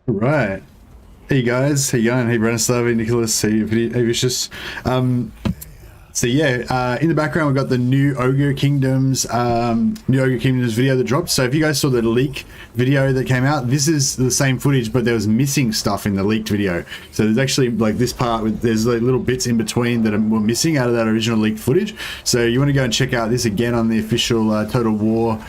Right. Hey guys, how you going? Hey Branislav, hey Nicholas, hey Vicious. So yeah, in the background we've got the new Ogre Kingdoms video that dropped. So if you guys saw the leak video that came out, this is the same footage, but there was missing stuff in the leaked video. So there's actually like this part with there's like little bits in between that were missing out of that original leaked footage. So you want to go and check out this again on the official Total War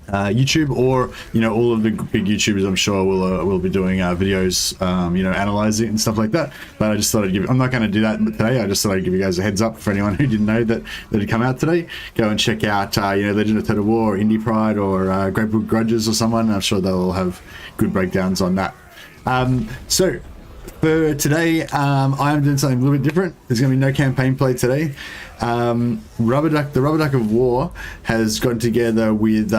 YouTube, or all of the big YouTubers I'm sure will be doing videos analyzing and stuff like that. But I just thought I'm not going to do that today. I just thought I'd give you guys a heads up for anyone who didn't know that had come out today. Go and check out Legend of Total War, or Indie Pride, or Great Book Grudges or someone. I'm sure they'll all have good breakdowns on that. So for today, I'm doing something a little bit different. There's going to be no campaign play today. The Rubber Duck of War has gotten together with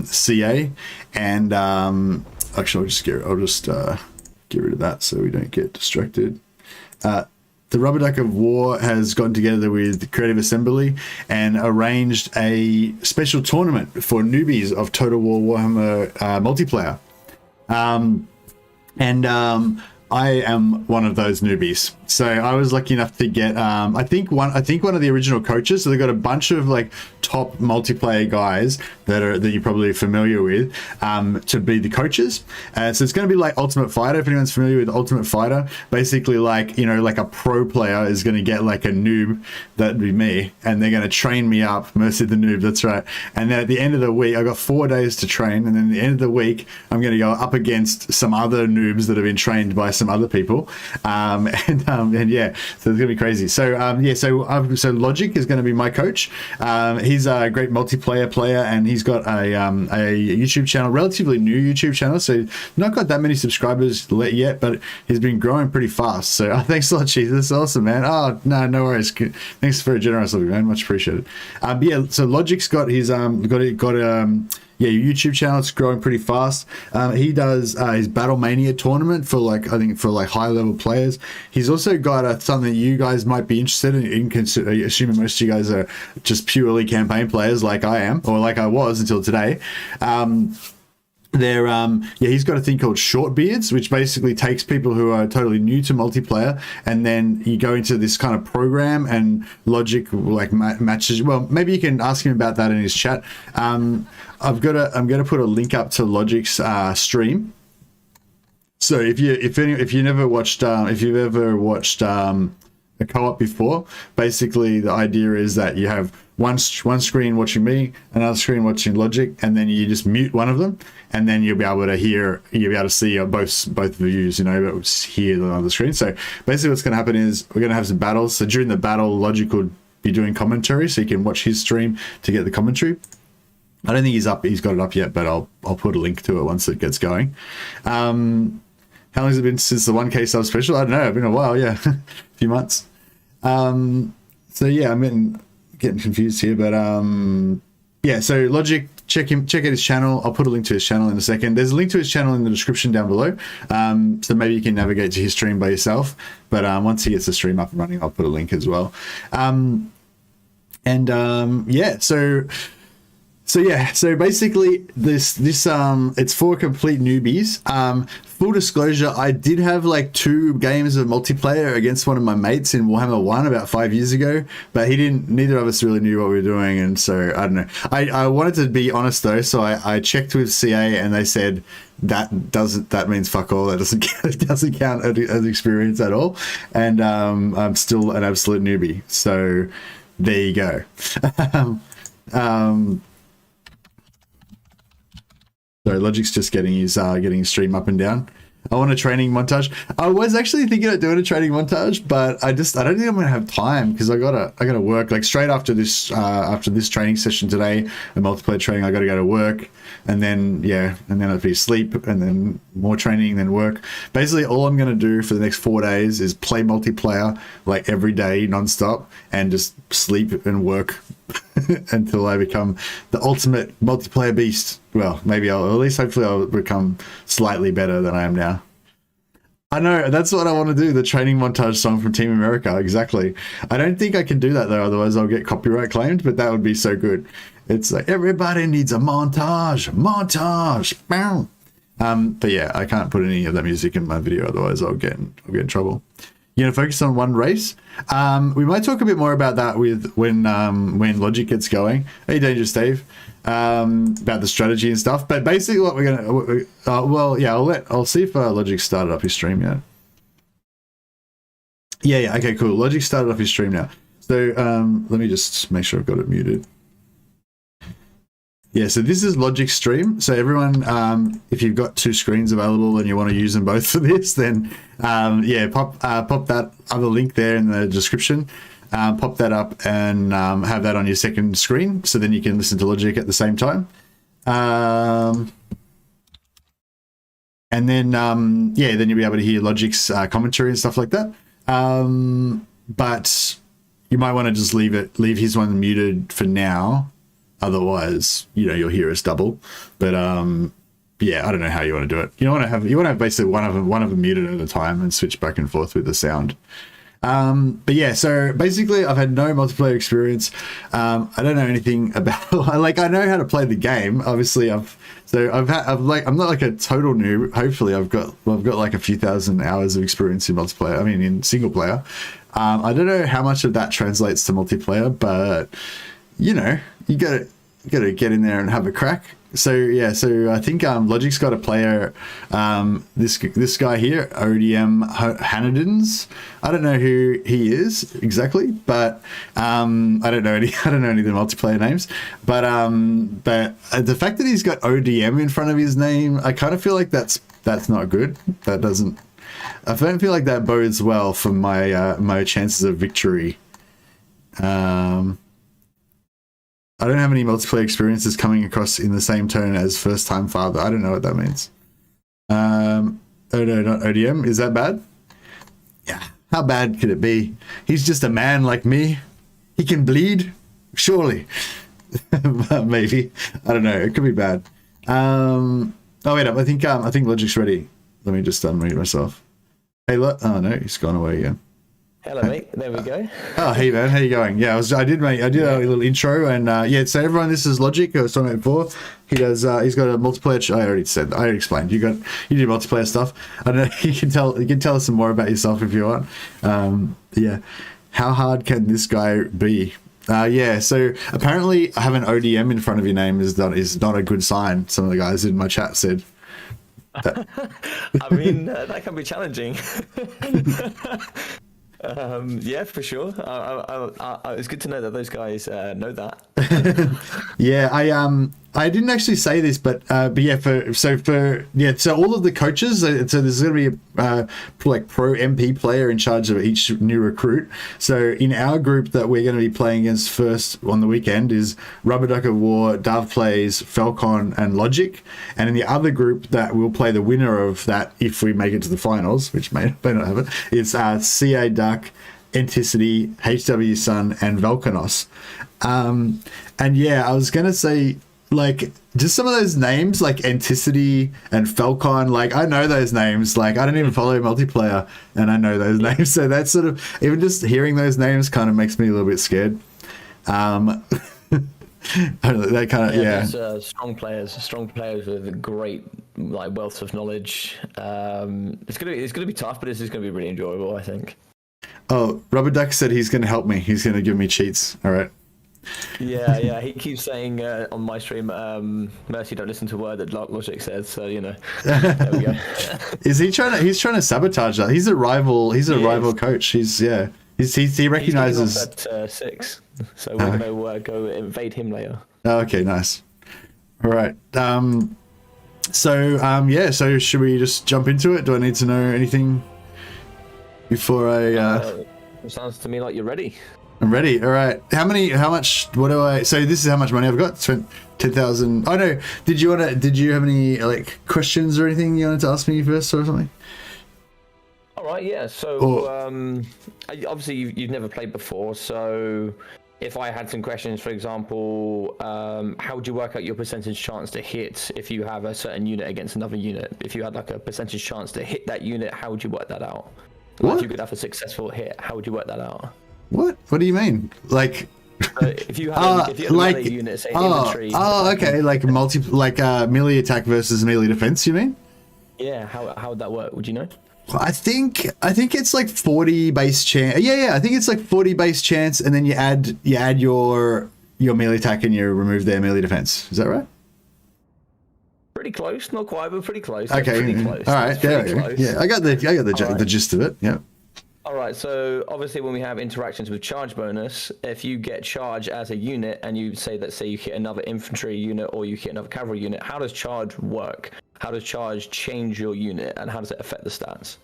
CA, and actually I'll just get rid of that so we don't get distracted. The Rubber Duck of War has gotten together with Creative Assembly and arranged a special tournament for newbies of Total War Warhammer multiplayer. I am one of those newbies. So I was lucky enough to get, I think one of the original coaches. So they got a bunch of like top multiplayer guys that you're probably familiar with to be the coaches. So it's going to be like Ultimate Fighter. If anyone's familiar with Ultimate Fighter, basically like a pro player is going to get like a noob, that'd be me, and they're going to train me up. Mercy the noob, that's right. And then at the end of the week, I got 4 days to train, and then at the end of the week, I'm going to go up against some other noobs that have been trained by some other people, and yeah, so it's gonna be crazy. So so Logic is going to be my coach. He's a great multiplayer player, and he's got a YouTube channel, relatively new YouTube channel, so not got that many subscribers yet, but he's been growing pretty fast. So thanks a lot, Chief. That's awesome, man. Oh no worries. Thanks for a generous of you, man. Much appreciated. Yeah, so Logic's got his YouTube channel. It's growing pretty fast. He does his Battle Mania tournament for high level players. He's also got something that you guys might be interested in assuming most of you guys are just purely campaign players like I am, or like I was until today. He's got a thing called Short Beards, which basically takes people who are totally new to multiplayer, and then you go into this kind of program, and Logic like matches. Well, maybe you can ask him about that in his chat. I'm gonna put a link up to Logic's stream. So if you've ever watched a co-op before, basically the idea is that you have one screen watching me, another screen watching Logic, and then you just mute one of them, and then you'll be able to see both views, but hear on the screen. So basically what's going to happen is we're going to have some battles. So during the battle, Logic will be doing commentary, so you can watch his stream to get the commentary. I don't think he's got it up yet, but I'll put a link to it once it gets going. How long has it been since the 1K sub special? I don't know. It's been a while, yeah. A few months. So yeah, I'm getting confused here, but yeah, so Logic, check out his channel. I'll put a link to his channel in a second. There's a link to his channel in the description down below, so maybe you can navigate to his stream by yourself, but once he gets the stream up and running, I'll put a link as well. So basically this it's for complete newbies. Full disclosure, I did have like 2 games of multiplayer against one of my mates in Warhammer 1 about 5 years ago, but neither of us really knew what we were doing, and so I don't know. I wanted to be honest though, so I checked with CA, and they said that means fuck all. That doesn't count as experience at all, and I'm still an absolute newbie. So there you go. So Logic's just getting his stream up and down. I want a training montage. I was actually thinking of doing a training montage, but I don't think I'm gonna have time, because I gotta work like straight after this training session today, a multiplayer training. I gotta go to work, and then it'll be sleep, and then more training, then work. Basically all I'm gonna do for the next 4 days is play multiplayer like every day nonstop, and just sleep and work until I become the ultimate multiplayer beast. Well, maybe hopefully I'll become slightly better than I am now. I know, that's what I want to do, the training montage song from Team America, exactly. I don't think I can do that though, otherwise I'll get copyright claimed, but that would be so good. It's like, everybody needs a montage, montage, bow. But yeah, I can't put any of that music in my video, otherwise I'll get in trouble. You know, focus on one race. We might talk a bit more about that with when Logic gets going. Hey, Dangerous Dave. About the strategy and stuff, but basically what we're gonna well, yeah, I'll see if Logic started up his stream yet. Yeah, okay, cool. Logic started up his stream now, so let me just make sure I've got it muted. Yeah, so this is Logic's stream. So everyone, if you've got two screens available and you want to use them both for this, then yeah, pop that other link there in the description. Pop that up and have that on your second screen, so then you can listen to Logic at the same time. And then, yeah, then you'll be able to hear Logic's commentary and stuff like that. But you might want to just leave his one muted for now. Otherwise, you know, you'll hear us double. But yeah, I don't know how you want to do it. You want to have basically one of them muted at a time and switch back and forth with the sound. But yeah, so basically I've had no multiplayer experience. I don't know anything about, like, I know how to play the game. Obviously I'm not like a total noob. Hopefully I've got like a few thousand hours of experience in multiplayer. I mean, in single player. I don't know how much of that translates to multiplayer, but you know, you gotta get in there and have a crack. So yeah, so I think Logic's got a player, this guy here, ODM Hanadins. I don't know who he is exactly, but I don't know any of the multiplayer names. But the fact that he's got ODM in front of his name, I kind of feel like that's not good. I don't feel like that bodes well for my my chances of victory. I don't have any multiplayer experiences coming across in the same tone as first time father. I don't know what that means. Oh no, not ODM. Is that bad? Yeah. How bad could it be? He's just a man like me. He can bleed, surely. Maybe. I don't know. It could be bad. Oh wait up. I think Logic's ready. Let me just unmute myself. Hey, oh no, he's gone away again. Hello, mate. There we go. Oh, hey, man. How you going? Yeah, I did a little intro, and yeah. So everyone, this is Logic. I was talking about before. He does. He's got a multiplayer. I already explained. You do multiplayer stuff. I don't know. You can tell us some more about yourself if you want. Yeah. How hard can this guy be? Yeah. So apparently, having ODM in front of your name is not a good sign. Some of the guys in my chat said. I mean, that can be challenging. Yeah, for sure. It's good to know that those guys know that. Yeah, I didn't actually say this, but yeah, so all of the coaches, so there's going to be a like pro MP player in charge of each new recruit. So in our group that we're going to be playing against first on the weekend is Rubber Duck of War, Dahvplays, Felkon, and Logic. And in the other group that we'll play the winner of that if we make it to the finals, which may not happen, it's CA Duck, Enticity, HW Sun, and Valkonos. And yeah, I was going to say, like, just some of those names, like Enticity and Felkon, like, I know those names. Like, I don't even follow multiplayer, and I know those names. So that's sort of, even just hearing those names kind of makes me a little bit scared. I don't know, that kind of, yeah. There's strong players with a great, like, wealth of knowledge. It's gonna be tough, but this is gonna be really enjoyable, I think. Oh, Rubber Duck said he's going to help me. He's going to give me cheats. All right. Yeah. He keeps saying on my stream, Mercy, don't listen to a word that Logic says. So, you know, there we go. He's trying to sabotage that. He's a rival. He's a rival coach. He recognizes. He's at 6, so we're gonna go invade him later. Oh, okay, nice. All right. So So should we just jump into it? Do I need to know anything before I? It sounds to me like you're ready. I'm ready. All right. How much? What do I? So this is how much money I've got. 10,000. Oh no. Did you have any like questions or anything you wanted to ask me first or something? All right. Yeah. So obviously you've never played before. So if I had some questions, for example, how would you work out your percentage chance to hit if you have a certain unit against another unit? If you had like a percentage chance to hit that unit, how would you work that out? Like, if you could have a successful hit, how would you work that out? What do you mean? Like, if you had, if you had like, another unit, say infantry. Okay, like melee attack versus melee defense, you mean? Yeah, how would that work? Would you know? I think it's like 40 base chance. Yeah, I think it's like 40 base chance, and then you add your melee attack and you remove their melee defense. Is that right? Pretty close, not quite, but pretty close. Okay, pretty close. All right, yeah, I got the gist of it. Yeah. All right, so obviously when we have interactions with charge bonus, if you get charge as a unit and you say you hit another infantry unit or you hit another cavalry unit, how does charge work? How does charge change your unit, and how does it affect the stats?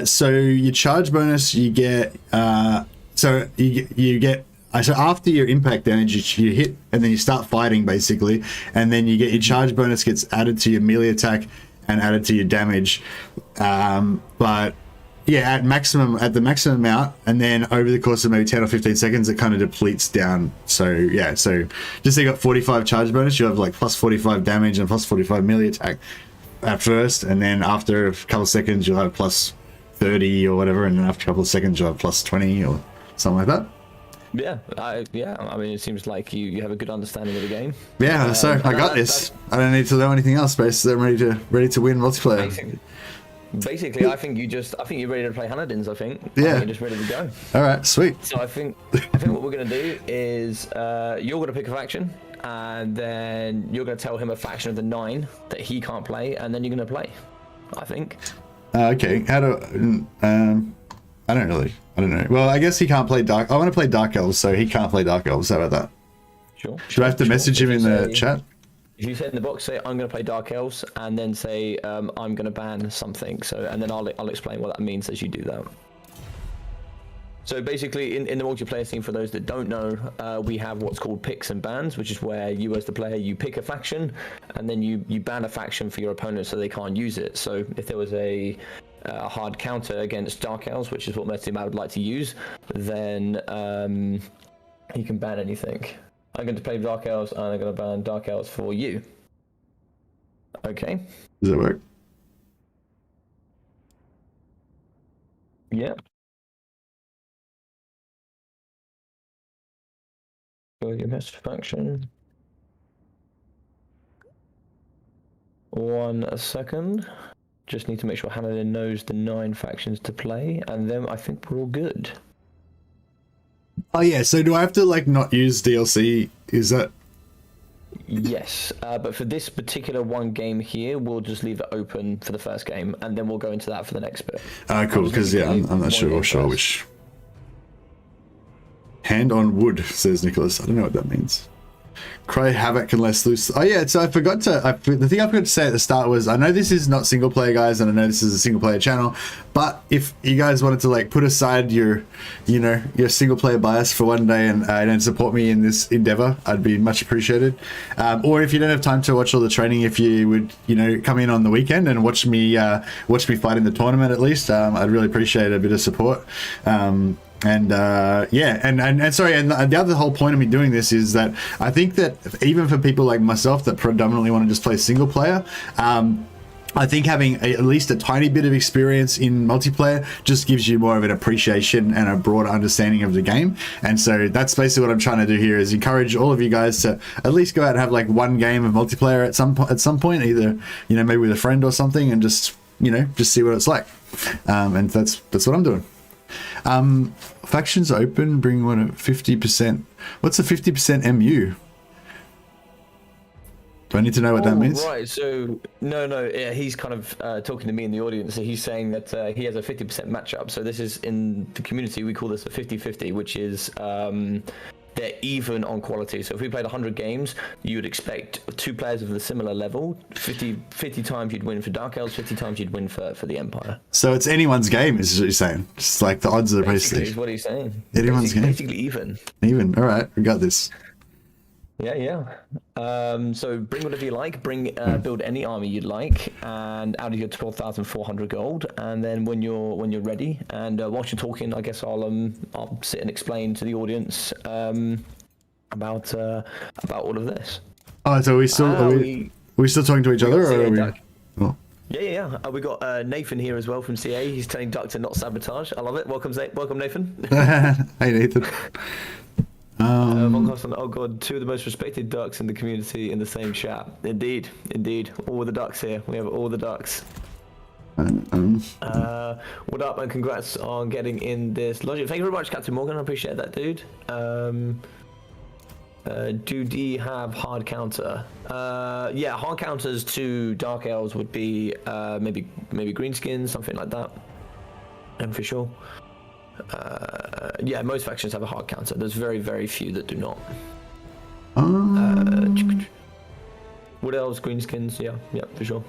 So your charge bonus, you get so after your impact damage, you hit and then you start fighting basically, and then you get your charge bonus gets added to your melee attack and added to your damage, but yeah, at the maximum amount, and then over the course of maybe 10 or 15 seconds, it kind of depletes down. So yeah, so just say you got 45 charge bonus, you have like plus 45 damage and plus 45 melee attack at first, and then after a couple of seconds, you'll have plus 30 or whatever, and then after a couple of seconds, you'll have plus 20 or something like that. Yeah, I mean, it seems like you have a good understanding of the game. Yeah, so I got this. I don't need to know anything else, basically. I'm ready to win multiplayer. Basically, I think you're ready to play Hanadins. I think you're just ready to go. All right, sweet. So I think what we're gonna do is you're gonna pick a faction, and then you're gonna tell him a faction of the 9 that he can't play, and then you're gonna play. I think. Okay. How do? I don't know. Well, I guess he can't play Dark. I want to play Dark Elves, so he can't play Dark Elves. How about that? Sure. Should I have to message him in the chat? If you say in the box, say I'm going to play Dark Elves, and then say I'm going to ban something. So, and then I'll explain what that means as you do that. So basically, in the multiplayer scene, for those that don't know, we have what's called picks and bans, which is where you as the player, you pick a faction, and then you ban a faction for your opponent so they can't use it. So if there was a hard counter against Dark Elves, which is what most of them would like to use, then you can ban anything. I'm going to play Dark Elves, and I'm going to ban Dark Elves for you. Okay. Does that work? Yeah. Go your best faction. 1 second. Just need to make sure Hanadin knows the 9 factions to play, and then I think we're all good. Oh yeah, so do I have to like not use DLC? Is that? Yes, but for this particular one game here, we'll just leave it open for the first game, and then we'll go into that for the next bit. Cool, because yeah, I'm not sure which. Hand on wood, says Nicholas. I don't know what that means. Cry havoc and less loose. Oh yeah, so I forgot to. The thing I forgot to say at the start was I know this is not single player, guys, and I know this is a single player channel. But if you guys wanted to like put aside your single player bias for one day and support me in this endeavor, I'd be much appreciated. Or if you don't have time to watch all the training, if you would come in on the weekend and watch me fight in the tournament at least, I'd really appreciate a bit of support. And sorry, and the other whole point of me doing this is that I think that even for people like myself that predominantly want to just play single player, I think having at least a tiny bit of experience in multiplayer just gives you more of an appreciation and a broader understanding of the game. And so that's basically what I'm trying to do here, is encourage all of you guys to at least go out and have like one game of multiplayer at some point, either maybe with a friend or something, and just see what it's like. And that's what I'm doing. Factions open, bring 50%. What's a 50% MU? Do I need to know what that means? Right, so no, yeah, he's kind of talking to me in the audience. So he's saying that he has a 50% matchup. So this is, in the community, we call this a 50-50, which is they're even on quality. So if we played 100 games, you would expect 2 players of a similar level. 50 times you'd win for Dark Elves, 50 times you'd win for the Empire. So it's anyone's game, is what you're saying. It's like the odds are basically. Is what he's saying. Anyone's game. Basically even. Even. All right, we got this. So bring whatever you like. Build any army you'd like, and out of your 12,400 gold. And then when you're ready, and whilst you're talking, I guess I'll sit and explain to the audience about all of this. Oh, so are we still talking to each other, or are we? Oh. Yeah. We got Nathan here as well from CA. He's telling Duck to not sabotage. I love it. Welcome, Nathan. Hey, Nathan. Oh god, two of the most respected ducks in the community in the same chat. Indeed. All the ducks here. We have all the ducks. What up, and congrats on getting in this logic. Thank you very much, Captain Morgan. I appreciate that, dude. Do D have hard counter? Yeah, hard counters to Dark Elves would be maybe greenskins, something like that. And for sure. Yeah, most factions have a hard counter. There's very few that do not. Wood Elves, greenskins, yeah, for sure.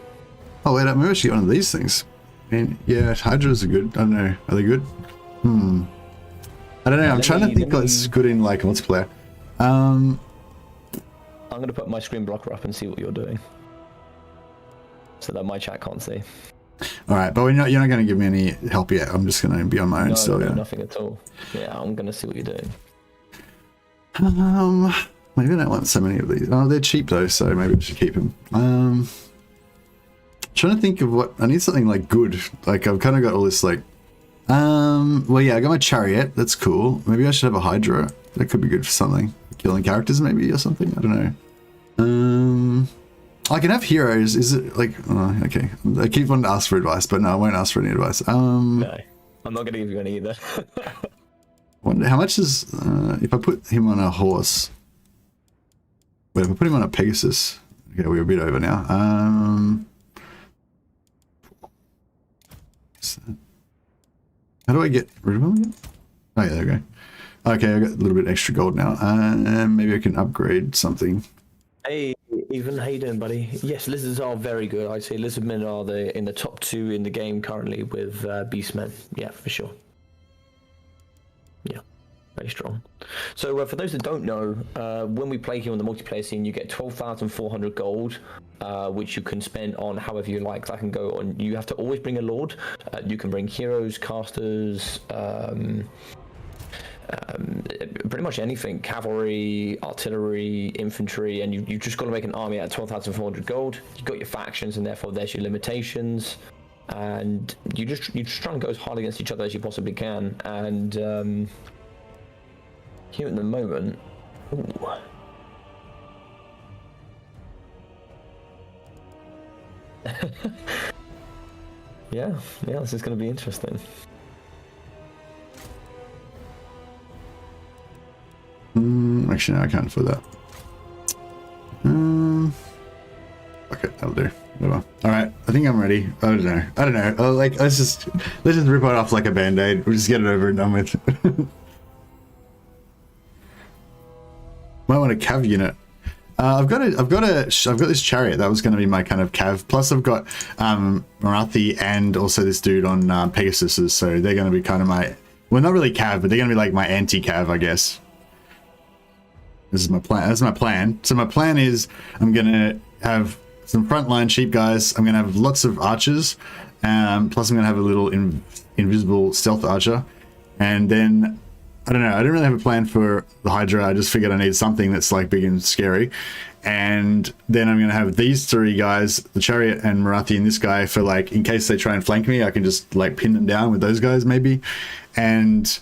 Oh wait, I'm actually one of these things. And yeah, Hydras are good. I don't know. Are they good? I don't know. I'm trying to think what's good in like multiplayer. I'm gonna put my screen blocker up and see what you're doing, so that my chat can't see. All right, but you're not going to give me any help yet. I'm just going to be on my own still. No, yeah, nothing at all. Yeah, I'm going to see what you're doing. Maybe I don't want so many of these. Oh, they're cheap though, so maybe I should keep them. Trying to think of what I need. Something like good. Like I've kind of got all this like. Well, yeah, I got my chariot. That's cool. Maybe I should have a Hydra. That could be good for something. Killing characters, maybe, or something. I don't know. I can have heroes. Is it like? Oh, okay. I keep wanting to ask for advice, but no, I won't ask for any advice. No, I'm not going to give you any either. Wonder how much is if I put him on a horse? Wait, if I put him on a Pegasus? Okay, we're a bit over now. How do I get rid of him again? Oh yeah, there we go. Okay, I got a little bit extra gold now. Maybe I can upgrade something. Hey, Ethan, how you doing, buddy? Yes, lizards are very good. I'd say lizardmen are in the top 2 in the game currently with beastmen. Yeah, for sure. Yeah, very strong. So for those that don't know, when we play here on the multiplayer scene, you get 12,400 gold, which you can spend on however you like. That can go on. You have to always bring a lord. You can bring heroes, casters. Pretty much anything, cavalry, artillery, infantry, and you just got to make an army at 12,400 gold. You've got your factions, and therefore there's your limitations, and you just try and go as hard against each other as you possibly can. And here at the moment, ooh. yeah, this is going to be interesting. Actually, no, I can't afford that. Okay, that'll do. Whatever. All right, I think I'm ready. I don't know. Oh, like let's just rip it off like a band-aid. We'll just get it over and done with. Might want a cav unit. I've got this chariot. That was going to be my kind of cav. Plus, I've got Marathi and also this dude on Pegasuses. So they're going to be kind of my, well, not really cav, but they're going to be like my anti-cav, I guess. This is my plan. That's my plan. So my plan is I'm going to have some frontline sheep guys. I'm going to have lots of archers. Plus I'm going to have a little invisible stealth archer. And then, I don't know. I didn't really have a plan for the Hydra. I just figured I need something that's like big and scary. And then I'm going to have these 3 guys, the chariot and Marathi and this guy, for like, in case they try and flank me, I can just like pin them down with those guys maybe. And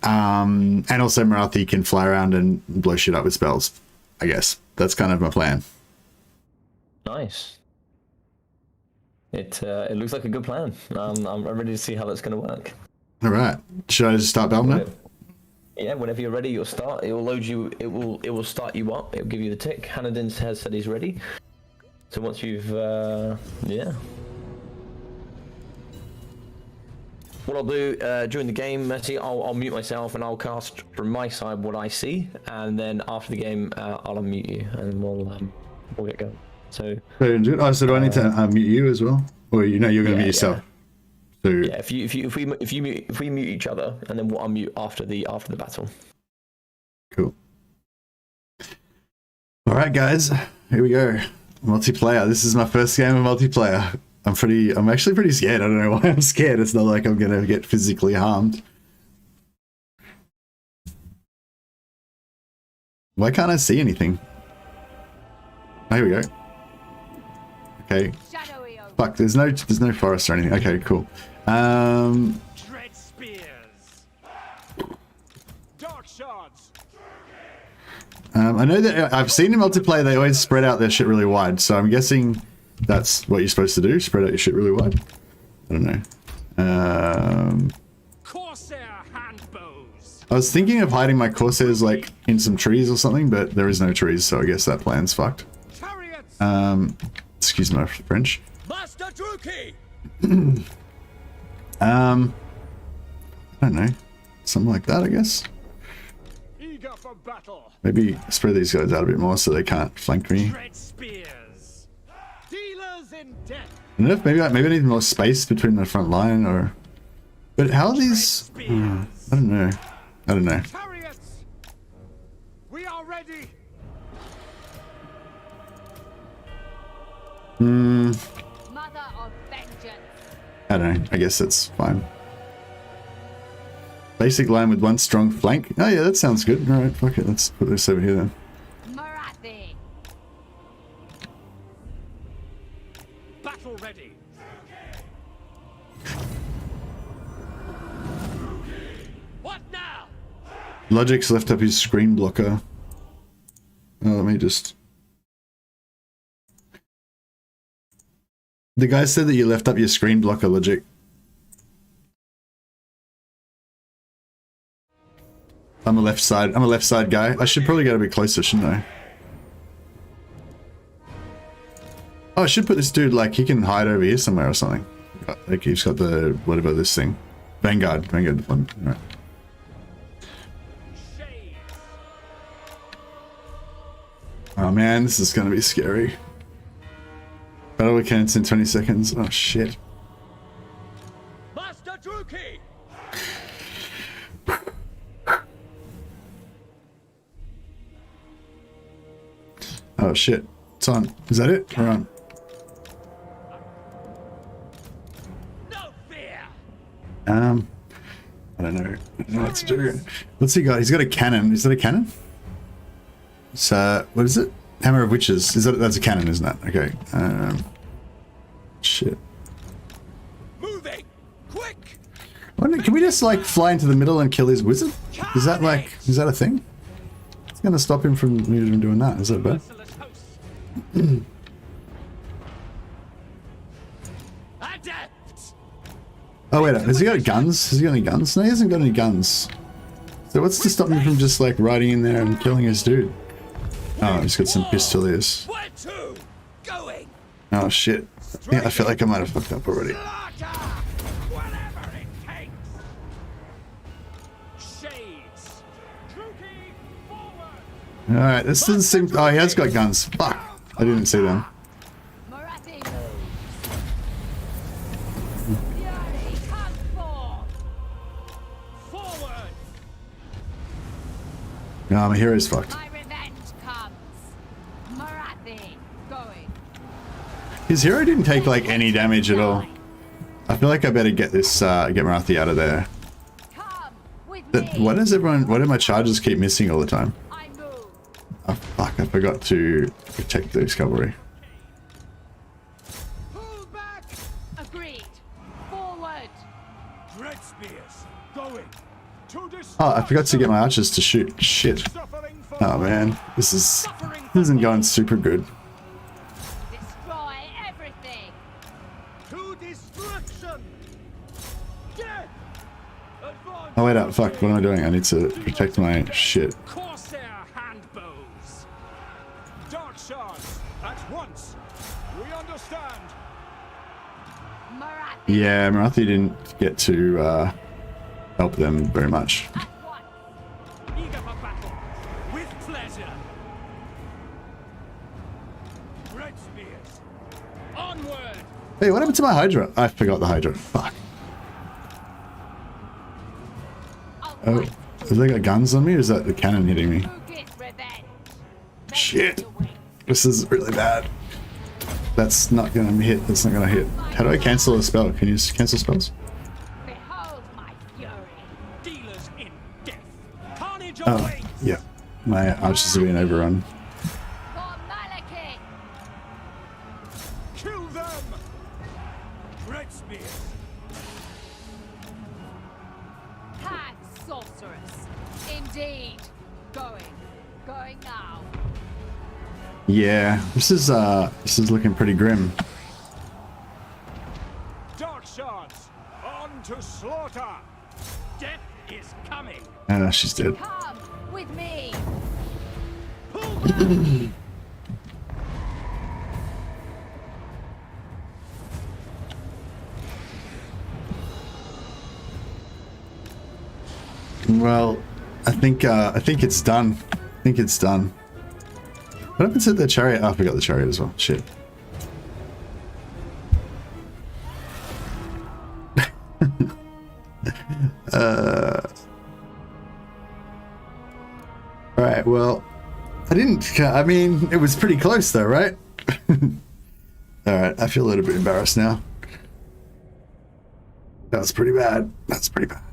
also Marathi can fly around and blow shit up with spells, I guess. That's kind of my plan. Nice. It looks like a good plan. I'm ready to see how that's going to work. All right. Should I just start battling now? Yeah, whenever you're ready, you'll start. It will load you. It will start you up. It will give you the tick. Hanadin has said he's ready. So once you've yeah. What I'll do during the game, Messi, I'll mute myself and I'll cast from my side what I see, and then after the game, I'll unmute you and we'll get going. So. Oh, so do I need to mute you as well, or you're going to mute yourself? Yeah. So. Yeah, if we mute each other, and then we'll unmute after the battle. Cool. All right, guys, here we go. Multiplayer. This is my first game of multiplayer. I'm actually pretty scared. I don't know why I'm scared. It's not like I'm gonna get physically harmed. Why can't I see anything? Oh, here we go. Okay. Fuck, there's no forest or anything. Okay, cool. Dread spears. Dark shards. I know that I've seen in multiplayer they always spread out their shit really wide, so I'm guessing that's what you're supposed to do, spread out your shit really wide. I don't know. Corsair handbows. I was thinking of hiding my Corsairs like in some trees or something, but there is no trees, so I guess that plan's fucked. Chariots. Excuse my French. Master Druki. I don't know. Something like that, I guess. Eager for battle. Maybe spread these guys out a bit more so they can't flank me. Dread spears. Dealers in death. I don't know if maybe I need more space between the front line or... But how are these... I don't know. I don't know. Chariots. We are ready. Mother of vengeance. I don't know. I guess that's fine. Basic line with one strong flank. Oh yeah, that sounds good. Alright, fuck it. Let's put this over here then. Marathi. Battle ready. What now? Logic's left up his screen blocker. Oh, let me just... The guy said that you left up your screen blocker, Logic. I'm a left side guy. I should probably get a bit closer, shouldn't I? Oh, I should put this dude, like, he can hide over here somewhere or something. Like, he's got the, whatever this thing. Vanguard deployment. All right. Oh man, this is gonna be scary. Battle with cannons in 20 seconds. Oh shit. Master Druki. Oh shit. It's on. Is that it? We're on. No fear. I don't know. I don't know what to do. What's he got? He's got a cannon. Is that a cannon? It's what is it? Hammer of Witches. That's a cannon, isn't it? Okay. Shit. Moving. Quick. Can we just like fly into the middle and kill his wizard? Is that a thing? It's gonna stop him from doing that. Is that bad? Merciless host. Adept. Oh wait, has he got guns? Has he got any guns? No, he hasn't got any guns. So what's to stop him from just like riding in there and killing his dude? Oh, he's got some pistoliers. Where to? Going. Oh shit. Yeah, I feel like I might have fucked up already. Slaughter. Whatever it takes. Shades. Druki, forward. Alright, this doesn't seem... Oh, he has got guns. Fuck. I didn't see them. Marathi. Fury comes forth. Forward. No, my hero's fucked. My revenge comes. Marathi. Going. His hero didn't take like any damage at all. I feel like I better get this, get Marathi out of there. Come with But me. why do my charges keep missing all the time? I move. Oh fuck, I forgot to protect those cavalry. Pull back. Agreed. Forward. Dread spears. Going. To destroy. Oh, I forgot to get my archers to shoot. Shit. Suffering for Oh man, this isn't going super good. Destroy everything. to destruction. Death. Advance. Oh wait up, fuck, what am I doing? I need to protect my shit. Corsair handbows. Dark shards at once. We understand. Marathi. Yeah, Marathi didn't get to help them very much. At once. Eager for battle. With pleasure. Red spears. Onward. Hey, what happened to my Hydra? I forgot the Hydra. Fuck. Oh, has they got guns on me or is that the cannon hitting me? Who gets revenge? shit. This is really bad. That's not gonna hit. That's not gonna hit. How do I cancel a spell? Can you cancel spells? Behold my fury. Dealers in death. Carnage Oh, awaits. yeah. My archers are being overrun. For Malekith. Kill them. Red spears. Hag sorceress. Indeed. Going now. Yeah, this is looking pretty grim. Dark shards. On to slaughter. Death is coming. Ah, she's dead. Come with me. Pull them. Well, I think it's done. I think it's done. What happened to the chariot? Oh, I forgot the chariot as well. Shit. Alright, well, I mean, it was pretty close though, right? Alright, I feel a little bit embarrassed now. That was pretty bad. That's pretty bad.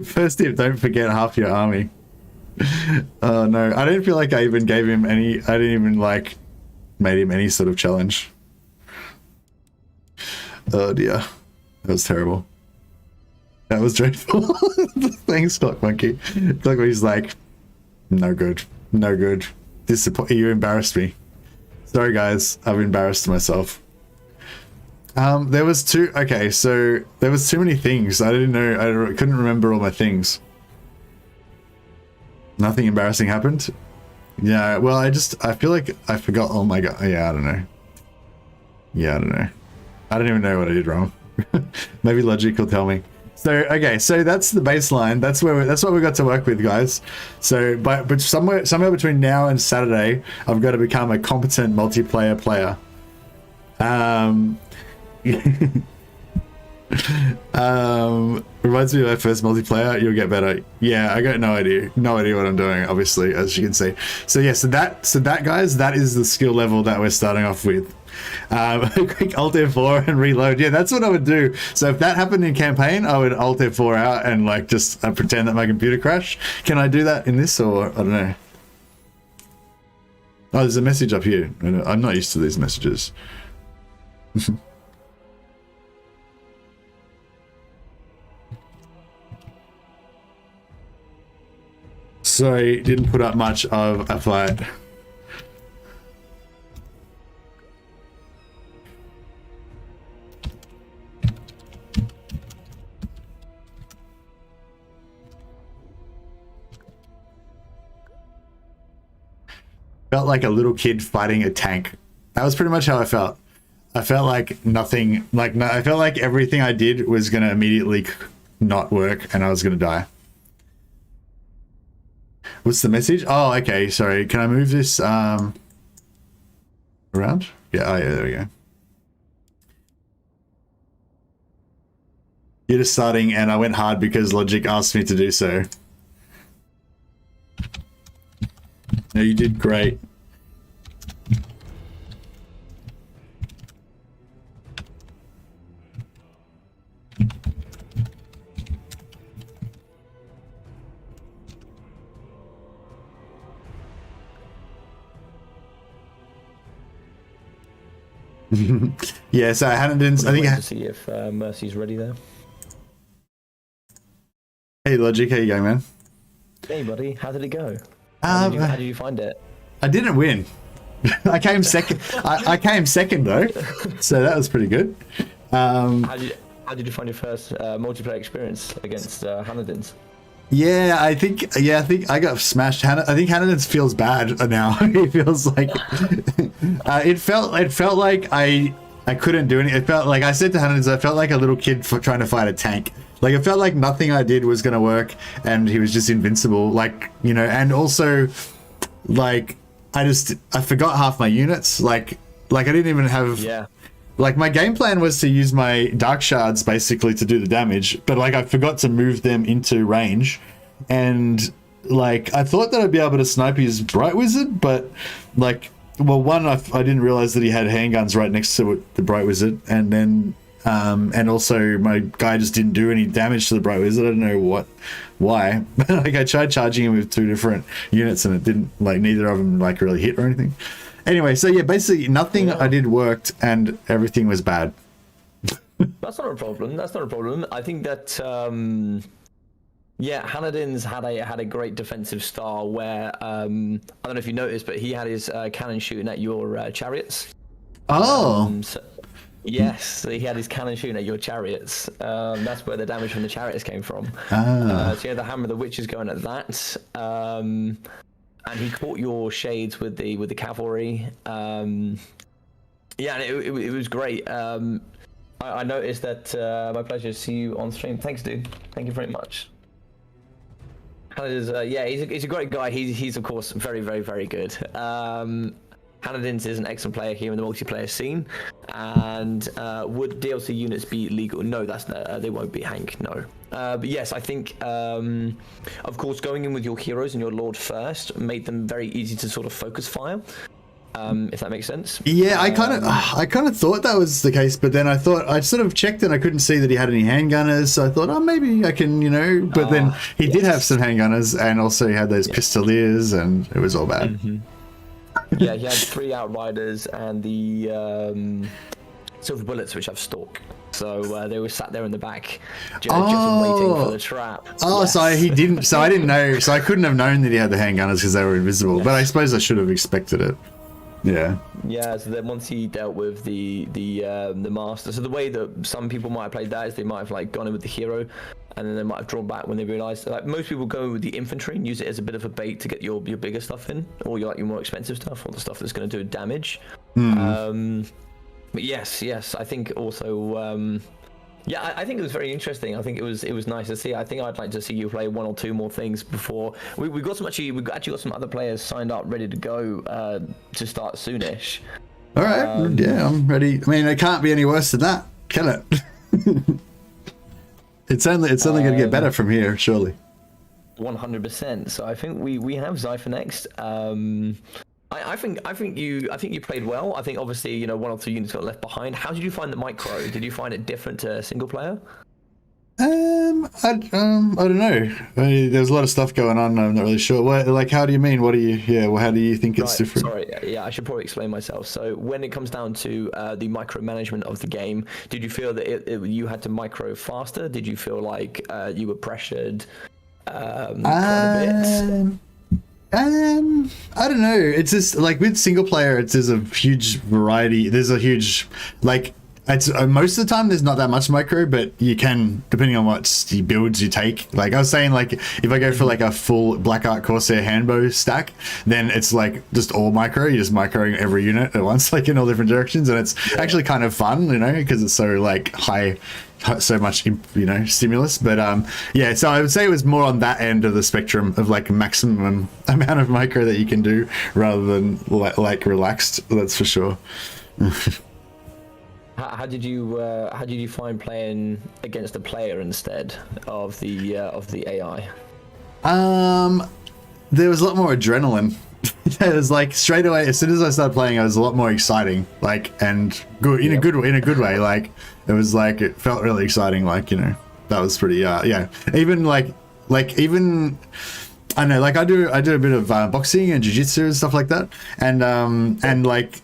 First tip, don't forget half your army. Oh no, I don't feel like I even gave him any, I didn't even like made him any sort of challenge. Oh dear, that was terrible. That was dreadful. Thanks, Clock Monkey. Clock Monkey's like, no good, no good. You embarrassed me. Sorry guys, I've embarrassed myself. There was too many things. I didn't know, I couldn't remember all my things. Nothing embarrassing happened? Yeah, well, I feel like I forgot, oh my god, yeah, I don't know. Yeah, I don't know. I don't even know what I did wrong. Maybe Logic will tell me. So, okay, so that's the baseline. That's what we got to work with, guys. So, but somewhere between now and Saturday, I've got to become a competent multiplayer player. Reminds me of my first multiplayer. You'll get better. Yeah, I got no idea what I'm doing, obviously, as you can see. So yeah, so that guys, that is the skill level that we're starting off with. Quick Alt F4 and reload. Yeah, that's what I would do. So if that happened in campaign, I would Alt F4 out and like just pretend that my computer crashed. Can I do that in this, or I don't know? Oh, there's a message up here. I'm not used to these messages. Sorry, didn't put up much of a fight. Felt like a little kid fighting a tank. That was pretty much how I felt. I felt like nothing, I felt like everything I did was going to immediately not work and I was going to die. What's the message? Oh, okay, sorry. Can I move this around? Yeah, oh yeah, there we go. You're just starting and I went hard because Logic asked me to do so. No, you did great. Yeah, so Hannon's, I think to see if Mercy's ready there. Hey Logic, how you going, man? Hey buddy, how did it go? How did you find it? I didn't win. I came second. I came second though, so that was pretty good. How did you find your first multiplayer experience against Hannon's? Yeah, I think I got smashed. I think Hannon's feels bad now. He feels like it felt like I couldn't do anything. It felt like I said to Hannon's, I felt like a little kid trying to fight a tank. Like it felt like nothing I did was gonna work, and he was just invincible. Like, you know, and also like I forgot half my units. Like I didn't even have. Yeah. Like my game plan was to use my dark shards basically to do the damage, but like I forgot to move them into range, and like, I thought that I'd be able to snipe his Bright Wizard, but like, well, one, I didn't realize that he had handguns right next to the Bright Wizard, and then and also my guy just didn't do any damage to the Bright Wizard. I don't know why. Like, I tried charging him with 2 different units, and it didn't, like, neither of them like really hit or anything. Anyway, so yeah, basically nothing I did worked, and everything was bad. That's not a problem. That's not a problem. I think that yeah, Hanadin's had a great defensive style where I don't know if you noticed, but he had his cannon shooting at your chariots. Oh. Yes, so he had his cannon shooting at your chariots. That's where the damage from the chariots came from. So yeah, the hammer of the witch is going at that. And he caught your shades with the cavalry. Yeah, and it was great. I noticed that. My pleasure to see you on stream. Thanks, dude. Thank you very much. Yeah, he's a great guy. He's of course very, very, very good. Hanadins is an excellent player here in the multiplayer scene. And would DLC units be legal? No, they won't be, Hank. No. But yes, I think, of course, going in with your heroes and your lord first made them very easy to sort of focus fire. If that makes sense. Yeah, I kind of thought that was the case, but then I thought I sort of checked and I couldn't see that he had any handgunners, so I thought, oh, maybe I can, you know. But then he did have some handgunners, and also he had those pistoliers, and it was all bad. Mm-hmm. Yeah, he had 3 outriders and the silver bullets, which have stalk. So they were sat there in the back, just waiting for the trap. Oh, yes. So he didn't. So I didn't know. So I couldn't have known that he had the handgunners because they were invisible. Yes. But I suppose I should have expected it. Yeah. Yeah. So then once he dealt with the master, so the way that some people might have played that is they might have like gone in with the hero, and then they might have drawn back when they realised. Like most people go with the infantry and use it as a bit of a bait to get your bigger stuff in, or your more expensive stuff, or the stuff that's going to do damage. But yes, I think also. Yeah, I think it was very interesting. I think it was nice to see. I think I'd like to see you play 1 or 2 more things before we got some actually got some other players signed up, ready to go to start soonish. All right, yeah, I'm ready. I mean, it can't be any worse than that, can it? It's only going to get better from here, surely. 100%. So I think we have Zypher next. I think you played well. I think obviously 1 or 2 units got left behind. How did you find the micro? Did you find it different to single player? I don't know. There's a lot of stuff going on. I'm not really sure. How do you mean? What do you? Yeah. Well, how do you think it's different? Sorry. Yeah, I should probably explain myself. So when it comes down to the micromanagement of the game, did you feel that you had to micro faster? Did you feel like you were pressured quite a bit? I don't know. It's just like with single player, there's a huge variety. There's a huge it's most of the time there's not that much micro, but you can, depending on what builds you take. Like I was saying, like if I go for like a full Black Art Corsair handbow stack, then it's like just all micro. You're just microing every unit at once, like in all different directions, and it's actually kind of fun, because it's so like so much stimulus. But yeah, so I would say it was more on that end of the spectrum of like maximum amount of micro that you can do rather than like relaxed. That's for sure. How did you find playing against a player instead of the AI? There was a lot more adrenaline. It was like straight away as soon as I started playing, it was a lot more exciting, and good in a good way. Like it was like it felt really exciting. Like that was pretty yeah. Even like even I know, like I do a bit of boxing and jiu-jitsu and stuff like that, and like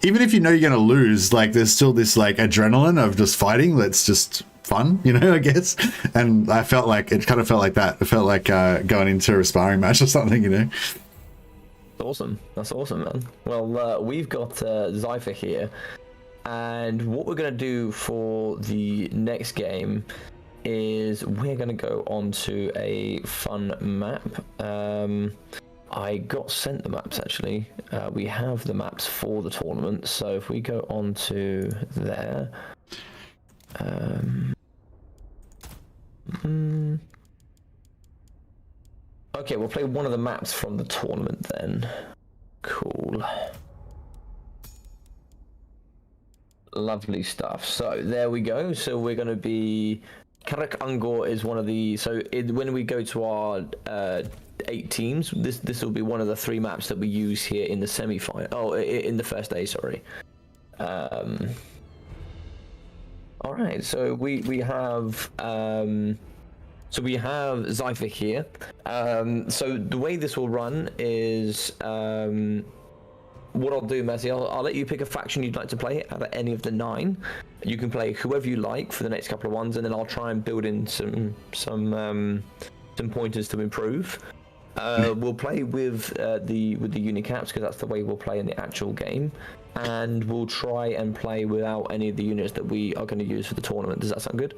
even if you're gonna lose, like there's still this like adrenaline of just fighting that's just fun, I guess. And I felt like it kind of felt like that. It felt like going into a sparring match or something, Awesome. That's awesome, man. Well, we've got Zypher here, and what we're gonna do for the next game is we're gonna go on to a fun map. I got sent the maps actually. We have the maps for the tournament, so if we go on to there. Okay, we'll play one of the maps from the tournament then. Cool. Lovely stuff. So there we go. So we're going to be Karak Angor is one of the when we go to our 8 teams, this will be one of the 3 maps that we use here in the semi-final. Oh, in the first day, sorry. All right, so we have Zypher here. So the way this will run is what I'll do, Messi, I'll let you pick a faction you'd like to play out of any of the 9. You can play whoever you like for the next couple of ones, and then I'll try and build in some pointers to improve. We'll play with the unit caps because that's the way we'll play in the actual game, and we'll try and play without any of the units that we are going to use for the tournament. Does that sound good?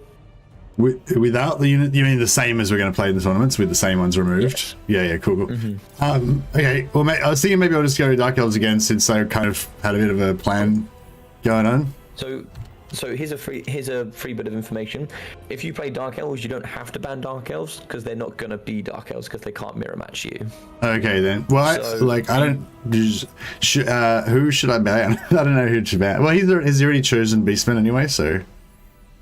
Without the unit, you mean the same as we're going to play in the tournaments with the same ones removed? Yes. Yeah, cool. Okay, well, I was thinking maybe I'll just go to Dark Elves again since I kind of had a bit of a plan going on. So here's a free bit of information. If you play Dark Elves, you don't have to ban Dark Elves because they're not going to be Dark Elves because they can't mirror match you. Okay then. Well, who should I ban? I don't know who to ban. Well, he's already chosen Beastman anyway, so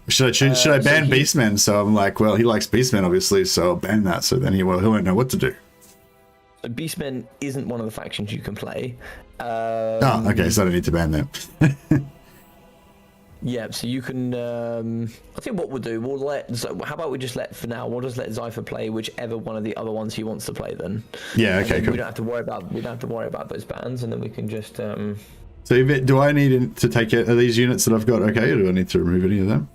should I ban Beastman? So I'm like, well, he likes Beastman obviously, so I'll ban that. So then he won't know what to do. So Beastman isn't one of the factions you can play. Okay, so I don't need to ban them. Yeah, so you can. I think what we'll do, how about we just let Zypher play whichever one of the other ones he wants to play then. Yeah, okay, cool. We don't have to worry about those bans, and then we can just. So do I need to take it? Are these units that I've got okay, or do I need to remove any of them?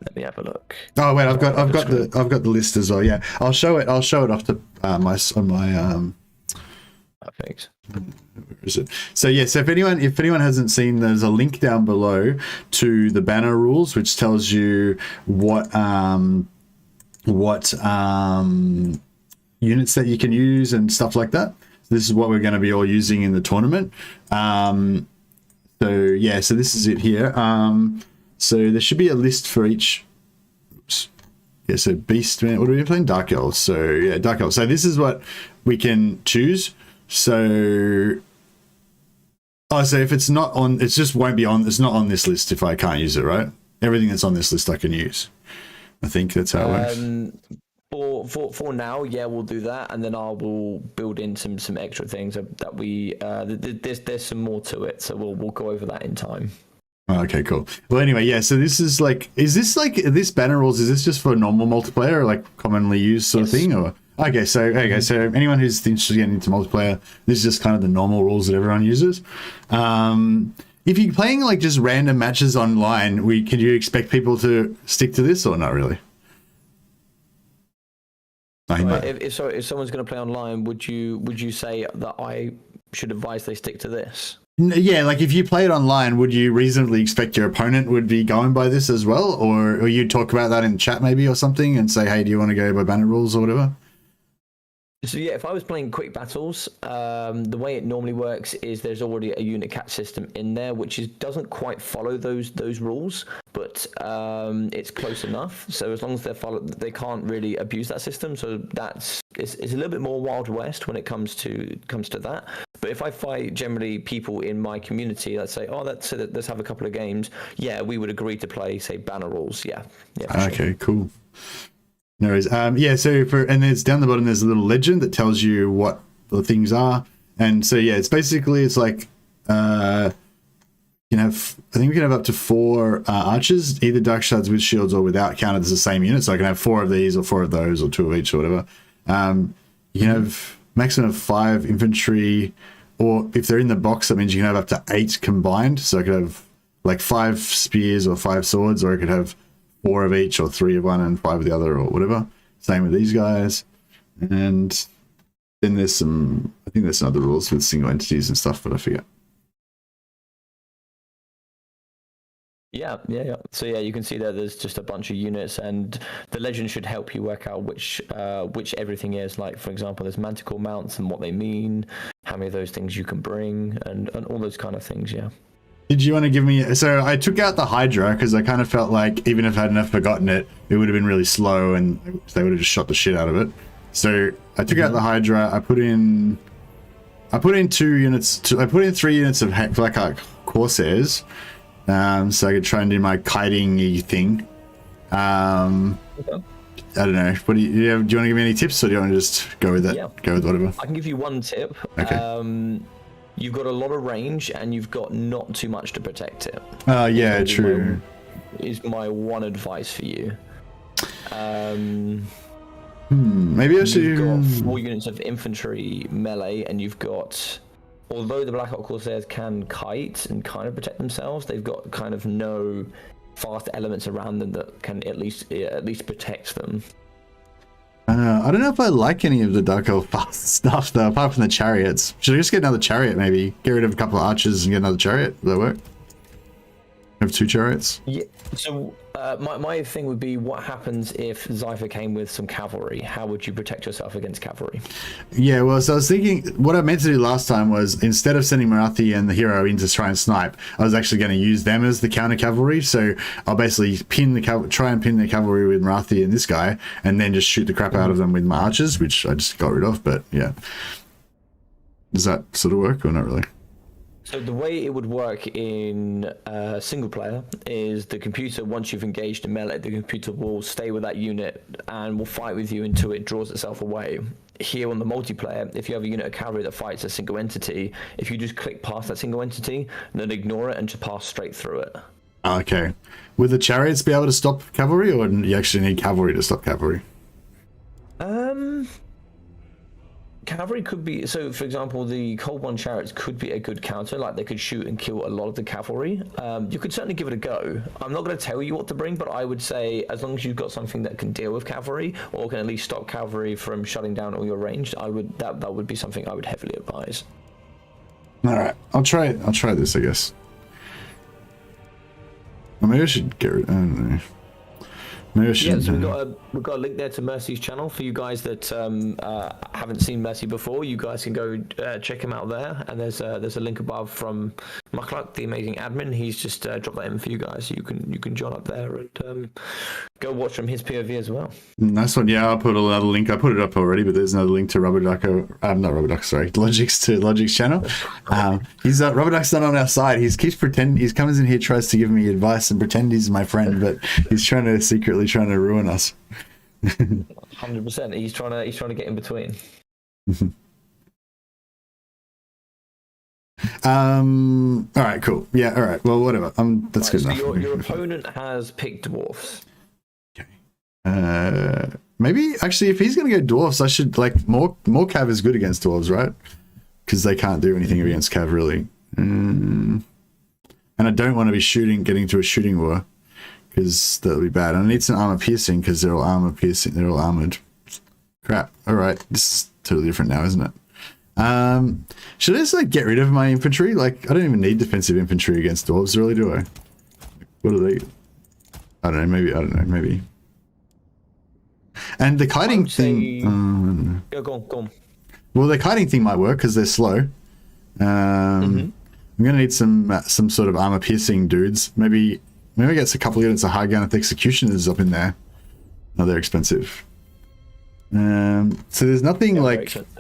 Let me have a look. Oh wait, I've got the list as well. Yeah, I'll show it off to my. Perfect. Where is it? So yeah, so if anyone hasn't seen, there's a link down below to the banner rules, which tells you what units that you can use and stuff like that. So this is what we're going to be all using in the tournament. So yeah, so this is it here. So there should be a list for each. Oops. Yeah, so Beastman. What are we playing? Dark Elves. So yeah, Dark Elves. So this is what we can choose. So if it's not on, it just won't be on. It's not on this list if I can't use it, right? Everything that's on this list I can use. I think that's how it works. For now, yeah, we'll do that, and then I will build in some extra things that we there's some more to it, so we'll go over that in time. Okay, cool. Well, anyway, yeah. So this is this banner rules? Is this just for normal multiplayer, or like commonly used sort of thing, or? Okay, so anyone who's interested in getting into multiplayer, this is just kind of the normal rules that everyone uses. If you're playing like just random matches online, can you expect people to stick to this or not really? If someone's going to play online, would you say that I should advise they stick to this? Yeah, like if you play it online, would you reasonably expect your opponent would be going by this as well, or you talk about that in chat maybe or something and say, hey, do you want to go by banner rules or whatever? So yeah, if I was playing quick battles, the way it normally works is there's already a unit catch system in there, which doesn't quite follow those rules, but it's close enough. So as long as they can't really abuse that system. So it's a little bit more Wild West when it comes to that. But if I fight generally people in my community, let's say, let's have a couple of games. Yeah, we would agree to play, say, banner rules. Yeah. Okay, sure. Cool. No worries. Yeah, so and there's down the bottom there's a little legend that tells you what the things are, and so yeah, it's like I think we can have up to 4 archers, either dark shards with shields or without, counted as the same unit. So I can have 4 of these or 4 of those or 2 of each or whatever. You can have maximum of 5 infantry, or if they're in the box, that means you can have up to 8 combined. So I could have like 5 spears or 5 swords, or I could have 4 of each or 3 of one and 5 of the other or whatever. Same with these guys. And then there's some other rules with single entities and stuff, but I forget. Yeah. So yeah, you can see there's just a bunch of units, and the legend should help you work out which everything is. Like, for example, there's manticore mounts and what they mean, how many of those things you can bring, and all those kind of things, yeah. Did you want to give me... So I took out the Hydra because I kind of felt like even if I hadn't forgotten it, it would have been really slow and they would have just shot the shit out of it. So I took out the Hydra. I put in 2 units. I put in 3 units of Black Ark Corsairs, so I could try and do my kiting-y thing. Okay. I don't know. What do you want to give me any tips, or do you want to just go with that? Yeah. Go with whatever. I can give you one tip. Okay. You've got a lot of range, and you've got not too much to protect it. Yeah, true. Is my one advice for you. Maybe I should. You've got 4 units of infantry melee, and you've got. Although the Black Hawk Corsairs can kite and kind of protect themselves, they've got kind of no fast elements around them that can at least protect them. I don't know if I like any of the Dark Elf fast stuff though, apart from the chariots. Should I just get another chariot maybe? Get rid of a couple of archers and get another chariot? Will that work? Have 2 chariots? Yeah. So my thing would be, what happens if Zypher came with some cavalry? How would you protect yourself against cavalry? Yeah, well, so I was thinking, what I meant to do last time was, instead of sending Marathi and the hero in to try and snipe, I was actually going to use them as the counter cavalry. So I'll basically try and pin the cavalry with Marathi and this guy, and then just shoot the crap out of them with my archers, which I just got rid of. But yeah, does that sort of work or not really? So the way it would work in single player is the computer, once you've engaged in melee, the computer will stay with that unit and will fight with you until it draws itself away. Here on the multiplayer, if you have a unit of cavalry that fights a single entity, if you just click past that single entity, then ignore it and just pass straight through it. Okay. Would the chariots be able to stop cavalry, or do you actually need cavalry to stop cavalry? Cavalry could be, so for example, the Cold One chariots could be a good counter, like they could shoot and kill a lot of the cavalry. You could certainly give it a go. I'm not going to tell you what to bring, but I would say as long as you've got something that can deal with cavalry, or can at least stop cavalry from shutting down all your range, that would be something I would heavily advise. Alright, I'll try this, I guess. Or maybe I should get rid, I don't know. Maybe I should. Yeah, so we've got a link there to Mercy's channel for you guys that haven't seen Mercy before. You guys can go check him out there, and there's a link above from Muckluck, the amazing admin. He's just dropped that in for you guys. So you can join up there and go watch from his POV as well. Nice one. Yeah, I'll put another link. I put it up already, but there's another link to Rubberduck. Not Rubberduck, sorry, Logic's channel. He's Rubberduck's not on our side. He keeps pretending. He comes in here, tries to give me advice and pretend he's my friend, but he's secretly trying to ruin us. 100%. He's trying to get in between. All right, cool. Yeah, all right. Well, whatever. That's good enough. Your opponent has picked dwarfs. Okay. Maybe actually, if he's gonna go dwarfs, I should more cav is good against dwarves, right? Because they can't do anything against cav really. And I don't want to be getting to a shooting war, because that'll be bad. I need some armor piercing because they're all armor piercing. They're all armored. Crap. All right, this is totally different now, isn't it? Should I just get rid of my infantry? I don't even need defensive infantry against dwarves, really, do I? What are they? I don't know. Maybe. And the kiting thing. Go on. Well, the kiting thing might work because they're slow. I'm gonna need some sort of armor piercing dudes. Maybe get a couple of units of high gun if the executioners up in there. No, they're expensive. So there's nothing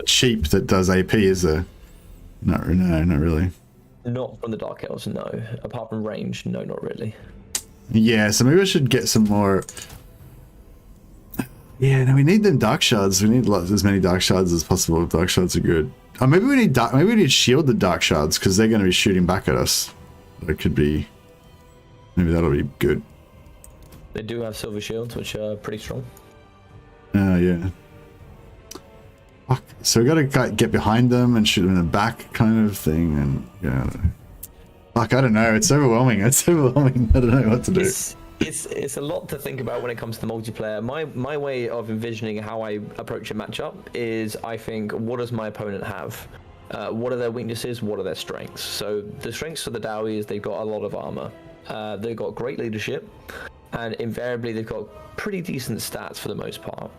cheap that does AP, is there? No, not really. Not from the Dark Elves, no. Apart from range, no, not really. Yeah, so maybe I should get some more. Yeah, no, we need them dark shards. We need as many dark shards as possible. Dark shards are good. Oh, maybe we need to shield the dark shards because they're going to be shooting back at us. That could be. Maybe that'll be good. They do have silver shields, which are pretty strong. Yeah. Fuck. So we gotta get behind them and shoot them in the back, kind of thing, and yeah. Fuck, I don't know. It's overwhelming. I don't know what to do. It's a lot to think about when it comes to multiplayer. My way of envisioning how I approach a matchup is, I think, what does my opponent have? What are their weaknesses? What are their strengths? So the strengths for the Dowie is they've got a lot of armor. They've got great leadership, and invariably they've got pretty decent stats for the most part.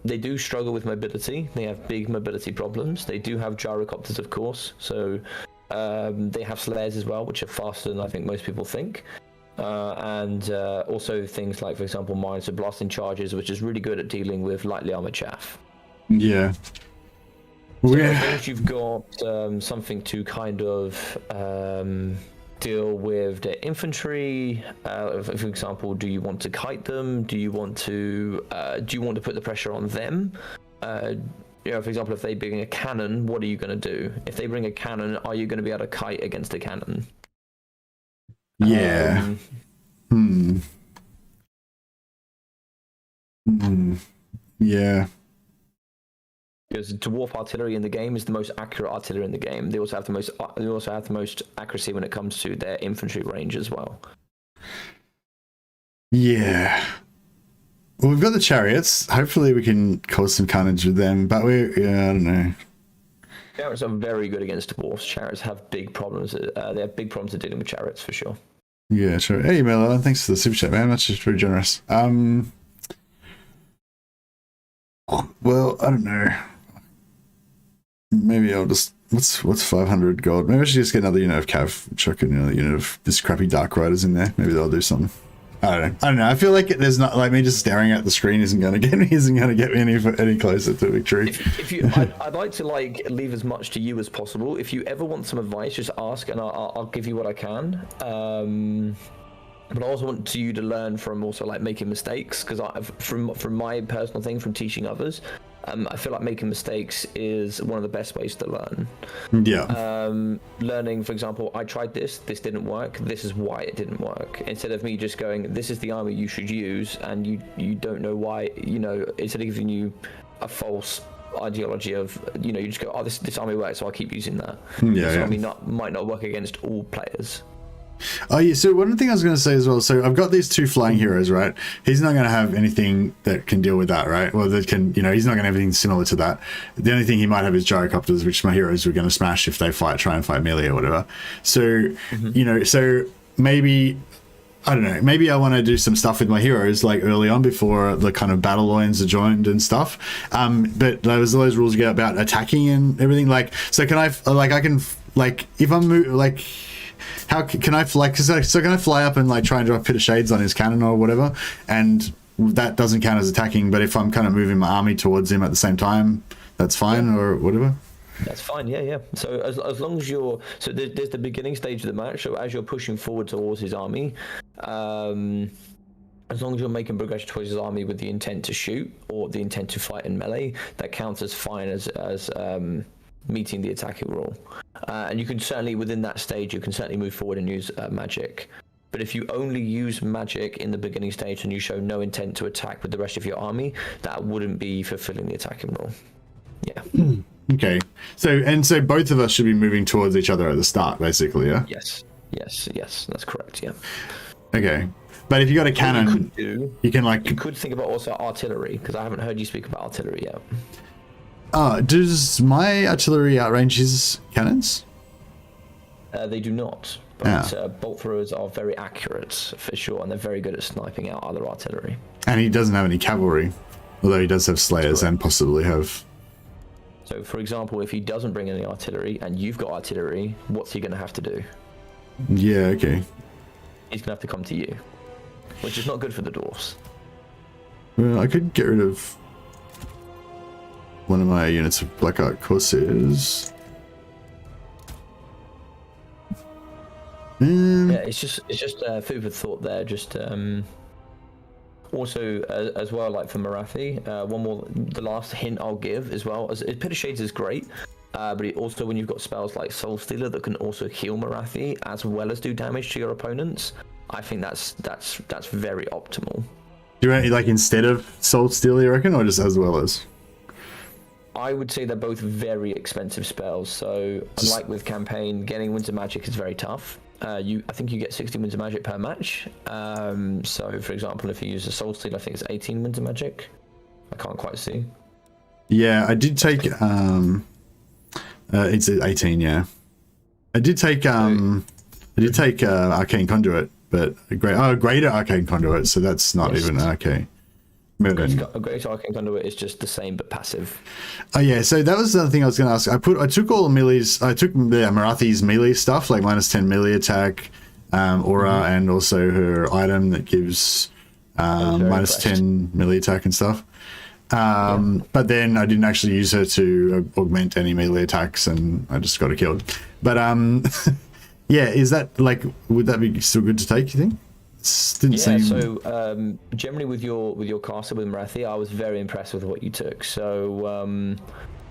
They do struggle with mobility. They have big mobility problems. They do have gyrocopters, of course. So they have slayers as well, which are faster than I think most people think. And also things like, for example, mines or blasting charges, which is really good at dealing with lightly armored chaff. Yeah. So as long as you've got something to kind of deal with the infantry. For example, do you want to kite them? Do you want to put the pressure on them? For example, if they bring a cannon, what are you going to do? If they bring a cannon, are you going to be able to kite against a cannon? Yeah. Yeah. Because dwarf artillery in the game is the most accurate artillery in the game. They also have the most accuracy when it comes to their infantry range as well. Yeah. Well, we've got the chariots. Hopefully we can cause some carnage with them, but I don't know. Chariots are very good against dwarves. Chariots have big problems. They have big problems of dealing with chariots for sure. Yeah, sure. Hey, Melo, thanks for the super chat, man. That's just very generous. Well, I don't know. Maybe I'll just what's 500 gold? Maybe I should just get another unit of cav, chuck another unit of this crappy dark riders in there. Maybe they'll do something. I don't know. I feel like there's not like me just staring at the screen isn't going to get me any closer to victory. I'd like to leave as much to you as possible. If you ever want some advice, just ask, and I'll give you what I can. But I also want you to learn from also making mistakes, because from my personal thing from teaching others, I feel like making mistakes is one of the best ways to learn. Yeah. Learning, for example, I tried this didn't work, this is why it didn't work. Instead of me just going, this is the army you should use, and you don't know why, instead of giving you a false ideology of, you just go, oh, this army works, so I'll keep using that. Yeah, this yeah. army might not work against all players. Oh yeah, so one thing I was going to say as well, so I've got these 2 flying heroes, right? He's not going to have anything that can deal with that, right? Well, that can, he's not going to have anything similar to that. The only thing he might have is gyrocopters, which my heroes were going to smash if they try and fight melee or whatever. So, so maybe, I don't know, maybe I want to do some stuff with my heroes early on before the kind of battle lines are joined and stuff. But there's all those rules you get about attacking and everything. So can I, if I'm how can I fly? So can I fly up and try and drop a pit of shades on his cannon or whatever, and that doesn't count as attacking? But if I'm kind of moving my army towards him at the same time, that's fine, or whatever. That's fine. Yeah. So as long as there's the beginning stage of the match. So as you're pushing forward towards his army, as long as you're making progression towards his army with the intent to shoot or the intent to fight in melee, that counts as fine as meeting the attacking rule. And you can certainly, within that stage, you can certainly move forward and use magic. But if you only use magic in the beginning stage and you show no intent to attack with the rest of your army, that wouldn't be fulfilling the attacking rule. Yeah. Okay. So both of us should be moving towards each other at the start, basically, yeah? Yes. That's correct, yeah. Okay. But if you got a cannon, you can You could think about also artillery, because I haven't heard you speak about artillery yet. Does my artillery outrange his cannons? They do not, but bolt throwers are very accurate for sure, and they're very good at sniping out other artillery. And he doesn't have any cavalry, although he does have slayers and possibly have. So, for example, if he doesn't bring any artillery and you've got artillery, what's he going to have to do? Yeah, okay. He's going to have to come to you, which is not good for the dwarfs. Well, I could get rid of one of my units of Black Ark Corsairs. Yeah, it's just food for thought there. Just also as well, for Marathi, one more. The last hint I'll give as well as Pit of Shades is great, but also when you've got spells like Soul Stealer that can also heal Marathi as well as do damage to your opponents, I think that's very optimal. Do you reckon, instead of Soul Stealer, you reckon, or just as well as? I would say they're both very expensive spells. So, unlike with campaign, getting Winds of Magic is very tough. I think you get 60 Winds of Magic per match. So, for example, if you use a Soul Steal, I think it's 18 Winds of Magic. I can't quite see. Yeah, I did take. It's 18. Yeah, I did take. Arcane Conduit, but greater Arcane Conduit. So that's not even okay. Greater Arcane Conduit is just the same but passive. Oh yeah, so that was the other thing I was going to ask. I took all the melees. I took Marathi's melee stuff, like -10 melee attack, aura, and also her item that gives -10 melee attack and stuff. But then I didn't actually use her to augment any melee attacks, and I just got her killed. But Yeah, is that like, would that be still good to take, you think? Didn't Yeah, seem... so generally with your caster with Marathi, I was very impressed with what you took. So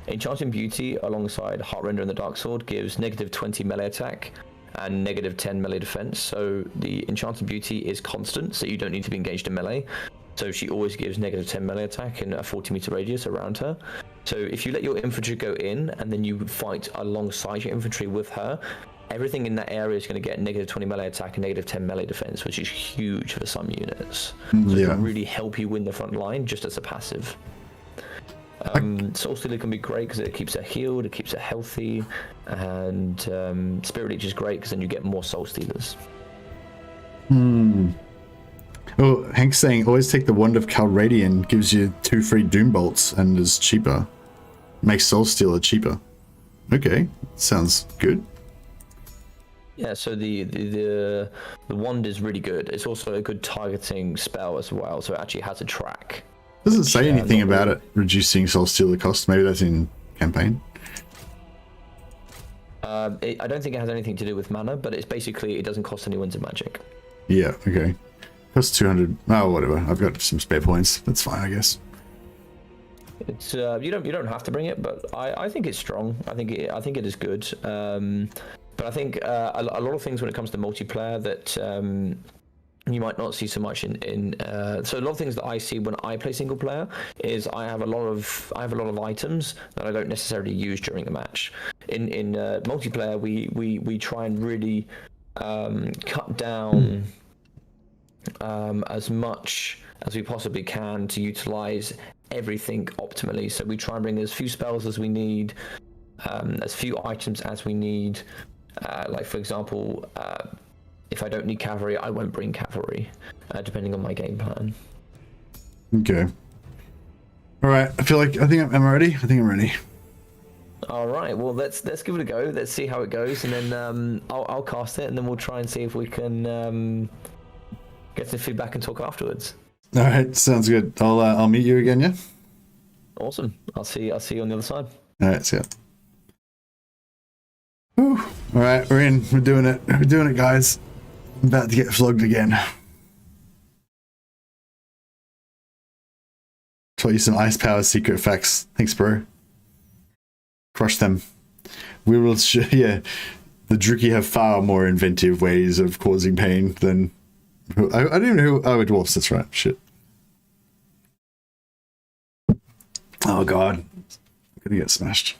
Enchanting Beauty alongside Heart Render and the Dark Sword gives -20 melee attack and -10 melee defense. So the Enchanting Beauty is constant, so you don't need to be engaged in melee. So she always gives -10 melee attack in a 40-meter radius around her. So if you let your infantry go in and then you fight alongside your infantry with her, everything in that area is going to get -20 melee attack and -10 melee defense, which is huge for some units. So it can really help you win the front line just as a passive. Soul Stealer can be great because it keeps her healed, it keeps her healthy, and Spirit Leech is great because then you get more Soul Stealers. Oh, Hank's saying always take the Wand of Calradian, gives you 2 free Doom Bolts and is cheaper. Makes Soul Stealer cheaper. Okay, sounds good. Yeah, so the wand is really good. It's also a good targeting spell as well, so it actually has a track. Doesn't say anything about it reducing Soul Stealer cost. Maybe that's in campaign. I don't think it has anything to do with mana, but it's basically it doesn't cost any winds of magic. Yeah, okay. Costs 200. Oh, whatever. I've got some spare points. That's fine, I guess. It's you don't have to bring it, but I think it's strong. I think it is good. But I think a lot of things when it comes to multiplayer that you might not see so much in so a lot of things that I see when I play single player is I have a lot of items that I don't necessarily use during the match. In multiplayer, we try and really cut down as much as we possibly can to utilize everything optimally. So we try and bring as few spells as we need, as few items as we need. Like for example, if I don't need cavalry, I won't bring cavalry, depending on my game plan. Okay. All right. I think I'm ready. I think I'm ready. All right. Well, let's give it a go. Let's see how it goes, and then I'll cast it, and then we'll try and see if we can get some feedback and talk afterwards. All right. Sounds good. I'll meet you again. Yeah. Awesome. I'll see you on the other side. All right. See ya. Whew. All right, we're in. We're doing it, guys. I'm about to get flogged again. Taught you some Ice Power secret facts. Thanks, bro. Crush them. We will. Yeah, the Druki have far more inventive ways of causing pain than. I don't even know who. Oh, dwarfs. That's right. Shit. Oh god, I'm gonna get smashed.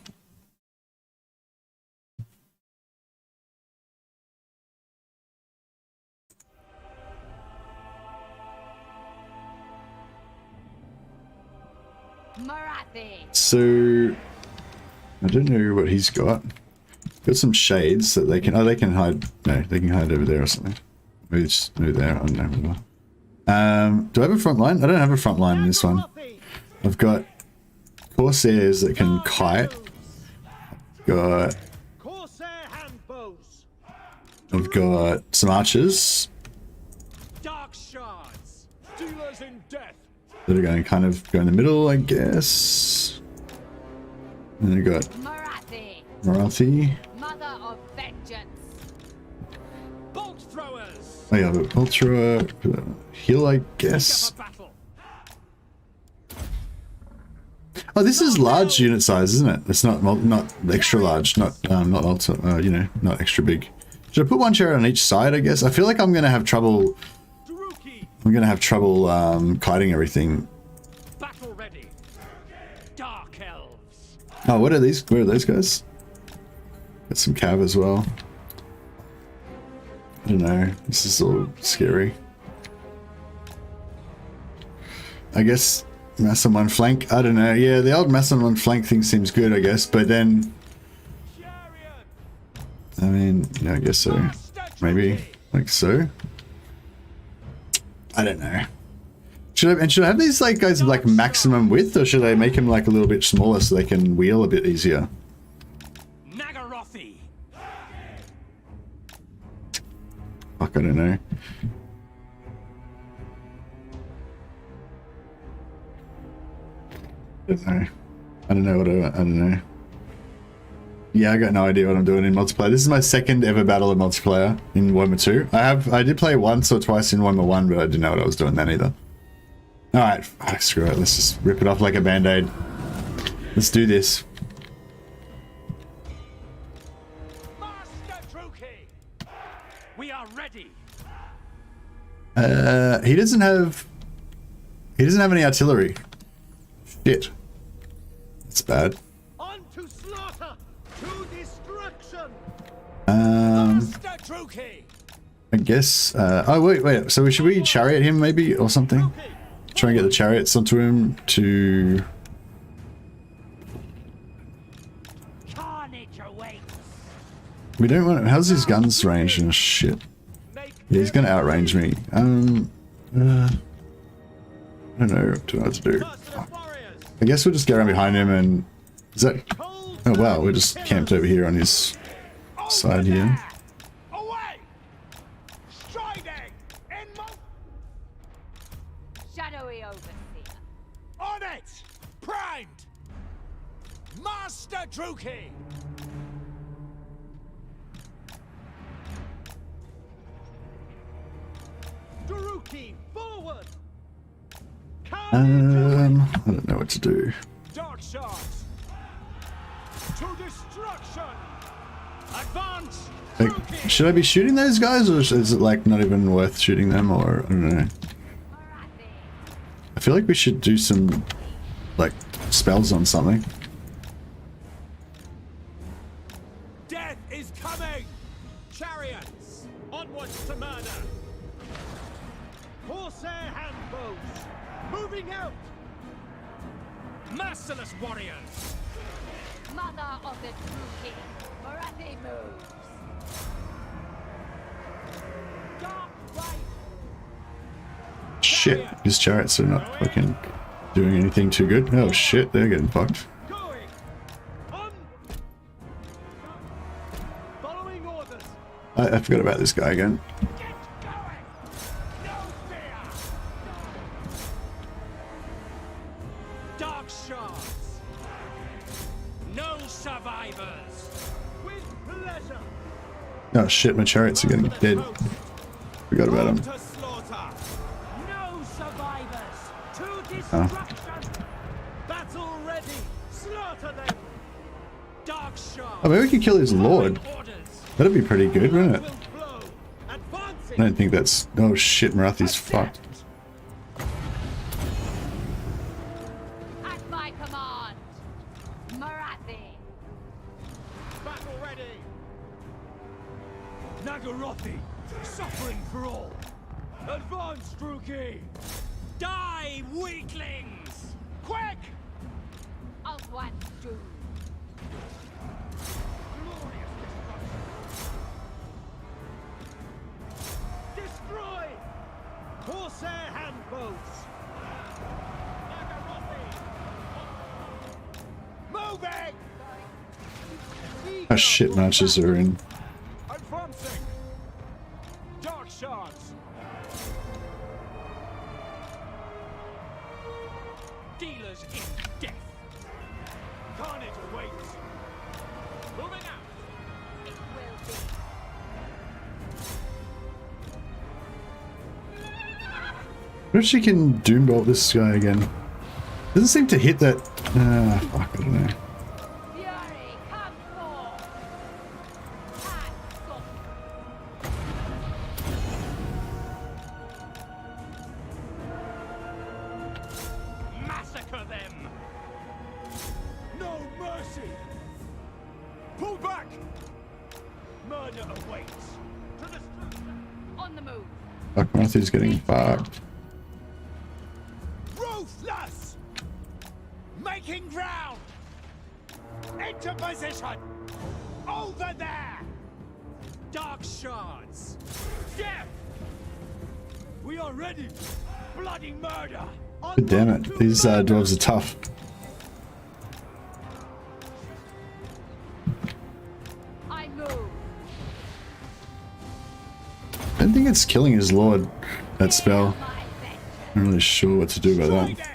Marathi. So I don't know what he's got. Got some shades that they can. Oh, they can hide. No, they can hide over there or something. Maybe it's over there. I don't know. Do I have a front line? I don't have a front line in this one. I've got Corsairs that can kite. I've got some archers. Dark shards, dealers in death. That are going to kind of go in the middle, I guess. And then I got Marathi. Mother of vengeance. Bolt throwers. Oh yeah, but bolt thrower, heal, I guess. Oh, this is large unit size, isn't it? It's not extra large, not you know, not extra big. Should I put one chariot on each side? I guess I feel like I'm gonna have trouble. Kiting everything. Battle ready. Dark elves. Oh, what are these? Where are those guys? Got some cav as well. I don't know. This is all scary. I guess mass on one flank. I don't know. Yeah, the old mass on one flank thing seems good, I guess. But then, I mean, yeah, I guess so. Maybe like so. I don't know. Should I have these like guys like maximum width, or should I make them like a little bit smaller so they can wheel a bit easier? Nagarothi. Fuck, I don't know. I don't know. I don't know. Yeah, I got no idea what I'm doing in multiplayer. This is my second ever battle of multiplayer in Warhammer 2. I did play once or twice in Warhammer 1, but I didn't know what I was doing then either. Alright, screw it. Let's just rip it off like a band-aid. Let's do this. Master Druki, we are ready. He doesn't have any artillery. Shit. That's bad. On to slaughter, to destruction. Master Druki. I guess. Oh wait. So should we chariot him maybe or something? Try and get the chariots onto him to. Carnage awaits. We don't want. How's his guns range and shit? Yeah, he's gonna outrange me. I don't know what to do. I guess we'll just get around behind him and. Is that? Oh wow, we're just camped over here on his side here. Away! Striding! In Shadowy overseer. on it! Primed! Master Druki! Druki, forward! I don't know what to do. Dark shards! To destruction! Advance! Like, should I be shooting those guys, or is it like not even worth shooting them, or I don't know. Marathi. I feel like we should do some like spells on something. Death is coming! Chariots! Onwards to murder! Horsehair handbows! Moving out! Merciless warriors! Mother of the true king. Marathi moves. Dark right! Shit, his chariots are not fucking doing anything too good. Oh shit, they're getting fucked. Going! On! Following orders! I forgot about this guy again. Get going! No fear! Dark shards! No survivors! With pleasure! Oh shit, my chariots are getting dead. Forgot about him. To slaughter! No survivors! To Oh. destruction! Battle ready! Slaughter them! Dark shards! Oh, maybe we could kill his lord. Orders! That'd be pretty good, wouldn't it? Will flow! Advancing! I don't think that's. Oh shit, Marathi's fucked. At my command. Marathi. Battle ready! Nagarothi! Suffering for all! Advance, Druki! Die, weaklings! Quick! Outward do. Glorious destruction! Destroy! Horsehair handboats! Nagarothi! Moving! Oh shit, matches are in. Advancing! Dark shards! Dealers in death! Carnage awaits! Moving out! It will be. What if she can doombolt this guy again? Doesn't seem to hit that. Fuck, I don't know. Fury, come forth. Hands up. Massacre them! No mercy! Pull back! Murder awaits! To destruction! On the move. Fuck, Marathi's getting fucked. Ruthless! Making ground! Into position! Over there! Dark shards! Death! We are ready! Bloody murder! God damn it, these dwarves are tough. I move. I don't think it's killing his lord, that spell. My vengeance. I'm not really sure what to do about that.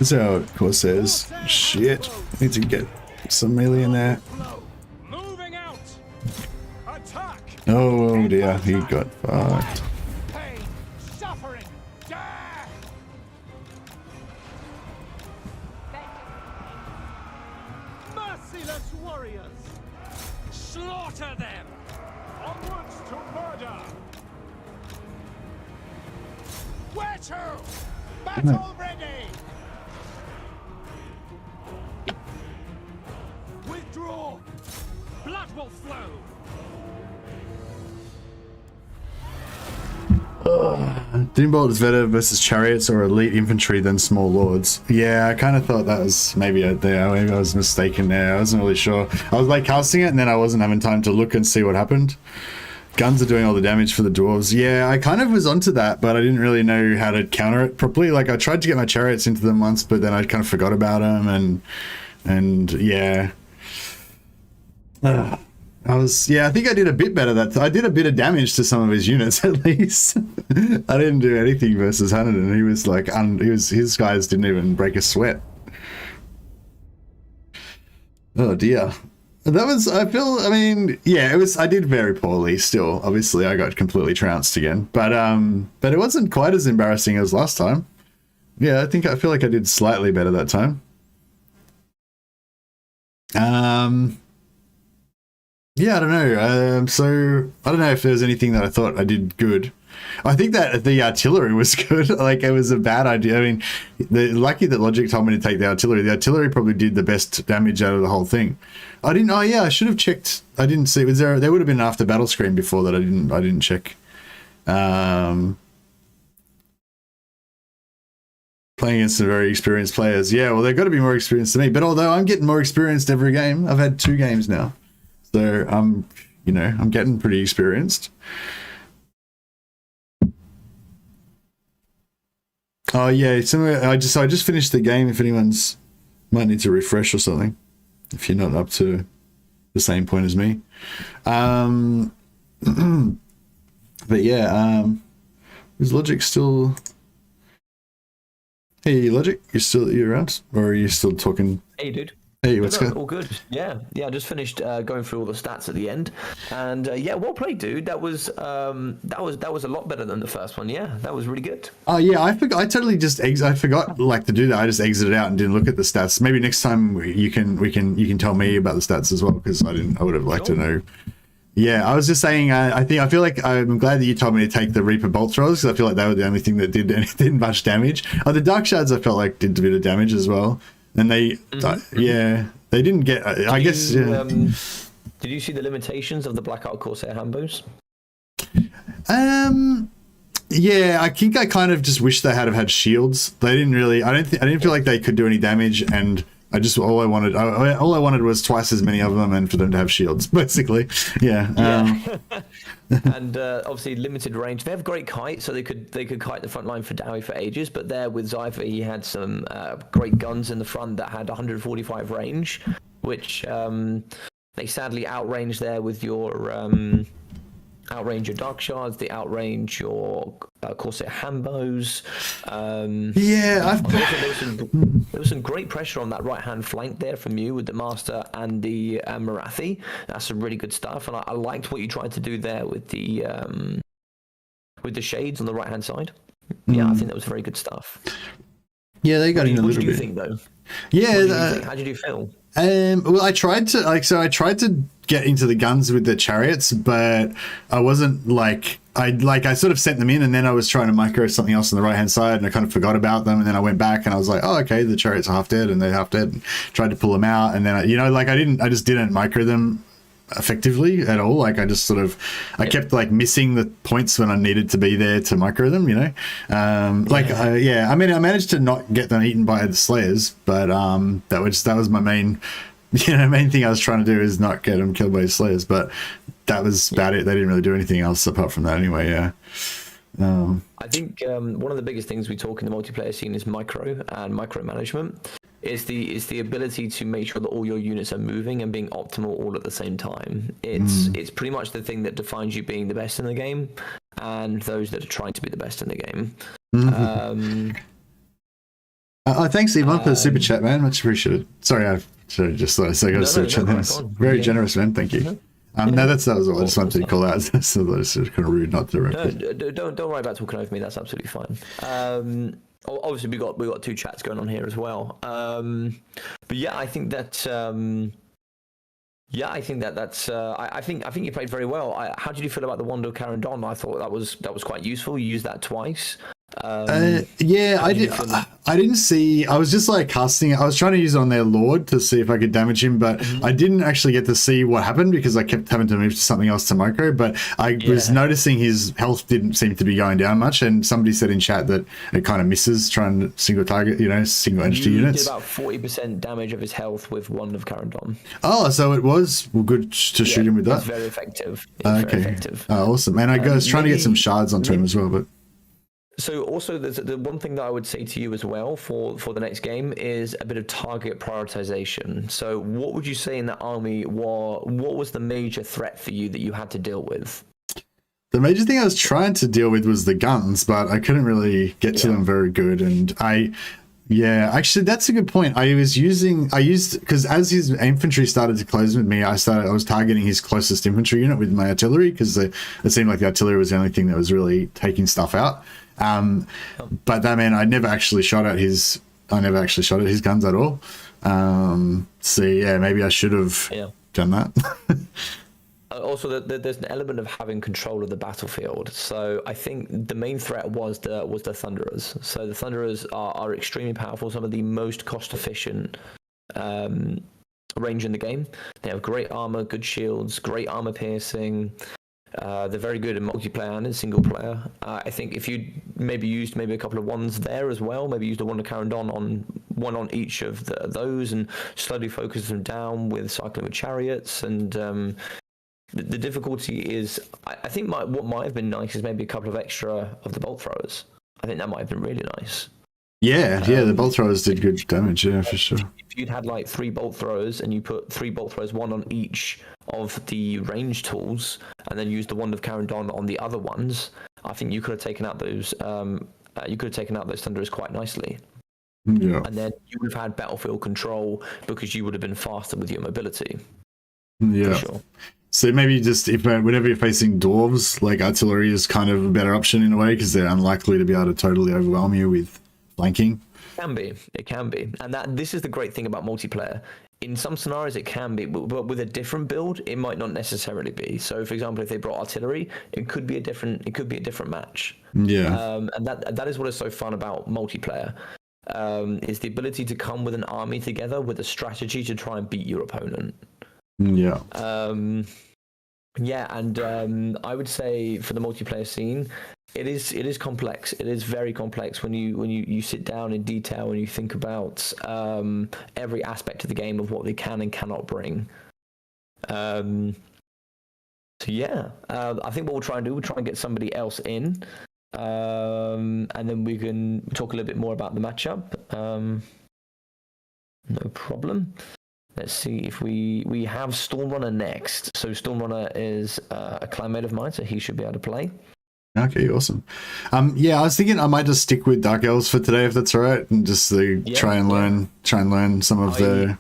So, Corsairs. Shit. Need to get some melee in there. Moving out. Attack. Oh dear, he got fucked. Pain. Suffering. Death. Merciless warriors. Slaughter them. Onwards to murder. Where to? Battle ready. Withdraw. Blood will flow. Doombolt is better versus chariots or elite infantry than small lords. Yeah, I kind of thought that was maybe maybe I was mistaken there. I wasn't really sure. I was like casting it and then I wasn't having time to look and see what happened. Guns are doing all the damage for the dwarves. Yeah, I kind of was onto that, but I didn't really know how to counter it properly. Like I tried to get my chariots into them once, but then I kind of forgot about them and yeah. I think I did a bit better I did a bit of damage to some of his units at least. I didn't do anything versus Hunniden. He was like, his guys didn't even break a sweat. Oh dear. That was, I mean, yeah, I did very poorly still. Obviously, I got completely trounced again. But it wasn't quite as embarrassing as last time. Yeah, I feel like I did slightly better that time. Yeah, I don't know. So I don't know if there's anything that I thought I did good. I think that the artillery was good. Like it was a bad idea. I mean, lucky that Logic told me to take the artillery. The artillery probably did the best damage out of the whole thing. I didn't. Oh yeah, I should have checked. I didn't see. Was there? There would have been an after battle screen before that. I didn't check. Playing against some very experienced players. Yeah, well, they've got to be more experienced than me. But although I'm getting more experienced every game, I've had 2 games now. So I'm getting pretty experienced. Oh yeah, I just finished the game. If anyone's might need to refresh or something, if you're not up to the same point as me. But yeah, is Logic still? Hey Logic, you around, or are you still talking? Hey dude. Hey, what's going on? All good. Yeah, I just finished going through all the stats at the end, and yeah, well played, dude. That was a lot better than the first one. Yeah, that was really good. Oh yeah, I totally just I forgot like to do that. I just exited out and didn't look at the stats. Maybe next time you can tell me about the stats as well, because I would have liked to know. Yeah, I was just saying. I feel like I'm glad that you told me to take the Reaper bolt throwers, because I feel like they were the only thing that did much damage. Oh, the Dark Shards I felt like did a bit of damage as well. And they, yeah, they didn't get. I guess. Yeah. Did you see the limitations of the Blackout Corsair Hambos? Yeah, I think I kind of just wish they had shields. They didn't really. I didn't feel like they could do any damage, and all I wanted was twice as many of them, and for them to have shields, basically. Yeah. And obviously limited range. They have great kite, so they could kite the front line for Dowie for ages. But there with Zypher, he had some great guns in the front that had 145 range, which they sadly outrange there with your outrange your Dark Shards, they outrange your Corsair Hambos. Yeah, there was some great pressure on that right hand flank there from you with the Master and the Marathi. That's some really good stuff, and I liked what you tried to do there with the shades on the right hand side. Yeah, I think that was very good stuff. Yeah, they got in a little bit. What did you think though? Yeah, how did you feel? Well, I tried to get into the guns with the chariots, but I wasn't I sort of sent them in, and then I was trying to micro something else on the right hand side, and I kind of forgot about them, and then I went back and I was like, oh, okay, the chariots are half dead, and they're half dead, and tried to pull them out, and then I just didn't micro them effectively at all. Like I just I kept like missing the points when I needed to be there to micro them, you know. I mean, I managed to not get them eaten by the Slayers, but that was my main thing I was trying to do, is not get them killed by the Slayers. But that was about it. They didn't really do anything else apart from that anyway. Yeah. I think one of the biggest things we talk in the multiplayer scene is micro and micromanagement. It's the ability to make sure that all your units are moving and being optimal all at the same time. It's pretty much the thing that defines you being the best in the game, and those that are trying to be the best in the game. Thanks, Ivan, for the super chat, man. Much appreciated. Sorry, I should have just thought I said super chat. That's very generous, man. Thank you. No, that was all. I just wanted to call out. So that's kind of rude not to repeat. No, don't worry about talking over me. That's absolutely fine. Obviously, we got 2 chats going on here as well. But yeah, I think that. I think you played very well. How did you feel about the Wand of Carandon? I thought that was quite useful. You used that twice. Yeah, I did. I didn't see. I was just like casting it. I was trying to use it on their Lord to see if I could damage him, but I didn't actually get to see what happened because I kept having to move to something else to micro. But I was noticing his health didn't seem to be going down much, and somebody said in chat that it kind of misses trying to single target, single entity units. Did about 40% damage of his health with Wand of Carandon. Oh, so it was good to shoot him with that. It's very effective. Okay. Very effective. Awesome. And I was trying to get some shards onto him as well, but. So also, there's the one thing that I would say to you as well for the next game is a bit of target prioritization. So what would you say in that army what was the major threat for you that you had to deal with? The major thing I was trying to deal with was the guns, but I couldn't really get to them very good. And actually, that's a good point. I used because as his infantry started to close with me, I was targeting his closest infantry unit with my artillery because it seemed like the artillery was the only thing that was really taking stuff out. But that meant I never actually shot at his guns at all. So yeah, maybe I should have done that. Also, there's an element of having control of the battlefield. So I think the main threat was the Thunderers. So the Thunderers are extremely powerful, some of the most cost-efficient range in the game. They have great armor, good shields, great armor piercing. They're very good in multiplayer and in single player. I think if you maybe used a couple of ones there as well, maybe used a Wand of Carandon on one on each of those and slowly focus them down with cycling with chariots. And the difficulty is, I think what might have been nice is maybe a couple of extra of the bolt throwers. I think that might have been really nice. Yeah, the bolt throwers did good damage, for sure. If you'd had like 3 bolt throwers and you put 3 bolt throwers, one on each of the range tools, and then used the Wand of Carandon on the other ones, I think you could have taken out those. Those Thunderers quite nicely. Yeah. And then you would have had battlefield control because you would have been faster with your mobility. Yeah. For sure. So maybe just whenever you're facing dwarves, like artillery is kind of a better option in a way because they're unlikely to be able to totally overwhelm you with flanking. It can be, and this is the great thing about multiplayer. In some scenarios, it can be, but with a different build, it might not necessarily be. So, for example, if they brought artillery, it could be a different match. Yeah. And that is what is so fun about multiplayer, is the ability to come with an army together with a strategy to try and beat your opponent. Yeah. And I would say for the multiplayer scene, it is complex. It is very complex when you sit down in detail and you think about every aspect of the game of what they can and cannot bring. I think what we'll try and get somebody else in, and then we can talk a little bit more about the matchup. No problem. Let's see if we have Stormrunner next. So Stormrunner is a clanmate of mine, so he should be able to play. Okay, awesome. I was thinking I might just stick with Dark Elves for today, if that's all right, and just try and learn some of the.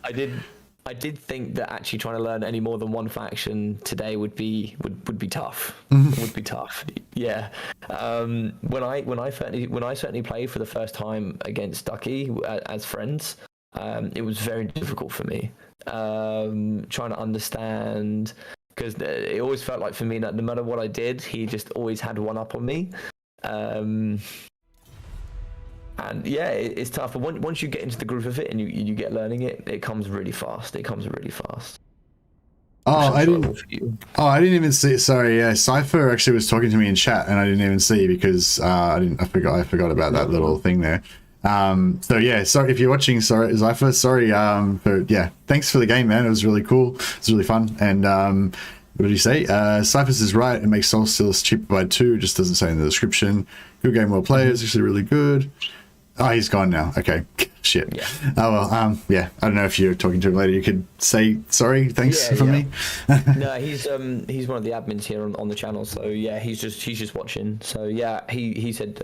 I did think that actually trying to learn any more than one faction today would be tough. Would be tough. Yeah. When I certainly played for the first time against Ducky as friends, it was very difficult for me. Trying to understand. Because it always felt like for me that no matter what I did, he just always had one up on me. It's tough. But once you get into the groove of it and you get learning it, it comes really fast. I didn't even see. Sorry, yeah. Cypher actually was talking to me in chat, and I didn't even see because I forgot about that little thing there. Sorry if you're watching. Sorry, Cypher. Sorry. Thanks for the game, man. It was really cool. It's really fun. And what did you say? Cypher is right. It makes Solstice cheaper by 2. Just doesn't say in the description. Good game, well played. It's actually really good. Oh, he's gone now. Okay. Shit. Yeah. Oh well. Yeah. I don't know if you're talking to him later. You could say sorry. Thanks from me. No, he's one of the admins here on the channel. So yeah, he's just watching. So yeah, he said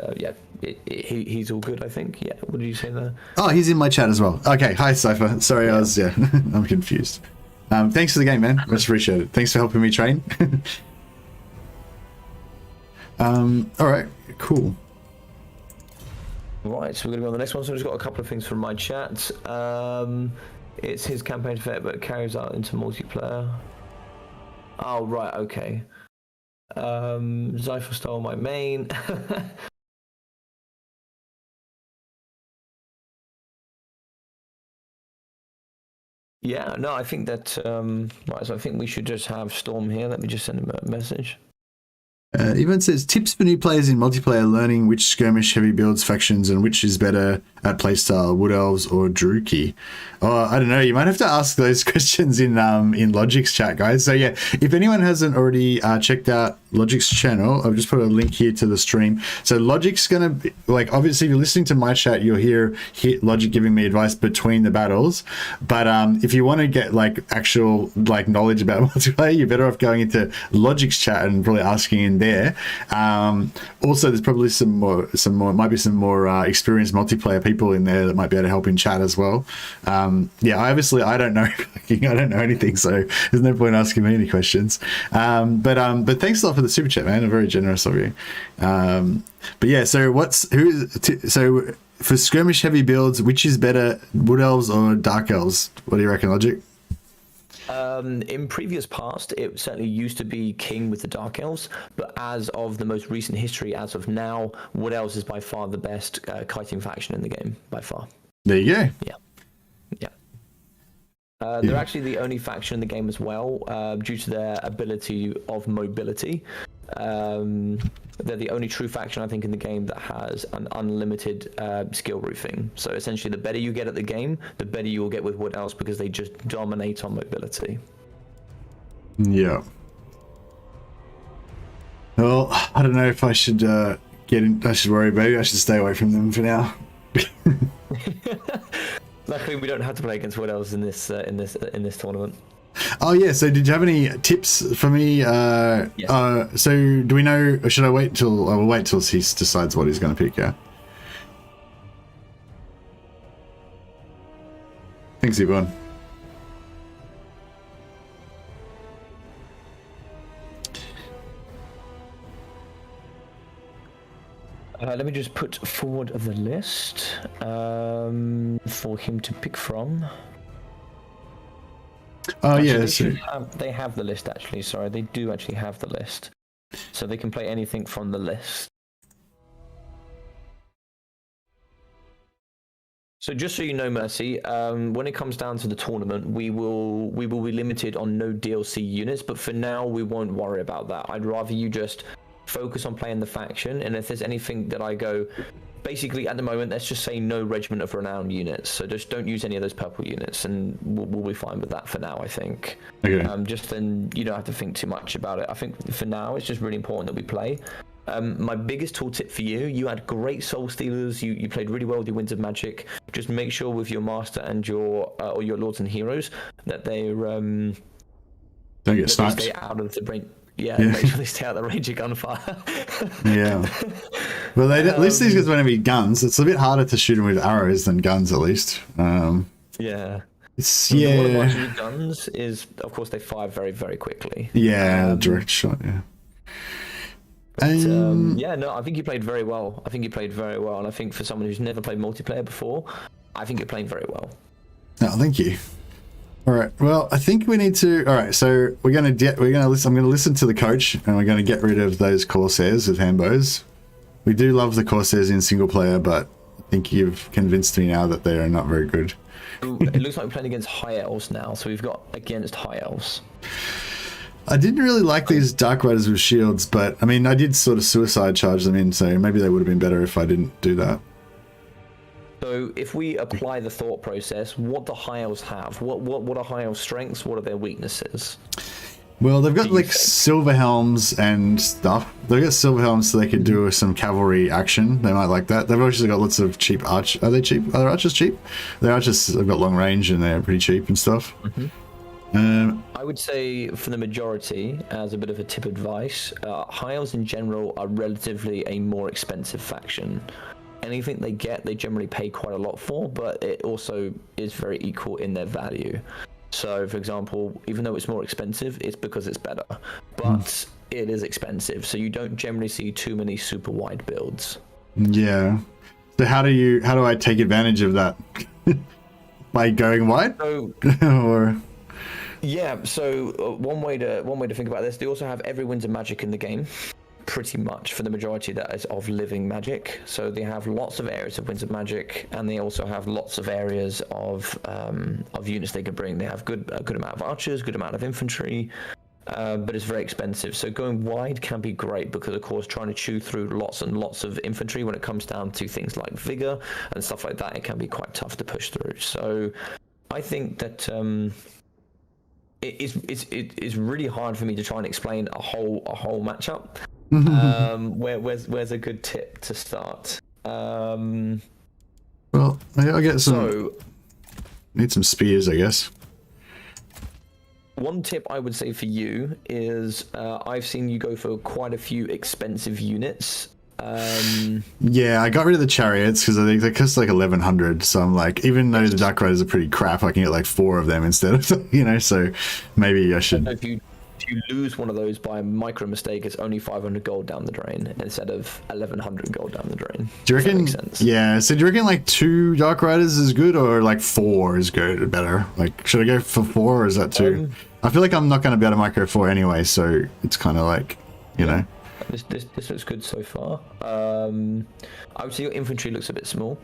he's all good. I think. Yeah. What did you say there? Oh, he's in my chat as well. Okay. Hi, Cypher. Sorry, I was I'm confused. Thanks for the game, man. Much appreciated. Thanks for helping me train. All right. Cool. Right, so we're going to go on the next one. So I've just got a couple of things from my chat. It's his campaign effect, but carries out into multiplayer. Oh, right, okay. Zypher stole my main. Yeah, no, I think that... right, so I think we should just have Storm here. Let me just send him a message. Even says tips for new players in multiplayer, learning which skirmish heavy builds factions and which is better at playstyle, Wood Elves or Druchii. Oh, I don't know. You might have to ask those questions in Logic's chat, guys. So yeah, if anyone hasn't already checked out Logic's channel, I've just put a link here to the stream. So Logic's gonna be, like, obviously if you're listening to my chat, you'll hear Logic giving me advice between the battles. But if you want to get like actual like knowledge about multiplayer, you're better off going into Logic's chat and probably asking in there. Also, there's probably some more experienced multiplayer people in there that might be able to help in chat as well. Yeah, obviously I don't know anything, so there's no point asking me any questions. But thanks a lot for the super chat, man. Very generous of you. But yeah, so so for skirmish heavy builds, which is better, Wood Elves or Dark Elves? What do you reckon, Logic? In previous past, it certainly used to be king with the Dark Elves, but as of the most recent history, as of now, Wood Elves is by far the best kiting faction in the game, by far. There you go. Yeah. They're actually the only faction in the game as well, due to their ability of mobility. They're the only true faction, I think, in the game that has an unlimited skill roofing. So essentially, the better you get at the game, the better you will get with Wood Elves because they just dominate on mobility. Yeah. Well, I don't know if I should I should worry. Maybe I should stay away from them for now. Luckily, we don't have to play against Wood Elves in this tournament. Oh yeah, so did you have any tips for me? Yes. So do we know, or should I wait till, I'll wait till he decides what he's going to pick, yeah? Thanks, everyone. Let me just put forward the list for him to pick from. Oh actually, yeah, they have the list actually. Sorry, they do actually have the list, so they can play anything from the list. So just so you know, Mercy, when it comes down to the tournament, we will be limited on no DLC units, but for now we won't worry about that. I'd rather you just focus on playing the faction, and if there's anything that I go, basically at the moment, let's just say no Regiment of Renown units, so just don't use any of those purple units, and we'll be fine with that for now, I think. Okay. Just then you don't have to think too much about it. I think for now it's just really important that we play. My biggest tool tip for you had great Soul Stealers, you played really well with your Winds of Magic. Just make sure with your Master and your or your Lords and Heroes that they're don't get sniped. Stay out of the brain. Yeah, make sure they stay out of the range of gunfire. Yeah. Well, at least these guys won't have any guns. It's a bit harder to shoot them with arrows than guns, at least. Yeah. It's, One of my guns is, of course, they fire very, very quickly. Yeah, direct shot, yeah. But, yeah, no, I think you played very well. And I think for someone who's never played multiplayer before, I think you're playing very well. Oh, thank you. All right. Well, I think we need to. All right. So I'm going to listen to the coach, and we're going to get rid of those Corsairs with handbows. We do love the Corsairs in single player, but I think you've convinced me now that they are not very good. It looks like we're playing against High Elves now, so we've got against High Elves. I didn't really like these Dark Riders with shields, but I mean, I did sort of suicide charge them in, so maybe they would have been better if I didn't do that. So if we apply the thought process, what do High Elves have? What are High Elves' strengths? What are their weaknesses? Well, they've got do you like think? silver helms and stuff. They've got silver helms so they could do some cavalry action. They might like that. They've also got lots of cheap arch. Are they cheap? Are their archers cheap? Their archers have got long range and they're pretty cheap and stuff. I would say for the majority, as a bit of a tip advice, high elves in general are relatively a more expensive faction. Anything they get, they generally pay quite a lot for, but it also is very equal in their value. So, for example, even though it's more expensive, it's because it's better. But it is expensive, so you don't generally see too many super wide builds. Yeah. So how do I take advantage of that? By going wide? So, Or yeah, so one way to think about this, they also have every winds of magic in the game. Pretty much for the majority that is of living magic. So they have lots of areas of winds of magic, and they also have lots of areas of units they can bring. They have a good amount of archers, good amount of infantry, but it's very expensive. So going wide can be great because, of course, trying to chew through lots and lots of infantry when it comes down to things like vigor and stuff like that, it can be quite tough to push through. So I think that it's really hard for me to try and explain a whole matchup. Where's a good tip to start? well, I get some. So, Need some spears, I guess. one tip I would say for you is I've seen you go for quite a few expensive units. Yeah, I got rid of the chariots because I think they cost like 1100. So I'm like, even though the Dark Riders are pretty crap, I can get like 4 of them instead of, you know. So maybe I should. If you lose one of those by a micro mistake, it's only 500 gold down the drain instead of 1100 gold down the drain. Do you reckon? That makes sense? Yeah. So do you reckon like 2 Dark Riders is good, or like 4 is good or better? Like, should I go for 4 or is that 2? I feel like I'm not going to be able to micro 4 anyway, so it's kind of like, you know. This looks good so far. I would say your infantry looks a bit small.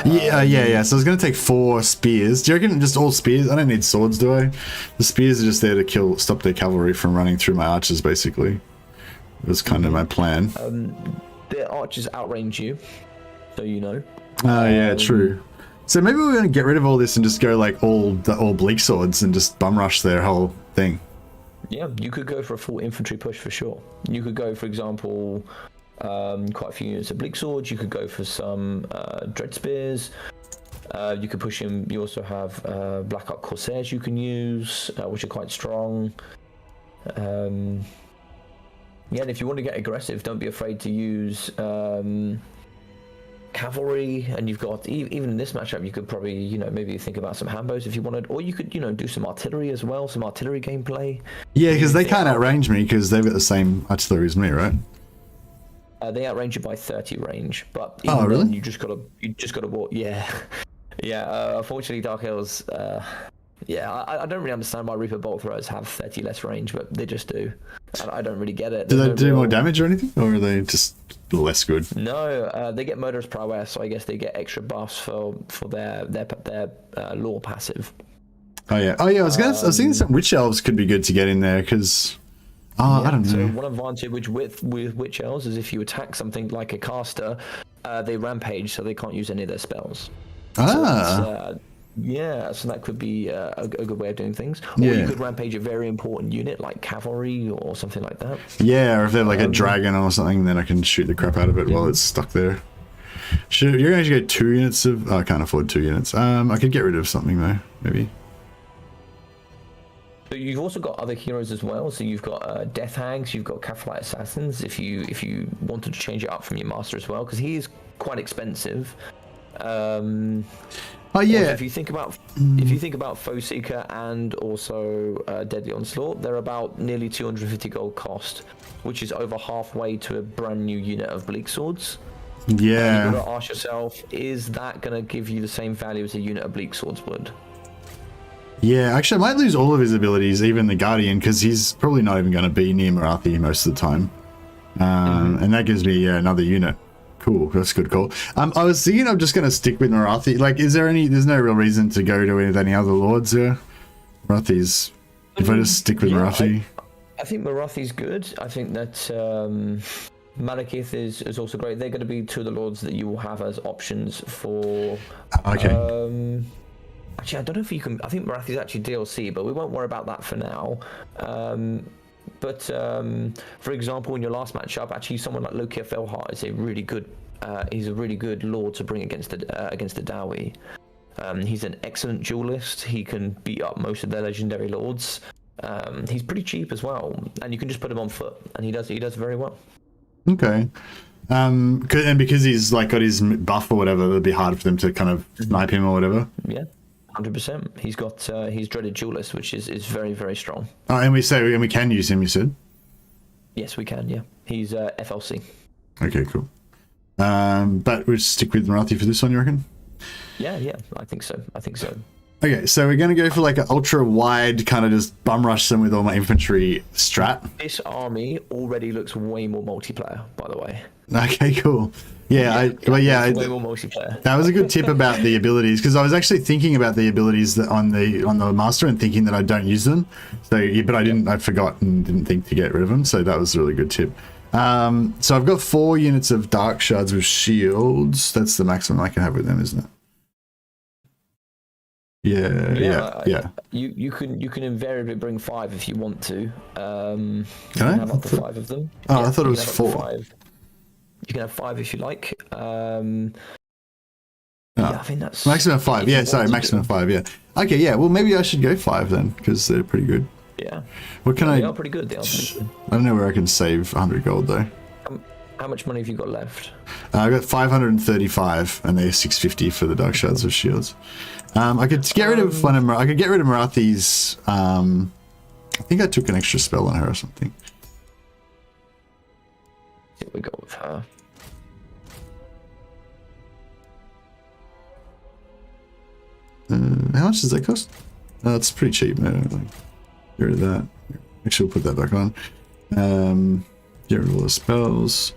Yeah. So I was going to take 4 spears. Do you reckon just all spears? I don't need swords, do I? The spears are just there to stop their cavalry from running through my archers, basically. That's kind of my plan. Their archers outrange you, so you know. Yeah, true. So maybe we're going to get rid of all this and just go like all bleak swords and just bum rush their whole thing. Yeah, you could go for a full infantry push for sure. You could go, for example, quite a few units of bleak swords. You could go for some dread spears. You could push in. You also have black arc corsairs you can use, which are quite strong. Yeah, and if you want to get aggressive, don't be afraid to use cavalry. And you've got even in this matchup, you could probably maybe think about some hambos if you wanted, or you could do some artillery as well, some artillery gameplay. Yeah, because they can't outrange me because they've got the same artillery as me, right? They outrange you by 30 range, but oh really? Then you just gotta walk. Yeah, yeah. Unfortunately, Dark Elves. Yeah, I don't really understand why Reaper bolt throwers have 30 less range, but they just do. I don't really get it. Do they do more damage or anything, or are they just less good? No, they get murderous prowess, so I guess they get extra buffs for their lore passive. Oh yeah. I was thinking some witch elves could be good to get in there because. I don't know. So one advantage with witch elves is if you attack something like a caster, they rampage, so they can't use any of their spells. So so that could be a good way of doing things. Or you could rampage a very important unit like cavalry or something like that. Yeah, or if they're like a dragon or something, then I can shoot the crap out of it while it's stuck there. You're going to get 2 units of... I can't afford 2 units. I could get rid of something though, maybe. So you've also got other heroes as well. So you've got Death Hags, you've got Catapult Assassins. If you wanted to change it up from your master as well, because he is quite expensive. Oh yeah. If you think about Foe Seeker and also Deadly Onslaught, they're about nearly 250 gold cost, which is over halfway to a brand new unit of Bleak Swords. Yeah. And you've got to ask yourself, is that going to give you the same value as a unit of Bleak Swords would? Yeah, actually, I might lose all of his abilities, even the Guardian, because he's probably not even going to be near Marathi most of the time. And that gives me another unit. Cool, that's a good call. I was thinking I'm just going to stick with Marathi. Like, there's no real reason to go to any other lords here. Marathi's, if I just stick with Marathi. I think Marathi's good. I think that Malekith is also great. They're going to be 2 of the lords that you will have as options for... Okay. Actually, I don't know if you can. I think Marathi is actually DLC, but we won't worry about that for now. For example, in your last matchup, actually, someone like Loki Felhart is a really good. He's a really good lord to bring against the Dawi. He's an excellent duelist. He can beat up most of their legendary lords. He's pretty cheap as well, and you can just put him on foot, and he does very well. Okay. And because he's like got his buff or whatever, it'd be hard for them to kind of snipe him or whatever. Yeah, 100%. He's got his dreaded duelist, which is very, very strong. Oh, and we can use him. You said. Yes, we can. Yeah, he's FLC. Okay, cool. But we'll stick with Marathi for this one, you reckon? Yeah, I think so. Okay, so we're going to go for like an ultra wide kind of just bum rush them with all my infantry strat. This army already looks way more multiplayer, by the way. Okay, cool. Yeah, way more multiplayer. That was a good tip about the abilities, because I was actually thinking about the abilities that on the master and thinking that I don't use them. So, but I forgot and didn't think to get rid of them. So that was a really good tip. So I've got 4 units of dark shards with shields. That's the maximum I can have with them, isn't it? Yeah. You can invariably bring 5 if you want to. Can you I? can have up to 5 of them. Oh, I thought it was 4. You can have 5 if you like. I think that's maximum 5. Yeah, sorry, maximum 5. Yeah. Okay, yeah. Well, maybe I should go 5 then, because they're pretty good. Yeah. What can They are pretty good. I don't know where I can save 100 gold though. How much money have you got left? I got 535, and they're 650 for the dark shards of shields. I could get rid of one of. I could get rid of Marathi's. I think I took an extra spell on her or something. Here we go with her. How much does that cost? It's pretty cheap. No, like, get rid of that. Actually, we'll put that back on. Get rid of all the spells.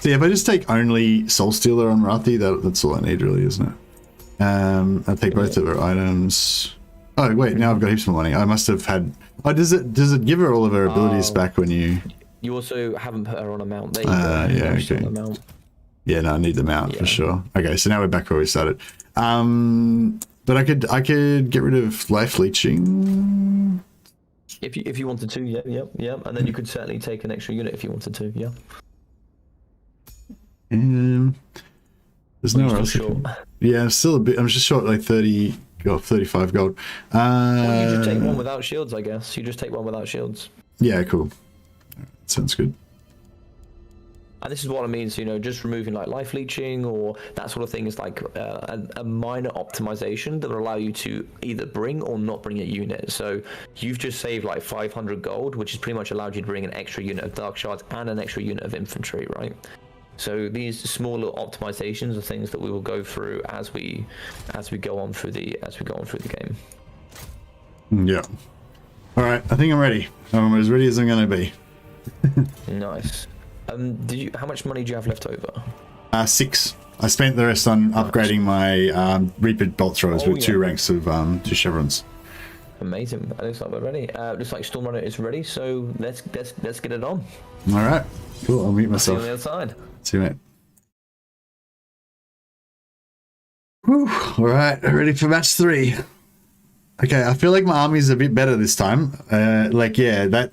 So yeah, if I just take only Soul Stealer on Marathi, that's all I need really, isn't it? I'll take both of her items. Oh wait, now I've got heaps more money. I must have had. Oh, does it give her all of her abilities back when you? You also haven't put her on a mount. There you go. Yeah, okay. Yeah, no, I need the mount for sure. Okay, so now we're back where we started. But I could get rid of life leeching. If you wanted to, yeah, and then you could certainly take an extra unit if you wanted to, yeah. There's nowhere else. Yeah, I'm still a bit. I'm just short like 30 or 35 gold. Well, you just take one without shields, I guess. You just take one without shields. Yeah, cool. Sounds good. And this is what I mean. So, just removing like life leeching or that sort of thing is like a minor optimization that will allow you to either bring or not bring a unit. So you've just saved like 500 gold, which has pretty much allowed you to bring an extra unit of dark shards and an extra unit of infantry, right? So these small little optimizations are things that we will go through as we go on through the game. Yeah. All right. I think I'm ready. I'm as ready as I'm going to be. Nice. How much money do you have left over? 6. I spent the rest on upgrading my Reaper bolt throwers with 2 ranks of 2 chevrons. Amazing. It looks like we're ready. Looks like Storm Runner is ready, so let's get it on. All right. Cool. I'll mute myself. See you on the other side. See you, mate. Whew. All right. Ready for match 3. Okay, I feel like my army's a bit better this time.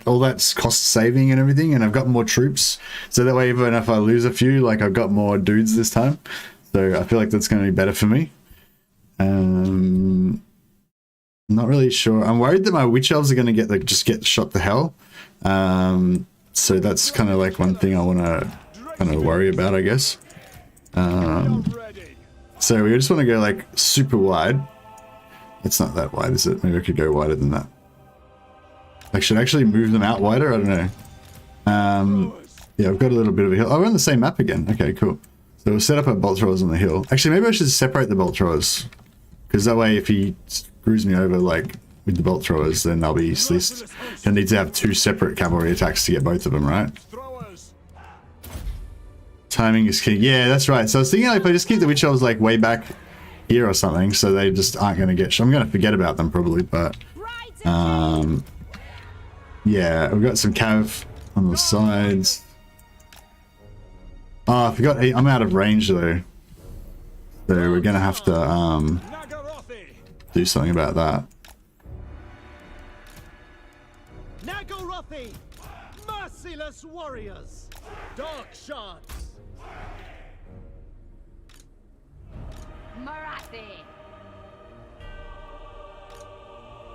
All that's cost saving and everything, and I've got more troops. So that way, even if I lose a few, like I've got more dudes this time. So I feel like that's going to be better for me. Not really sure. I'm worried that my witch elves are going to get shot to hell. So that's kind of like one thing I want to kind of worry about, I guess. So we just want to go like super wide. It's not that wide, is it? Maybe I could go wider than that. I should actually move them out wider. I don't know. Yeah, I've got a little bit of a hill. Oh, we're on the same map again. Okay, cool. So we'll set up our bolt throwers on the hill. Actually, maybe I should separate the bolt throwers, because that way, if he screws me over like with the bolt throwers, then I'll be at least he'll need to have 2 separate cavalry attacks to get both of them, right? Timing is key. Yeah, that's right. So I was thinking if I just keep the witch elves like way back here or something, so they just aren't going to get. I'm going to forget about them probably, but yeah, we've got some cav on the sides. Oh, I forgot. I'm out of range though, so we're going to have to do something about that. Nagorothi! Merciless warriors! Dark shards! Marathi.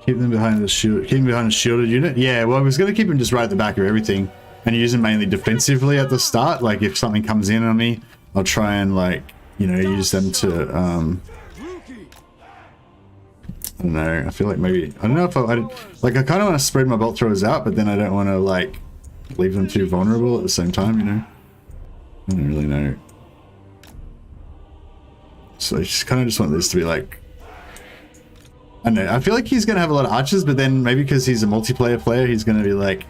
Keep them behind the shield. Keep them behind a shielded unit. Yeah, well, I was gonna keep them just right at the back of everything, and use them mainly defensively at the start. Like if something comes in on me, I'll try and like use them to I don't know. I feel like maybe I don't know if I like. I kind of want to spread my bolt throwers out, but then I don't want to like leave them too vulnerable at the same time. I don't really know. So I just kind of want this to be like. I don't know. I feel like he's gonna have a lot of archers, but then maybe because he's a multiplayer player, he's gonna be like,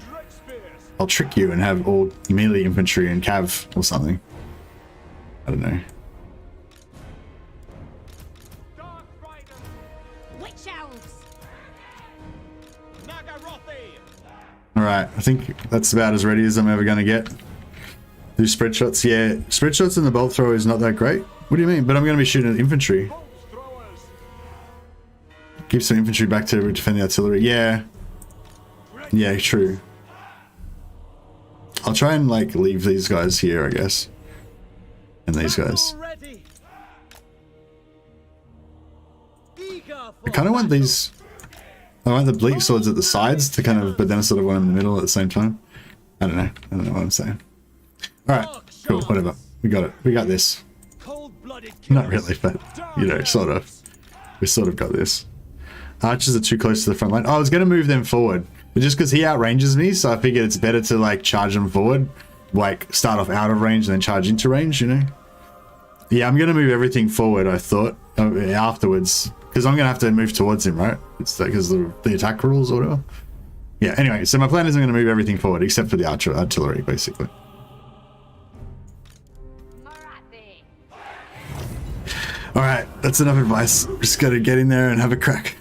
I'll trick you and have all melee infantry and cav or something. I don't know. Alright, I think that's about as ready as I'm ever gonna get. Do spread shots? Yeah, spread shots in the bolt thrower is not that great. What do you mean? But I'm gonna be shooting at infantry. Give some infantry back to defend the artillery. Yeah. Yeah, true. I'll try and like leave these guys here, I guess. And these guys. I kind of want these. I want the bleak swords at the sides to kind of, but then I sort of want them in the middle at the same time. I don't know. I don't know what I'm saying. Alright, cool, whatever. We got it. We got this. Not really, but, sort of. We sort of got this. Archers are too close to the front line. Oh, I was going to move them forward. But just because he outranges me, so I figured it's better to, like, charge them forward. Like, start off out of range and then charge into range, Yeah, I'm going to move everything forward, I thought, afterwards. Because I'm going to have to move towards him, right? It's because the attack rules or whatever. Yeah, anyway, so my plan is I'm going to move everything forward, except for the artillery, basically. Alright, that's enough advice. Just got to get in there and have a crack.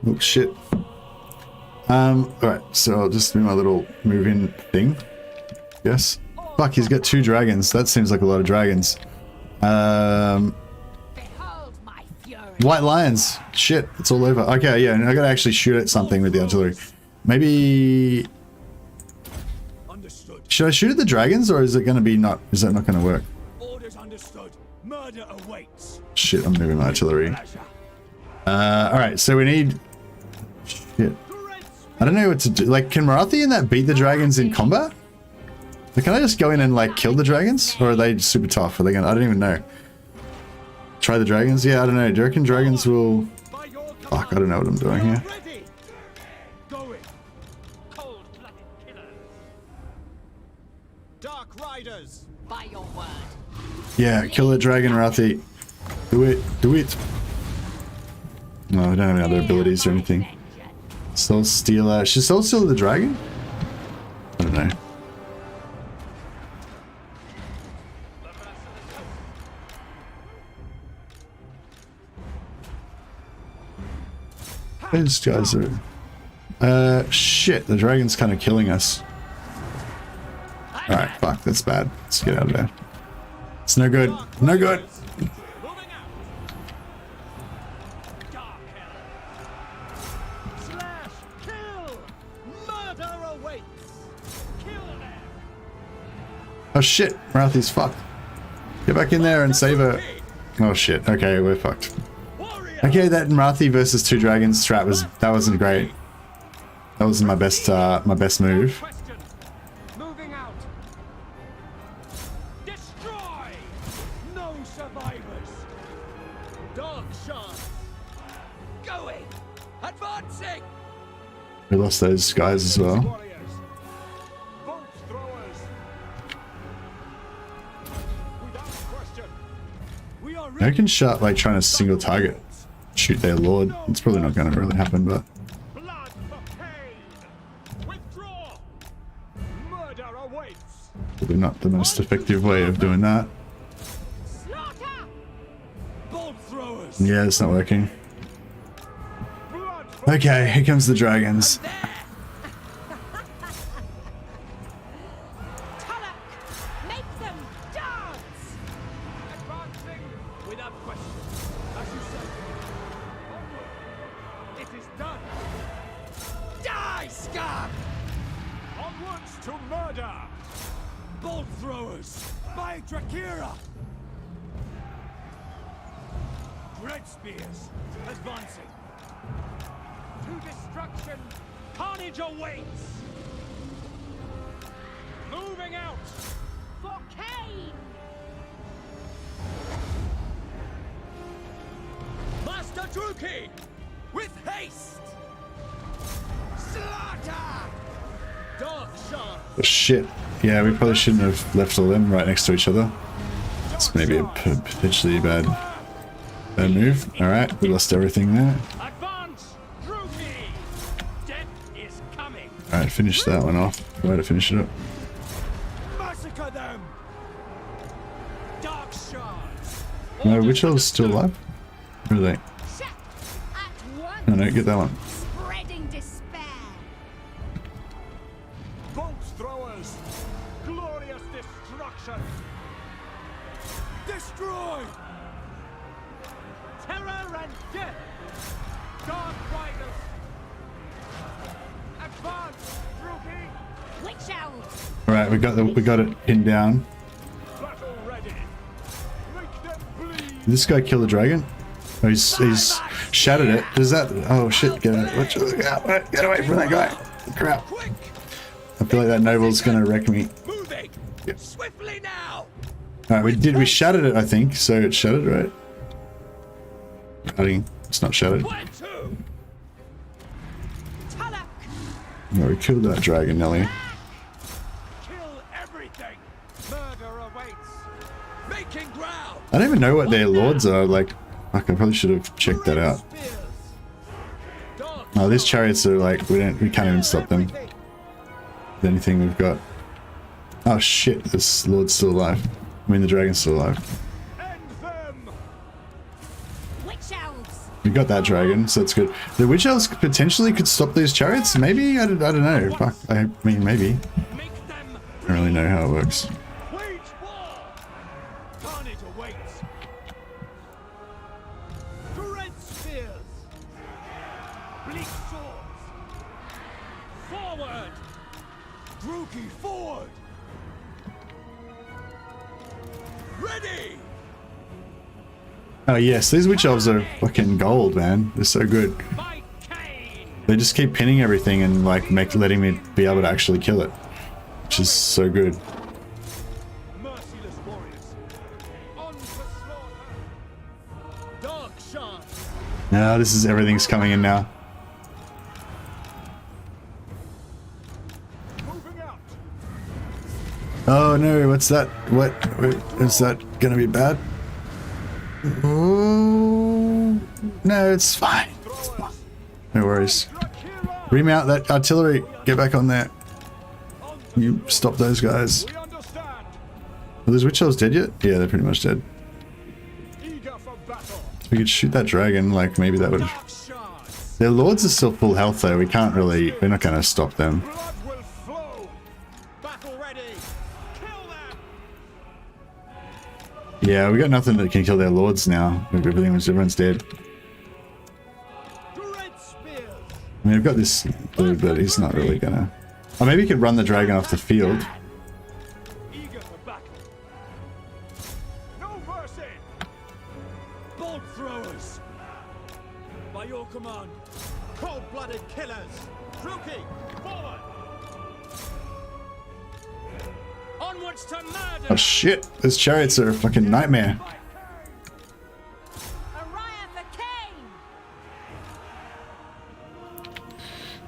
Oh, shit. Alright, so I'll just do my little move-in thing. Yes. Fuck, he's got 2 dragons. That seems like a lot of dragons. White lions. Shit, it's all over. Okay, yeah, I gotta actually shoot at something with the artillery. Maybe... Should I shoot at the dragons, or is it gonna be not... Is that not gonna work? Shit, I'm moving my artillery. Alright, so we need... Shit. I don't know what to do. Like, can Marathi and that beat the dragons in combat? Like, can I just go in and, like, kill the dragons? Or are they super tough? Are they gonna... I don't even know. Try the dragons? Yeah, I don't know. Do you reckon dragons will... Fuck, I don't know what I'm doing here. Yeah, kill the dragon, Marathi. Do it. Do it. No, I don't have any other abilities or anything. Soul Stealer. Should Soul Stealer the dragon? I don't know. These guys are... shit, the dragon's kind of killing us. Alright, fuck, that's bad. Let's get out of there. It's no good. No good! Oh shit, Marathi's fucked. Get back in there and save her. Oh shit, okay, we're fucked. Okay, that Marathi versus 2 dragons strat that wasn't great. That wasn't my best move. Moving out. Destroy. No survivors. Dark shard. Going. Advancing. We lost those guys as well. I can shot like trying to single target, shoot their lord. It's probably not going to really happen, but Blood for pain. Withdraw. Murder awaits. probably not the most effective way of doing that. Bolt throwers. Yeah, it's not working. Okay, here comes the dragons. to murder! Bolt throwers! By Drakira! Dread spears! Advancing! To destruction! Carnage awaits! Moving out! For Cain! Master Druki! With haste! Slaughter! Dark shard! Oh, shit. Yeah, we probably shouldn't have left all them right next to each other. It's maybe a potentially bad move. Alright, we lost everything there. Advance! Druki! Death is coming! Alright, finish that one off. Way to finish it up. Massacre them! Dark shards! No, which elves still alive? Where are they? Check! At once! Oh no, get that one. Spreading despair! Bolt throwers! Glorious destruction! Destroy! Terror and death! Dark riders! Advance, Druki! Witch elves! Alright, we got it pinned down. Battle ready! Make them bleed! Did this guy kill the dragon? Oh, he's shattered it. Does that? Oh shit! Get away from that guy! Crap! Quick! I feel like that noble's gonna wreck me. Moving! Yep. Swiftly now! Alright, we shattered it, I think. So it's shattered, right? I think it's not shattered. Where to? Talak! No, we killed that dragon, Nelly. Kill everything! Murder awaits! Making ground! I don't even know what their lords are. Like, fuck, I probably should have checked that out. Spears. Dark Oh, these chariots are like, we can't even stop them. everything. With anything we've got. Oh shit, this lord's still alive. I mean, the dragon's still alive. End them! Witch elves! We got that dragon, so that's good. The witch elves potentially could stop these chariots? Maybe? I don't know. Fuck, I mean, maybe. Make them I don't really know how it works. wage war! Carnage awaits! Dread spears! Bleak swords! Forward! Druki forward! Ready! Oh yes, these witch elves are fucking gold, man. They're so good. By Cain! They just keep pinning everything and like letting me be able to actually kill it. Which is so good. Merciless warriors! On to slaughter! Dark shards! Now this is everything's coming in now. Moving out! Oh no, what's that? What? Wait, is that gonna be bad? Oh, no, it's fine. It's fine. No worries. Drakira! Remount that artillery. Get back on there. You stop those guys. We understand! Are those witch elves dead yet? Yeah, they're pretty much dead. Eager for battle! We could shoot that dragon, like maybe that would... Dark shards! Their lords are still full health though, we can't really... We're not gonna stop them. Blood will flow! Battle ready! Kill them! Yeah, we got nothing that can kill their lords now. Everyone's dead. Dread spears! I mean, I've got this dude, but he's not really gonna... Oh, maybe you could run the dragon off the field. Eager for battle! No mercy! Bolt throwers! By your command, cold-blooded killers! Druki, forward! Onwards to murder! Oh shit, those chariots are a fucking nightmare. Araya for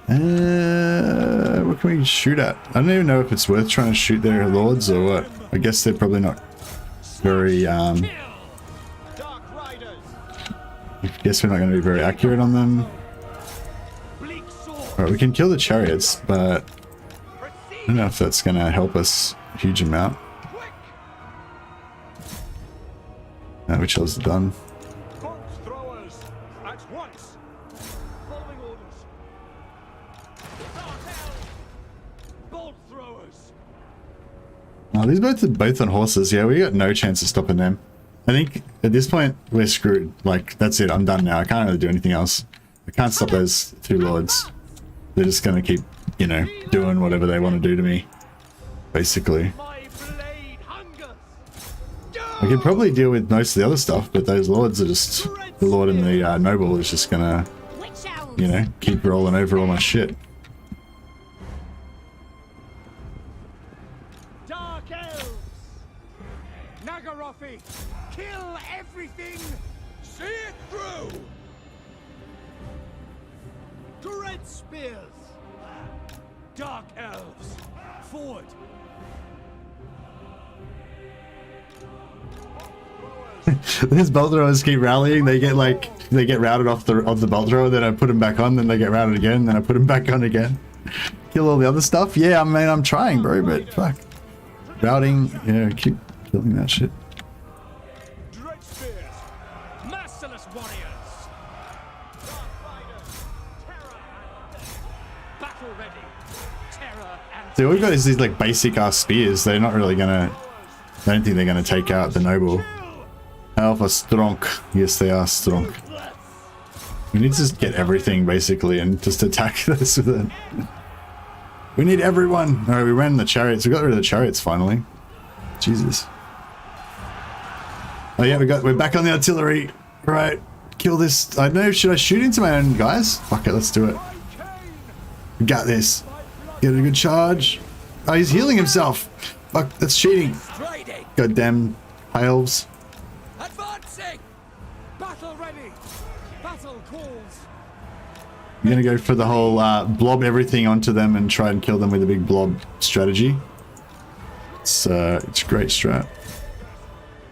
Cain! What can we shoot at? I don't even know if it's worth trying to shoot their lords or what. I guess they're probably not very, Kill! Dark riders! I guess we're not going to be very accurate on them. Bleak sword! Alright, we can kill the chariots, but I Proceed! don't know if that's going to help us a huge amount. Quick! Which elves are done. Bolt throwers! At once! Following orders! Dark elves! Bolt throwers! Oh, these both are both on horses. Yeah, we got no chance of stopping them. I think at this point we're screwed. Like, that's it. I'm done now. I can't really do anything else. I can't stop those two lords. They're just gonna keep, you know, doing whatever they want to do to me. basically. My blade hungers. I could probably deal with most of the other stuff, but those lords are just... The lord and the noble is just gonna, you know, keep rolling over all my shit. Dark elves. Nagarothi, kill everything. See it through. Dread spears. Dark elves, forward. These bolt throwers keep rallying. They get routed off the bolt thrower. Then I put them back on. Then they get routed again. Then I put them back on again. Kill all the other stuff. Yeah, I mean I'm trying, bro, but fuck. Routing. Yeah, keep killing that shit. Dread spears. Merciless warriors. Dark riders. Terror and death. Battle ready. Terror and See, all we've got is these like basic ass spears. They're not really gonna. I don't think they're gonna take out the noble. Alpha strong. Yes, they are strong. We need to just get everything basically and just attack this with it. We need everyone. Alright, we ran the chariots. We got rid of the chariots finally. Jesus. Oh yeah, we're back on the artillery. Right. Kill this. I don't know, should I shoot into my own guys? Fuck it, let's do it. We got this. Get a good charge. Oh, he's healing himself. Fuck, that's cheating. Goddamn elves. advancing. Battle ready. Battle calls. I'm gonna go for the whole blob everything onto them and try and kill them with a big blob strategy. It's a great strat.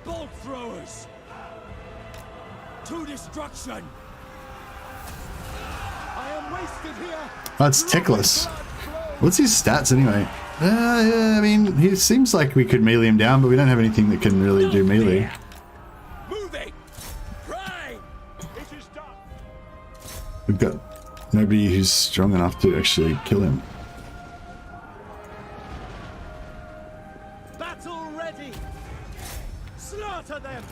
Bolt throwers. To destruction. I am wasted here. That's Tickless. What's his stats anyway? Yeah, I mean, he seems like we could melee him down, but we don't have anything that can really do melee. Moving. Prime. It is done. We've got nobody who's strong enough to actually kill him. Battle ready. Slaughter them.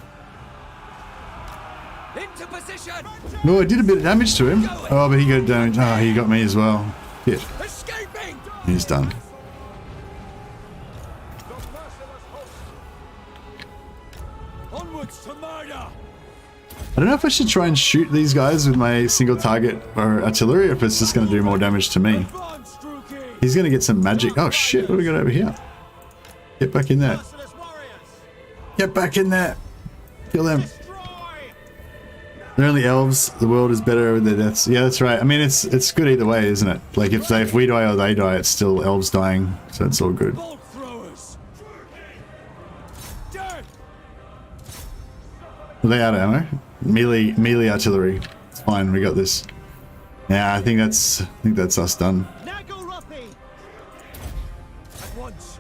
Into position. No, I did a bit of damage to him. Oh, but he got damage. Oh, he got me as well. Shit. Escaping. He's done. Onwards to murder. I don't know if I should try and shoot these guys with my single target or artillery, or if it's just going to do more damage to me. Advance, True King. He's going to get some magic. Oh shit, what do we got over here? Get back in there. Merciless warriors. Get back in there. Kill them. Destroy. They're only elves. The world is better with their deaths. Yeah, that's right. I mean, it's good either way, isn't it? Like if we die or they die, it's still elves dying, so it's all good. Bolt throwers. Dead. Are they out of ammo? Melee artillery. It's fine. We got this. Yeah, I think that's us done. Nagarothi. At once.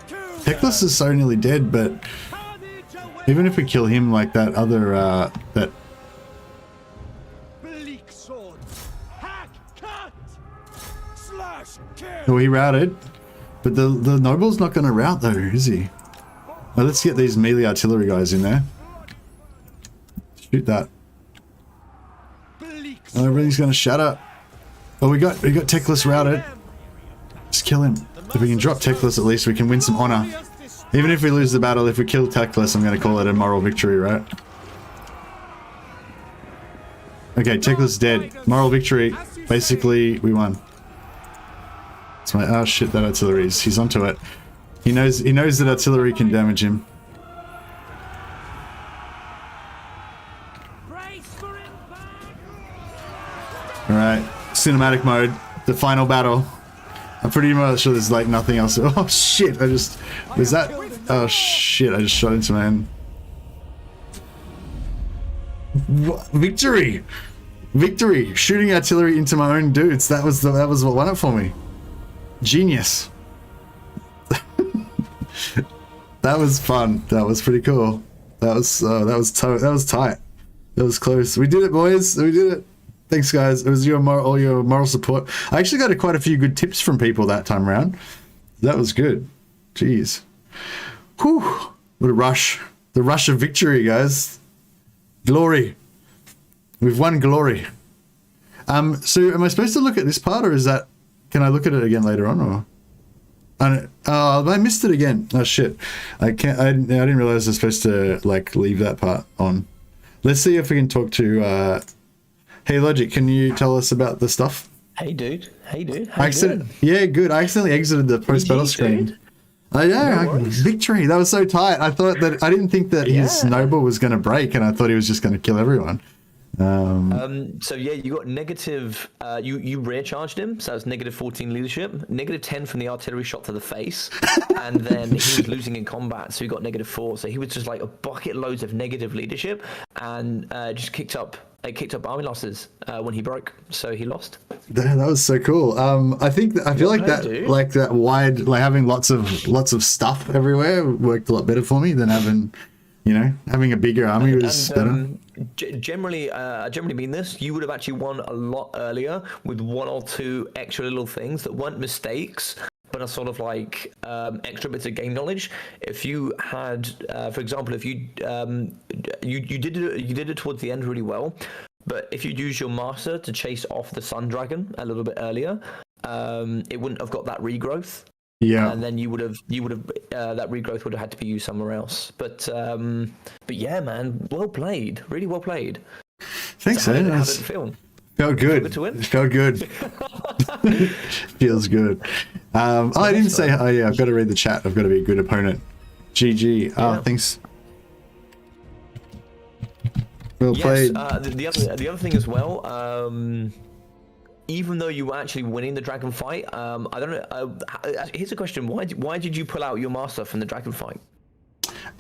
Kill Tickless is so nearly dead, but carnage away. even if we kill him like that other that Bleak sword. Hack. Cut. Slash. Kill. oh, he routed, but the noble's not going to rout though, is he? Well, let's get these melee artillery guys in there. Shoot that. Bleak Oh, everything's going to shatter. Oh, we got Tickless routed. Just kill him. If we can drop Tickless, at least we can win some honor. Even if we lose the battle, if we kill Tickless, I'm going to call it a moral victory, right? Okay, Tickless dead. Moral victory. Basically, we won. It's my oh shit, that artillery's. He's onto it. He knows that artillery can damage him. Brace for impact. Alright, cinematic mode. The final battle. I'm pretty much sure there's like nothing else. Oh shit, was that? Oh shit, I just shot into my hand. What? Victory! Victory! Shooting artillery into my own dudes. That was what won it for me. Genius. That was fun. That was pretty cool. That was tight. That was close. We did it, boys. We did it. Thanks, guys. It was all your moral support. I actually got quite a few good tips from people that time around. That was good. Jeez. Whew. What a rush. The rush of victory, guys. Glory. We've won glory. So am I supposed to look at this part, or is that... Can I look at it again later on, or... Oh, I missed it again. Oh shit! I can't. I didn't realize I was supposed to like leave that part on. Let's see if we can talk to. Hey, Logic, can you tell us about the stuff? Hey, dude. How you doing? Yeah, good. I accidentally exited the post battle screen. Dude. I know. No worries. Victory. That was so tight. I didn't think that his noble was going to break, and I thought he was just going to kill everyone. So yeah, you got negative. You rear charged him, so that's negative 14 leadership, negative 10 from the artillery shot to the face, and then he was losing in combat, so he got negative 4. So he was just like a bucket loads of negative leadership, and just kicked up army losses when he broke, so he lost. That was so cool. I feel like that wide, like having lots of stuff everywhere worked a lot better for me than having a bigger army was better. Generally, I generally mean this. You would have actually won a lot earlier with 1 or 2 extra little things that weren't mistakes, but are sort of like extra bits of game knowledge. If you had, for example, if you did it towards the end really well, but if you'd use your master to chase off the Sun Dragon a little bit earlier, it wouldn't have got that regrowth. Yeah, and then you would have that regrowth would have had to be used somewhere else. But yeah, man, well played, really well played. Thanks, so man. How did it feel? Felt good. To win? It felt good. Feels good. I didn't say. Oh yeah, I've got to read the chat. I've got to be a good opponent. GG. Oh, thanks. Well played. The other thing as well. Even though you were actually winning the dragon fight, I don't know. Here's a question: Why did you pull out your master from the dragon fight?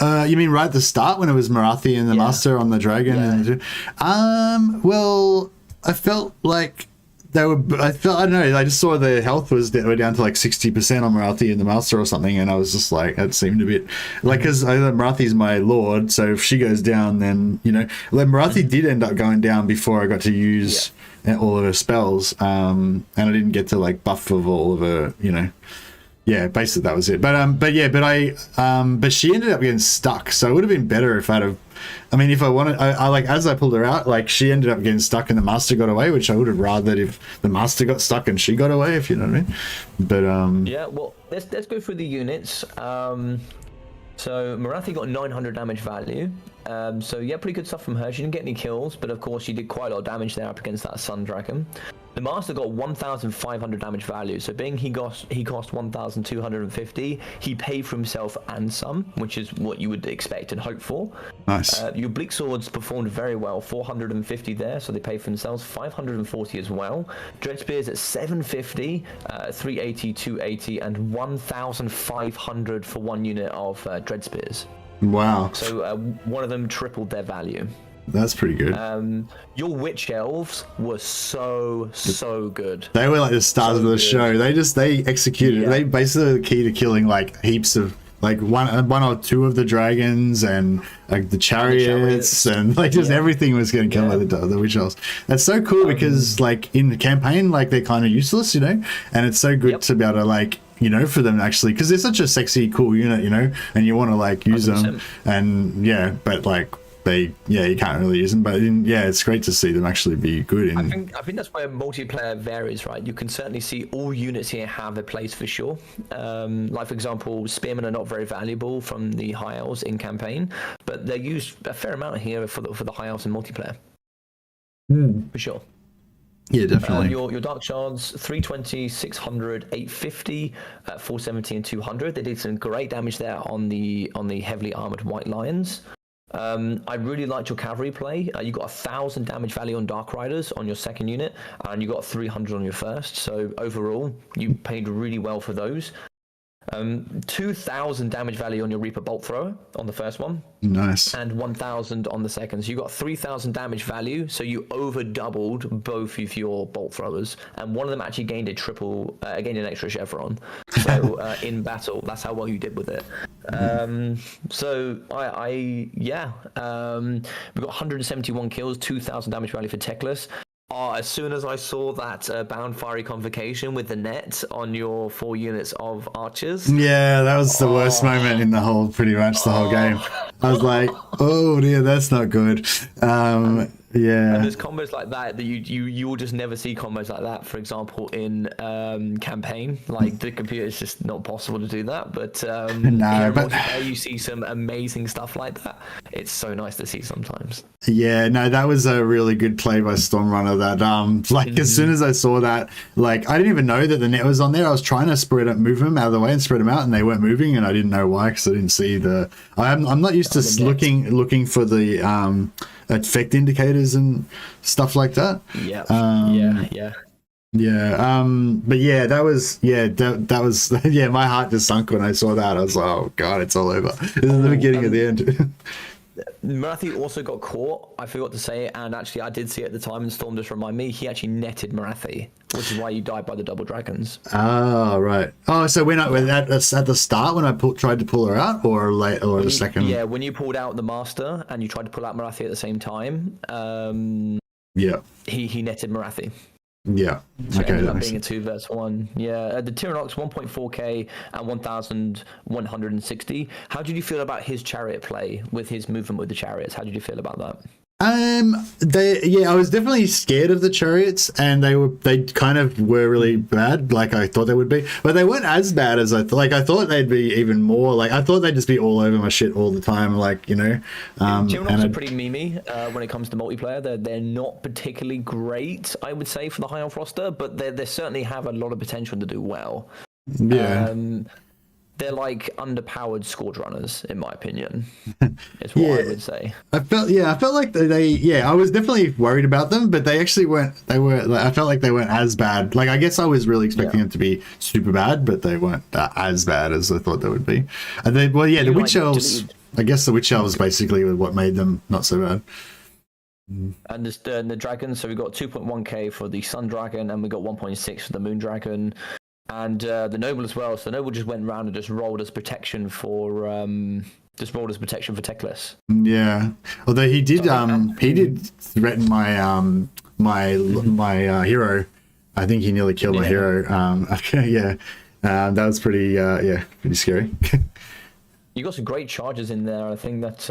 You mean right at the start when it was Marathi and the master on the dragon? Yeah. Well, I felt like I don't know. I just saw the health they were down to like 60% on Marathi and the master or something, and I was just like, that seemed a bit like, because Marathi's my lord, so if she goes down, then like Marathi did end up going down before I got to use all of her spells, and I didn't get to like buff of all of her, Yeah, basically that was it. But she ended up getting stuck, so it would have been better if if I wanted, I like, as I pulled her out, like she ended up getting stuck and the master got away, which I would have rather if the master got stuck and she got away, if you know what I mean. But yeah, well, let's go through the units. So Marathi got 900 damage value. So yeah, pretty good stuff from her. She didn't get any kills, but of course she did quite a lot of damage there up against that Sun Dragon. The Master got 1,500 damage value. So being he cost 1,250, he paid for himself and some, which is what you would expect and hope for. Nice. Your Bleak Swords performed very well, 450 there, so they paid for themselves, 540 as well. Dread Spears at 750, 380, 280, and 1,500 for one unit of Dread Spears. Wow. So one of them tripled their value. That's pretty good. Your Witch Elves were so good. They were like the stars of the show. They executed. Yeah. They basically the key to killing like heaps of like one or two of the dragons and like the chariots and like just everything was getting killed by the Witch Elves. That's so cool because like in the campaign, like they're kind of useless, and it's so good to be able to like, for them actually, because they're such a sexy, cool unit, and you want to like use 100%. Them, and but like you can't really use them, but it's great to see them actually be good. I think that's where multiplayer varies, right? You can certainly see all units here have a place for sure. Like for example, Spearmen are not very valuable from the High Elves in campaign, but they're used a fair amount here for the High Elves in multiplayer. For sure. Yeah, definitely. Your Dark Shards, 320, 600, 850, 470, and 200. They did some great damage there on the heavily armored White Lions. I really liked your cavalry play. You got 1,000 damage value on Dark Riders on your second unit, and you got 300 on your first. So overall, you paid really well for those. 2,000 damage value on your Reaper Bolt Thrower on the first one. Nice. And 1,000 on the second. So you got 3,000 damage value. So you over doubled both of your Bolt Throwers, and one of them actually gained gained an extra chevron. So in battle, that's how well you did with it. So we've got 171 kills, 2,000 damage value for Teclis. As soon as I saw that Bound Fiery Convocation with the net on your 4 units of archers. Yeah, that was the worst moment in the whole game. I was like, oh dear, that's not good. Yeah. And there's combos like that you will just never see combos like that. For example, in campaign, like the computer is just not possible to do that. But here in multiplayer, you see some amazing stuff like that. It's so nice to see sometimes. Yeah, no, that was a really good play by Stormrunner. That like as soon as I saw that, like I didn't even know that the net was on there. I was trying to move them out of the way and spread them out, and they weren't moving, and I didn't know why because I didn't see the. I'm not used to looking for the effect indicators and stuff like that. Yeah. But yeah, that was yeah, my heart just sunk when I saw that. I was like, oh god, it's all over. This is the beginning of the end. Marathi also got caught, I forgot to say, and actually I did see it at the time, and Storm just reminded me, he actually netted Marathi, which is why you died by the double dragons. Oh, right. Oh, so when at the start when I tried to pull her out, or late, or the second? Yeah, when you pulled out the Master and you tried to pull out Marathi at the same time, yeah, he netted Marathi. Yeah. So okay. it ended up being a 2 versus 1. Yeah. The Tyrannox 1.4k and 1,160. How did you feel about his chariot play with his movement with the chariots? How did you feel about that? I was definitely scared of the chariots, and they kind of were really bad, like I thought they would be, but they weren't as bad as I thought they'd be even more. Like I thought they'd just be all over my shit all the time, like, you know. Tyrannox are pretty memey when it comes to multiplayer. They're not particularly great, I would say, for the high elf roster, but they certainly have a lot of potential to do well. Yeah. They're like underpowered Scourge runners, in my opinion. Is what I would say. I felt like I was definitely worried about them, but they actually weren't. I felt like they weren't as bad. Like I guess I was really expecting them to be super bad, but they weren't as bad as I thought they would be. And then, the witch elves. I guess the witch elves basically were what made them not so bad. And the dragons. So we got 2.1k for the Sun Dragon, and we got 1.6 for the Moon Dragon. And the noble as well. So the noble just went around and just rolled as protection for Teclis. Yeah, although he did threaten my my hero. I think he nearly killed my hero. That was pretty pretty scary. You got some great charges in there. I think that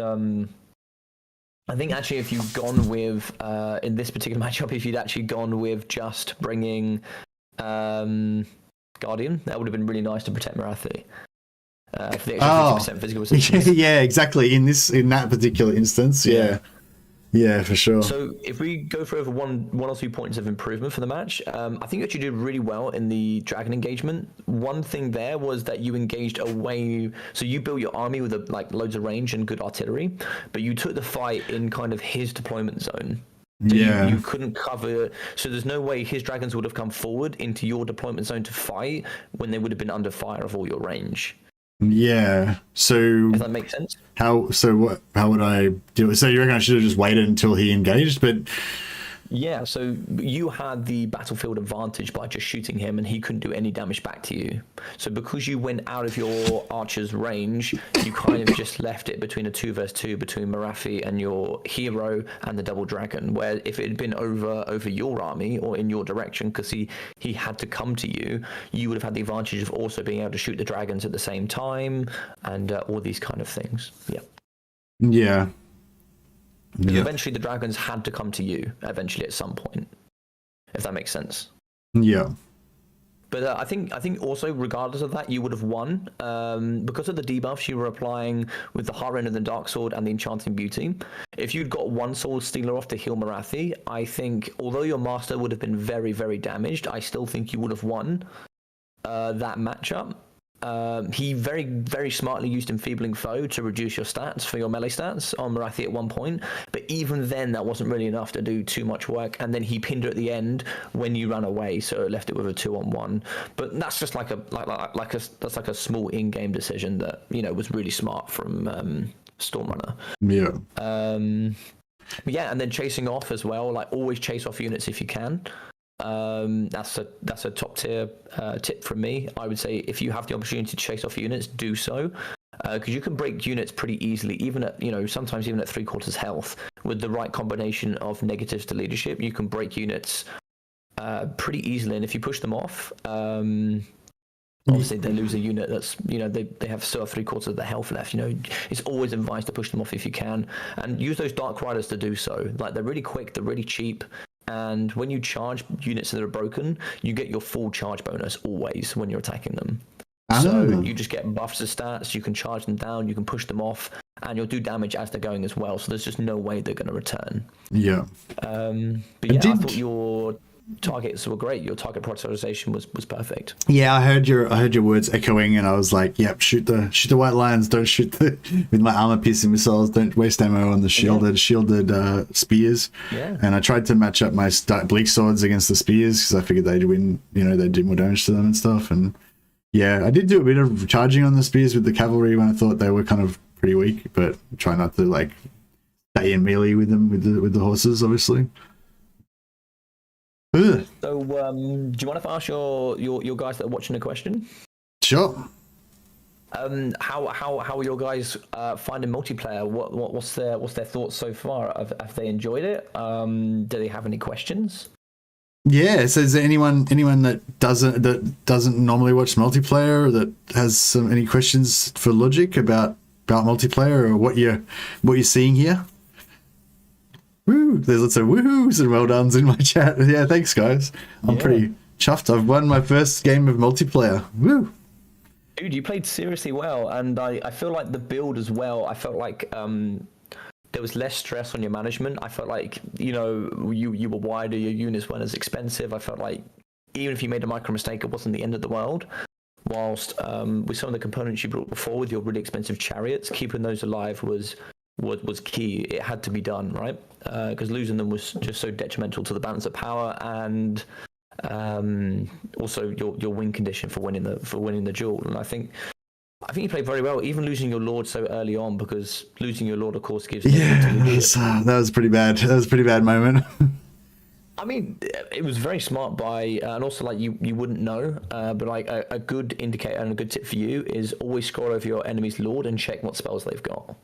I think actually if you've gone with in this particular matchup, if you'd actually gone with just bringing Guardian, that would have been really nice to protect Marathi. For the extra 50% physical resistance. Yeah, exactly. In that particular instance, yeah, for sure. So if we go for over one or 2 points of improvement for the match, I think that you did really well in the dragon engagement. One thing there was that you engaged away, so you built your army with loads of range and good artillery, but you took the fight in kind of his deployment zone. So you couldn't cover, so there's no way his dragons would have come forward into your deployment zone to fight when they would have been under fire of all your range. Yeah. So does that make sense? How would I do it? So you reckon I should have just waited until he engaged? But yeah, so you had the battlefield advantage by just shooting him, and he couldn't do any damage back to you. So because you went out of your archer's range, you kind of just left it between a 2 versus 2 between Marathi and your hero and the double dragon, where if it had been over your army or in your direction, because he had to come to you, you would have had the advantage of also being able to shoot the dragons at the same time and all these kind of things. Yeah. Eventually the dragons had to come to you eventually at some point, if that makes sense. Yeah. But I think also regardless of that, you would have won because of the debuffs you were applying with the Harren and the Dark Sword and the Enchanting Beauty. If you'd got one Soul Stealer off to heal Marathi, I think although your master would have been very, very damaged, I still think you would have won that matchup. He very, very smartly used Enfeebling Foe to reduce your stats for your melee stats on Marathi at one point, but even then that wasn't really enough to do too much work, and then he pinned her at the end when you ran away, so it left it with a 2-on-1. But that's just like a small in-game decision that, you know, was really smart from Stormrunner. Yeah, and then chasing off as well, like always chase off units if you can. That's a top tier tip from me. I would say if you have the opportunity to chase off units, do so, because you can break units pretty easily, even at, you know, sometimes even at 3/4 health. With the right combination of negatives to leadership, you can break units pretty easily, and if you push them off, Obviously, they lose a unit that's, you know, they have still 3/4 of their health left. You know, it's always advised to push them off if you can, and use those Dark Riders to do so. Like, they're really quick, they're really cheap, and when you charge units that are broken, you get your full charge bonus always when you're attacking them. So you just get buffs to stats, you can charge them down, you can push them off, and you'll do damage as they're going as well. So there's just no way they're going to return. Yeah. But yeah, I thought your targets were great. Your target prioritization was perfect. Yeah, I heard your words echoing, and I was like, "Yep, shoot the white lions. Don't shoot the with my armor piercing missiles. Don't waste ammo on the shielded spears." Yeah. And I tried to match up my bleak swords against the spears because I figured they'd win. You know, they'd do more damage to them and stuff. And yeah, I did do a bit of charging on the spears with the cavalry when I thought they were kind of pretty weak, but try not to like stay in melee with them with the horses, obviously. Ugh. So, do you mind if I ask your guys that are watching a question? Sure. How are your guys finding multiplayer? What's their thoughts so far? Have they enjoyed it? Do they have any questions? Yeah. So, is there anyone that doesn't normally watch multiplayer or that has any questions for Logic about multiplayer or what you're seeing here? Woo! There's lots of woohoos and well dones in my chat. Yeah, thanks guys. I'm pretty chuffed. I've won my first game of multiplayer. Woo! Dude, you played seriously well, and I feel like the build as well. I felt like there was less stress on your management. I felt like, you know, you were wider, your units weren't as expensive. I felt like even if you made a micro mistake, it wasn't the end of the world. Whilst with some of the components you brought before with your really expensive chariots, keeping those alive was key. It had to be done, right? Because losing them was just so detrimental to the balance of power, and also your win condition for winning the duel. And I think you played very well, even losing your lord so early on, because losing your lord, of course, gives that was pretty bad. That was a pretty bad moment. I mean, it was very smart by, and also like you wouldn't know, but like a good indicator and a good tip for you is always scroll over your enemy's lord and check what spells they've got.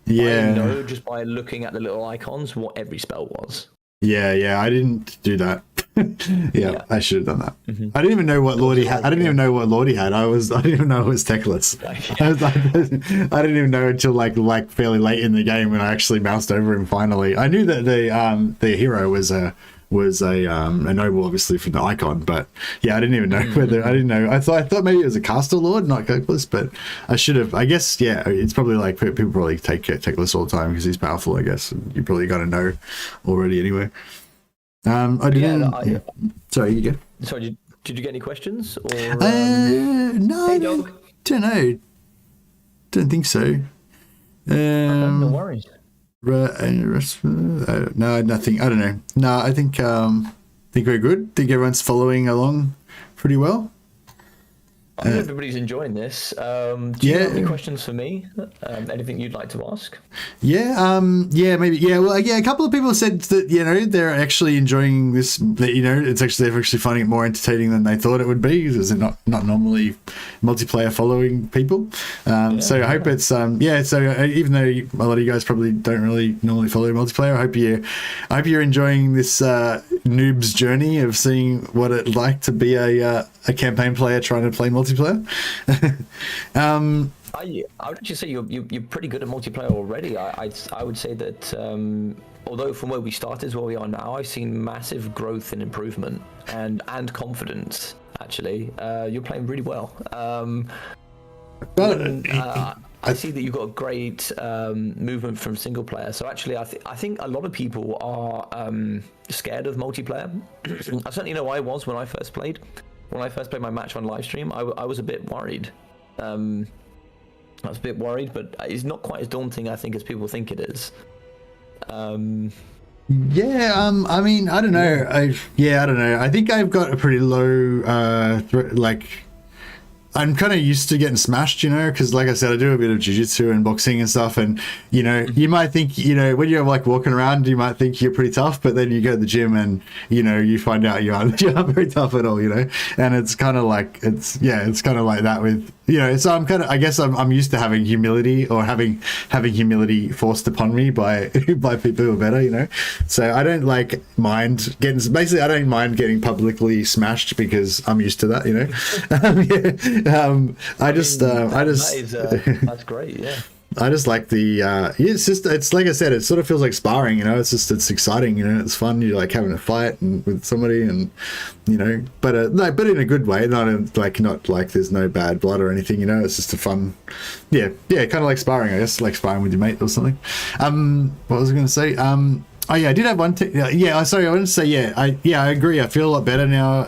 Yeah. I know just by looking at the little icons what every spell was. Yeah, I didn't do that. yeah, I should have done that. Mm-hmm. I didn't even know what lord he had. I didn't even know what lord he had. I didn't even know it was techless. I didn't even know until like fairly late in the game when I actually moused over him finally. I knew that the hero was a noble, obviously, from the icon, but yeah, I didn't even know whether I thought maybe it was a caster lord, not techless, but I should have. I guess it's probably like people probably take techless all the time because he's powerful. I guess you probably got to know already anyway. I didn't. Sorry, you go. Sorry, did you get any questions? Or, no, hey, dog. Don't know. Don't think so. No worries. No, nothing. I don't know. No, I think we're good. Think everyone's following along pretty well. I think everybody's enjoying this. Do you have any questions for me? Anything you'd like to ask? Yeah, maybe. Yeah, well, yeah, a couple of people said that, you know, they're actually enjoying this, that, you know, they're actually finding it more entertaining than they thought it would be, because they're not normally multiplayer following people. So I hope it's, so even though a lot of you guys probably don't really normally follow multiplayer, I hope you're enjoying this noob's journey of seeing what it's like to be a campaign player trying to play multiplayer. I would actually say you're pretty good at multiplayer already. I would say that although from where we started to where we are now, I've seen massive growth and improvement and confidence. Actually, you're playing really well. I see that you've got a great movement from single player. So actually, I think a lot of people are scared of multiplayer. I certainly know I was when I first played. When I first played my match on livestream, I was a bit worried. I was a bit worried, but it's not quite as daunting, I think, as people think it is. I mean, I don't know. I don't know. I think I've got a pretty low, I'm kind of used to getting smashed, you know, because like I said, I do a bit of jiu-jitsu and boxing and stuff, and, you know, you might think, you know, when you're like walking around, you might think you're pretty tough, but then you go to the gym and, you know, you find out you aren't very tough at all, you know, and it's kind of like, it's kind of like that with you know, so I'm kind of, I guess I'm used to having humility, or having humility forced upon me by by people who are better, you know. So I don't like mind getting, basically I don't mind getting publicly smashed because I'm used to that, you know. That's great, yeah. I just like the it's just, it's like I said, it sort of feels like sparring, you know. It's exciting, you know. It's fun. You're like having a fight with somebody, and you know, but in a good way, not like there's no bad blood or anything, you know. It's just a fun, yeah, kind of like sparring, I guess, like sparring with your mate or something. What was I going to say? Oh yeah, I did have one. Sorry, I wanted to say I agree. I feel a lot better now.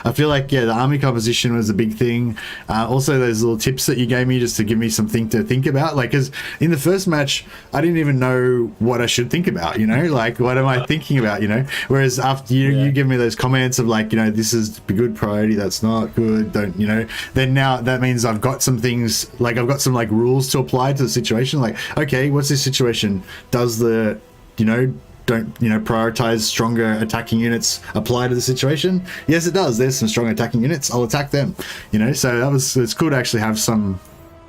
I feel like the army composition was a big thing. Also, those little tips that you gave me just to give me something to think about. Like, because in the first match, I didn't even know what I should think about. You know, like what am I thinking about? You know, whereas after you give me those comments of like, you know, this is a good priority, that's not good. Don't, you know. Then now that means I've got some things, like I've got some like rules to apply to the situation. Like, okay, what's this situation? Does the, you know, don't, you know, prioritize stronger attacking units apply to the situation? Yes, it does. There's some strong attacking units, I'll attack them, you know. So it's cool to actually have some,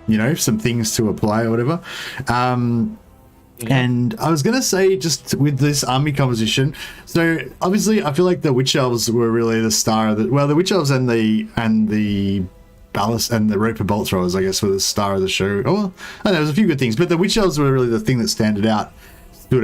you know, some things to apply or whatever. And I was gonna say, just with this army composition, so obviously I feel like the witch elves were really the star of the, well, the witch elves and the ballast and the rope bolt throwers, I guess, were the star of the show. Oh, I know, there was a few good things, but the witch elves were really the thing that stood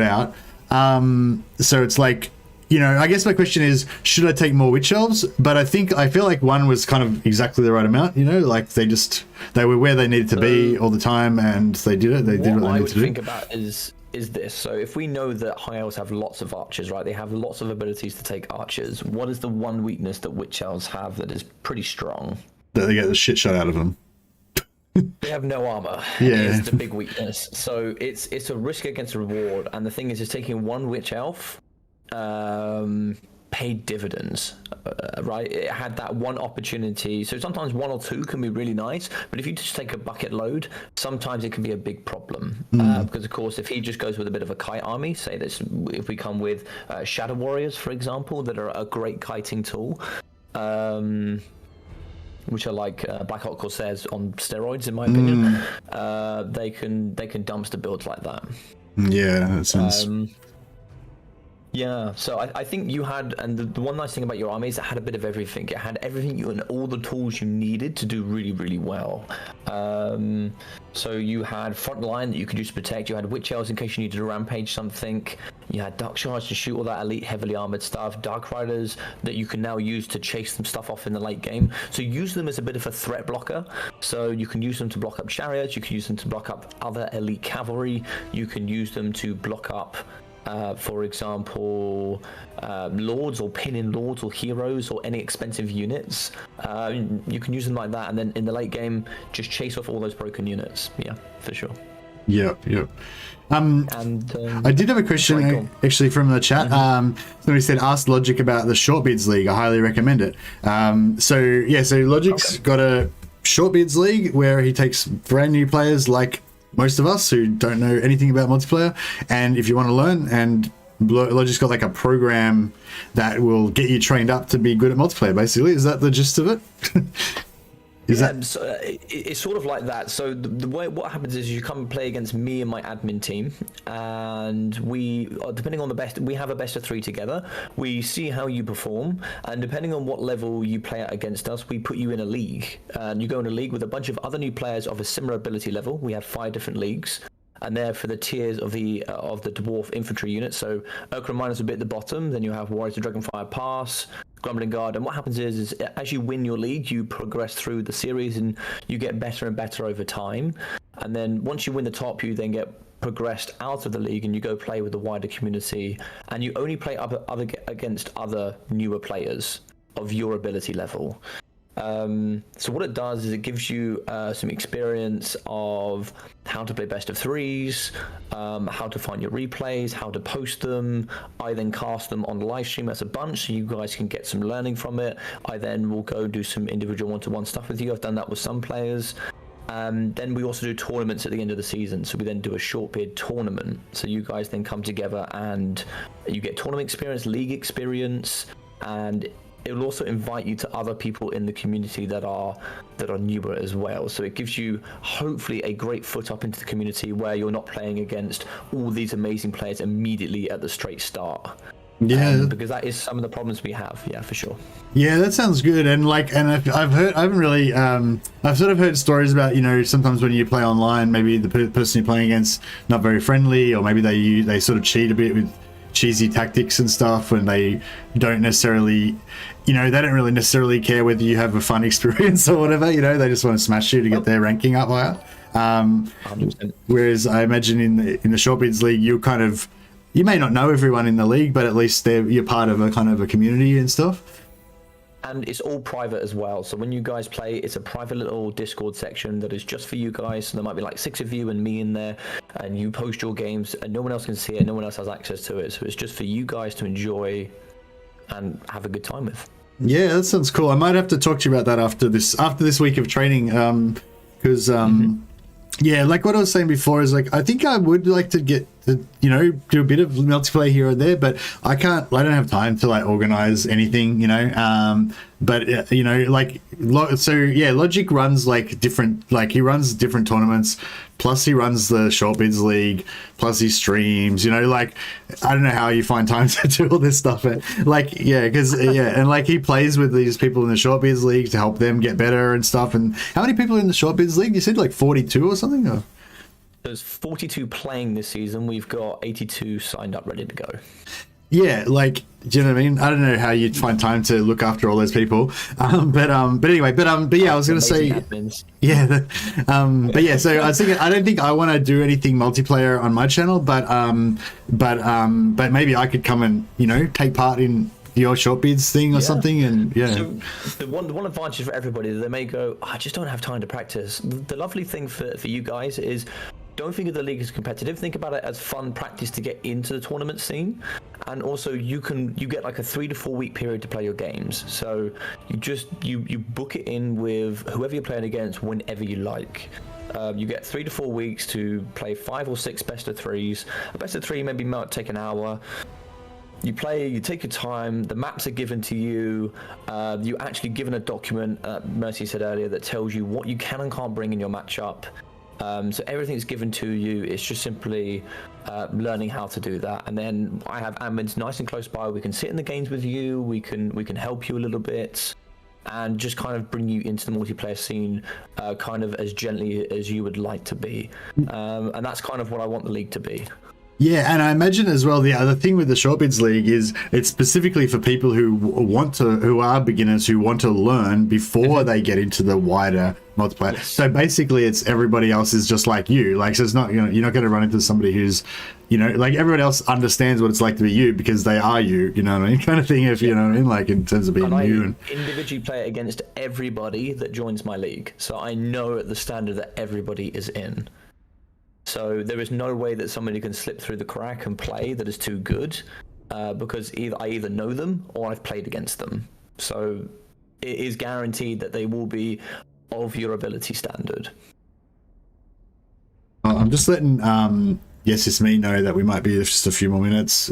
out. So it's like, you know, I guess my question is, should I take more witch elves? But I feel like one was kind of exactly the right amount, you know, like they were where they needed to be all the time, and they did it. They did what they needed to do. What I would think about is this. So if we know that high elves have lots of archers, right? They have lots of abilities to take archers. What is the one weakness that witch elves have that is pretty strong? That they get the shit shot out of them. They have no armor. Yeah, it's the big weakness. So it's a risk against a reward, and the thing is taking one witch elf paid dividends, right? It had that one opportunity. So sometimes one or two can be really nice, but if you just take a bucket load, sometimes it can be a big problem. Because of course, if he just goes with a bit of a kite army, say this, if we come with shadow warriors, for example, that are a great kiting tool. Which are like Black Hawk Corsairs on steroids, in my opinion. They can dumpster builds like that. Yeah, that sounds. Yeah, so I think you had, and the one nice thing about your army is it had a bit of everything. It had everything and all the tools you needed to do really, really well. So you had front line that you could use to protect. You had witch elves in case you needed to rampage something. You had dark shards to shoot all that elite heavily armored stuff. Dark riders that you can now use to chase some stuff off in the late game. So use them as a bit of a threat blocker. So you can use them to block up chariots. You can use them to block up other elite cavalry. You can use them to block up, for example, lords or pin-in lords or heroes or any expensive units. You can use them like that, and then in the late game, just chase off all those broken units. Yeah, for sure. Yep. I did have a question actually from the chat. Somebody said, ask Logic about the Shortbeards League. I highly recommend it. So Logic's got a Shortbeards League where he takes brand new players like most of us who don't know anything about multiplayer, and if you want to learn, and Logic's got like a program that will get you trained up to be good at multiplayer, basically. Is that the gist of it? So it's sort of like that. So the way what happens is you come and play against me and my admin team, and we, depending on we have a best of 3 together. We see how you perform, and depending on what level you play at against us, we put you in a league, and you go in a league with a bunch of other new players of a similar ability level. We have 5 different leagues, and they're for the tiers of the dwarf infantry units. So Urkra Miners will be at the bottom, then you have Warriors of Dragonfire Pass, Grumbling Guard, and what happens is as you win your league, you progress through the series and you get better and better over time. And then once you win the top, you then get progressed out of the league and you go play with the wider community, and you only play against other newer players of your ability level. So what it does is it gives you some experience of how to play best of 3s, how to find your replays, how to post them. I then cast them on the live stream as a bunch so you guys can get some learning from it. I then will go do some individual one-to-one stuff with you. I've done that with some players. Then we also do tournaments at the end of the season. So we then do a Shortbeard tournament. So you guys then come together and you get tournament experience, league experience, and it will also invite you to other people in the community that are newer as well. So it gives you hopefully a great foot up into the community where you're not playing against all these amazing players immediately at the straight start. Yeah, because that is some of the problems we have. Yeah, for sure. Yeah, that sounds good. And I've sort of heard stories about, you know, sometimes when you play online, maybe the person you're playing against not very friendly, or maybe they sort of cheat a bit with cheesy tactics and stuff, and they don't necessarily, you know, they don't really necessarily care whether you have a fun experience or whatever. You know, they just want to smash you to get their ranking up higher. 100%. Whereas I imagine in the Short Bids League, you may not know everyone in the league, but at least you're part of a kind of a community and stuff. And it's all private as well. So when you guys play, it's a private little Discord section that is just for you guys. So there might be like 6 of you and me in there, and you post your games, and no one else can see it. No one else has access to it. So it's just for you guys to enjoy and have a good time with. Yeah, that sounds cool. I might have to talk to you about that after this week of training, because yeah, like what I was saying before is like I think I would like to get to, you know, do a bit of multiplayer here or there, but I don't have time to like organize anything, you know. But you know, like Logic runs like he runs different tournaments, plus he runs the Short Bids League, plus he streams, you know. Like I don't know how you find time to do all this stuff, but like and like he plays with these people in the Short Bids League to help them get better and stuff. And how many people are in the Short Bids League? You said like 42 or something? Or? There's 42 playing this season. We've got 82 signed up, ready to go. Yeah, like, do you know what I mean? I don't know how you'd find time to look after all those people, but yeah, I was gonna say, yeah, but yeah. So I was thinking, I don't think I want to do anything multiplayer on my channel, but maybe I could come and, you know, take part in your Short Bids thing or something. And so the one advantage for everybody is they may go, I just don't have time to practice. The lovely thing for you guys is, don't think of the league as competitive. Think about it as fun practice to get into the tournament scene, and also you get like a 3 to 4 week period to play your games. So you book it in with whoever you're playing against whenever you like. You get 3 to 4 weeks to play 5 or 6 best of 3s. A best of 3 maybe might take an hour. You play, you take your time, the maps are given to you, you're actually given a document, Mercy said earlier, that tells you what you can and can't bring in your matchup. So everything's given to you. It's just simply learning how to do that. And then I have admins nice and close by. We can sit in the games with you. We can help you a little bit, and just kind of bring you into the multiplayer scene kind of as gently as you would like to be. And that's kind of what I want the league to be. Yeah, and I imagine as well, the other thing with the Short Bids League is it's specifically for people who are beginners, who want to learn before they get into the wider multiplayer. Yes. So basically, it's everybody else is just like you. Like, so it's not, you know, you're not going to run into somebody who's, you know, like everyone else understands what it's like to be you because they are you. You know what I mean? Kind of thing. If you know what I mean, like in terms of being new. And individually play against everybody that joins my league, so I know at the standard that everybody is in. So there is no way that somebody can slip through the crack and play that is too good, because I either know them or I've played against them. So it is guaranteed that they will be of your ability standard. I'm just letting Yes It's Me know that we might be just a few more minutes.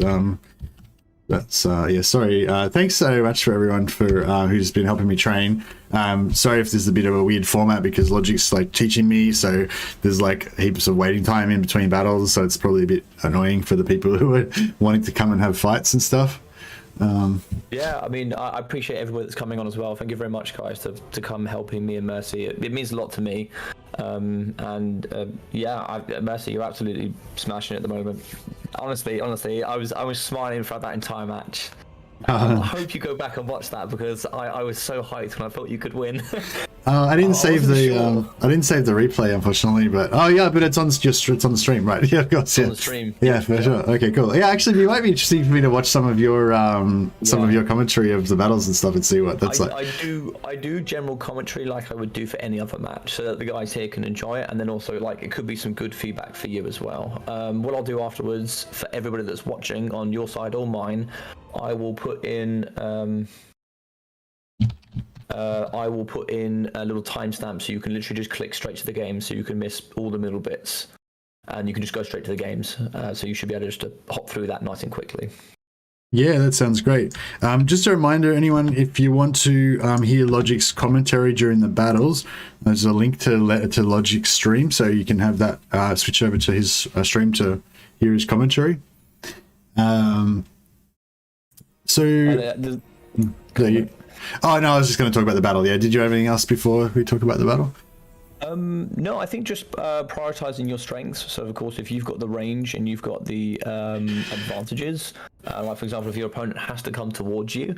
That's yeah, sorry. Thanks so much for everyone for who's been helping me train. Sorry if there's a bit of a weird format because Logic's like teaching me, so there's like heaps of waiting time in between battles, so it's probably a bit annoying for the people who are wanting to come and have fights and stuff. Yeah, I mean, I appreciate everybody that's coming on as well. Thank you very much, guys, to come helping me and Mercy. It means a lot to me. Yeah, Mercy, you're absolutely smashing it at the moment. Honestly, I was smiling throughout that entire match. I hope you go back and watch that because I was so hyped when I thought you could win. I didn't save the replay, unfortunately, but it's on the stream, right? Yeah, of course. On the stream. Yeah, for sure. Okay, cool. Yeah, actually, it might be interesting for me to watch some of your commentary of the battles and stuff and see what that's like. I do general commentary like I would do for any other match, so that the guys here can enjoy it, and then also like it could be some good feedback for you as well. What I'll do afterwards for everybody that's watching on your side or mine, I will put in a little timestamp so you can literally just click straight to the game, so you can miss all the middle bits, and you can just go straight to the games. So you should be able just to hop through that nice and quickly. Yeah, that sounds great. Just a reminder, anyone, if you want to hear Logic's commentary during the battles, there's a link to Logic's stream, so you can have that switch over to his stream to hear his commentary. Oh no, I was just going to talk about the battle. Yeah, did you have anything else before we talk about the battle? No, I think just prioritizing your strengths. So, of course, if you've got the range and you've got the advantages, like for example, if your opponent has to come towards you,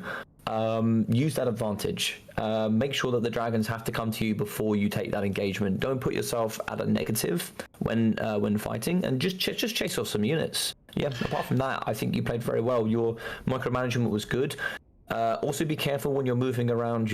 use that advantage. Make sure that the dragons have to come to you before you take that engagement. Don't put yourself at a negative when fighting, and just chase off some units. Yeah. Apart from that, I think you played very well. Your micromanagement was good. Also be careful when you're moving around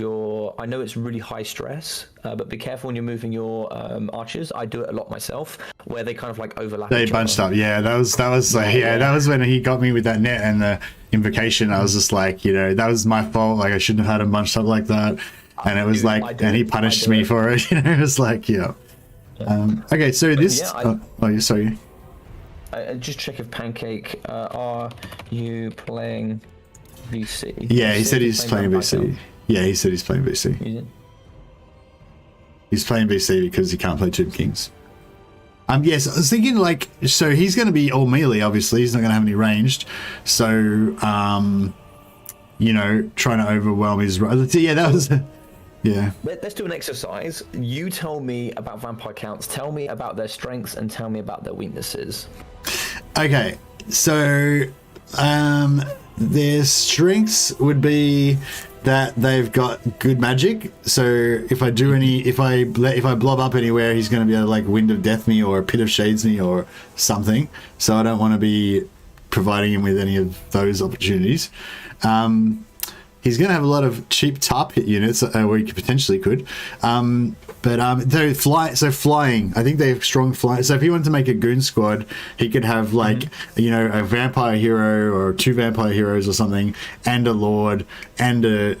I know it's really high stress, but be careful when you're moving your archers. I do it a lot myself, where they kind of like overlap. They bunched up. Yeah, that was like, that was when he got me with that net and the invocation. I was just like, that was my fault. Like I shouldn't have had him bunched up like that. And it was and he punished me for it. It was like, okay, so this. Sorry. Just check if Pancake. Are you playing VC? Yeah, he said he's playing VC. Yeah, he said he's playing VC. He's playing VC because he can't play Tomb Kings. Yes, I was thinking so he's going to be all melee. Obviously, he's not going to have any ranged. So, trying to overwhelm his. Yeah, that was. Yeah. Let's do an exercise. You tell me about vampire counts. Tell me about their strengths and tell me about their weaknesses. Okay, so their strengths would be that they've got good magic. So if I blob up anywhere, he's going to be able to Wind of Death me or Pit of Shades me or something. So I don't want to be providing him with any of those opportunities. He's going to have a lot of cheap TARP hit units, where he potentially could. They're flying. I think they have strong flying. So if he wanted to make a goon squad, he could have a vampire hero or two vampire heroes or something, and a lord, and a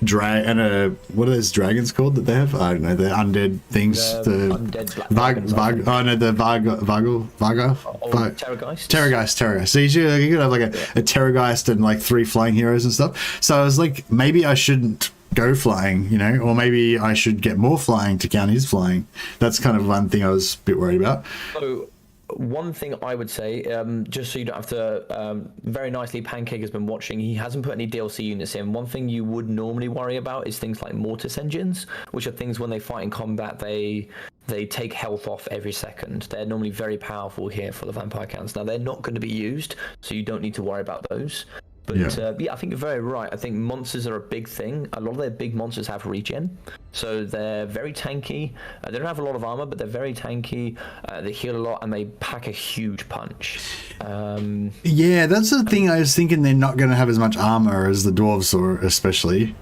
what are those dragons called that they have? I don't know. The undead things. The undead black Terrorgeist. So you could have a Terrorgeist and 3 flying heroes and stuff. So I was like, maybe I shouldn't go flying, or maybe I should get more flying to count his flying. That's kind of one thing I was a bit worried about. So one thing I would say, just so you don't have to, very nicely, Pancake has been watching. He hasn't put any DLC units in. One thing you would normally worry about is things like Mortis engines, which are things when they fight in combat, they take health off every second. They're normally very powerful here for the vampire counts. Now, they're not going to be used, so you don't need to worry about those. But I think you're very right. I think monsters are a big thing. A lot of their big monsters have regen, so they're very tanky. They don't have a lot of armor, but they're very tanky. They heal a lot, and they pack a huge punch. That's the thing. I was thinking they're not going to have as much armor as the dwarves, or especially.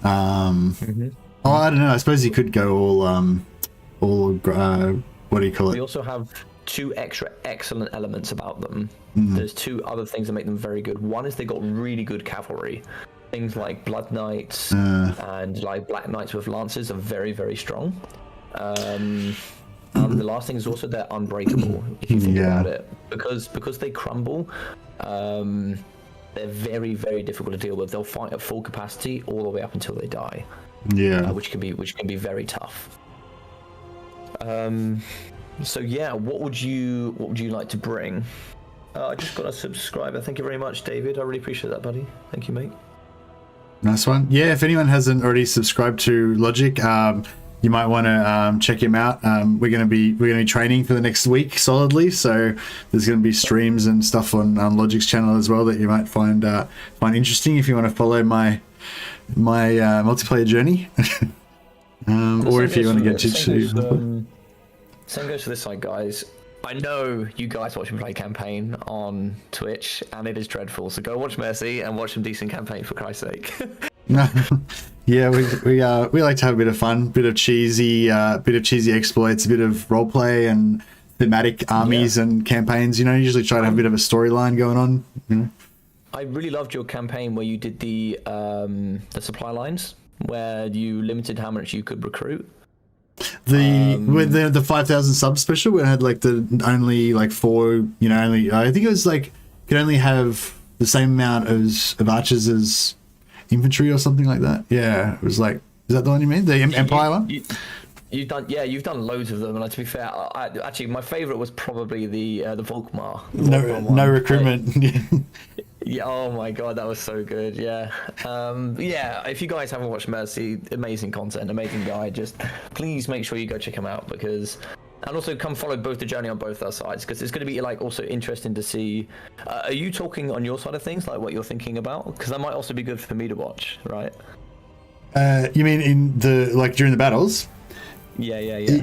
I don't know. I suppose you could go all what do you call it? We also have 2 extra excellent elements about them. There's 2 other things that make them very good. One is they got really good cavalry. Things like Blood Knights and Black Knights with lances are very, very strong. And the last thing is also they're unbreakable, if you think about it. Because they crumble, they're very, very difficult to deal with. They'll fight at full capacity all the way up until they die. Which can be very tough. So what would you like to bring? I just got a subscriber. Thank you very much, David. I really appreciate that, buddy. Thank you, mate. Nice one. Yeah, if anyone hasn't already subscribed to Logic, you might want to check him out. We're gonna be training for the next week solidly. So there's gonna be streams and stuff on Logic's channel as well that you might find interesting if you want to follow my multiplayer journey, or if you want to get to. Same goes for this side, guys. I know you guys watch him play campaign on Twitch, and it is dreadful. So go watch Mercy and watch some decent campaign for Christ's sake. Yeah, we like to have a bit of fun, bit of cheesy exploits, a bit of roleplay and thematic armies and campaigns. Usually try to have a bit of a storyline going on. I really loved your campaign where you did the supply lines, where you limited how much you could recruit. With the 5,000 sub special, where it had the only 4, only I think it was could only have the same amount of archers as infantry or something like that. Yeah, it was like, is that the one you mean? The Empire one? You've done loads of them, and to be fair, actually my favourite was probably the Volkmar. No recruitment. Yeah, oh my god, that was so good. Yeah, yeah. If you guys haven't watched Mercy, amazing content, amazing guy. Just please make sure you go check him out, because, and also come follow both the journey on both our sides, because it's going to be like also interesting to see. Are you talking on your side of things, like what you're thinking about? Because that might also be good for me to watch, right? You mean in the during the battles? Yeah.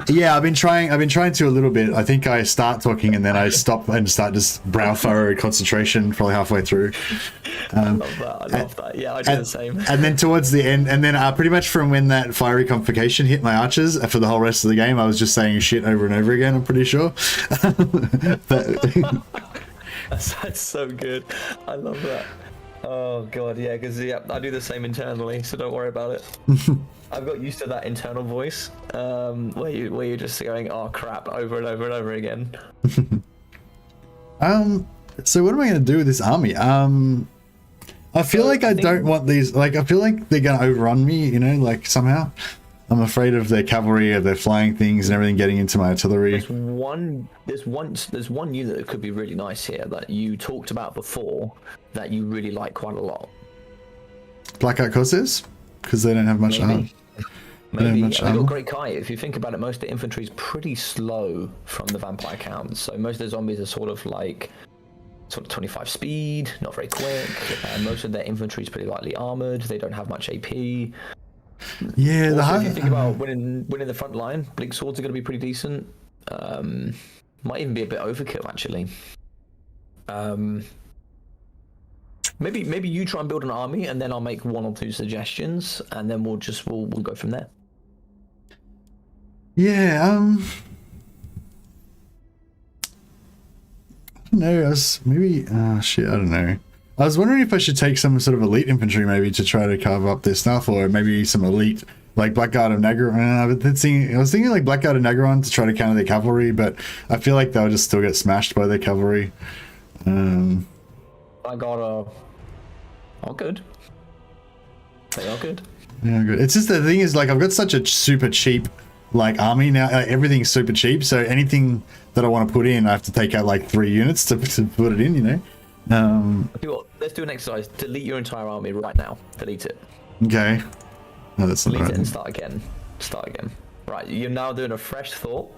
Yeah, I've been trying to a little bit. I think I start talking and then I stop and start just brow furrow concentration probably halfway through. I love that. Yeah, I do the same. And then towards the end, and then pretty much from when that fiery convocation hit my archers, for the whole rest of the game, I was just saying shit over and over again, I'm pretty sure. That's so good. I love that. Oh god, yeah, because I do the same internally, so don't worry about it. I've got used to that internal voice, where you're just going, "Oh crap," over and over and over again. So what am I going to do with this army? I feel like I don't want these. Like, I feel like they're going to overrun me. You know, like somehow. I'm afraid of their cavalry, of their flying things, and everything getting into my artillery. There's one unit that could be really nice here that you talked about before that you really like quite a lot. Blackout Corsairs, because they don't have much armor. Maybe. They've got great kite. If you think about it, most of the infantry is pretty slow from the vampire counts. So most of the zombies are sort of 25 speed, not very quick. And most of their infantry is pretty lightly armored. They don't have much AP. Yeah, also, if you think about winning the front line, Blink Swords are going to be pretty decent. Might even be a bit overkill, actually. Maybe you try and build an army, and then I'll make one or two suggestions, and then we'll go from there. Yeah. I don't know. Shit. I don't know. I was wondering if I should take some sort of elite infantry maybe to try to carve up their stuff, or maybe some elite like Blackguard of Nagaron. I was thinking like Blackguard of Nagaron to try to counter their cavalry, but I feel like they'll just still get smashed by their cavalry. Blackguard are good. They are good. Yeah, good. It's just the thing is, like, I've got such a super cheap army now. Everything's super cheap, so anything that I want to put in, I have to take out like 3 units to put it in. You know. Let's do an exercise. Delete your entire army right now. Delete it. Okay. No, that's not Delete right. it and start again. Right, you're now doing a fresh thought.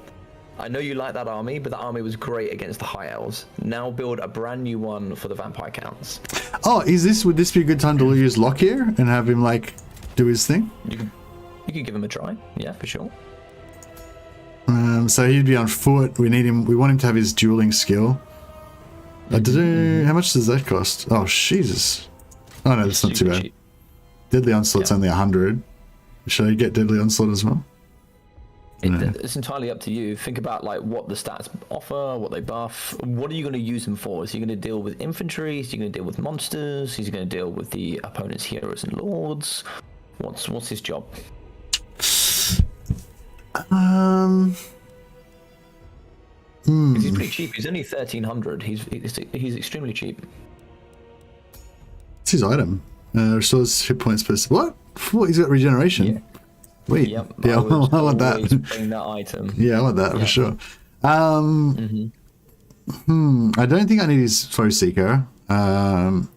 I know you like that army, but that army was great against the High Elves. Now build a brand new one for the Vampire Counts. Oh, would this be a good time to use Locke here and have him do his thing? You could give him a try. Yeah, for sure. So he'd be on foot. We want him to have his dueling skill. How much does that cost? Oh, Jesus. Oh, no, that's not too bad. Cheap. Deadly Onslaught's only 100. Should I get Deadly Onslaught as well? It's entirely up to you. Think about what the stats offer, what they buff. What are you going to use him for? Is he going to deal with infantry? Is he going to deal with monsters? Is he going to deal with the opponent's heroes and lords? What's his job? Because he's pretty cheap. He's only 1,300. He's extremely cheap. What's his item? Restores hit points per... What? He's got regeneration? Yeah. Wait. Yep, yeah, I want that. Bring that item. Yeah, I want that for sure. I don't think I need his Foe Seeker. So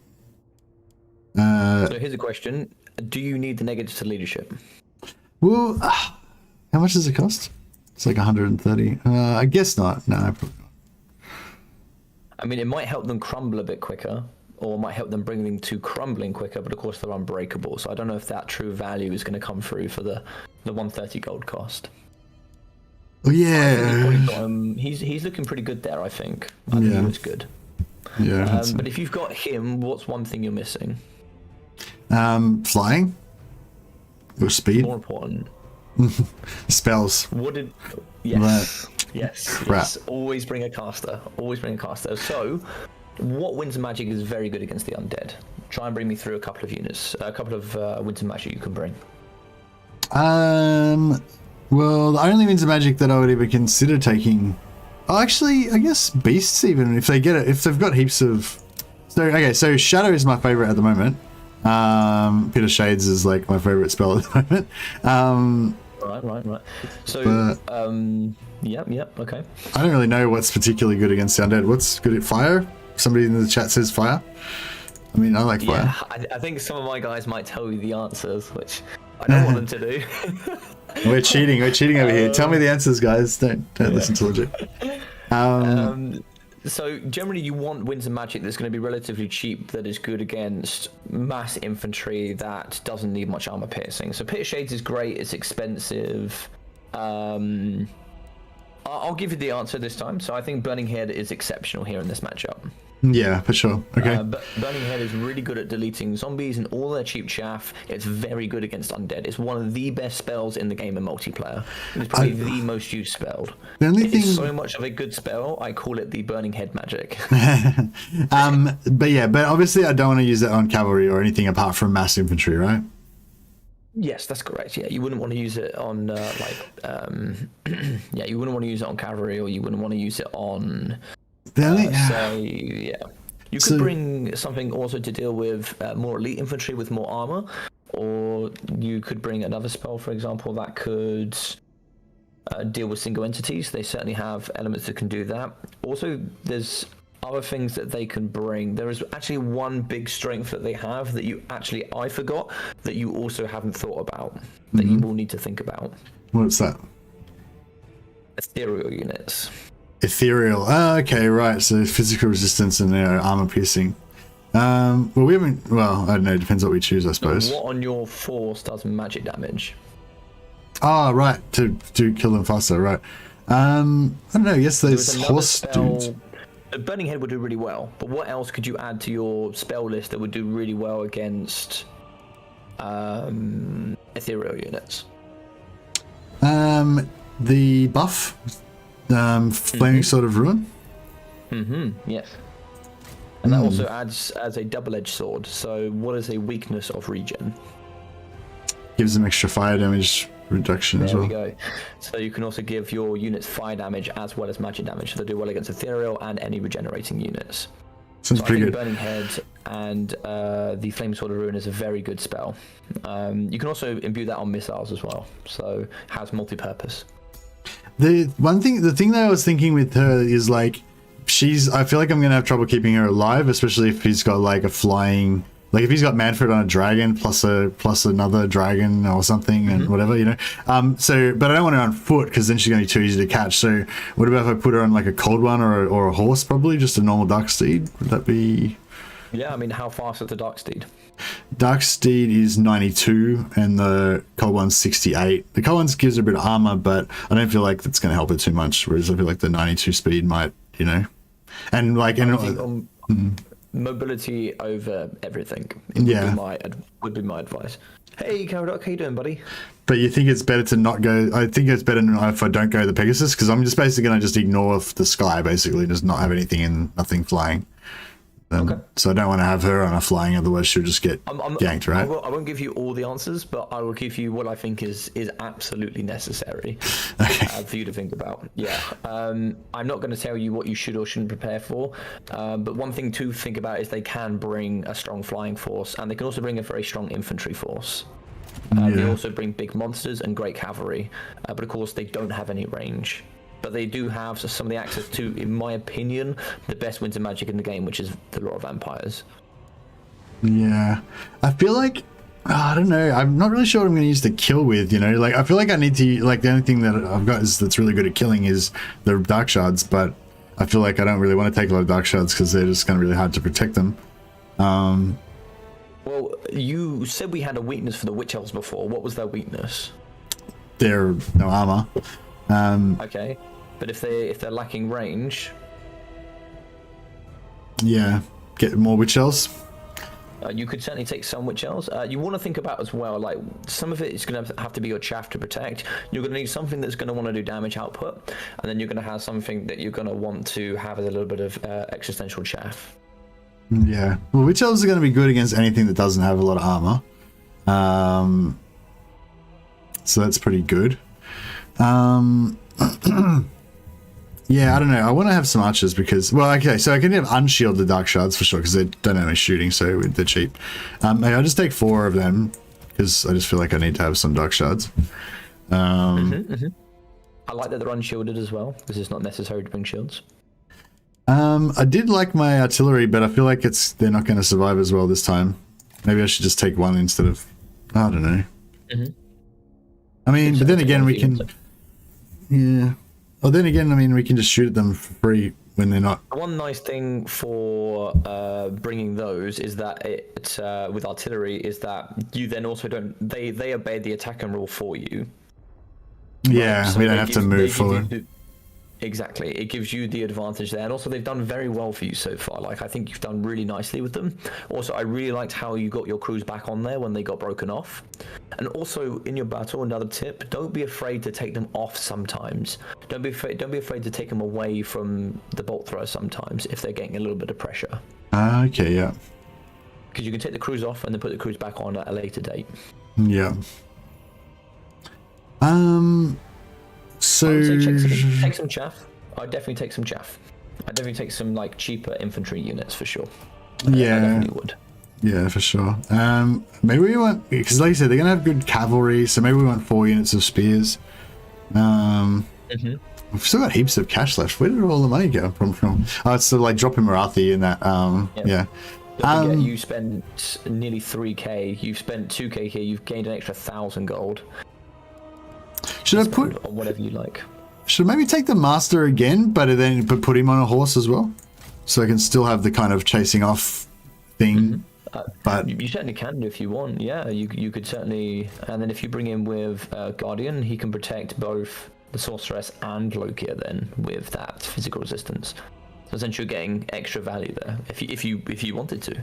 here's a question. Do you need the negatives to leadership? Well, how much does it cost? It's like 130. I guess not. No, probably not. I mean, it might help them crumble a bit quicker, or it might help them bring them to crumbling quicker, but of course they're unbreakable, so I don't know if that true value is going to come through for the 130 gold cost. Oh, yeah. He's looking pretty good there, I think. I think he looks good. Yeah. But if you've got him, what's one thing you're missing? Flying? Or speed? More important. Spells. Yes. Yes. Always bring a caster. So, what Winds of Magic is very good against the undead? Try and bring me through a couple of units, a couple of Winds of Magic you can bring. Well, the only Winds of Magic that I would even consider taking... Oh, actually, I guess Beasts even, if they get it, if they've got heaps of So Shadow is my favorite at the moment. Pit of Shades is like my favorite spell at the moment. Right. So, okay. I don't really know what's particularly good against the undead. What's good at fire? Somebody in the chat says fire. I mean, I like fire. Yeah, I think some of my guys might tell you the answers, which I don't want them to do. We're cheating over here. Tell me the answers, guys. Don't listen to logic. So generally you want Winds of Magic that's going to be relatively cheap, that is good against mass infantry that doesn't need much armor piercing. So Pit of Shades is great, it's expensive. I'll give you the answer this time. So I think Burning Head is exceptional here in this matchup. Yeah, for sure. Okay. Burning Head is really good at deleting zombies and all their cheap chaff. It's very good against undead. It's one of the best spells in the game in multiplayer. It's probably the most used spell. The only thing... It's so much of a good spell, I call it the Burning Head magic. But obviously I don't want to use it on cavalry or anything apart from mass infantry, right? Yes, that's correct. Yeah, you wouldn't want to use it on you wouldn't want to use it on cavalry, or you wouldn't want to use it on. You could bring something also to deal with more elite infantry with more armor, or you could bring another spell, for example, that could deal with single entities. They certainly have elements that can do that. Also, there's other things that they can bring. There is actually one big strength that they have that I forgot, that you also haven't thought about, that you will need to think about. What's that? Ethereal units. Ethereal. Okay, right. So physical resistance and armor piercing. Well, we haven't. Well, I don't know. It depends what we choose, I suppose. What on your force does magic damage? Oh, right. To kill them faster, right? I don't know. Yes, there's horse dudes. Burning Head would do really well, but what else could you add to your spell list that would do really well against ethereal units? The buff. Flaming Sword of Ruin. Yes. And that also adds as a double-edged sword. So what is a weakness of regen? Gives them extra fire damage reduction as well. There we go. So you can also give your units fire damage as well as magic damage. So they do well against ethereal and any regenerating units. Sounds pretty good. Burning Head and the Flaming Sword of Ruin is a very good spell. You can also imbue that on missiles as well. So it has multi-purpose. The thing that I was thinking with her is like, I feel like I'm gonna have trouble keeping her alive, especially if he's got like a flying, like if he's got Manfred on a dragon plus another dragon or something and whatever, you know. But I don't want her on foot because then she's gonna be too easy to catch. So what about if I put her on like a cold one or a horse, probably just a normal dark steed? Would that be? Yeah, I mean, how fast is the dark steed? Dark steed is 92 and the cold one's 68. The cold one gives her a bit of armor, but I don't feel like that's going to help her too much, whereas I feel like the 92 speed might, you know. And like mobility over everything would be my advice. Hey Caradoc, how you doing, buddy? But you think it's better to not go? I think it's better if I don't go the Pegasus, because I'm just basically going to just ignore the sky, basically just not have anything and nothing flying. Okay. So I don't want to have her on a flying, otherwise she'll just get ganked, right? I won't give you all the answers, but I will give you what I think is absolutely necessary for you to think about. Yeah. I'm not going to tell you what you should or shouldn't prepare for, but one thing to think about is they can bring a strong flying force, and they can also bring a very strong infantry force. They also bring big monsters and great cavalry, but of course they don't have any range. But they do have some of the access to, in my opinion, the best Winds of Magic in the game, which is the Lore of Vampires. Yeah. I feel like, I don't know, I'm not really sure what I'm going to use to kill with, you know? Like, I feel like I need to, like, the only thing that I've got that's really good at killing is the Dark Shards, but I feel like I don't really want to take a lot of Dark Shards because they're just kind of really hard to protect them. Well, you said we had a weakness for the Witch Elves before. What was their weakness? They're no armor. Okay, but if they're lacking range, yeah, get more Witch Elves. You could certainly take some Witch Elves. You want to think about as well, like some of it is going to have to be your chaff to protect. You're going to need something that's going to want to do damage output, and then you're going to have something that you're going to want to have as a little bit of existential chaff. Yeah, well, Witch Elves are going to be good against anything that doesn't have a lot of armor. So that's pretty good. Yeah, I don't know. I want to have some archers because, well, okay, so I can have unshielded dark shards for sure because they don't have any shooting, so they're cheap. Maybe I'll just take 4 of them because I just feel like I need to have some dark shards. I like that they're unshielded as well because it's not necessary to bring shields. I did like my artillery, but I feel like they're not going to survive as well this time. Maybe I should just take 1 instead of, I don't know. I mean, but then again, we can, yeah. Well, then again, I mean, we can just shoot at them for free when they're not. One nice thing for bringing those is that with artillery is that you then also don't, they obey the attack and rule for you. Yeah, So we don't have to move forward. Exactly, it gives you the advantage there, and also they've done very well for you so far. Like, I think you've done really nicely with them. Also, I really liked how you got your crews back on there when they got broken off. And also in your battle, another tip: don't be afraid to take them off sometimes. Don't be afraid to take them away from the bolt thrower sometimes if they're getting a little bit of pressure. Okay, yeah. Because you can take the crews off and then put the crews back on at a later date. Yeah. So take some chaff. I'd definitely take some chaff. I'd definitely take some like cheaper infantry units for sure. Yeah, I definitely would. Yeah, for sure. Maybe we want, because like you said, they're gonna have good cavalry, so maybe we want 4 units of spears. We've still got heaps of cash left. Where did all the money go from? Oh, it's sort of like dropping Marathi in that. Yeah. Don't forget, you spent nearly 3k. You've spent 2k here. You've gained an extra 1,000 gold. Should I put on whatever you like? Should I maybe take the master again, but then put him on a horse as well, so I can still have the kind of chasing off thing. But you certainly can if you want. Yeah, you could certainly. And then if you bring him with Guardian, he can protect both the sorceress and Lokia then with that physical resistance. So essentially, you're getting extra value there if you wanted to.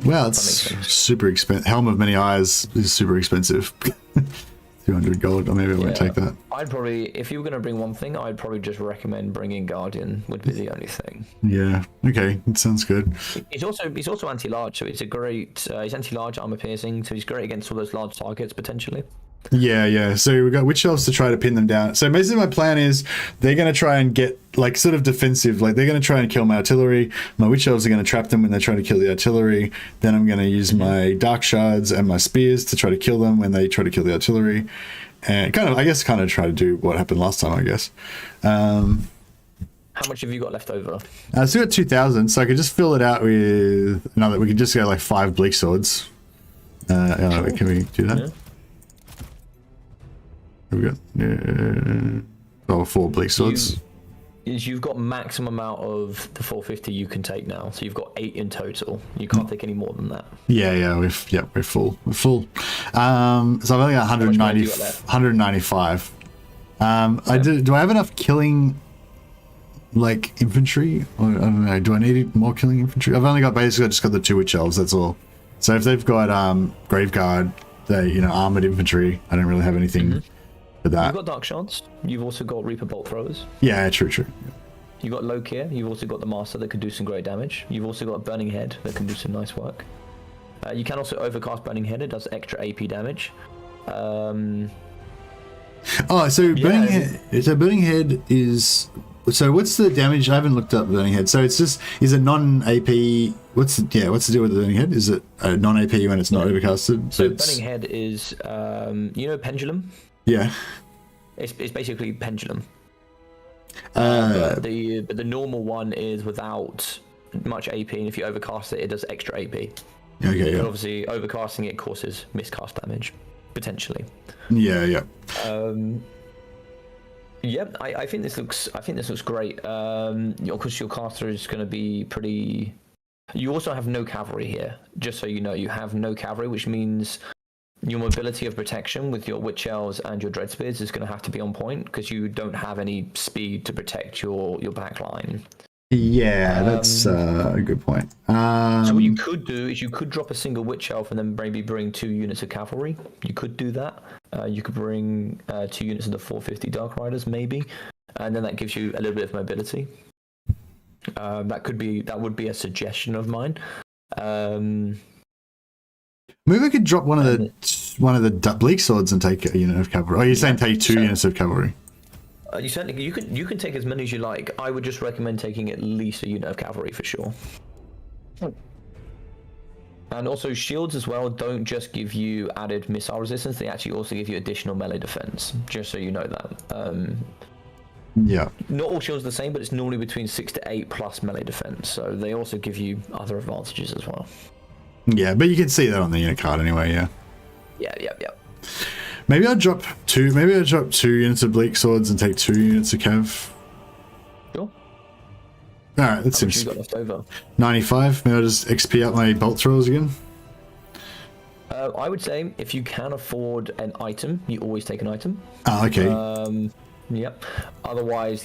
Well, it's super expensive. Helm of Many Eyes is super expensive. 200 gold, or maybe I won't take that. I'd probably, if you were going to bring one thing, I'd probably just recommend bringing Guardian. Would be the only thing. Yeah. Okay. It sounds good. He's also anti-large, so it's a great. He's anti-large, armor piercing, so he's great against all those large targets potentially. Yeah. So we've got witch elves to try to pin them down. So basically my plan is they're going to try and get like sort of defensive, like they're going to try and kill my artillery. My witch elves are going to trap them when they try to kill the artillery. Then I'm going to use my dark shards and my spears to try to kill them when they try to kill the artillery. And kind of try to do what happened last time, I guess. How much have you got left over? So we got 2,000, so I could just fill it out with another. We could just go like 5 bleak swords. Can we do that? Yeah. We got 4 bleak swords. You've got maximum amount of the 450 you can take now, so you've got 8 in total. You can't take any more than that. Yeah, we're full. We're full. So I've only got 195. Do I have enough killing like infantry? Or I don't know. Do I need more killing infantry? I've only got basically just got the 2 witch elves. That's all. So if they've got graveguard, they armored infantry. I don't really have anything. For that. You've got dark shards. You've also got reaper bolt throwers. Yeah, true. You've got Lokia. You've also got the master that can do some great damage. You've also got burning head that can do some nice work. You can also overcast burning head. It does extra AP damage. Burning head is. So what's the damage? I haven't looked up burning head. So it's just is it non-AP? What's the deal with the burning head? Is it a non-AP when it's not overcasted? So burning head is pendulum. Yeah, it's basically pendulum. But the normal one is without much AP, and if you overcast it, it does extra AP. Okay, yeah. But obviously, overcasting it causes miscast damage, potentially. Yeah. I think this looks great. Because your caster is going to be pretty. You also have no cavalry here, just so you know. You have no cavalry, which means your mobility of protection with your witch elves and your dread spears is going to have to be on point because you don't have any speed to protect your back line. Yeah, that's a good point. So what you could do is you could drop a single witch elf and then maybe bring 2 units of cavalry. You could do that. You could bring 2 units of the 450 Dark Riders maybe, and then that gives you a little bit of mobility. That would be a suggestion of mine. Maybe I could drop one of the bleak swords and take a unit of cavalry. Oh, you're saying take 2 units of cavalry? You can take as many as you like. I would just recommend taking at least a unit of cavalry for sure. And also shields as well don't just give you added missile resistance, they actually also give you additional melee defense, just so you know that. Yeah. Not all shields are the same, but it's normally between 6 to 8 plus melee defense, so they also give you other advantages as well. Yeah, but you can see that on the unit card anyway, yeah. Yeah. Maybe I'll drop 2 units of bleak swords and take 2 units of cav. Sure. Alright, that How much seems you got left over? 95. Maybe I'll just XP out my bolt throwers again. I would say if you can afford an item, you always take an item. Ah, okay. Yep. Otherwise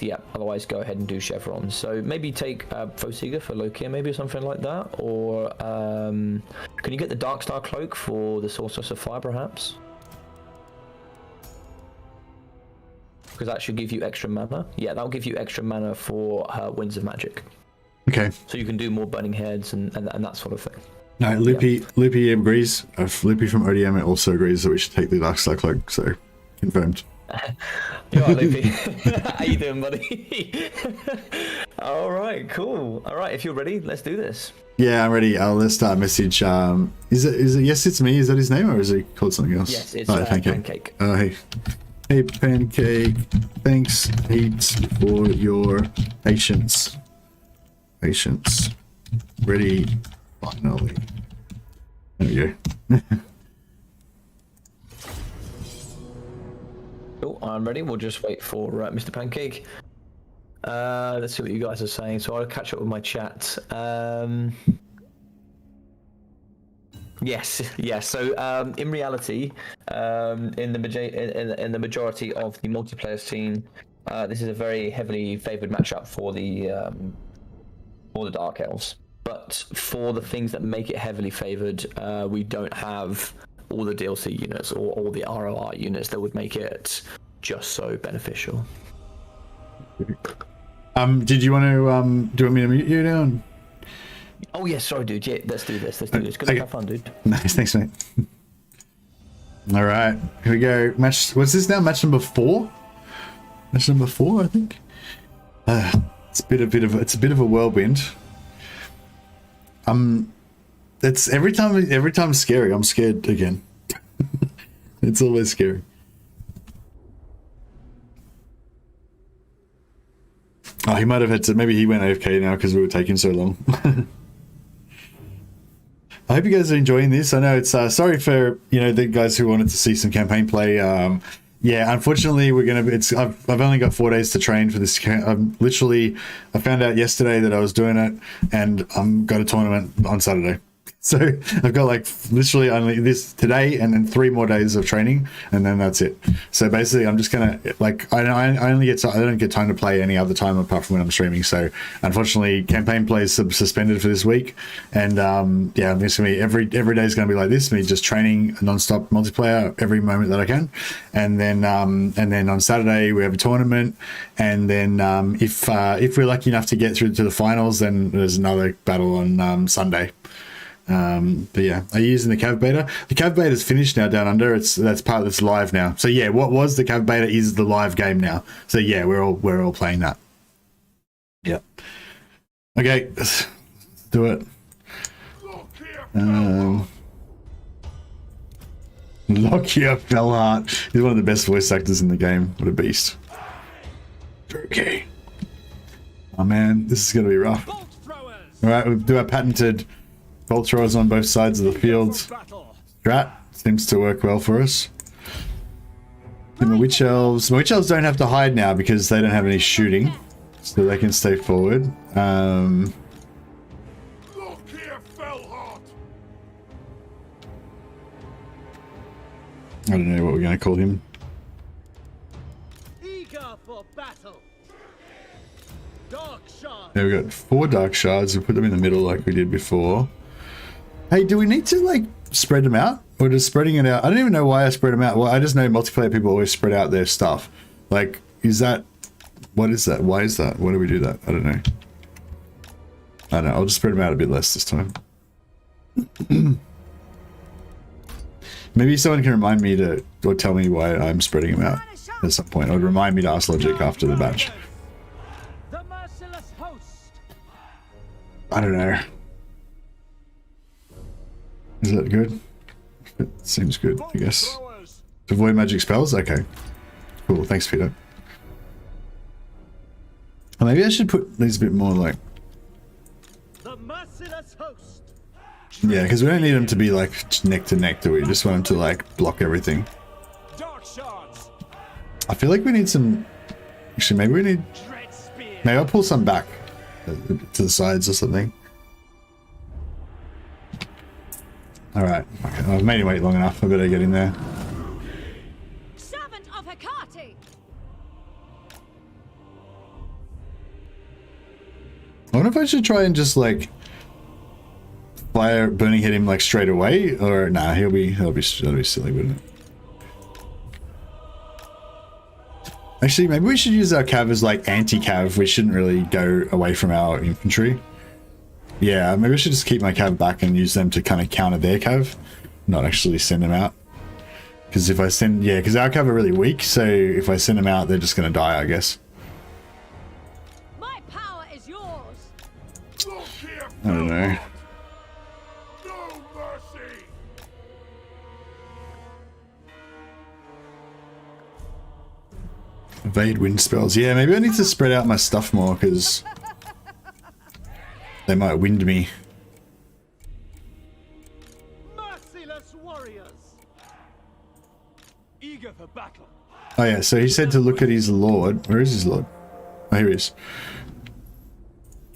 go ahead and do chevrons. So maybe take Fosiga for Lokia, maybe, or something like that. Or can you get the Darkstar cloak for the Sorceress of Fire, perhaps? Because that should give you extra mana. Yeah, that'll give you extra mana for her Winds of Magic. Okay. So you can do more Burning Heads and that sort of thing. No, Loopy agrees. Loopy from ODM also agrees that we should take the Darkstar cloak. So confirmed. You alright, Loopy? How you doing, buddy? All right, cool. All right, if you're ready, let's do this. Yeah, I'm ready. Let's start a message. Is it yes, it's me? Is that his name, or is he called something else? Yes, it's Pancake. Hey, Pancake. Thanks heaps for your patience. Ready, finally. There we go. Cool, I'm ready. We'll just wait for Mr. Pancake. Let's see what you guys are saying. So I'll catch up with my chat. Yes. So in reality, in the majority of the multiplayer scene, this is a very heavily favoured matchup for the Dark Elves. But for the things that make it heavily favoured, we don't have all the DLC units or all the ROR units that would make it just so beneficial. Did you want to do you want me to mute you down? Oh yeah, sorry dude. Yeah, let's do this. Good have fun, dude. Nice, thanks mate. All right, here we go. Match. What's this now? Match number 4. Match number 4, I think. It's a bit of a whirlwind. It's every time scary. I'm scared again. It's always scary. Oh, he might have had to. Maybe he went AFK now because we were taking so long. I hope you guys are enjoying this. I know it's sorry for the guys who wanted to see some campaign play. Yeah, unfortunately, we're gonna. I've only got 4 days to train for this. I found out yesterday that I was doing it, and I'm got a tournament on Saturday. So I've got like literally only this today and then 3 more days of training, and then that's it. So basically, I'm just gonna I don't get time to play any other time apart from when I'm streaming. So unfortunately, campaign play is suspended for this week, and yeah, I'm just gonna be every day is gonna be like this. Me just training non-stop multiplayer every moment that I can, and then on Saturday we have a tournament, and then if we're lucky enough to get through to the finals, then there's another battle on Sunday. But yeah, are you using the Cav beta? The Cav beta is finished now down under. That's live now. So yeah, what was the Cav beta is the live game now. So yeah, we're all playing that. Yep. Okay, let's do it. Lokia Felhart. He's one of the best voice actors in the game. What a beast. Okay. Oh man, this is gonna be rough. All right, we'll do our patented bolt throwers on both sides of the field. Strat seems to work well for us. And the witch elves. The witch elves don't have to hide now because they don't have any shooting, so they can stay forward. I don't know what we're going to call him. Eager for battle. Dark shard. Yeah, we've got 4 dark shards. We'll put them in the middle like we did before. Hey, do we need to spread them out, or just spreading it out? I don't even know why I spread them out. Well, I just know multiplayer people always spread out their stuff. Is that? What is that? Why is that? Why do we do that? I don't know. I don't know. I'll just spread them out a bit less this time. Maybe someone can remind me or tell me why I'm spreading them out. at some point. It would remind me to ask Logic after the batch. The merciless host. I don't know. Is that good? It seems good, I guess. To avoid magic spells? Okay. Cool, thanks, Peter. Or maybe I should put these a bit more like... The merciless host. Yeah, because we don't need them to be like neck to neck, do we? Just want them to like block everything. Dark shards. I feel like we need some... Actually, maybe we need... Dread spear. Maybe I'll pull some back to the sides or something. Alright, okay. I've made him wait long enough. I better get in there. Servant of Hecate. I wonder if I should try and just like fire burning hit him like straight away, or nah, that'll be silly, wouldn't it? Actually, maybe we should use our cav as like anti-cav. We shouldn't really go away from our infantry. Yeah, maybe I should just keep my cav back and use them to kind of counter their cav, not actually send them out. Because if I send, yeah, because our cav are really weak, so if I send them out, they're just gonna die, I guess. My power is yours. Look here, I don't know. no mercy. Evade wind spells. Yeah, maybe I need to spread out my stuff more because they might wind me. Merciless warriors. Eager for battle. Oh yeah, so he said to look at his lord. Where is his lord? Oh, here he is.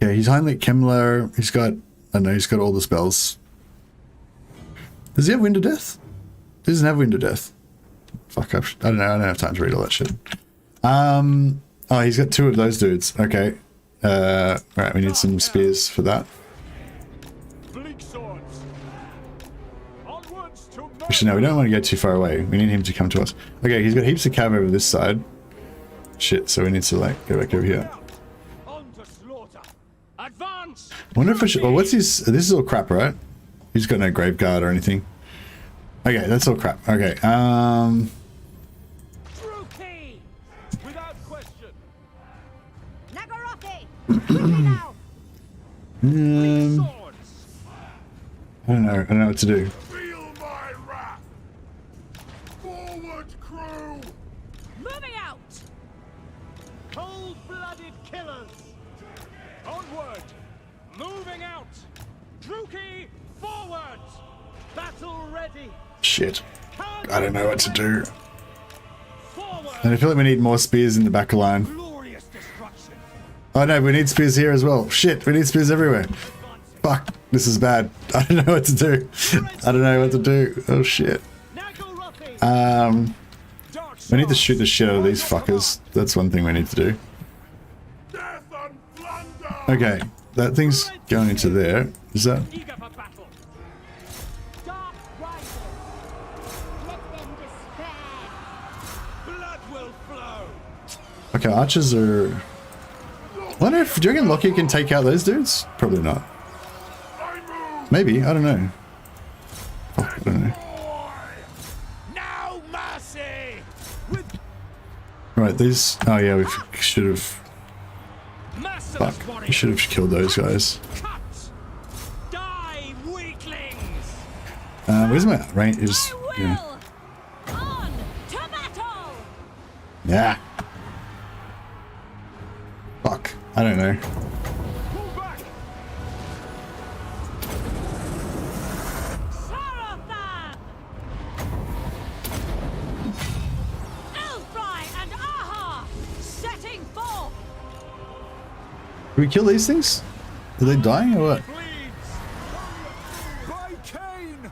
Yeah, he's Heinrich Kemmler. He's got, I don't know, he's got all the spells. Does he have Wind of Death? He doesn't have Wind of Death. Fuck, I don't know, I don't have time to read all that shit. Oh, he's got two of those dudes. Okay. Right, we need some spears for that. Bleak swords. Onwards to Actually, no, we don't want to go too far away. We need him to come to us. Okay, he's got heaps of cav over this side. Shit, so we need to, like, go back over here. on to slaughter. Advance. I wonder if I should... Oh, what's his... This is all crap, right? He's got no grave guard or anything. Okay, that's all crap. Okay, True key. Without question. Nagorothy. Now. Swords. I don't know what to do. Feel my wrath. Forward, crew. Moving out. Cold-blooded killers. Onward. Moving out. Druki, forward. Battle ready. Shit. I don't know what to do. Forward. And I feel like we need more spears in the back line. Glorious destruction. Oh no, we need spears here as well. Shit, we need spears everywhere. Fuck, this is bad. I don't know what to do. I don't know what to do. Oh shit. Nagorothy. We need to shoot the shit out of these fuckers. That's one thing we need to do. Death and plunder. Okay, that thing's going into there. Is that... Eager for battle. Dark riders. Let them despair. Blood will flow. Okay, archers are... I wonder if... Do you reckon Loki can take out those dudes? Probably not. I move. Maybe, I don't know. Fuck, I don't know. No mercy. Right, these... Oh yeah, we should have... Merciless Fuck, we warriors. should have killed those guys. Cut. Die, weaklings. Where's my range? Is... I will. Yeah. On to battle. Yeah. Fuck, I don't know. Pull back. Sarathan. Elfry and Aha. Setting forth. Do we kill these things? Are they dying or what? Bleeds. By Cain.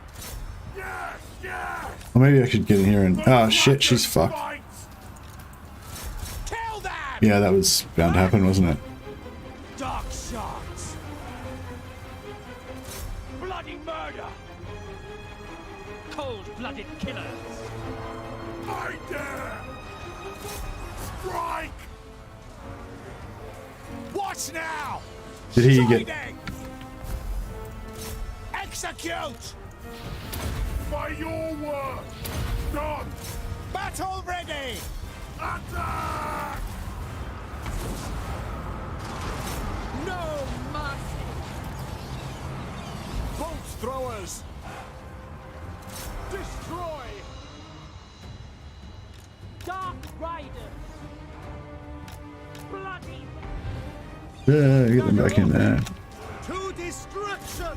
Yes, yes. Or maybe I could get in here and... Oh shit, she's fucked. Kill them. Yeah, that was bound to happen, wasn't it? Dark shards. Bloody murder. Cold-blooded killers. I dare. Strike. Watch now. Did he get... Shining. Execute. By your word. Done. Battle ready. Attack! No mercy! Bolt throwers! Destroy! Dark Riders. Bloody. Yeah, get them back in there. To destruction!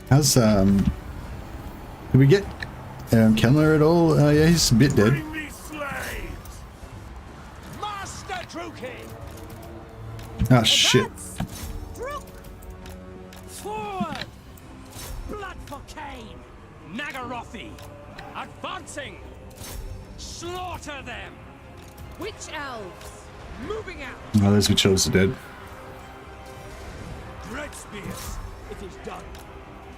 How's did we get Kendler at all? Yeah, he's a bit dead. Bring me slaves! Master Druki! Oh shit. Druk! Forward! Blood for Cain! Nagarothi! Advancing! Slaughter them! Witch elves. Moving out! Oh, those witch elves are dead. Dread spears! It is done!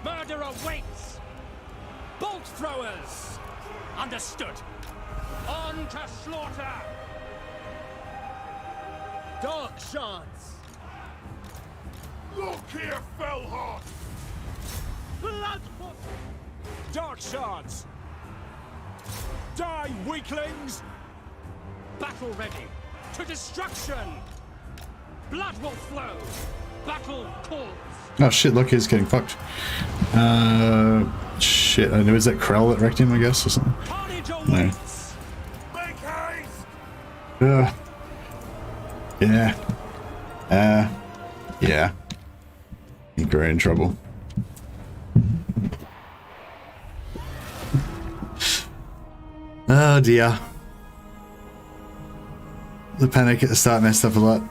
Murder awaits! Bolt throwers! Understood! On to slaughter! Dark shards! Look here, Felkon! Blood! Dark shards! Die, weaklings! Battle ready! To destruction! Blood will flow! Battle calls! Oh shit, look, he's getting fucked. Shit, I know, is that Krell that wrecked him, I guess, or something? Carnage No. awaits! Make haste! Yeah. Yeah. I think we're in trouble. Oh dear. The panic at the start messed up a lot.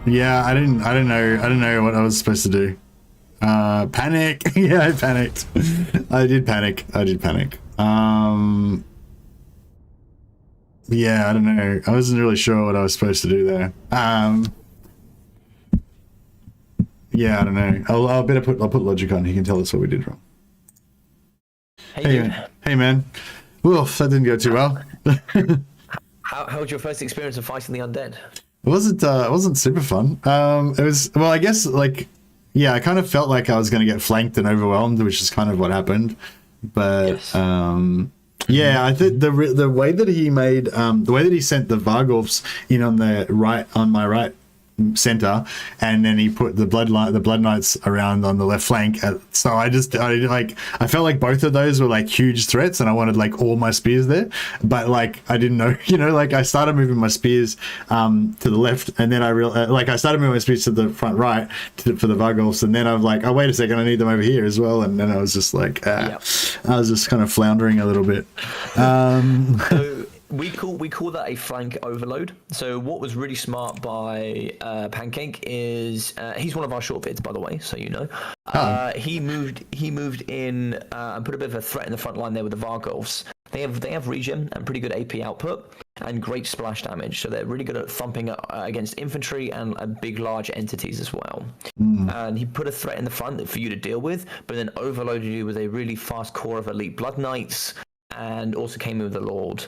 Yeah, I didn't know what I was supposed to do. Panic. Yeah, I panicked. I did panic. Yeah, I don't know. I wasn't really sure what I was supposed to do there. Yeah, I don't know. I'll put Logic on. He can tell us what we did wrong. Hey man. Woof, that didn't go too well. How was your first experience of fighting the undead? It wasn't super fun. It was, well, I guess, like, yeah, I kind of felt like I was going to get flanked and overwhelmed, which is kind of what happened. But Yes. yeah, I think the way that he made the way that he sent the Vargulfs in on my right center, and then he put the blood knights around on the left flank. So I felt like both of those were like huge threats, and I wanted like all my spears there, but like I didn't know, like I started moving my spears to the left, and then I started moving my spears to the front right for the Vargulfs, and then I'm like, oh wait a second, I need them over here as well, and then I was just like, I was just kind of floundering a little bit. So we call that a flank overload. So what was really smart by Pancake is he's one of our short vids, by the way, so you know. He moved in and put a bit of a threat in the front line there with the Vargulfs. They have regen and pretty good AP output and great splash damage, so they're really good at thumping against infantry and big large entities as well. And he put a threat in the front for you to deal with, but then overloaded you with a really fast core of elite blood knights, and also came in with the Lord.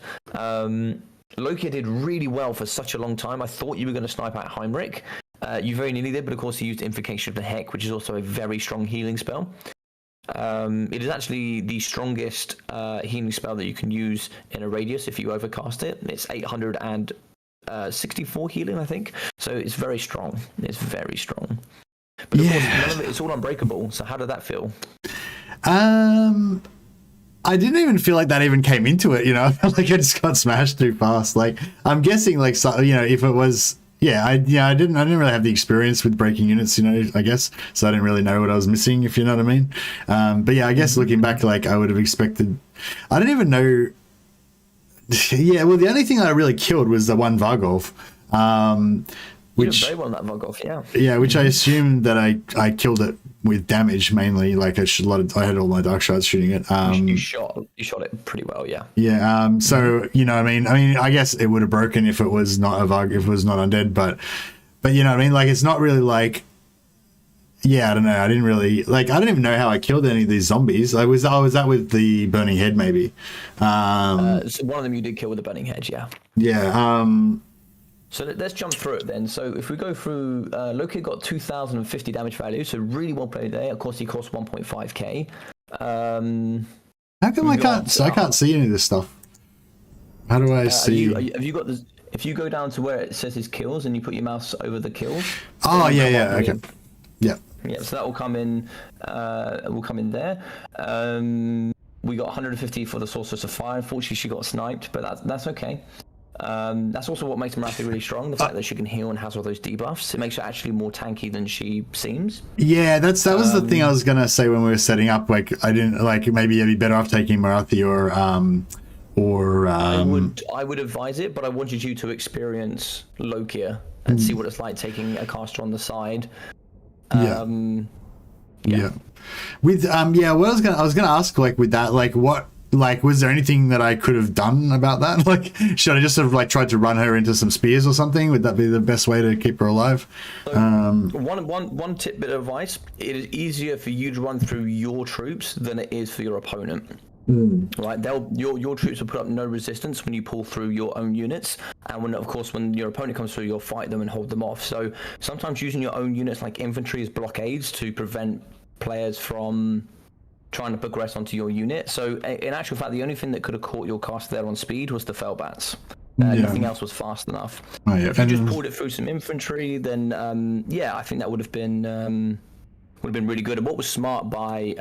Loki did really well for such a long time. I thought you were going to snipe out Heinrich. You very nearly did, but of course he used Invocation of the Heck, which is also a very strong healing spell. It is actually the strongest healing spell that you can use in a radius if you overcast it. It's 864 healing, I think. So it's very strong. It's very strong. But of course, none of it's all unbreakable. So how did that feel? I didn't even feel like that even came into it, I felt like I just got smashed too fast. Like, I'm guessing, like, so, if it was, I didn't really have the experience with breaking units, I guess, so I didn't really know what I was missing, if you know what I mean. But yeah, I guess looking back, like, I would have expected, I don't even know. Yeah, well, the only thing I really killed was the one Vargulf, which, you did very well on that Vargulf, yeah. Yeah, which I assumed that I killed it with damage mainly. Like I had all my dark shards shooting it. You shot it pretty well, yeah. Yeah. So I mean, I guess it would have broken if it was not if it was not undead, but you know what I mean. Like it's not really like. Yeah, I don't know. I didn't really I don't even know how I killed any of these zombies. Was that with the burning head maybe? So one of them you did kill with the burning head, yeah. Yeah. So let's jump through it then. So if we go through, Loki got 2,050 damage value, so really well played there. Of course, he cost 1.5k. How come I can't see any of this stuff? How do I see? Have you got this? If you go down to where it says his kills and you put your mouse over the kills. Oh yeah, okay, yeah. Yeah, so that will come in. Will come in there. We got 150 for the Sorceress of Fire. Unfortunately, she got sniped, but that's okay. That's also what makes Marathi really strong. The fact that she can heal and has all those debuffs. It makes her actually more tanky than she seems. Yeah, that was the thing I was gonna say when we were setting up. Like, I didn't like maybe it'd be better off taking Marathi or I would advise it, but I wanted you to experience Lokia and see what it's like taking a caster on the side. Yeah. With what I was gonna ask, like, with that, like, what, like, was there anything that I could have done about that? Like, should I just have like tried to run her into some spears or something? Would that be the best way to keep her alive? So, one tip bit of advice: it is easier for you to run through your troops than it is for your opponent. Right, your troops will put up no resistance when you pull through your own units, and when your opponent comes through, you'll fight them and hold them off. So sometimes using your own units like infantry as blockades to prevent players from trying to progress onto your unit. So in actual fact, the only thing that could have caught your cast there on speed was the Felbats. Nothing else was fast enough. If you just pulled it through some infantry, then I think that would have been really good. And what was smart by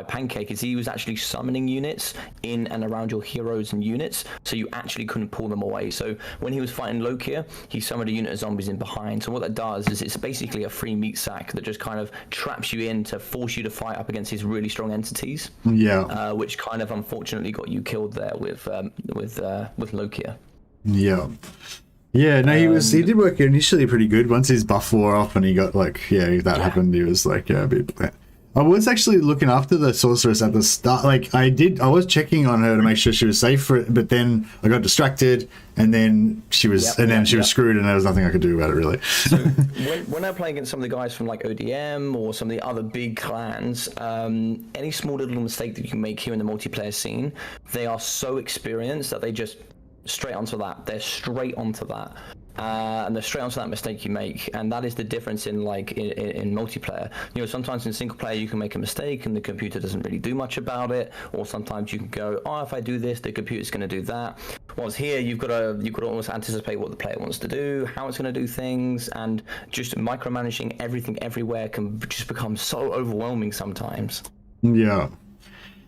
Pancake is he was actually summoning units in and around your heroes and units, so you actually couldn't pull them away. So when he was fighting Lokia, he summoned a unit of zombies in behind. So what that does is it's basically a free meat sack that just kind of traps you in to force you to fight up against his really strong entities. Which kind of unfortunately got you killed there with Lokia. No, he did work initially pretty good. Once his buff wore off and he got that happened, he was like a bit. I was actually looking after the sorceress at the start. Like, I was checking on her to make sure she was safe for it, but then I got distracted, and then she was, was screwed, and there was nothing I could do about it really. So when I'm playing against some of the guys from like ODM or some of the other big clans, any small little mistake that you can make here in the multiplayer scene, they are so experienced that they just straight onto that. They're straight onto that. And they're straight onto that mistake you make, and that is the difference in multiplayer. Sometimes in single player you can make a mistake and the computer doesn't really do much about it, or sometimes you can go, if I do this, the computer's going to do that. Whereas here you've got to almost anticipate what the player wants to do, how it's going to do things, and just micromanaging everything everywhere can just become so overwhelming sometimes.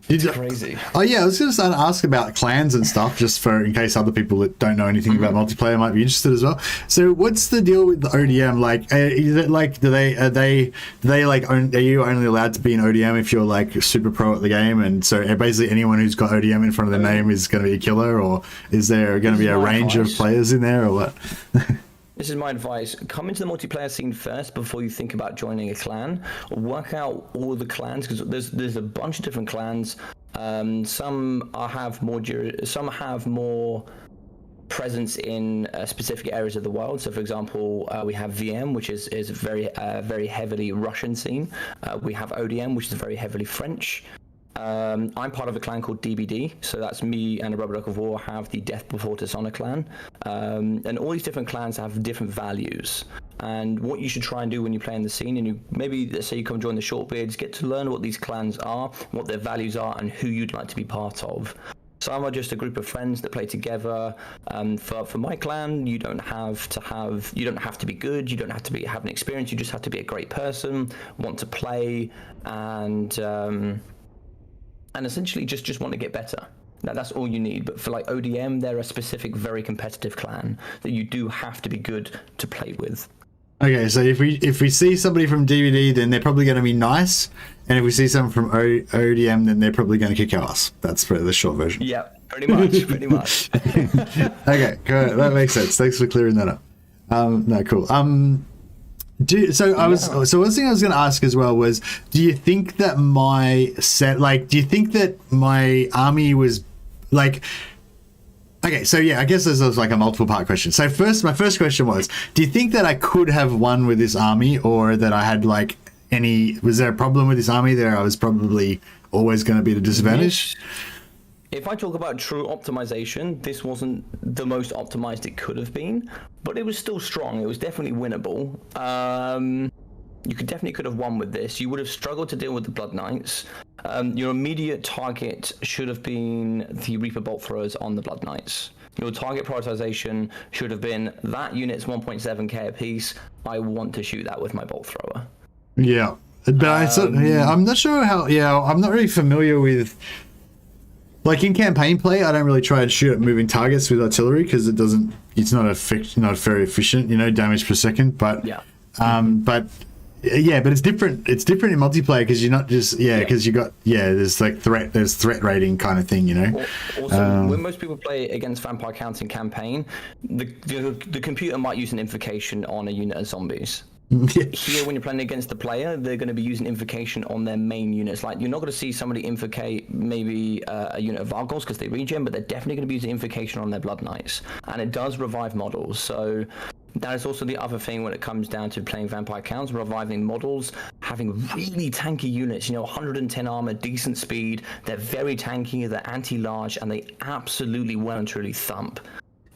It's crazy. Oh yeah, I was going to ask about clans and stuff, just in case other people that don't know anything about multiplayer might be interested as well. So, what's the deal with the ODM? Like, is it like are you only allowed to be an ODM if you're like super pro at the game? And so basically anyone who's got ODM in front of their name is going to be a killer, or is there going to be a range of players in there, or what? This is my advice. Come into the multiplayer scene first before you think about joining a clan. Work out all the clans, because there's a bunch of different clans. Some have more presence in specific areas of the world. So, for example, we have VM, which is very heavily Russian scene. We have ODM, which is very heavily French. I'm part of a clan called DBD, so that's me and a Rubber Duck of War have the Death Before Dishonor clan, and all these different clans have different values. And what you should try and do when you play in the scene, and let's say you come join the Shortbeards, get to learn what these clans are, what their values are, and who you'd like to be part of. Some are just a group of friends that play together. For my clan, you don't have to be good. You don't have to have an experience. You just have to be a great person, want to play, and essentially just want to get better. Now, that's all you need. But for like ODM, they're a specific, very competitive clan that you do have to be good to play with. Okay, so if we see somebody from DVD, then they're probably going to be nice, and if we see someone from ODM, then they're probably going to kick ass. That's for the short version. Yeah, pretty much. Okay, good. That makes sense. Thanks for clearing that up. No, cool. One thing I was going to ask as well was, do you think that my army was like, okay, so yeah, I guess this was like a multiple part question. So my first question was, do you think that I could have won with this army, or that I had was there a problem with this army that I was probably always going to be at a disadvantage? If I talk about true optimization, this wasn't the most optimized it could have been, but it was still strong. It was definitely winnable. You could have won with this. You would have struggled to deal with the Blood Knights. Your immediate target should have been the Reaper Bolt Throwers on the Blood Knights. Your target prioritization should have been that unit's 1.7k a piece. I want to shoot that with my Bolt Thrower. Yeah, but I'm not sure how. Yeah, I'm not really familiar with. Like in campaign play, I don't really try and shoot at moving targets with artillery because it doesn't. It's not very efficient, damage per second. But yeah, but it's different. It's different in multiplayer because you're not just because you got there's like threat rating kind of thing, Also, when most people play against vampire counts in campaign, the computer might use an invocation on a unit of zombies. Here, when you're playing against the player, they're going to be using invocation on their main units. Like, you're not going to see somebody invocate maybe a unit of Valkonos because they regen, but they're definitely going to be using invocation on their Blood Knights. And it does revive models. So that is also the other thing when it comes down to playing vampire counts, reviving models, having really tanky units, 110 armor, decent speed. They're very tanky, they're anti-large, and they absolutely well and truly thump.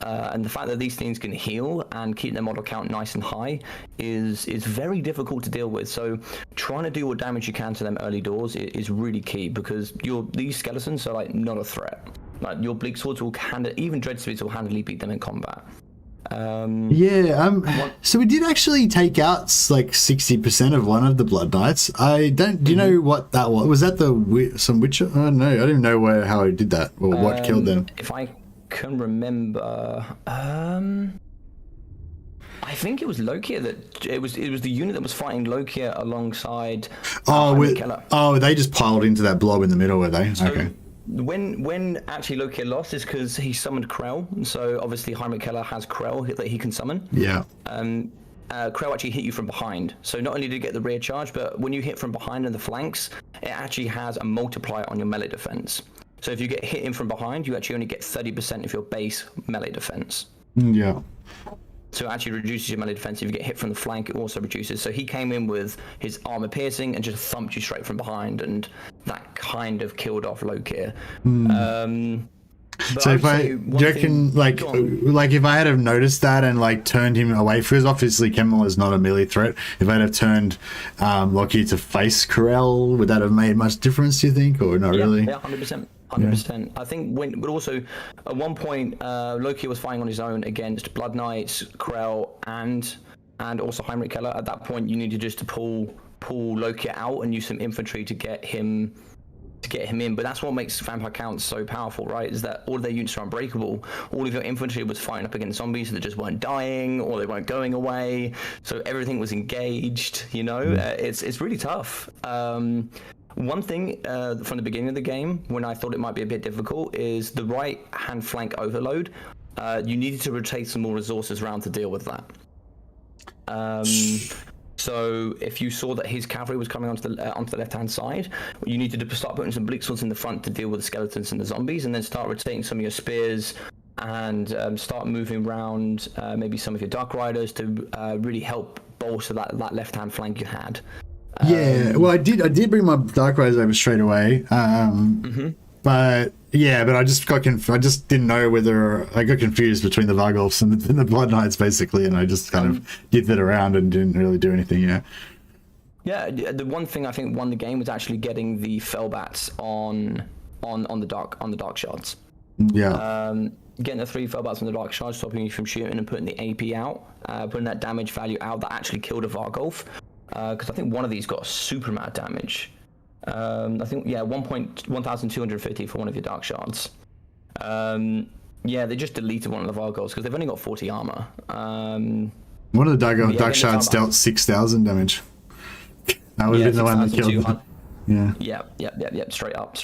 And the fact that these things can heal and keep their model count nice and high is very difficult to deal with. So trying to do what damage you can to them early doors is really key, because these skeletons are like not a threat. Like your bleak swords will even dread speeds will handily beat them in combat. So we did actually take out like 60% of one of the Blood Knights. Do you know what that was? Was that some Witcher? I don't know. I don't even know how I did that or what killed them. If I can remember, I think it was Lokia that it was the unit that was fighting Lokia alongside they just piled into that blob in the middle, were they? So okay. When actually Lokia lost is because he summoned Krell. So obviously Heinrich Keller has Krell that he can summon. Yeah. Krell actually hit you from behind. So not only did you get the rear charge, but when you hit from behind and the flanks, it actually has a multiplier on your melee defense. So if you get hit in from behind, you actually only get 30% of your base melee defense. Yeah. So it actually reduces your melee defense. If you get hit from the flank, it also reduces. So he came in with his armor piercing and just thumped you straight from behind, and that kind of killed off Lokia. So do you reckon, like if I had have noticed that and like turned him away, because obviously Kemmel is not a melee threat, if I'd have turned Loki to face Corel, would that have made much difference, do you think, or not really? Yeah, 100%. 100%. I think but also at one point Loki was fighting on his own against Blood Knights, Krell, and also Heinrich Keller. At that point, you needed just to pull Loki out and use some infantry to get him in. But that's what makes vampire counts so powerful, right? Is that all of their units are unbreakable. All of your infantry was fighting up against zombies that just weren't dying or they weren't going away. So everything was engaged. It's really tough. One thing from the beginning of the game, when I thought it might be a bit difficult, is the right hand flank overload. You needed to rotate some more resources around to deal with that. So if you saw that his cavalry was coming onto the left-hand side, you needed to start putting some bleak swords in the front to deal with the skeletons and the zombies, and then start rotating some of your spears and start moving around maybe some of your Dark Riders to really help bolster that left-hand flank you had. Well, I did bring my Dark Riders over straight away. But I just didn't know whether I got confused between the Vargolfs and the Blood Knights basically, and I just kind of dipped it around and didn't really do anything. Yeah, the one thing I think won the game was actually getting the Felbats on the dark shards. Yeah. Getting the 3 Felbats on the dark shards, stopping you from shooting and putting the AP out, putting that damage value out that actually killed a Vargolf. Because I think one of these got a super amount of damage. I think 1,250 for one of your dark shards. They just deleted one of the Vargolfs because they've only got 40 armor. One of the dark shards dealt 6,000 damage. That would have been the one that killed them. Yeah. Straight up.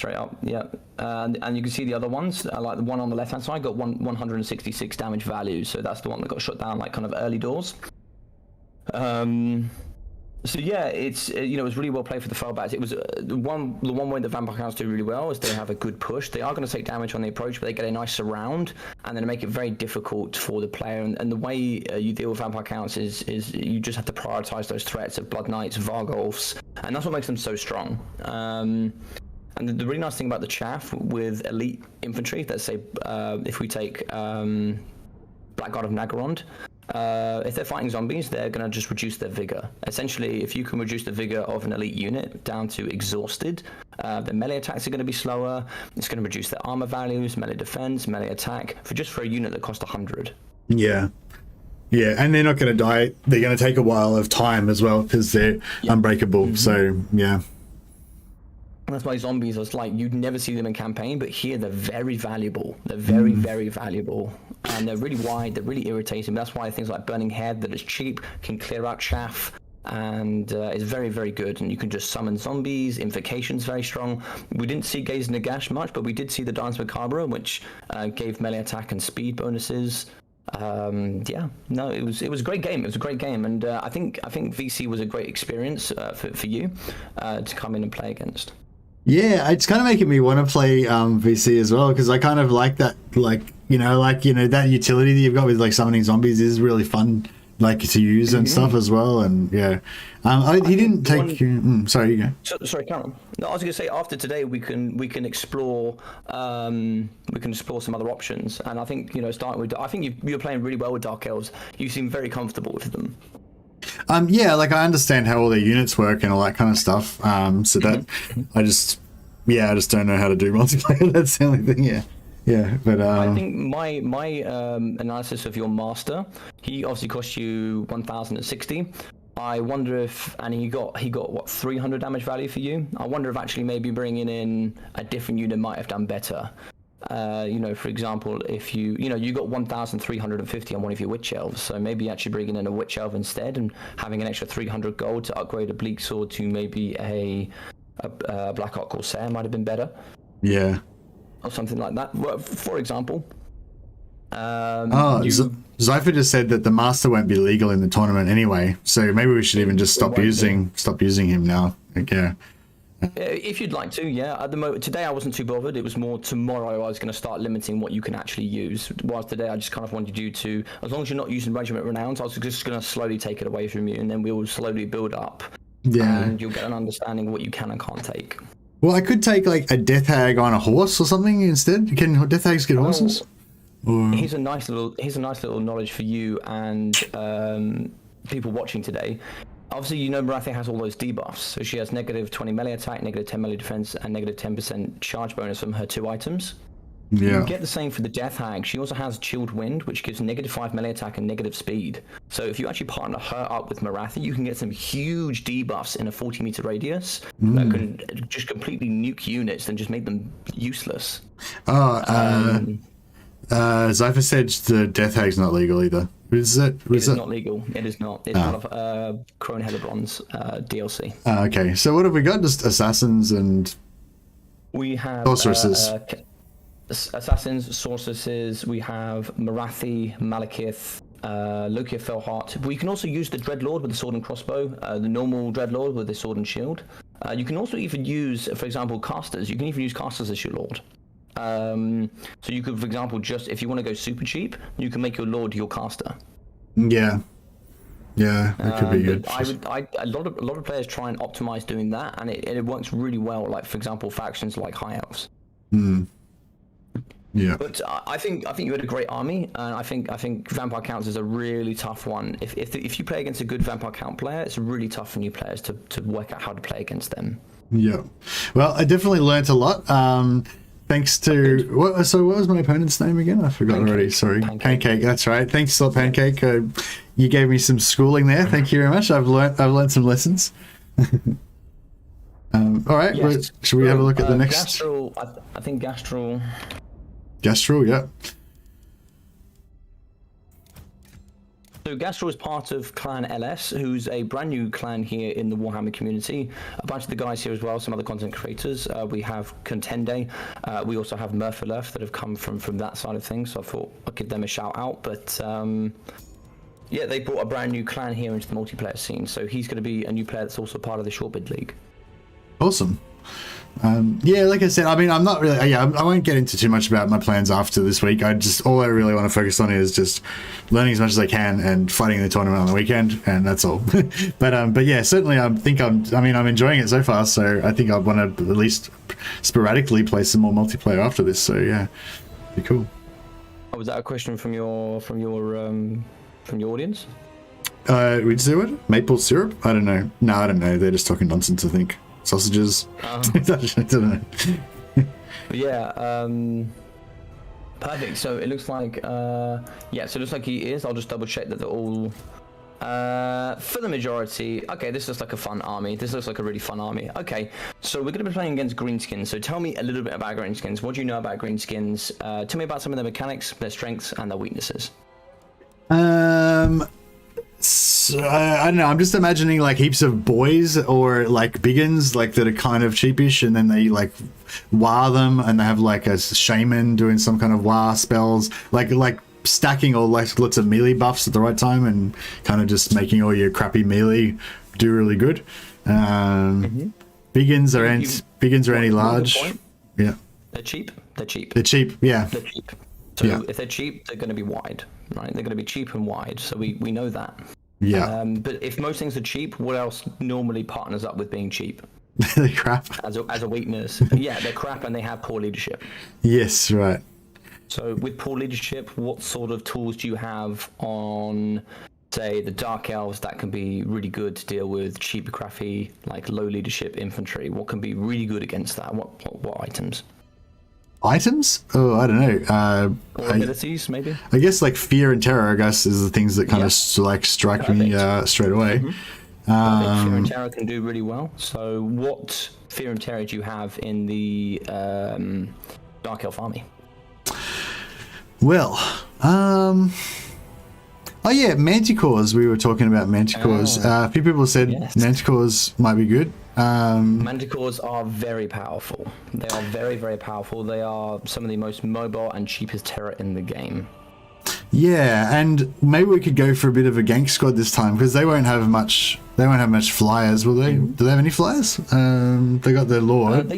Yeah. And you can see the other ones, like the one on the left hand side got 166 damage value. So that's the one that got shut down like kind of early doors. So yeah, it's it was really well played for the Felbats. It was the one way the vampire counts do really well is they have a good push. They are going to take damage on the approach, but they get a nice surround, and then make it very difficult for the player. And the way you deal with vampire counts is you just have to prioritize those threats of Blood Knights, Vargolfs, and that's what makes them so strong. And the really nice thing about the chaff with elite infantry, let's say if we take Black God of Nagarond. if they're fighting zombies, they're going to just reduce their vigor. Essentially, if you can reduce the vigor of an elite unit down to exhausted, their melee attacks are going to be slower. It's going to reduce their armor values, melee defense, melee attack, for a unit that cost 100. Yeah. Yeah, and they're not going to die. They're going to take a while of time as well because they're unbreakable. So, yeah. That's why zombies are like, you'd never see them in campaign, but here they're very valuable. They're very, very valuable. And they're really wide, they're really irritating. That's why things like Burning Head, that is cheap, can clear out chaff, and is very, very good. And you can just summon zombies. Invocation's very strong. We didn't see Gaze Nagash much, but we did see the Dance Macabre, which gave melee attack and speed bonuses. Yeah, no, it was a great game. It was a great game, and I think VC was a great experience for you to come in and play against. Yeah, it's kind of making me want to play VC as well, because I kind of like that, that utility that you've got with like summoning zombies is really fun, like to use and stuff as well. And yeah, he didn't take. Sorry, you go. Sorry, Karen. No, I was going to say after today we can explore some other options, and I think starting with I think you're playing really well with Dark Elves. You seem very comfortable with them. Yeah, like I understand how all their units work and all that kind of stuff. So that I just don't know how to do multiplayer. That's the only thing. Yeah. But I think my analysis of your master, he obviously cost you 1,060. I wonder if, and he got what, 300 damage value for you. I wonder if actually maybe bringing in a different unit might have done better. For example, if you got 1,350 on one of your witch elves, so maybe actually bringing in a witch elf instead and having an extra 300 gold to upgrade a bleak sword to maybe a Black Ox Corsair might have been better. Yeah. Or something like that. For example. Zypher just said that the master won't be legal in the tournament anyway, so maybe we should even just stop using him now. Okay. If you'd like to, yeah. At the moment, today I wasn't too bothered. It was more tomorrow I was going to start limiting what you can actually use. Whilst today I just kind of wanted you to, as long as you're not using Regiment Renowns, I was just going to slowly take it away from you, and then we will slowly build up. Yeah. And you'll get an understanding of what you can and can't take. Well, I could take like a Death Hag on a horse or something instead. Can Death Hags get horses? Here's a nice little knowledge for you and people watching today. Obviously, Marathi has all those debuffs. So she has negative 20 melee attack, negative 10 melee defense, and negative 10% charge bonus from her 2 items. Yeah. You get the same for the Death Hag. She also has Chilled Wind, which gives negative 5 melee attack and negative speed. So if you actually partner her up with Marathi, you can get some huge debuffs in a 40-meter radius that can just completely nuke units and just make them useless. Zypher said the Death Hag's not legal either. Is it? It is not legal. It is not. It's part of Crone Hellebrand's DLC. Okay, so what have we got? Just assassins and we have sorceresses. Assassins, sorceresses. We have Marathi, Malekith, Lokia Felheart. But you can also use the Dreadlord with the sword and crossbow. The normal Dreadlord with the sword and shield. You can also even use, for example, casters. You can even use casters as your lord. So you could, for example, just if you want to go super cheap, you can make your lord your caster. Yeah, that could be good. A lot of players try and optimize doing that, and it works really well. Like for example, factions like High Elves. Yeah. But I think you had a great army, and I think Vampire Counts is a really tough one. If you play against a good Vampire Count player, it's really tough for new players to work out how to play against them. Yeah. Well, I definitely learnt a lot. Thanks to what was my opponent's name again? I forgot already. Sorry, Pancake. That's right. Thanks a lot, Pancake. You gave me some schooling there. Thank you very much. I've learned some lessons. All right. Yes. Should we have a look at the next? Gastral, I think Gastral. Gastral, yeah. So Gastral is part of Clan LS, who's a brand new clan here in the Warhammer community. A bunch of the guys here as well, some other content creators. We have Contende. We also have Murphalurf that have come from that side of things, so I thought I'd give them a shout out. But yeah, they brought a brand new clan here into the multiplayer scene, so he's going to be a new player that's also part of the Short Bid League. Awesome. Yeah, like I said, I mean, I'm not really, I won't get into too much about my plans after this week. All I really want to focus on is just learning as much as I can and fighting the tournament on the weekend, and that's all. But yeah, certainly I'm enjoying it so far, so I think I want to at least sporadically play some more multiplayer after this, so yeah, be cool. Oh, was that a question from your from your audience? Would you say what? Maple syrup? I don't know. No, I don't know. They're just talking nonsense, I think. Sausages. I don't know. But yeah, perfect. So it looks like, yeah, so it looks like he is. I'll just double check that they're all, for the majority. Okay, this looks like a fun army. This looks like a really fun army. Okay, so we're going to be playing against greenskins. So tell me a little bit about greenskins. What do you know about greenskins? Tell me about some of their mechanics, their strengths, and their weaknesses. So, I don't know. I'm just imagining like heaps of boys or like biggins like that are kind of cheapish, and then they like wah them, and they have like a shaman doing some kind of wah spells, like stacking all like lots of melee buffs at the right time, and kind of just making all your crappy melee do really good. Biggins are any large. Yeah, they're cheap. They're cheap. They're cheap. Yeah. They're cheap. So if they're cheap, they're going to be wide, right? They're going to be cheap and wide. So we know that. Yeah. But if most things are cheap, what else normally partners up with being cheap? They're crap. As a weakness. Yeah, they're crap and they have poor leadership. Yes, right. So with poor leadership, what sort of tools do you have on, say, the Dark Elves that can be really good to deal with cheap, crappy, like low leadership infantry? What can be really good against that? What items? Items? Oh, I don't know. Or abilities, maybe? I guess like fear and terror, I guess, is the things that kind of like strike me straight away. I think fear and terror can do really well. So what fear and terror do you have in the Dark Elf army? Well, oh yeah, manticores. We were talking about manticores. A few people said manticores might be good. Manticores are very powerful. They are very, very powerful. They are some of the most mobile and cheapest terror in the game. Yeah, and maybe we could go for a bit of a gank squad this time, because they won't have much. They won't have much flyers, will they? Do they have any flyers? They got their lord.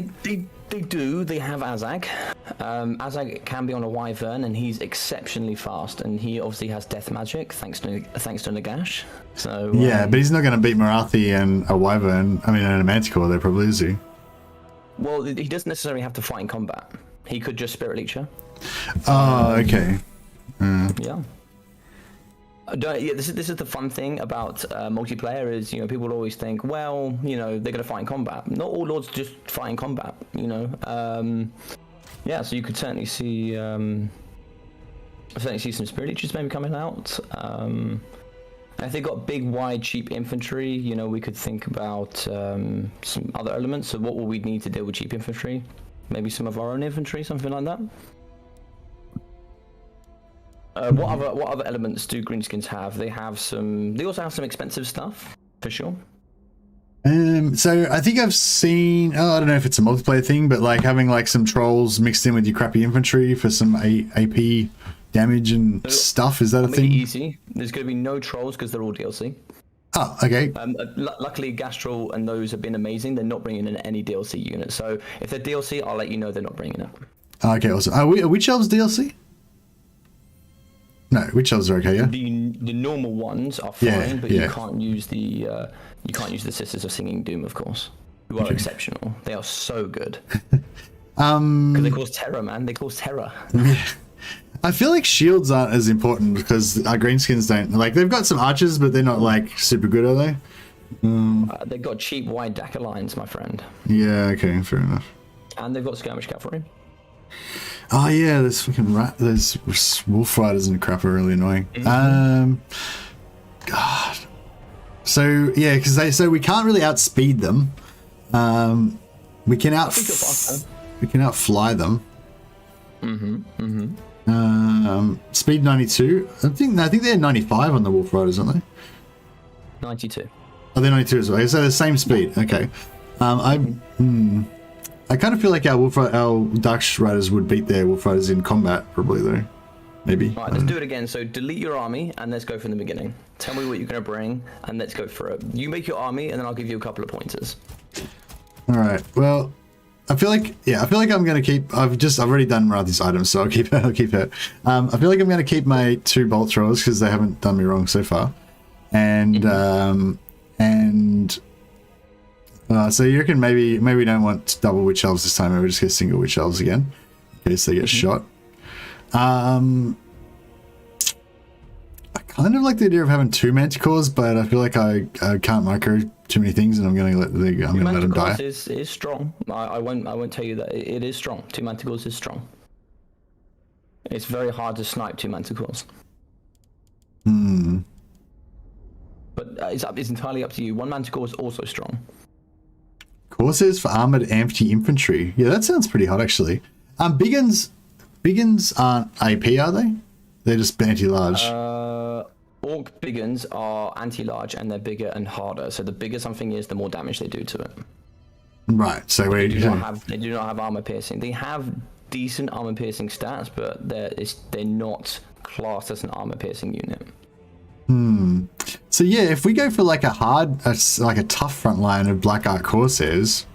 They do. They have Azag. Azag can be on a wyvern, and he's exceptionally fast. And he obviously has death magic, thanks to Nagash. So yeah, but he's not going to beat Marathi and a wyvern. I mean, and a manticore, though, probably, is he? Well, he doesn't necessarily have to fight in combat. He could just spirit leech her. Oh, okay. Yeah. This is the fun thing about multiplayer is, you know, people always think, well, you know, they're going to fight in combat. Not all lords just fight in combat, you know. Yeah, so you could certainly see some spirit leeches maybe coming out. If they got big, wide, cheap infantry, you know, we could think about some other elements. So what will we need to deal with cheap infantry? Maybe some of our own infantry, something like that. What other elements do greenskins have? They also have some expensive stuff, for sure. So I think I've seen, I don't know if it's a multiplayer thing, but like having like some trolls mixed in with your crappy infantry for some AP damage and stuff. Is that a thing? Easy. There's going to be no trolls because they're all DLC. Oh, okay. Luckily, Gastral and those have been amazing. They're not bringing in any DLC units. So if they're DLC, I'll let you know they're not bringing it. Okay, awesome. Are Witch Elves DLC? No, Witch Elves are okay, yeah? The normal ones are fine, but you can't use the Sisters of Singing Doom, of course, who are exceptional. They are so good. Because they cause terror, man. They cause terror. I feel like shields aren't as important because our greenskins don't. Like, they've got some archers, but they're not, like, super good, are they? They've got cheap, wide Dakar lines, my friend. Yeah, okay, fair enough. And they've got skirmish cavalry. Oh, yeah, there's fucking there's wolf riders and crap are really annoying. God. So, yeah, because we can't really outspeed them. We can outfly them. Speed 92. I think they're 95 on the wolf riders, aren't they? 92. Oh, they're 92 as well. So the same speed. Okay. I kind of feel like our Dark Riders would beat their wolf riders in combat, probably, though. Maybe. Alright, let's do it again. So delete your army and let's go from the beginning. Tell me what you're going to bring and let's go for it. You make your army and then I'll give you a couple of pointers. Alright, well, I feel like I'm going to keep... I've already done Marathi's items, so I'll keep it. I feel like I'm going to keep my 2 bolt throwers because they haven't done me wrong so far. So you reckon maybe we don't want double witch elves this time, maybe we just get single witch elves again in case they get shot. I kind of like the idea of having 2 Manticores, but I feel like I can't micro too many things, and I'm going to let them die. Is strong. I won't tell you that it is strong. 2 Manticores is strong. It's very hard to snipe 2 Manticores. But it's entirely up to you. 1 Manticore is also strong. Corsairs for armored anti-infantry. Yeah, that sounds pretty hot actually. Biggins aren't AP, are they? They're just anti-large. Orc Biggins are anti-large and they're bigger and harder. So the bigger something is, the more damage they do to it. Right. So they do not have armor piercing. They have decent armor piercing stats, but they're not classed as an armor piercing unit. So yeah, if we go for like a tough front line of Black Ark Corsairs,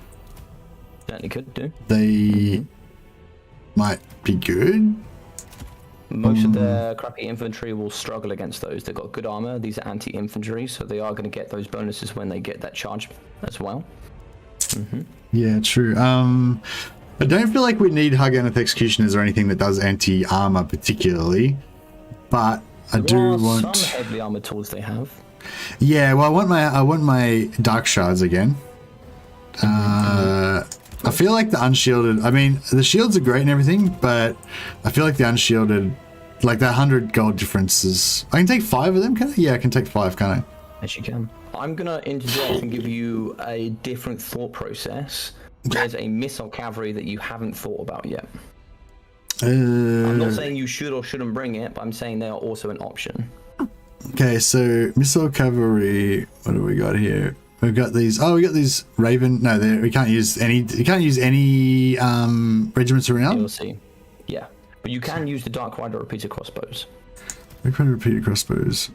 certainly could do. They might be good. Most of their crappy infantry will struggle against those. They've got good armor. These are anti-infantry, so they are going to get those bonuses when they get that charge as well. Yeah, true. I don't feel like we need Hugganeth Executioners or anything that does anti-armor particularly, but I do want some heavily armored tools they have. Yeah, well, I want my Dark Shards again. I feel like the Unshielded, I mean, the shields are great and everything, but I feel like the Unshielded, like that 100 gold difference is... I can take 5 of them, can I? Yeah, I can take 5, can I? Yes, you can. I'm going to interject and give you a different thought process. There's a missile cavalry that you haven't thought about yet. I'm not saying you should or shouldn't bring it, but I'm saying they are also an option. Okay, so missile cavalry, what do we got here? We've got these. Oh, we got these Raven. No, we can't use any. You can't use any regiments around. You'll see. Yeah, but you can use the Dark Rider repeater crossbows. Dark Rider repeater crossbows,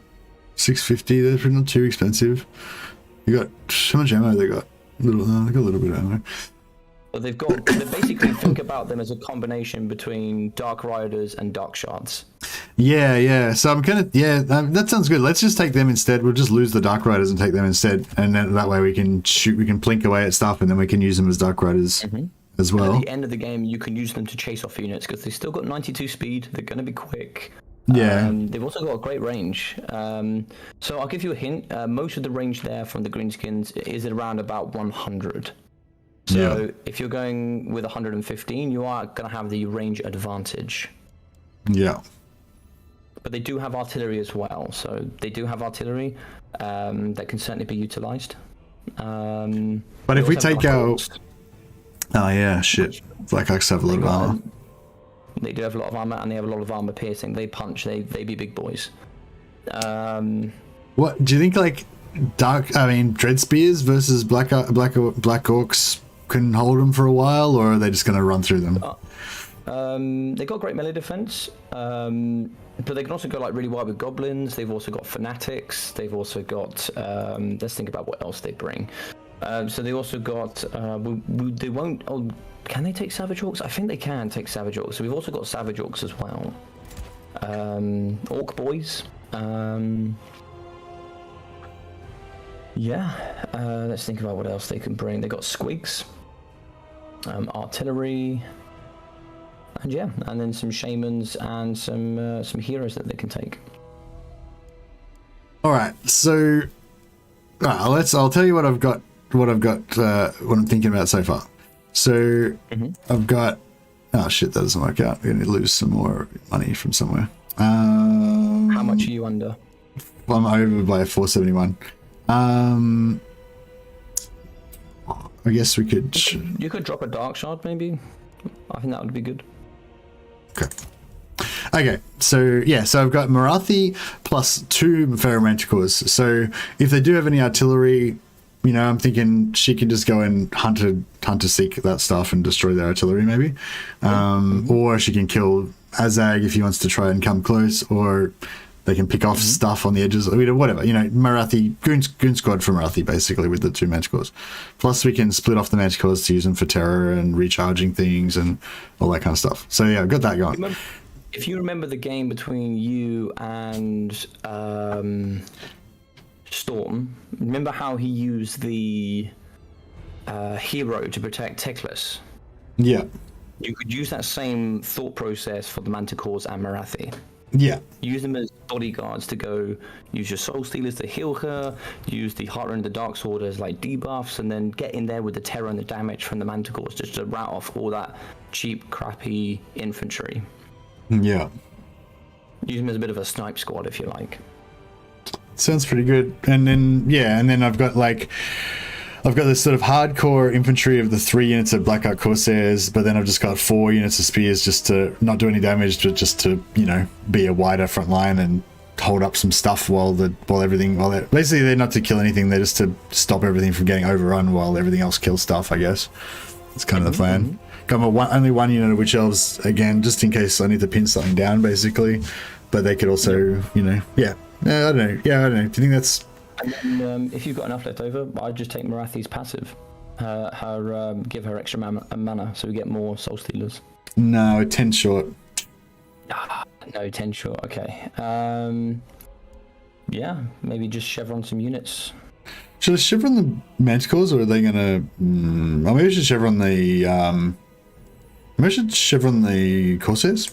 650. They're not too expensive. You got how much ammo? They got they got a little bit of ammo. But they basically think about them as a combination between Dark Riders and Dark Shards. Yeah. So I'm kind of that sounds good. Let's just take them instead. We'll just lose the Dark Riders and take them instead, and then that way we can plink away at stuff, and then we can use them as Dark Riders as well. And at the end of the game, you can use them to chase off units because they've still got 92 speed. They're going to be quick. Yeah. They've also got a great range. So I'll give you a hint. Most of the range there from the Greenskins is around about 100. So if you're going with 115, you are going to have the range advantage. Yeah. But they do have artillery as well. So they do have artillery that can certainly be utilized. But if we take out... Oh yeah, shit. Black Ox have a lot of armor. They do have a lot of armor, and they have a lot of armor piercing. They punch. They be big boys. What do you think? Like Dread Spears versus Black Orcs can hold them for a while, or are they just going to run through them? They got great melee defense, but they can also go like really wide with goblins. They've also got fanatics. They've also got. Let's think about what else they bring. So they also got. They won't. Oh, can they take Savage Orcs? I think they can take Savage Orcs. So we've also got Savage Orcs as well. Orc Boys. Let's think about what else they can bring. They got Squigs. Artillery. And then some shamans and some heroes that they can take. All right, so I'll tell you what I've got. What I'm thinking about so far. So I've got. Oh shit, that doesn't work out. We're gonna lose some more money from somewhere. How much are you under? I'm over by 471. I guess we could. You could drop a Dark Shard, maybe. I think that would be good. Okay, so I've got Marathi plus 2 Ferromanticores. So if they do have any artillery, I'm thinking she can just go and hunt to seek that stuff and destroy their artillery, maybe. Or she can kill Azag if he wants to try and come close, or they can pick off stuff on the edges, whatever. Marathi, goon squad for Marathi, basically, with the 2 Manticores. Plus, we can split off the Manticores to use them for terror and recharging things and all that kind of stuff. So, yeah, I've got that going. If you remember the game between you and Storm, remember how he used the hero to protect Teclis? Yeah. You could use that same thought process for the Manticores and Marathi. Yeah. Use them as bodyguards to go. Use your soul stealers to heal her. Use the Heart and the Dark Sword as like debuffs, and then get in there with the terror and the damage from the manticores just to rat off all that cheap, crappy infantry. Yeah. Use them as a bit of a snipe squad if you like. Sounds pretty good. And then I've got this sort of hardcore infantry of the 3 units of Black Ark Corsairs, but then I've just got 4 units of spears just to not do any damage, but just to, you know, be a wider front line and hold up some stuff while basically they're not to kill anything, they're just to stop everything from getting overrun while everything else kills stuff, I guess. That's kind of the plan. Got only 1 unit of Witch Elves, again, just in case I need to pin something down, basically. But they could also, you know, I don't know. Do you think that's... And then, if you've got enough left over, I'd just take Marathi's passive. Give her extra mana, so we get more Soul Stealers. No, 10 short. No, 10 short, okay. Yeah, maybe just chevron some units. Should I chevron the Manticores, or are they gonna... maybe I should chevron the... maybe I should chevron the Corsairs?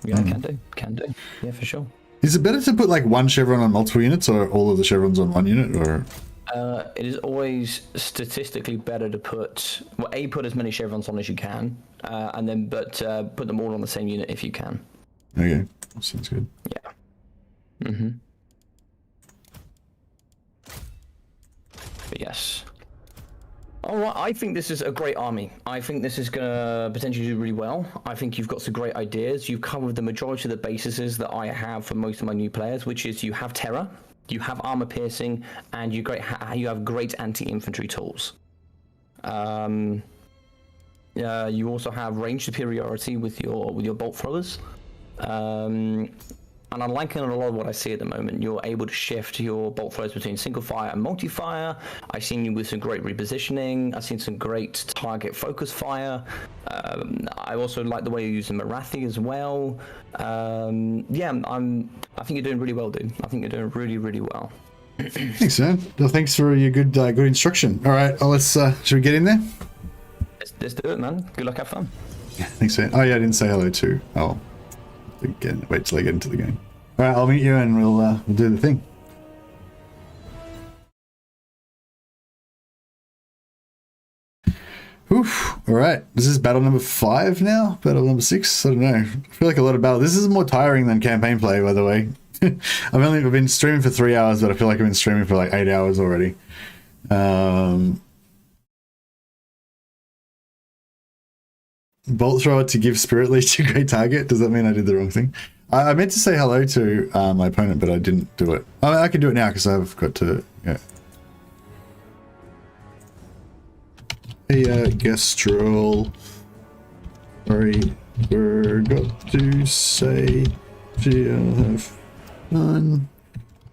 Yeah, can do. Yeah, for sure. Is it better to put like 1 chevron on multiple units, or all of the chevrons on 1 unit, or? It is always statistically better to put as many chevrons on as you can, and then put them all on the same unit if you can. Okay, sounds good. Yeah. But yes. All right, I think this is a great army. I think this is going to potentially do really well. I think you've got some great ideas. You've covered the majority of the bases that I have for most of my new players, which is you have terror, you have armor piercing, and you have great anti-infantry tools. You also have range superiority with your bolt throwers. And I'm liking a lot of what I see at the moment. You're able to shift your bolt throws between single fire and multi-fire. I've seen you with some great repositioning. I've seen some great target focus fire. I also like the way you use the Marathi as well. I think you're doing really well, dude. I think you're doing really, really well. Thanks, man. Well, thanks for your good instruction. All right, let's. Should we get in there? Let's do it, man. Good luck, have fun. Thanks, man. Oh yeah, I didn't say hello too. Oh. Again, wait till I get into the game. All right, I'll meet you and we'll do the thing. Oof. All right, this is battle number 5 now. Battle number 6. I don't know. I feel like a lot of battle. This is more tiring than campaign play, by the way. I've been streaming for 3 hours, but I feel like I've been streaming for like 8 hours already. Bolt thrower to give spirit leech to great target. Does that mean I did the wrong thing? I meant to say hello to my opponent, but I didn't do it. I can do it now because I've got to. Yeah. Hey, Gestrel. Sorry, forgot to say she'll have fun,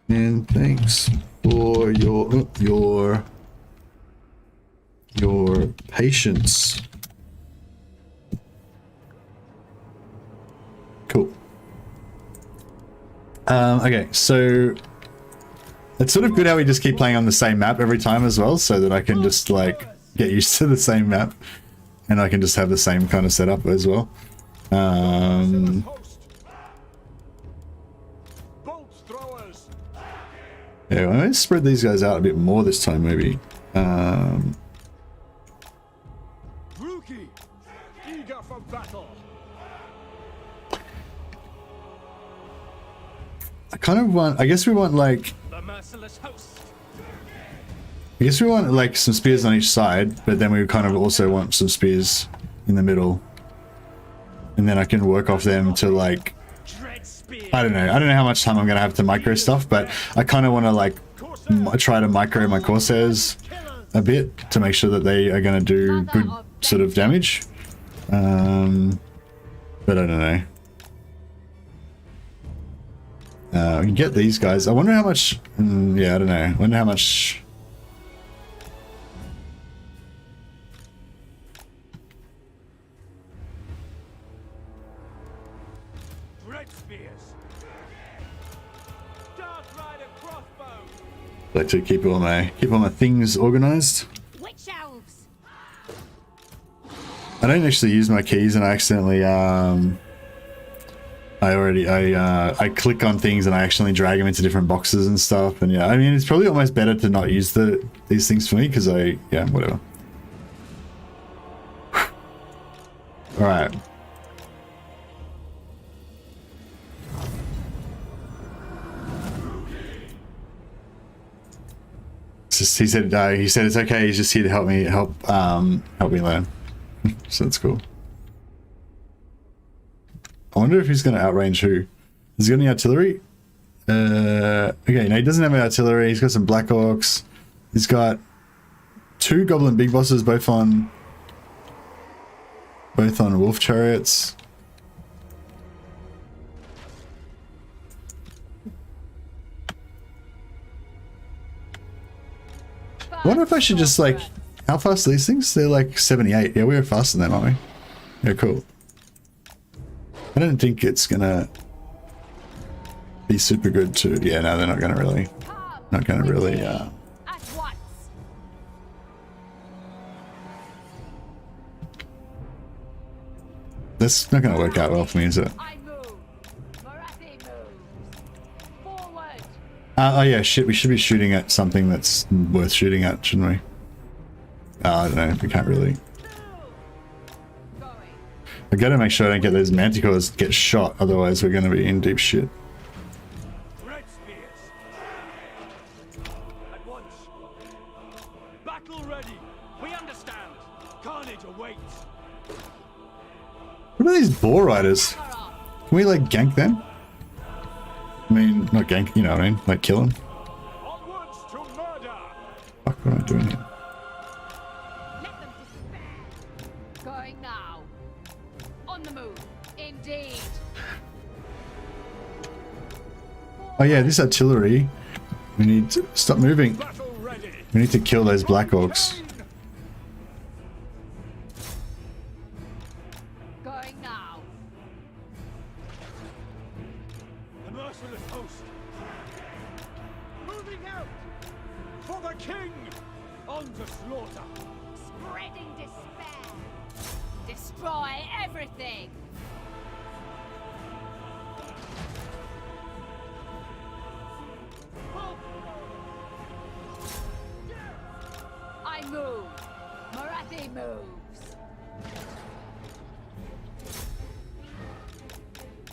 and thanks for your patience. Cool. Okay, so it's sort of good how we just keep playing on the same map every time as well, so that I can just like get used to the same map, and I can just have the same kind of setup as well. Yeah, I might spread these guys out a bit more this time, maybe. Rookie, eager for battle. I kind of want. I guess we want like. The merciless host. I guess we want like some spears on each side, but then we kind of also want some spears in the middle, and then I can work off them to like. I don't know. I don't know how much time I'm gonna have to micro stuff, but I kind of want to like try to micro my Corsairs a bit to make sure that they are gonna do good sort of damage. But I don't know. We can get these guys. I wonder how much. Yeah, I don't know. I wonder how much. Like to keep all my things organized. Witch elves. I don't actually use my keys, and I accidentally I click on things and I actually drag them into different boxes and stuff. And yeah, I mean, it's probably almost better to not use these things for me because yeah, whatever. All right. He said it's okay. He's just here to help me learn. So that's cool. I wonder if he's going to outrange who. Has he got any artillery? Okay, no, he doesn't have any artillery. He's got some Black Orcs. He's got 2 Goblin Big Bosses, both on Wolf Chariots. I wonder if I should just like, how fast are these things? They're like 78. Yeah, we're faster than them, aren't we? Yeah, cool. I don't think it's gonna be super good to, yeah, no, they're not gonna really, that's not gonna work out well for me, is it? Oh yeah, shit, we should be shooting at something that's worth shooting at, shouldn't we? I don't know, we can't really. I gotta make sure I don't get those manticores get shot, otherwise we're gonna be in deep shit. Red spears. At once. Battle ready. We understand. Carnage awaits. What are these boar riders? Can we like gank them? I mean, not gank, you know what I mean? Like kill them? Onwards to murder. Fuck, what am I doing here? Let them despair. Going now. On the move. Indeed. Oh yeah, this artillery. We need to stop moving. Battle ready. We need to kill those Black Orcs. Going now. The merciless host. Moving out. For the king. On to slaughter. Spreading despair. Destroy everything. I move. Marathi moves.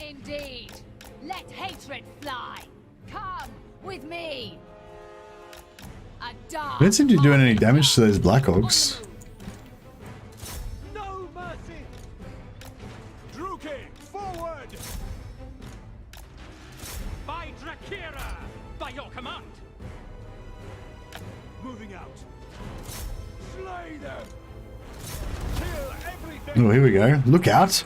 Indeed. Let hatred fly. Come with me. A dark. I don't seem to be doing any damage to those Black Orcs. No mercy. Druki, forward. By Drakira, by your command. Moving out. Slay them. Kill everything. Oh, here we go. Look out.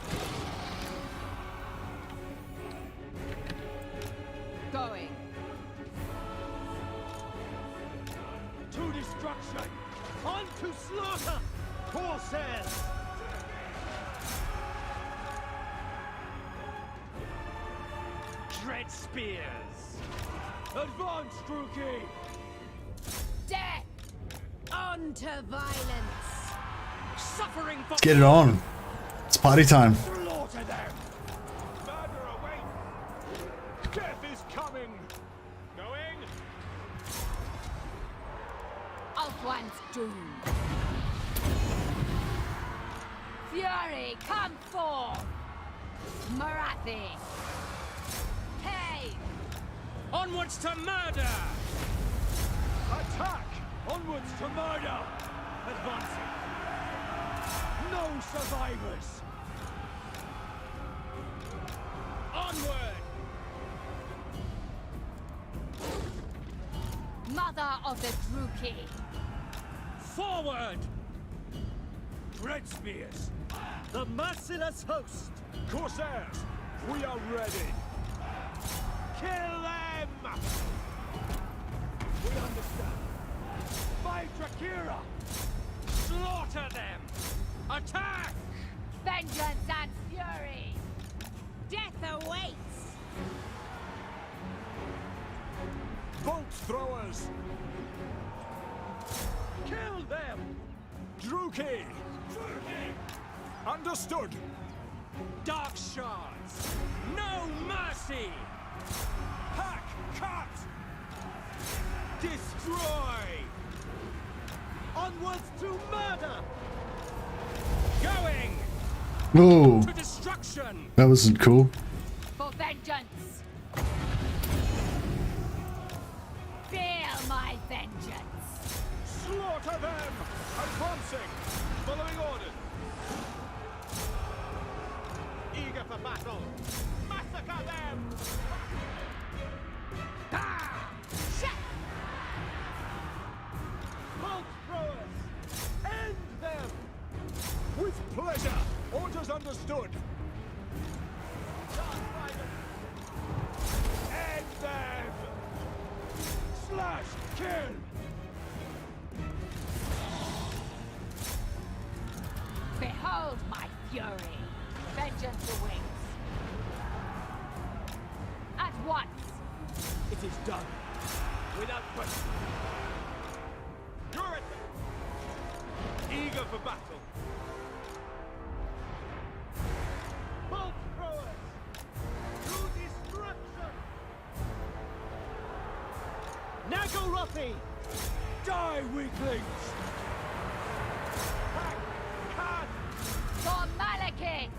Going. To destruction. On to slaughter. Corsairs. Dread spears. Advance, Druki. Death. On to violence. Suffering for Let's get it on. It's party time. slaughter them. Murder awaits. Death is coming. Going. Ulthuan's doom. Fury, come forth. Marathi. Hey. Onwards to murder. Attack. Onwards to murder. Advancing. No survivors. Onward. Mother of the Druki. Forward. Dread spears. The merciless host. Corsairs, we are ready. Kill them. We understand. By Drakira. Slaughter them. Attack. Vengeance and fury. Death awaits. Bolt throwers. Kill them. Druki. Understood. Dark shards. No mercy. Hack, cut. Destroy. Onwards to murder. Going Oh, to destruction. that wasn't cool. For vengeance. Feel my vengeance. Slaughter them. Advancing. Following orders. Eager for battle. Massacre them. Ah! Shut. Bolt throwers. End them. With pleasure. Orders understood. Dark Riders. End them. Slash. Kill. Behold my fury. Vengeance awaits. At once. It is done. Without question. You're at them. Eager for battle. Bolt throwers. To destruction. Nagorothi. Die, weaklings. Hack, cut. For Malekith.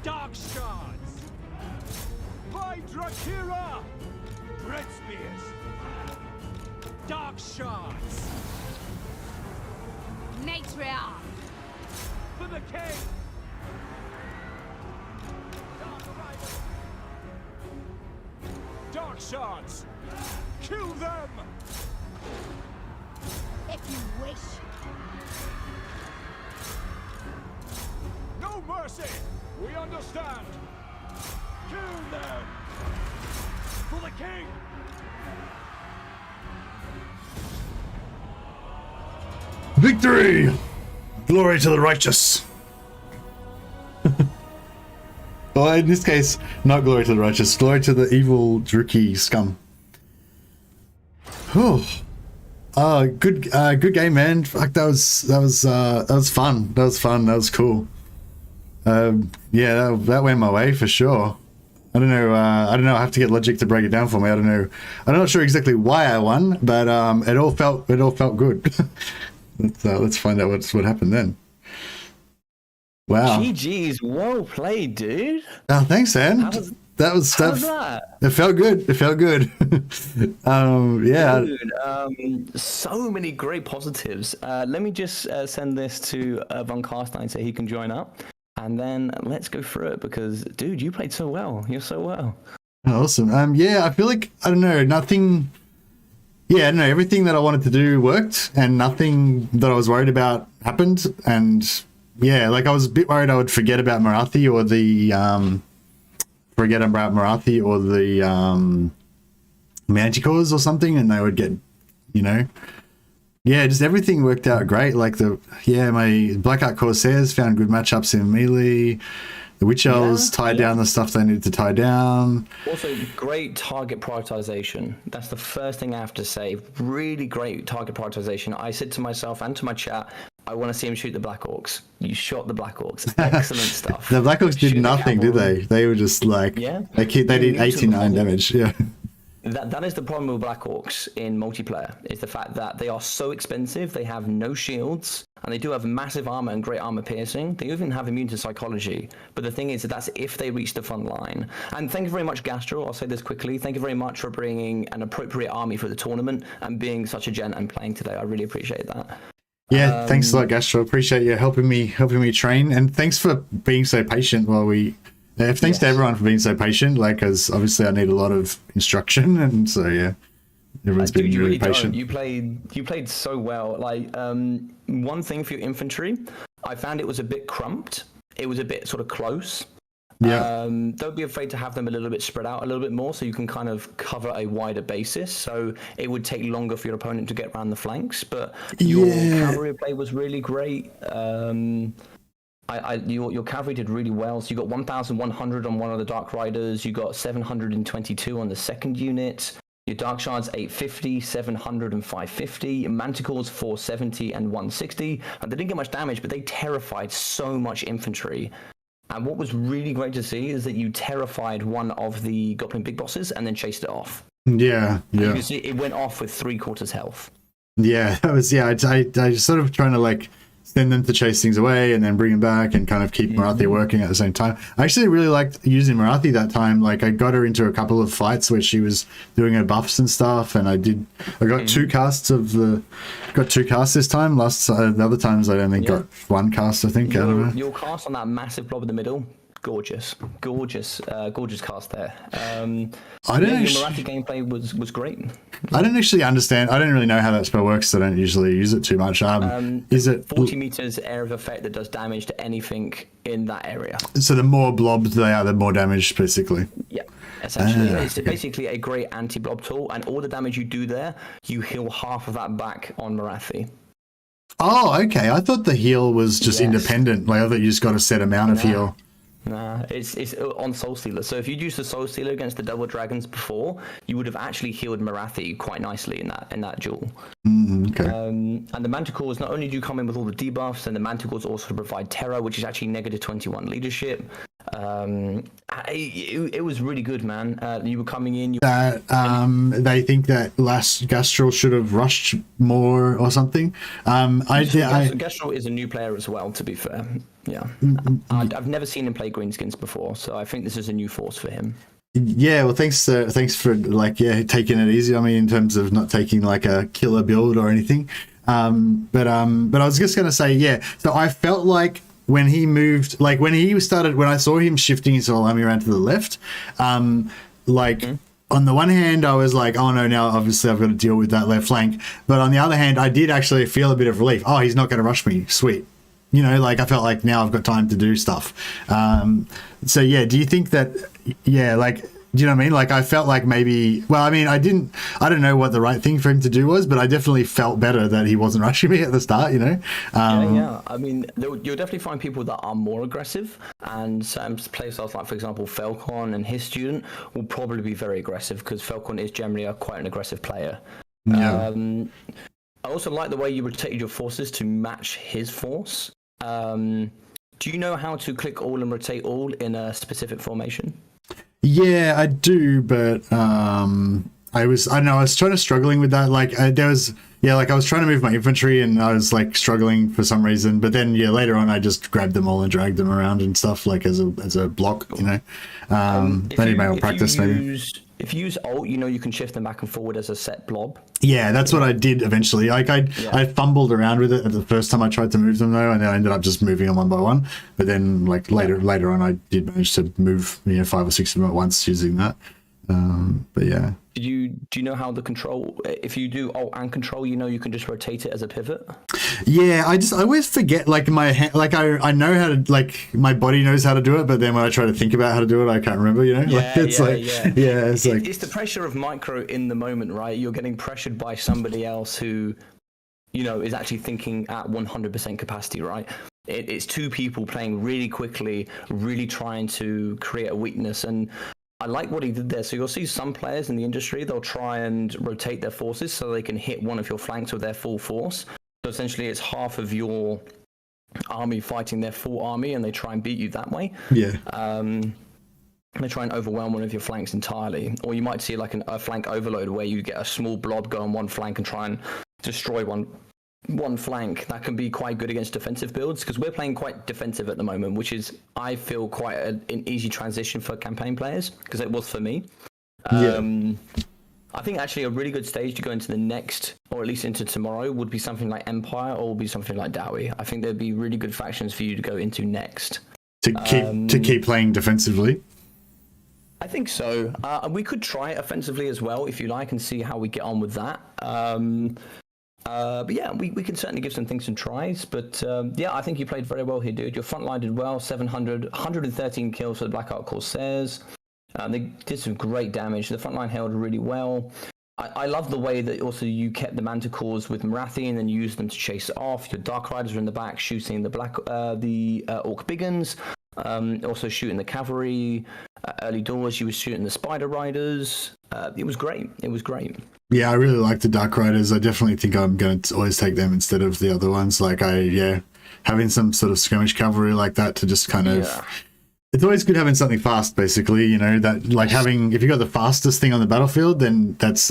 Dark shards. By Drakira. Red spears. Dark shards. Matriarch. For the king. Dark Riders. Dark shards. Kill them. If you wish. No mercy. We understand. Kill them. For the king. Victory! Glory to the righteous. Well, in this case, not glory to the righteous, glory to the evil Druki scum. Whew. Good game, man. Fuck, that was fun. That was fun. That was cool. Yeah, that went my way for sure. I don't know. I have to get Logic to break it down for me. I don't know. I'm not sure exactly why I won, but it all felt good. Let's find out what happened then. Wow. GG's, well played, dude. Oh, thanks, man. That was How stuff. was that? It felt good. It felt good. Yeah. Dude, so many great positives. Let me just send this to Von Carstein so he can join up. And then let's go through it because, dude, you played so well. You're so well. Awesome. Yeah, I feel like, I don't know, nothing. Yeah, I don't know, everything that I wanted to do worked and nothing that I was worried about happened. And yeah, like I was a bit worried I would forget about Marathi or the Manticores or something, and they would get, yeah, just everything worked out great. Like my Blackheart Corsairs found good matchups in melee. The Witch Elves tied down the stuff they needed to tie down. Also, great target prioritization. That's the first thing I have to say. Really great target prioritization. I said to myself and to my chat, I want to see him shoot the Black Orcs. You shot the Black Orcs. Excellent stuff. The Black Orcs did nothing, did they? They were just like, they did 89 damage. Yeah. That is the problem with Black Orcs in multiplayer, is the fact that they are so expensive, they have no shields, and they do have massive armor and great armor piercing. They even have immune to psychology. But the thing is that's if they reach the front line. And thank you very much, Gastro. I'll say this quickly. Thank you very much for bringing an appropriate army for the tournament and being such a gent and playing today. I really appreciate that. Yeah, thanks a lot, Gastro. Appreciate you helping me train, and thanks for being so patient while we. Thanks to everyone for being so patient. Like, because obviously I need a lot of instruction, and so yeah, everyone's been really patient. You played so well. Like, one thing for your infantry, I found it was a bit crumped. It was a bit sort of close. Yeah. Don't be afraid to have them a little bit spread out a little bit more, so you can kind of cover a wider basis. So it would take longer for your opponent to get around the flanks. But your cavalry play was really great. Your cavalry did really well. So you got 1,100 on one of the Dark Riders. You got 722 on the second unit. Your Dark Shards 850, 700, and 550. Manticores 470 and 160. And they didn't get much damage, but they terrified so much infantry. And what was really great to see is that you terrified one of the Goblin big bosses and then chased it off. Yeah, And yeah. you can see it went off with 3/4 health. Yeah, that was, I just sort of trying to like send them to chase things away and then bring them back and kind of keep Marathi working at the same time. I actually really liked using Marathi that time. Like I got her into a couple of fights where she was doing her buffs and stuff, and I got two casts this time. The other times I only got one cast, I think. I don't know. Your cast on that massive blob in the middle, gorgeous cast there. I don't your actually, Marathi gameplay was great. I don't actually understand. I don't really know how that spell works. So I don't usually use it too much. Is it 40 meters area of effect that does damage to anything in that area? So the more blobs they are, the more damage, basically. Yeah, essentially. It's basically a great anti-blob tool, and all the damage you do there, you heal half of that back on Marathi. Oh, okay. I thought the heal was just independent. Like I thought you just got a set amount of heal. Nah, it's on Soul Stealer. So if you'd used the Soul Stealer against the Double Dragons before, you would have actually healed Marathi quite nicely in that duel. Okay. And the Manticores, not only do you come in with all the debuffs, and the Manticores also provide Terror, which is actually negative 21 leadership. It was really good, man. You were coming in. They think that last Gastral should have rushed more or something. Gastral is a new player as well, to be fair. Yeah, I've never seen him play Greenskins before, so I think this is a new force for him. Yeah, well, thanks for like taking it easy on me in terms of not taking like a killer build or anything. But I was just gonna say, so I felt like when he moved, like when I saw him shifting his whole army around to the left, on the one hand, I was like, oh no, now obviously I've got to deal with that left flank. But on the other hand, I did actually feel a bit of relief. Oh, he's not going to rush me. Sweet. You know, like I felt like now I've got time to do stuff. So yeah, do you think that, like, do you know what I mean? Like I felt like maybe, well, I mean, I don't know what the right thing for him to do was, but I definitely felt better that he wasn't rushing me at the start, you know? Yeah. I mean, you'll definitely find people that are more aggressive, and certain playstyles, like for example, Felkon and his student will probably be very aggressive because Felkon is generally quite an aggressive player. Yeah. I also like the way you rotated your forces to match his force. Do you know how to click all and rotate all in a specific formation? Yeah, I do, but I was struggling with that. Like I was trying to move my infantry and I was like struggling for some reason. But then later on, I just grabbed them all and dragged them around and stuff like as a block, you know. If you use Alt, you can shift them back and forward as a set blob. Yeah, that's what I did eventually. Like I fumbled around with it at the first time I tried to move them though, and then I ended up just moving them one by one. But then like later on, I did manage to move 5 or 6 of them at once using that. But yeah. Do you know how the control? If you do Alt and Control, you can just rotate it as a pivot. Yeah, I always forget. Like my hand, like I know how to, like my body knows how to do it, but then when I try to think about how to do it, I can't remember. You know, it's the pressure of micro in the moment, right? You're getting pressured by somebody else who, is actually thinking at 100% capacity, right? It's two people playing really quickly, really trying to create a weakness. And I like what he did there. So you'll see some players in the industry, they'll try and rotate their forces so they can hit one of your flanks with their full force. So essentially it's half of your army fighting their full army, and they try and beat you that way. Yeah. They try and overwhelm one of your flanks entirely. Or you might see like a flank overload where you get a small blob go on one flank and try and destroy one flank. That can be quite good against defensive builds, because we're playing quite defensive at the moment, which is, I feel, quite an easy transition for campaign players, because it was for me. I think actually a really good stage to go into the next, or at least into tomorrow, would be something like Empire, or would be something like Dowie. I think there'd be really good factions for you to go into next. To keep playing defensively? I think so. We could try it offensively as well, if you like, and see how we get on with that. But yeah, we can certainly give some things some tries. But yeah, I think you played very well here, dude. Your front line did well. 113 kills for the Black Ark Corsairs. They did some great damage. The front line held really well. I love the way that also you kept the Manticores with Marathi and then used them to chase it off. Your Dark Riders are in the back shooting the Orc Biggins. Also shooting the cavalry. early doors, you were shooting the Spider Riders. It was great. It was great. Yeah, I really like the Dark Riders. I definitely think I'm going to always take them instead of the other ones. Like, having some sort of skirmish cavalry like that to just kind of... Yeah. It's always good having something fast, basically, you know, that like having... If you got the fastest thing on the battlefield, then that's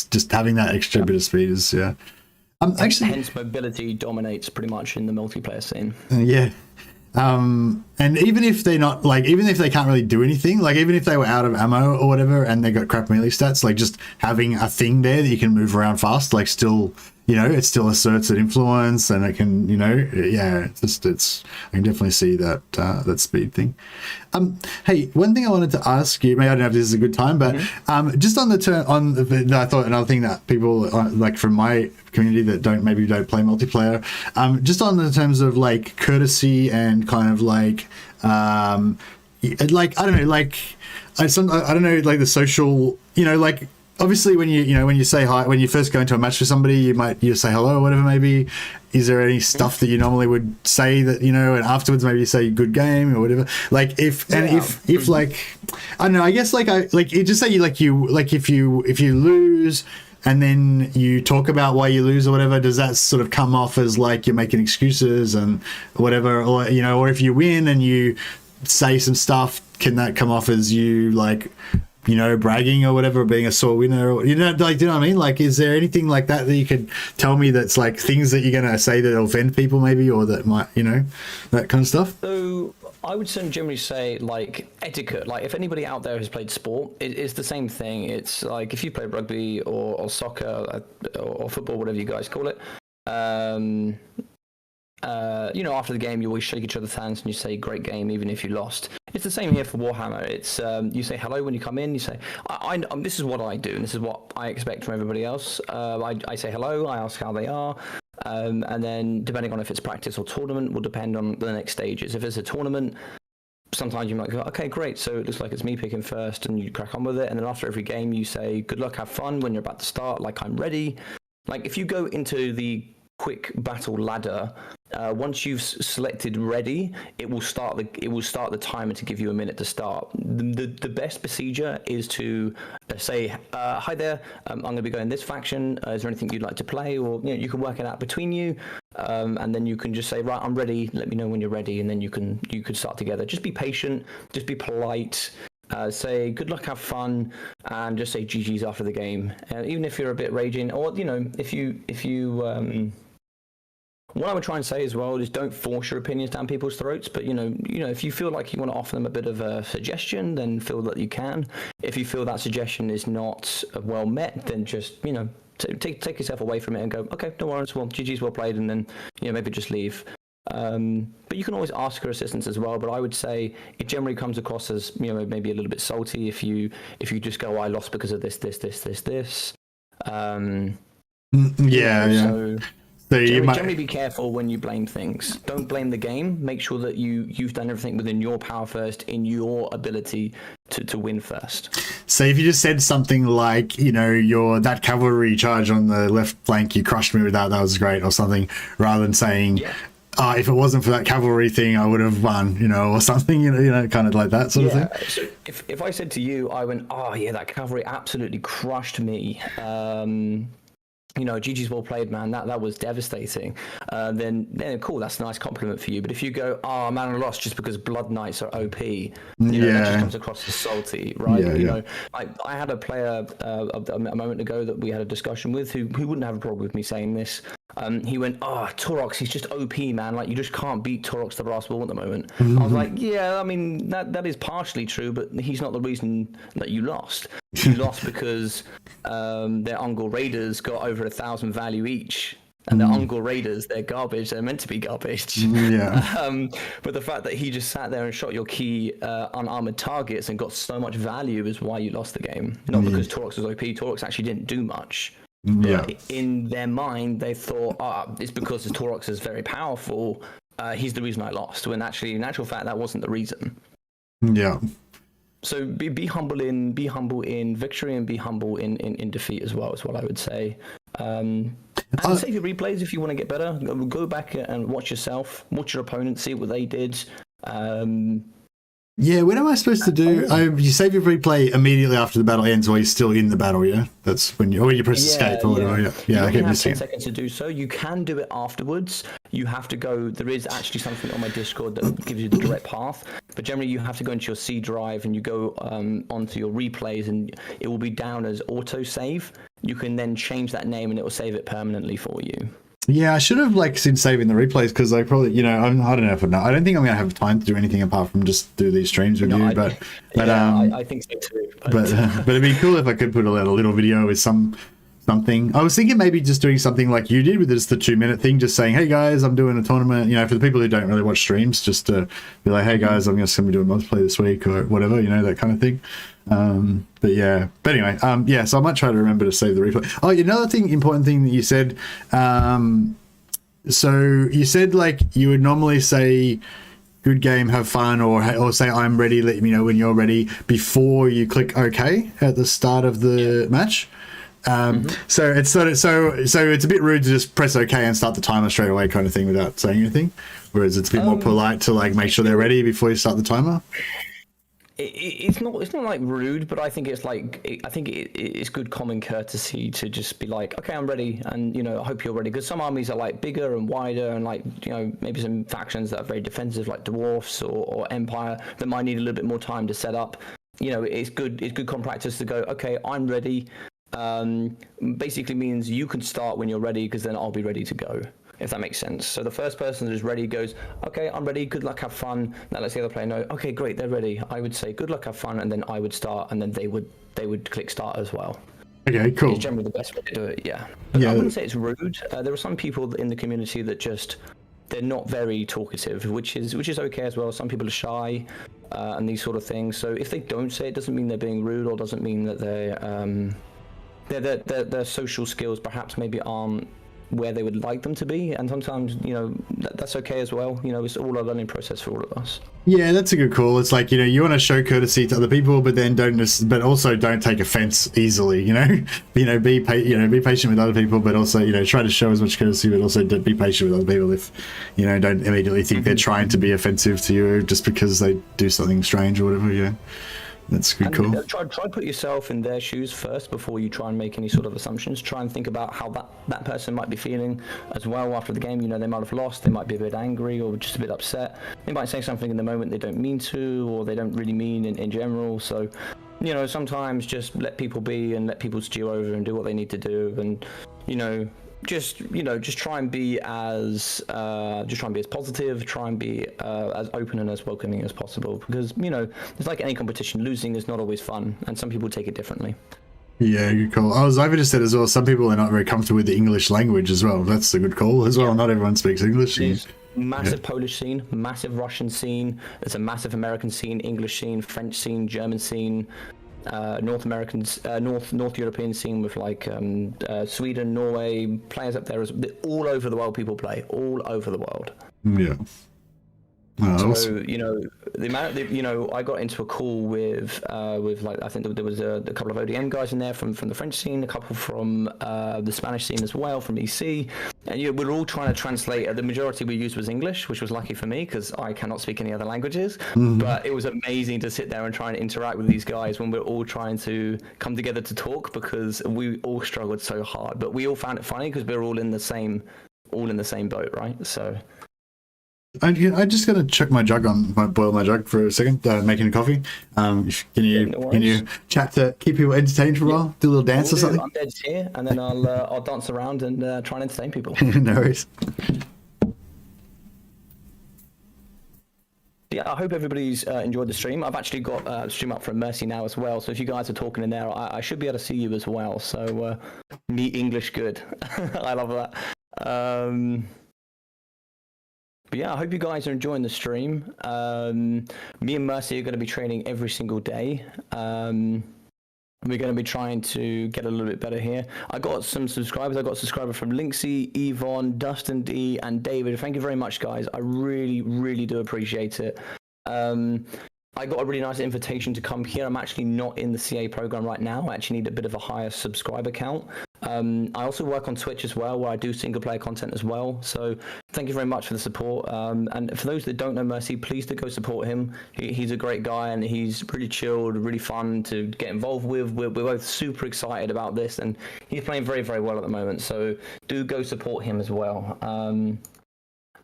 just having that extra bit of speed is, yeah. Actually... Hence, mobility dominates pretty much in the multiplayer scene. Yeah. And even if they're not like, even if they can't really do anything, like even if they were out of ammo or whatever and they got crap melee stats, like just having a thing there that you can move around fast, like still, you know, it still asserts an influence and it can, you know, yeah, I can definitely see that, that speed thing. Hey, one thing I wanted to ask you, maybe I don't know if this is a good time, but, just on the turn I thought another thing that people like from my community that don't play multiplayer, just on the terms of like courtesy and kind of like I don't know, like I don't know, like the social, you know, like obviously when you say hi, when you first go into a match with somebody, you say hello or whatever, maybe. Is there any stuff that you normally would say that, you know, and afterwards maybe you say good game or whatever? Like if like, I don't know, I guess like it just say if you lose and then you talk about why you lose or whatever, does that sort of come off as like you're making excuses and whatever, or, you know, or if you win and you say some stuff, can that come off as you like, you know, bragging or whatever, being a sore winner, or, you know, like, do you know what I mean? Like, is there anything like that you could tell me that's like things that you're going to say that offend people maybe, or that might, you know, that kind of stuff? So I would generally say like etiquette, like if anybody out there has played sport, it's the same thing. It's like if you play rugby or soccer or football, whatever you guys call it, you know, after the game, you always shake each other's hands and you say great game, even if you lost. It's the same here for Warhammer. It's you say hello when you come in. You say, this is what I do, and this is what I expect from everybody else. I say hello. I ask how they are, and then depending on if it's practice or tournament, will depend on the next stages. If it's a tournament, sometimes you might go, okay, great. So it looks like it's me picking first, and you crack on with it. And then after every game, you say good luck, have fun. When you're about to start, like I'm ready. Like if you go into the quick battle ladder, once you've selected ready, it will start the timer to give you a minute to start. The best procedure is to say, hi there, I'm going to be going this faction, is there anything you'd like to play? Or, you know, you can work it out between you, and then you can just say, right, I'm ready, let me know when you're ready, and then you could start together. Just be patient, just be polite. Say good luck, have fun, and just say GG's after the game. Even if you're a bit raging, or, you know, if you what I would try and say as well is don't force your opinions down people's throats, but you know, if you feel like you want to offer them a bit of a suggestion, then feel that you can. If you feel that suggestion is not well met, then just, you know, take yourself away from it and go, okay, don't worry, well, GG's well played, and then, you know, maybe just leave. But you can always ask for assistance as well. But I would say it generally comes across as, you know, maybe a little bit salty if you just go, I lost because of this. So generally be careful when you blame things. Don't blame the game. Make sure that you've done everything within your power first, in your ability to win first. So if you just said something like, you know, that cavalry charge on the left flank, you crushed me with that was great, or something, rather than saying, if it wasn't for that cavalry thing, I would have won, you know, or something, you know, kind of like that sort of thing. So if I said to you, I went, oh yeah, that cavalry absolutely crushed me. You know, GG's well played, man. That was devastating. Then cool, that's a nice compliment for you. But if you go, oh man, I lost just because Blood Knights are OP, you know, that just comes across as salty, right? You know, I had a player a moment ago that we had a discussion with who wouldn't have a problem with me saying this. He went, Torox, he's just OP, man. Like, you just can't beat Torox the brass ball at the moment. I was like, yeah, I mean, that is partially true, but he's not the reason that you lost. You lost because their Ungol Raiders got over 1,000 value each. And the Ungol Raiders, they're garbage. They're meant to be garbage. But the fact that he just sat there and shot your key unarmored targets and got so much value is why you lost the game. Not because Torox was OP. Torox actually didn't do much. In their mind, they thought, it's because the Torox is very powerful. He's the reason I lost. When actually, in actual fact, that wasn't the reason. So be humble in victory, and be humble in defeat as well, is what I would say. And save your replays if you want to get better. Go back and watch yourself, watch your opponent, see what they did. Yeah, when am I supposed to do? You save your replay immediately after the battle ends, or you're still in the battle. Yeah, that's when you press escape or whatever. Yeah, I keep missing. 10 seconds to do so. You can do it afterwards. You have to go. There is actually something on my Discord that gives you the direct path, but generally you have to go into your C drive and you go onto your replays, and it will be down as auto save. You can then change that name, and it will save it permanently for you. Yeah, I should have been saving the replays because I probably, I don't know if I don't think I'm gonna have time to do anything apart from just do these streams with you. I think so too. But it'd be cool if I could put a little video with something. I was thinking maybe just doing something like you did with just the 2-minute thing, just saying, "Hey guys, I'm doing a tournament." For the people who don't really watch streams, just to be like, "Hey guys, I'm just gonna be doing multiplayer this week" or whatever, that kind of thing. But anyway, so I might try to remember to save the replay. Oh, another important thing that you said. So you said you would normally say "good game, have fun," or say "I'm ready, let me know when you're ready" before you click OK at the start of the match. So it's so it's a bit rude to just press OK and start the timer straight away, kind of thing, without saying anything. Whereas it's a bit more polite to make sure they're ready before you start the timer. It's not rude, but I think it's it's good common courtesy to just be like, okay, I'm ready, and I hope you're ready, because some armies are bigger and wider, and maybe some factions that are very defensive, like dwarfs or empire, that might need a little bit more time to set up. It's good common practice to go, okay, I'm ready. Basically means you can start when you're ready, because then I'll be ready to go, if that makes sense. So the first person that is ready goes, okay, I'm ready, good luck, have fun. Now let's the other player know, okay, great, they're ready. I would say good luck, have fun, and then I would start, and then they would click start as well. Okay, cool. It's generally the best way to do it, yeah. But I wouldn't say it's rude. There are some people in the community that they're not very talkative, which is okay as well. Some people are shy and these sort of things. So if they don't say it, doesn't mean they're being rude, or doesn't mean that their social skills perhaps maybe aren't where they would like them to be, and sometimes that's okay as well. It's all a learning process for all of us. Yeah, that's a good call. It's you want to show courtesy to other people, but then also don't take offense easily. Be patient with other people, but also try to show as much courtesy, but also be patient with other people. If don't immediately think they're trying to be offensive to you just because they do something strange or whatever. Yeah. That's good, cool. Try to put yourself in their shoes first before you try and make any sort of assumptions. Try and think about how that person might be feeling as well after the game. They might have lost, they might be a bit angry or just a bit upset. They might say something in the moment they don't mean to, or they don't really mean in general. So, sometimes just let people be and let people stew over and do what they need to do, and just try and be as positive, try and be as open and as welcoming as possible, because it's like any competition, losing is not always fun, and some people take it differently. Yeah, good call. I've just said as well, some people are not very comfortable with the English language as well. That's a good call as well. Yeah. Not everyone speaks English. Massive Polish scene, massive Russian scene, there's a massive American scene, English scene, French scene, German scene, North European scene with Sweden, Norway, players up there, all over the world. People play all over the world. Yeah. So the amount of, I got into a call with I think there was a couple of ODM guys in there from the French scene, a couple from the Spanish scene as well, from EC, and we're all trying to translate. The majority we used was English, which was lucky for me because I cannot speak any other languages. But it was amazing to sit there and try and interact with these guys when we're all trying to come together to talk, because we all struggled so hard, but we all found it funny because we're all in the same boat, right? So. I'm just gonna check my jug boil my jug for a second, making a coffee. Can you chat to keep people entertained for a while? Do a little dance or something? I'm dead here, and then I'll dance around and try and entertain people. No worries. Yeah, I hope everybody's enjoyed the stream. I've actually got a stream up from Mercy now as well, so if you guys are talking in there, I should be able to see you as well. So me English good. I love that. But yeah, I hope you guys are enjoying the stream. Me and Mercy are going to be training every single day. We're going to be trying to get a little bit better here. I got some subscribers. I got a subscriber from Linksy, Yvonne, Dustin D, and David. Thank you very much, guys. I really, really do appreciate it. I got a really nice invitation to come here. I'm actually not in the CA program right now. I actually need a bit of a higher subscriber count. I also work on Twitch as well, where I do single player content as well. So thank you very much for the support. And for those that don't know Mercy, please do go support him. He's a great guy, and he's really chilled, really fun to get involved with. We're both super excited about this, and he's playing very, very well at the moment. So do go support him as well.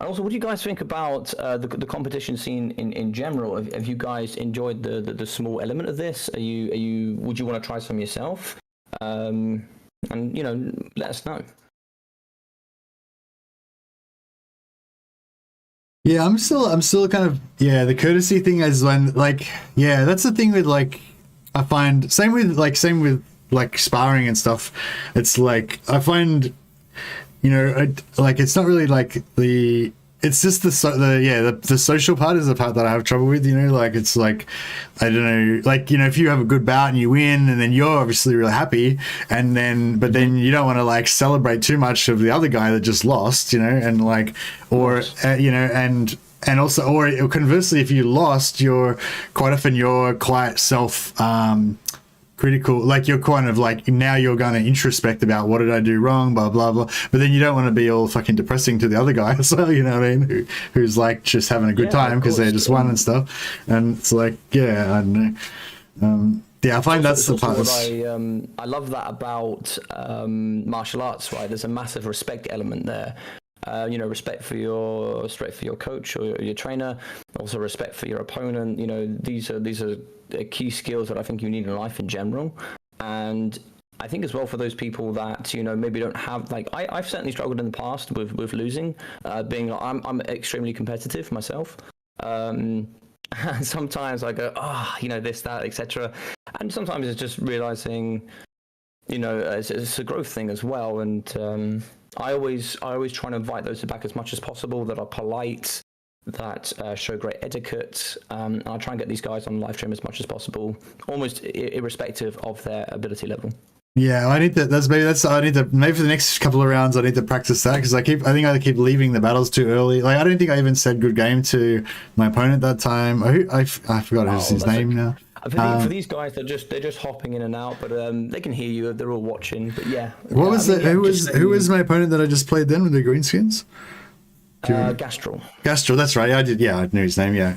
And also, what do you guys think about the competition scene in general? Have you guys enjoyed the small element of this? Would you want to try some yourself? And let us know. Yeah, I'm still kind of, the courtesy thing is when, like, that's the thing with, like, I find same with sparring and stuff. It's like I find, it's not really like it's just the social part is the part that I have trouble with, like, it's like, I don't know, like, if you have a good bout and you win, and then you're obviously really happy, but then you don't want to, like, celebrate too much of the other guy that just lost, and like, or, and also, or conversely, if you lost, you're quite critical, like, you're kind of like, now you're going to introspect about what did I do wrong, blah blah blah, but then you don't want to be all fucking depressing to the other guy as well, who's like just having a good time because they just won and stuff, and it's like, I don't know, I find that's the part. I love that about martial arts, right? There's a massive respect element there. Respect for your coach or your trainer, also respect for your opponent. These are key skills that I think you need in life in general. And I think as well for those people that maybe don't have, like, I've certainly struggled in the past with losing, being like, I'm extremely competitive myself. Sometimes I go, this, that, etc. And sometimes it's just realizing, it's a growth thing as well. And I always try to invite those back as much as possible that are polite, that show great etiquette. And I try and get these guys on live stream as much as possible, almost irrespective of their ability level. Yeah, I need to. Maybe for the next couple of rounds, I need to practice that, because I think I keep leaving the battles too early. Like, I don't think I even said good game to my opponent that time. I forgot his name now. I think for these guys, they're just hopping in and out, but they can hear you. They're all watching. But yeah. What was it? Who was my opponent that I just played then with the greenskins? Gastral. Gastral, that's right. I did. Yeah, I knew his name. Yeah.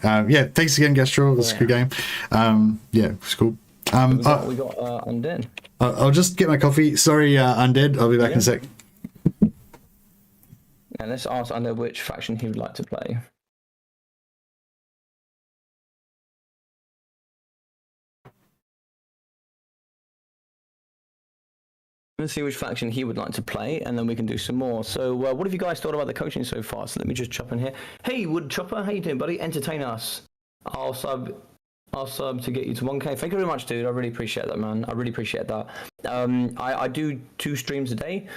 Thanks again, Gastral. It was a good game. It was cool. We got Undead. I'll just get my coffee. Sorry, Undead. I'll be back in a sec. And let's ask Undead which faction he would like to play. Let's see which faction he would like to play, and then we can do some more. So, what have you guys thought about the coaching so far? So let me just chop in here. Hey, Woodchopper, how you doing, buddy? Entertain us. I'll sub to get you to 1K. Thank you very much, dude. I really appreciate that, man. I really appreciate that. I do 2 streams a day.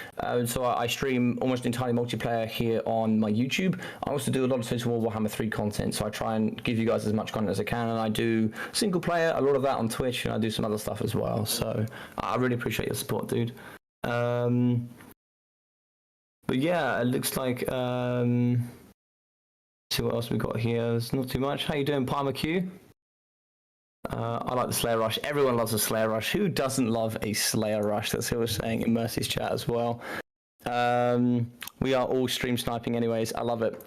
So I stream almost entirely multiplayer here on my YouTube. I also do a lot of Total War Warhammer 3 content, so I try and give you guys as much content as I can. And I do single player, a lot of that on Twitch, and I do some other stuff as well. So I really appreciate your support, dude. But yeah, it looks like see what else we got here. There's not too much. How you doing, Palmer Q? I like the Slayer Rush. Everyone loves a Slayer Rush. Who doesn't love a Slayer Rush? That's what I was saying in Mercy's chat as well. We are all stream sniping anyways. I love it.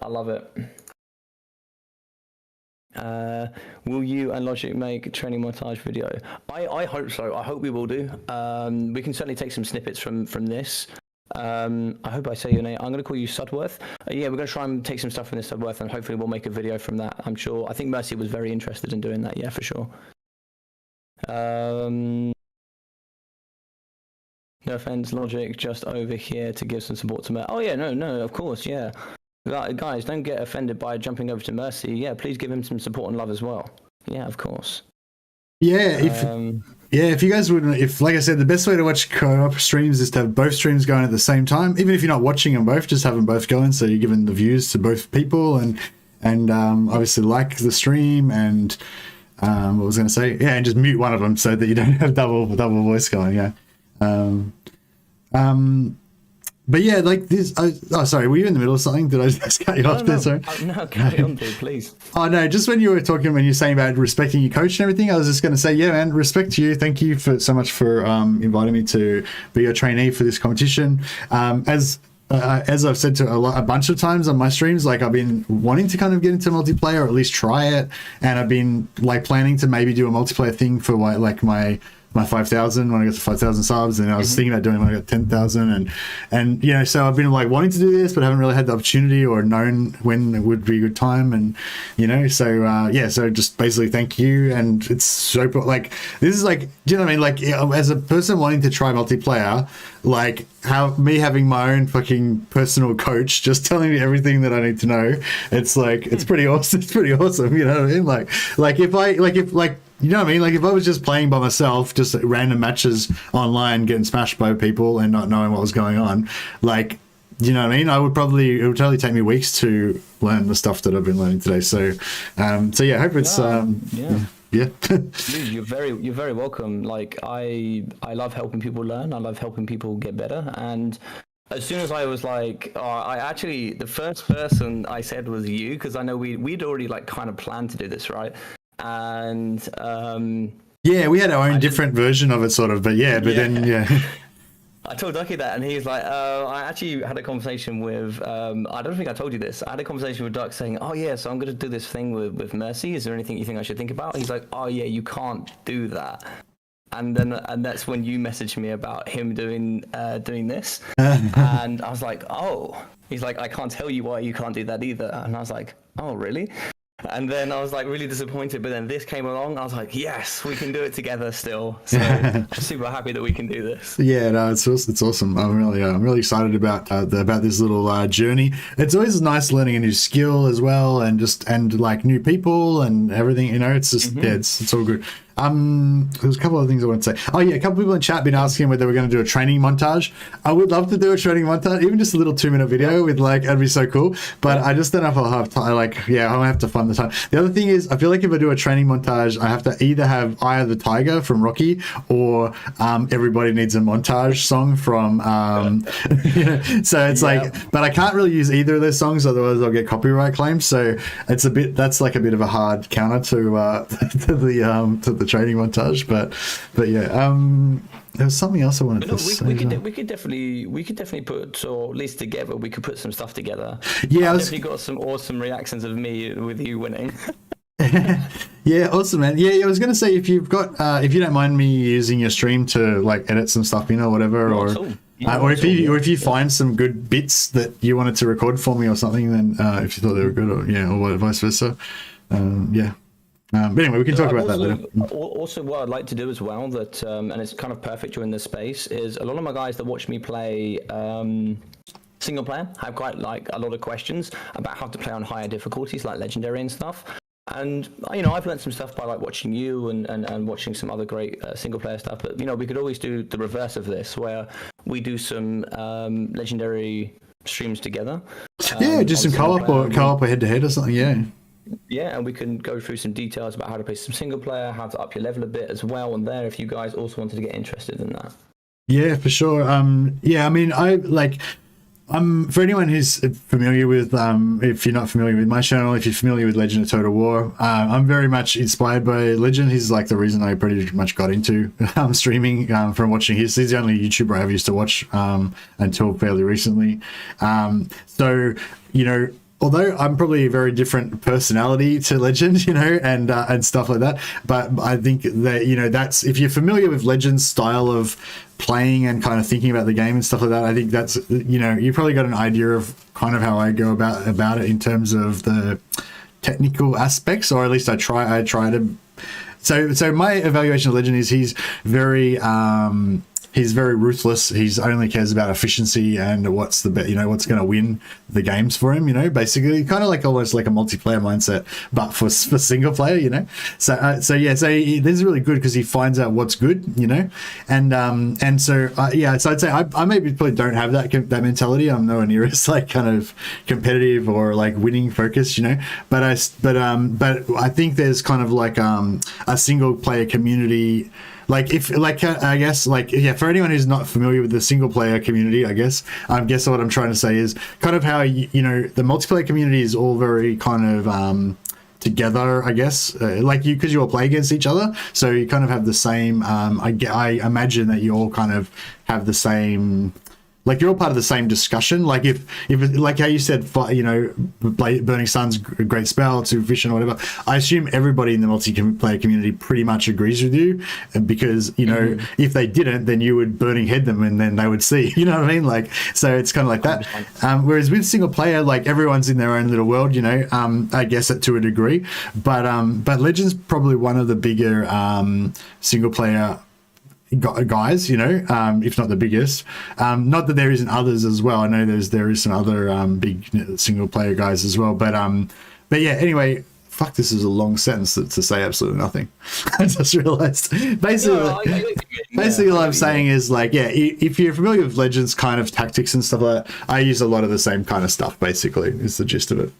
Will you and Logic make training montage video? I hope so. I hope we will do. We can certainly take some snippets from this. I hope I say your name. I'm going to call you Sudworth. Yeah, we're going to try and take some stuff from this Sudworth, and hopefully we'll make a video from that. I'm sure. I think Mercy was very interested in doing that. Yeah, for sure. No offense, Logic, just over here to give some support to Mercy. Oh yeah, no, of course, yeah. Guys, don't get offended by jumping over to Mercy. Yeah, please give him some support and love as well. Yeah, of course. Yeah, if you guys wouldn't, like I said, the best way to watch co-op streams is to have both streams going at the same time. Even if you're not watching them both, just have them both going, so you're giving the views to both people, and obviously like the stream, and what was I going to say? Yeah, and just mute one of them so that you don't have double voice going. Yeah. but yeah, like this. Oh, sorry, were you in the middle of something? Did I just cut you off there? Sorry. No, carry on, dude, please. Oh no, just when you were talking, when you're saying about respecting your coach and everything, I was just going to say, yeah, man, respect to you. Thank you for so much for inviting me to be your trainee for this competition. As I've said to a bunch of times on my streams, like I've been wanting to kind of get into multiplayer or at least try it, and I've been like planning to maybe do a multiplayer thing for like my 5,000 when I got to 5,000 subs, and I was thinking about doing it when I got 10,000, and you know, so I've been like wanting to do this, but haven't really had the opportunity or known when it would be a good time, and you know, so yeah, so just basically thank you, and it's so like this is like, do you know what I mean? Like as a person wanting to try multiplayer, like how me having my own fucking personal coach just telling me everything that I need to know, it's like it's pretty awesome. It's pretty awesome, you know what I mean? Like if you know what I mean? Like if I was just playing by myself, just at random matches online, getting smashed by people and not knowing what was going on, like, you know what I mean? It would totally take me weeks to learn the stuff that I've been learning today. So, so yeah, I hope it's, yeah. Dude, you're very welcome. Like I love helping people learn. I love helping people get better. And as soon as I was like, the first person I said was you, because I know we'd already like kind of planned to do this, right? And yeah, we had our own different version of it, sort of, but then I told Ducky that, and he's like, I actually had a conversation with I don't think I told you this. I had a conversation with Duck saying, oh yeah, so I'm going to do this thing with Mercy. Is there anything you think I should think about? He's like, oh yeah, you can't do that. And that's when you messaged me about him doing this, and I was like, oh. He's like, I can't tell you why you can't do that either. And I was like, oh really? And then I was like really disappointed, but then this came along. I was like, yes, we can do it together still. So I'm super happy that we can do this. Yeah, no, it's awesome. I'm really excited about this little journey. It's always nice learning a new skill as well, and like new people and everything. You know, it's just it's all good. There's a couple of things I want to say. Oh yeah, a couple of people in chat have been asking whether we're going to do a training montage. I would love to do a training montage, even just a little 2-minute video with like, it'd be so cool. But I just don't know if I'll have time. Like, yeah, I'll have to find the time. The other thing is, I feel like if I do a training montage, I have to either have Eye of the Tiger from Rocky or Everybody Needs a Montage song from, you know, so it's like, but I can't really use either of those songs, otherwise I'll get copyright claims. So it's that's like a bit of a hard counter to the training montage, but yeah, there was something else I wanted to say. We could definitely put, or at least together, we could put some stuff together. Yeah, I've definitely got some awesome reactions of me with you winning. Yeah, awesome, man. Yeah, I was gonna say, if you've got, if you don't mind me using your stream to like edit some stuff in or whatever, or if you find some good bits that you wanted to record for me or something, then if you thought they were good, or vice versa, yeah. But anyway, we can talk about that later. Also, what I'd like to do as well, that and it's kind of perfect during this space, is a lot of my guys that watch me play single player have quite like a lot of questions about how to play on higher difficulties, like legendary and stuff. And you know, I've learned some stuff by like watching you and watching some other great single player stuff. But you know, we could always do the reverse of this, where we do some legendary streams together. Yeah, just some co-op or head-to-head or something. Yeah. Yeah, and we can go through some details about how to play some single player, how to up your level a bit as well, and there if you guys also wanted to get interested in that. Yeah, for sure. Yeah, I mean, for anyone who's familiar with, if you're not familiar with my channel, if you're familiar with Legend of Total War, I'm very much inspired by Legend. He's like the reason I pretty much got into streaming from watching his. He's the only YouTuber I've used to watch until fairly recently. So, you know, although I'm probably a very different personality to Legend, you know, and stuff like that, but I think that, you know, that's, if you're familiar with Legend's style of playing and kind of thinking about the game and stuff like that, I think that's, you know, you probably got an idea of kind of how I go about it in terms of the technical aspects, or at least I try to. So my evaluation of Legend is he's very ruthless. He's only cares about efficiency and what's the bet, you know, what's going to win the games for him, you know, basically kind of like almost like a multiplayer mindset, but for single player, you know. So this is really good because he finds out what's good, you know, and so so I'd say I maybe probably don't have that mentality. I'm nowhere near as like kind of competitive or like winning focused, you know, but I think there's kind of like a single player community like if like I guess like yeah, for anyone who's not familiar with the single player community, I guess what I'm trying to say is kind of how you know the multiplayer community is all very kind of together, I guess, like because you all play against each other, so you kind of have the same I imagine that you all kind of have the same, like you're all part of the same discussion. Like if like how you said, you know, Burning Sun's a great spell to vision or whatever, I assume everybody in the multiplayer community pretty much agrees with you, because you know if they didn't, then you would Burning Head them and then they would see, you know what I mean? Like, so it's kind of like that. Whereas with single player, like everyone's in their own little world, you know, I guess to a degree, but Legends probably one of the bigger single player guys, you know, if not the biggest. Not that there isn't others as well. I know there is some other big single player guys as well, but yeah, anyway, fuck, this is a long sentence to say absolutely nothing. I just realized basically all I'm saying is like, yeah, if you're familiar with Legends kind of tactics and stuff like that, I use a lot of the same kind of stuff, basically is the gist of it.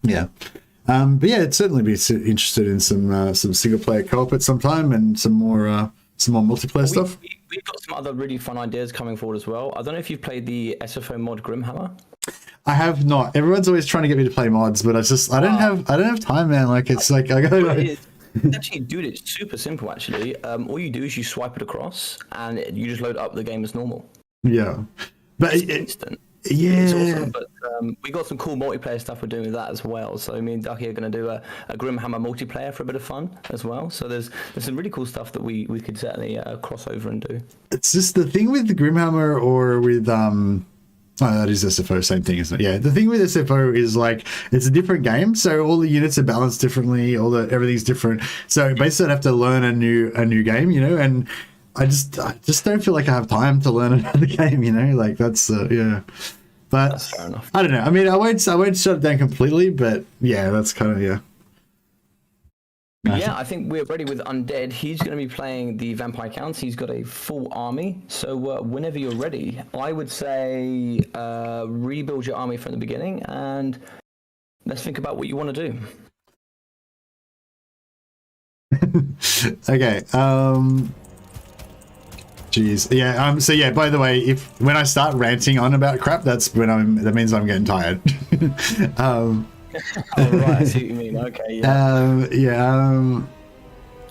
Yeah. But yeah, I'd certainly be interested in some single player co-op at some time and some more multiplayer stuff. We've got some other really fun ideas coming forward as well. I don't know if you've played the SFO mod Grimhammer. I have not. Everyone's always trying to get me to play mods, but I don't have time, man. Like it's like I gotta. Actually, dude, it's super simple. Actually, all you do is you swipe it across, and you just load up the game as normal. Yeah, but it's instant. Yeah, it's awesome. But we got some cool multiplayer stuff we're doing with that as well. So me and Ducky are going to do a Grimhammer multiplayer for a bit of fun as well. So there's some really cool stuff that we could certainly cross over and do. It's just the thing with the Grimhammer or with oh, that is SFO, same thing, isn't it? Yeah, the thing with SFO is like it's a different game, so all the units are balanced differently, everything's different. So basically, I have to learn a new game, you know, and I just don't feel like I have time to learn another game, you know, like that's yeah. But that's fair enough. I don't know. I mean, I won't shut it down completely, but yeah, that's kind of yeah. Yeah, I think we're ready with Undead. He's going to be playing the Vampire Counts. He's got a full army. So whenever you're ready, I would say rebuild your army from the beginning and let's think about what you want to do. Okay. Jeez. Yeah. So yeah. By the way, when I start ranting on about crap, that means I'm getting tired. Oh, right. I see what you mean. Okay. Yeah.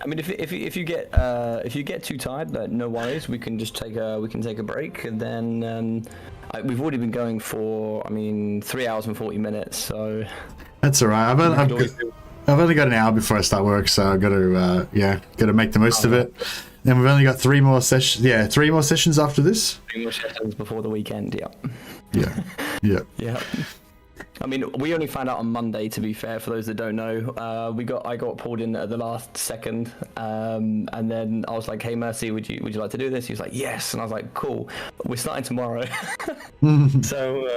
I mean, if you get too tired, no worries. We can just take a break, and then we've already been going for 3 hours and 40 minutes. So that's all right. I've only got an hour before I start work, so I've got to make the most of it. And we've only got 3 more sessions. Yeah, 3 more sessions after this. 3 more sessions before the weekend. Yeah. Yeah. Yeah. I mean, we only found out on Monday. To be fair, for those that don't know, I got pulled in at the last second, and then I was like, "Hey, Mercy, would you like to do this?" He was like, "Yes," and I was like, "Cool, we're starting tomorrow." So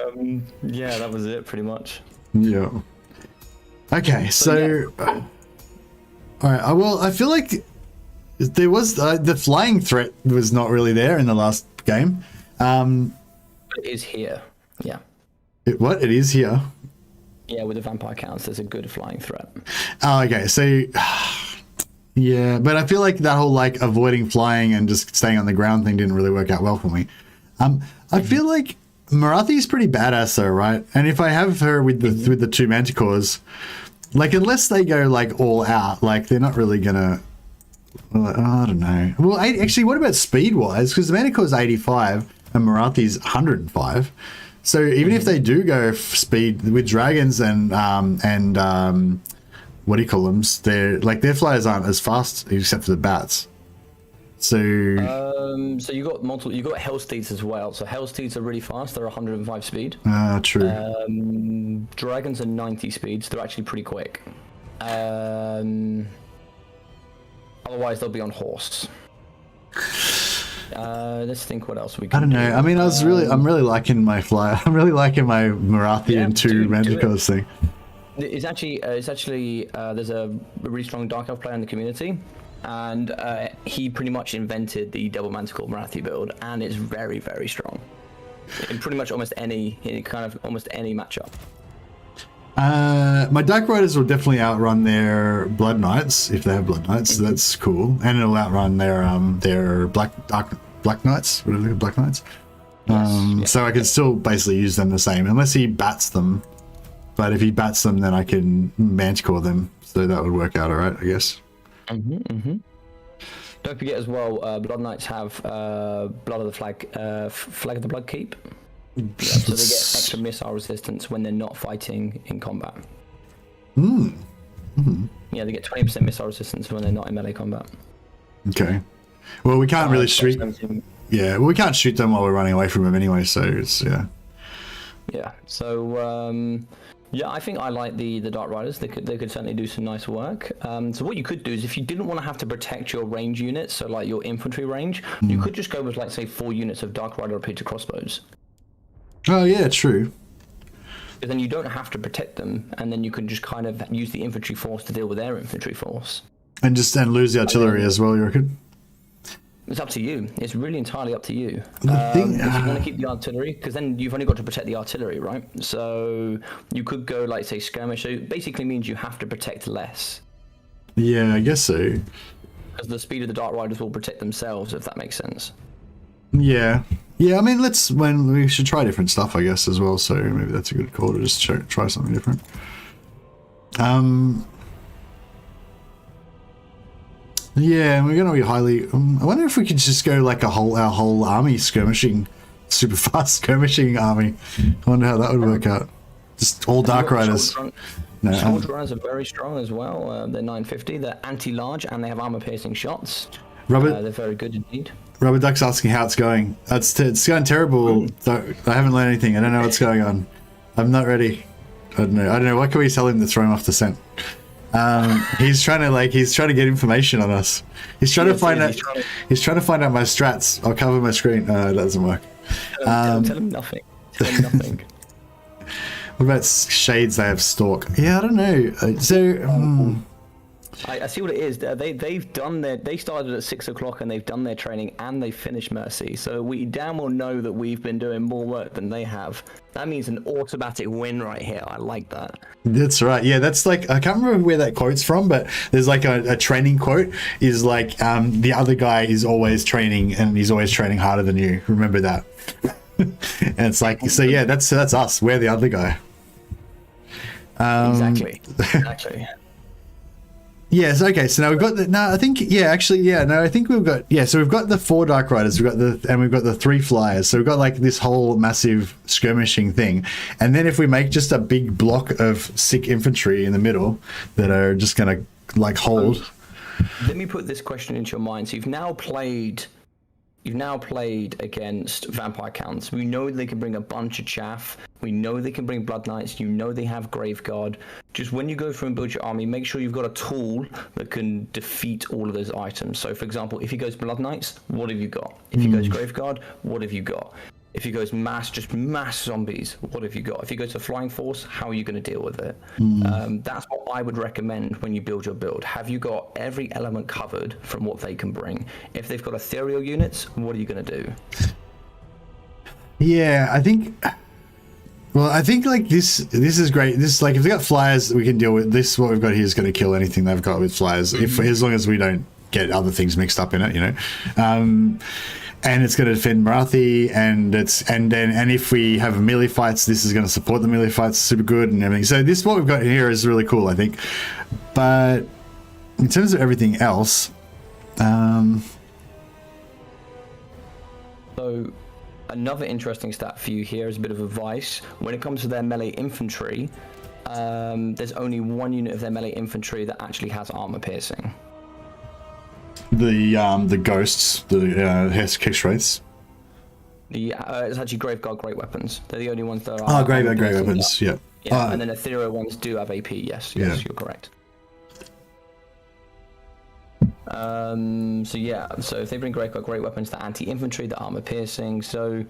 yeah, that was it, pretty much. Yeah. Okay, so all right. Well, I feel like there was the flying threat was not really there in the last game. It is here. Yeah. It is here. Yeah, with the Vampire Counts, there's a good flying threat. Oh, okay. So, yeah, but I feel like that whole like avoiding flying and just staying on the ground thing didn't really work out well for me. I feel like Marathi's pretty badass though, right? And if I have her with the 2 Manticores, like unless they go like all out, like they're not really gonna. I don't know. Well, actually, what about speed wise? Because the Manticore's 85 and Marathi's 105. So even if they do go speed with dragons and what do you call them? Their flyers aren't as fast except for the bats. So you got Hellsteeds as well. So Hellsteeds are really fast. They're 105 speed. True. Dragons are 90 speeds. They're actually pretty quick. Otherwise they'll be on horse. Let's think what else we can. I don't know. I mean, I'm really liking my flyer. I'm really liking my Marathi and 2 Manticores thing. It's actually there's a really strong Dark Elf player in the community, and he pretty much invented the double Manticore Marathi build, and it's very, very strong in pretty much almost any matchup. My Dark Riders will definitely outrun their Blood Knights if they have Blood Knights. So that's cool, and it'll outrun their Black Knights, whatever they're, Black Knights. So I can still basically use them the same, unless he bats them. But if he bats them, then I can Manticore them. So that would work out all right, I guess. Don't forget as well, Blood Knights have Blood of the Flag of the Blood Keep. Yeah, so they get extra missile resistance when they're not fighting in combat. Yeah, they get 20% missile resistance when they're not in melee combat. Okay. Well, we can't really shoot. Yeah, well, we can't shoot them while we're running away from them anyway. So it's Yeah. So yeah, I think I like the Dark Riders. They could certainly do some nice work. So what you could do is, if you didn't want to have to protect your range units, so like your infantry range, you could just go with like say 4 units of Dark Rider repeater crossbows. Oh yeah, true. But then you don't have to protect them, and then you can just kind of use the infantry force to deal with their infantry force. And lose the artillery as well, you reckon? It's up to you. It's really entirely up to you. If you want to keep the artillery, because then you've only got to protect the artillery, right? So you could go like say skirmish. So it basically means you have to protect less. Yeah, I guess so. Because the speed of the Dark Riders will protect themselves, if that makes sense. Yeah. I mean, we should try different stuff, I guess, as well. So maybe that's a good call to just try something different. Yeah, we're gonna be highly. I wonder if we could just go like our whole army skirmishing, super fast skirmishing army. I wonder how that would work out. Just all Dark Riders. Soldier Runners are very strong as well. They're 950. They're anti-large and they have armor-piercing shots. They're very good indeed. Rubber Duck's asking how it's going. It's going terrible. I haven't learned anything. I don't know what's going on. I'm not ready. I don't know. What can we tell him to throw him off the scent? He's trying to get information on us. He's trying to find out my strats. I'll cover my screen. No, it doesn't work. Tell him nothing. What about shades? They have stalk. Yeah, I don't know. So I see what it is. They started at 6 o'clock and they've done their training and they finished Mercy. So we damn well know that we've been doing more work than they have. That means an automatic win right here. I like that. That's right. Yeah, that's like, I can't remember where that quote's from, but there's like a training quote is like, the other guy is always training and he's always training harder than you. Remember that. And it's like, so yeah, that's us. We're the other guy. Exactly. Yes. Okay. So now we've got I think we've got. So we've got the 4 Dark Riders. We've got the 3 Flyers. So we've got like this whole massive skirmishing thing. And then if we make just a big block of sick infantry in the middle that are just gonna like hold. Let me put this question into your mind. So you've now played against Vampire Counts. We know they can bring a bunch of chaff. We know they can bring Blood Knights. You know they have Graveguard. Just when you go through and build your army, make sure you've got a tool that can defeat all of those items. So, for example, if he goes Blood Knights, what have you got? If he goes Graveguard, what have you got? If he goes mass zombies, what have you got? If he goes to Flying Force, how are you going to deal with it? That's what I would recommend when you build your build. Have you got every element covered from what they can bring? If they've got ethereal units, what are you going to do? Yeah, I think like this is great. This, like, if they've got Flyers, we can deal with this. What we've got here is going to kill anything they've got with Flyers, as long as we don't get other things mixed up in it, you know. And it's going to defend Marathi, and if we have melee fights, this is going to support the melee fights super good and everything. So what we've got here is really cool, I think. But in terms of everything else, so another interesting stat for you here is a bit of advice. When it comes to their melee infantry, there's only 1 unit of their melee infantry that actually has armor piercing. The ghosts, the Hex Wraiths. It's actually Graveguard Great Weapons. They're the only ones that are. Oh, Graveguard Great Weapons. Yeah. And then ethereal ones do have AP. Yes, you're correct. So if they bring Graveguard Great Weapons, they're anti-infantry, they're armor piercing. So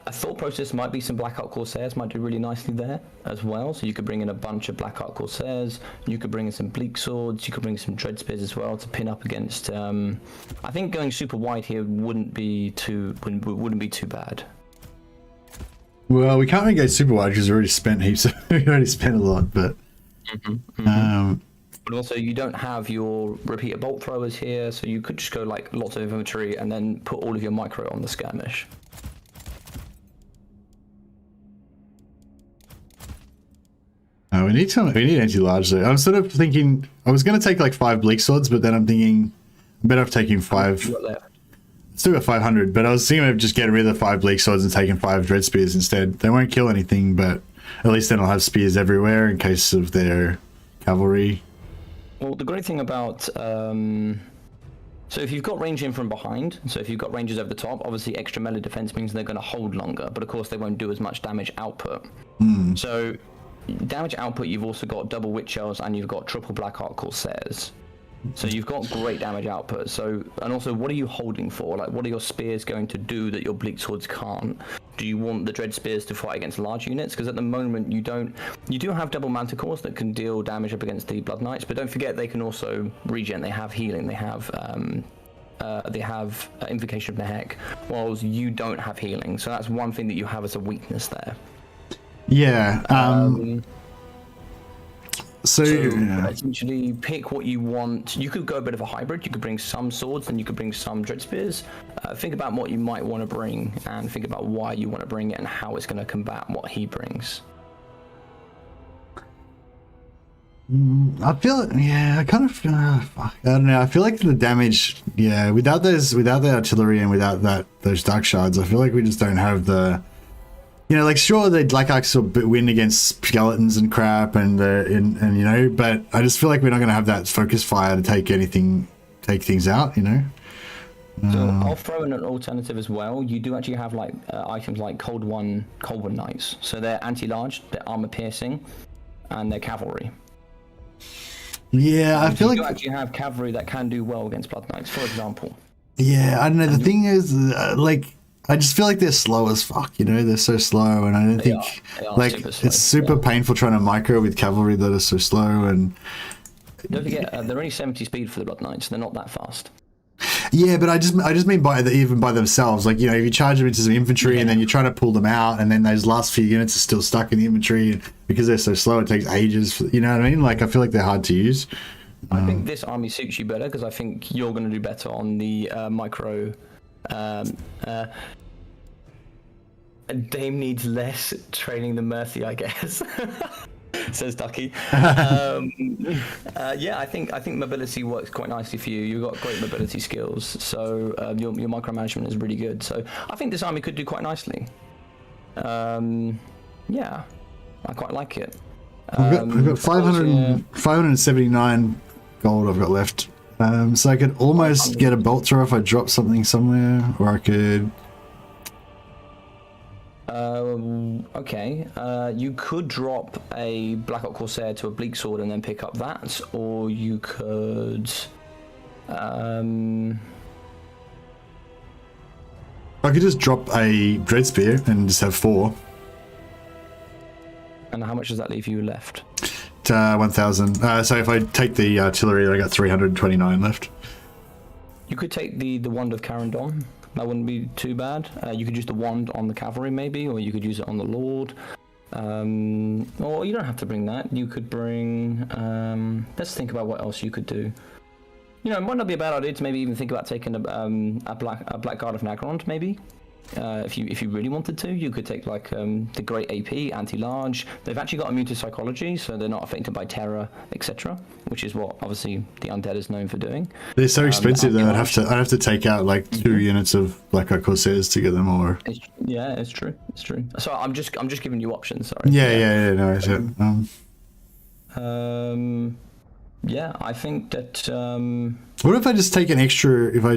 a thought process might be some Black Hawk Corsairs might do really nicely there as well. So you could bring in a bunch of Black Hawk Corsairs. You could bring in some Bleak Swords. You could bring some Dread Spears as well to pin up against. I think going super wide here wouldn't be too bad. Well, we can't really go super wide because we already spent heaps. We already spent a lot, but. But also, you don't have your repeater bolt throwers here, so you could just go like lots of infantry and then put all of your micro on the skirmish. We need anti-large though. I'm sort of thinking I was going to take like 5 bleak swords, but then I'm thinking I'm better off taking 5. You got left. Still got 500, but I was thinking of just getting rid of the 5 bleak swords and taking 5 dread spears instead. They won't kill anything, but at least then I'll have spears everywhere in case of their cavalry. Well, the great thing about so if you've got range in from behind, so if you've got ranges over the top, obviously extra melee defense means they're going to hold longer, but of course they won't do as much damage output. So damage output, you've also got double witch elves and you've got triple black arc corsairs. So you've got great damage output. So, and also, what are you holding for? Like, what are your spears going to do that your bleak swords can't? Do you want the dread spears to fight against large units? Because at the moment you don't. You do have double manticores that can deal damage up against the blood knights, but don't forget they can also regen. They have healing. They have invocation of the heck, whilst you don't have healing. So that's one thing that you have as a weakness there. Yeah. So essentially, pick what you want. You could go a bit of a hybrid. You could bring some swords, and you could bring some dread spears. Think about what you might want to bring, and think about why you want to bring it, and how it's going to combat what he brings. I feel, yeah, I kind of, fuck, I don't know. I feel like the damage, yeah, without the artillery and without those dark shards, I feel like we just don't have the. You know, like sure, the Black Arcs will win against skeletons and crap, and you know, but I just feel like we're not going to have that focus fire to take things out. You know. So I'll throw in an alternative as well. You do actually have like items like Cold One Knights. So they're anti-large, they're armor piercing, and they're cavalry. Yeah, I feel like you actually have cavalry that can do well against Blood Knights, for example. Yeah, I don't know. The thing is, like. I just feel like they're slow as fuck, you know, they're so slow, and I don't think, like, it's super painful trying to micro with cavalry that are so slow, and... Don't forget, they're only 70 speed for the Blood Knights, they're not that fast. Yeah, but I just mean even by themselves, like, you know, if you charge them into some infantry and then you're trying to pull them out, and then those last few units are still stuck in the infantry, and because they're so slow, it takes ages, you know what I mean? Like, I feel like they're hard to use. I think this army suits you better, because I think you're going to do better on the micro... Dame needs less training than Mercy, I guess. Says Ducky. Yeah, I think mobility works quite nicely for you. You've got great mobility skills, so your micromanagement is really good. So I think this army could do quite nicely. Yeah, I quite like it. I've got 579 gold I've got left. So I could almost get a bolt thrower if I drop something somewhere, or I could... Okay, you could drop a Black Oak Corsair to a Bleak Sword and then pick up that, or you could... I could just drop a Dread Spear and just have 4. And how much does that leave you left? 1,000. So if I take the artillery, I got 329 left. You could take the Wand of Carandon. That wouldn't be too bad. You could use the wand on the cavalry maybe, or you could use it on the lord. Or you don't have to bring that. You could bring... let's think about what else you could do. You know, it might not be a bad idea to maybe even think about taking a Black Guard of Nagrond, maybe. If you really wanted to, you could take like the Great AP, Anti-Large. They've actually got immune to psychology, so they're not affected by terror, etc. Which is what obviously the undead is known for doing. They're so expensive that I'd have to take out like 2 units of Black Oak Corsairs to get them more. Yeah, it's true. It's true. So I'm just giving you options. Sorry. Yeah. No, it's it. Yeah, I think that. What if I just take an extra? If I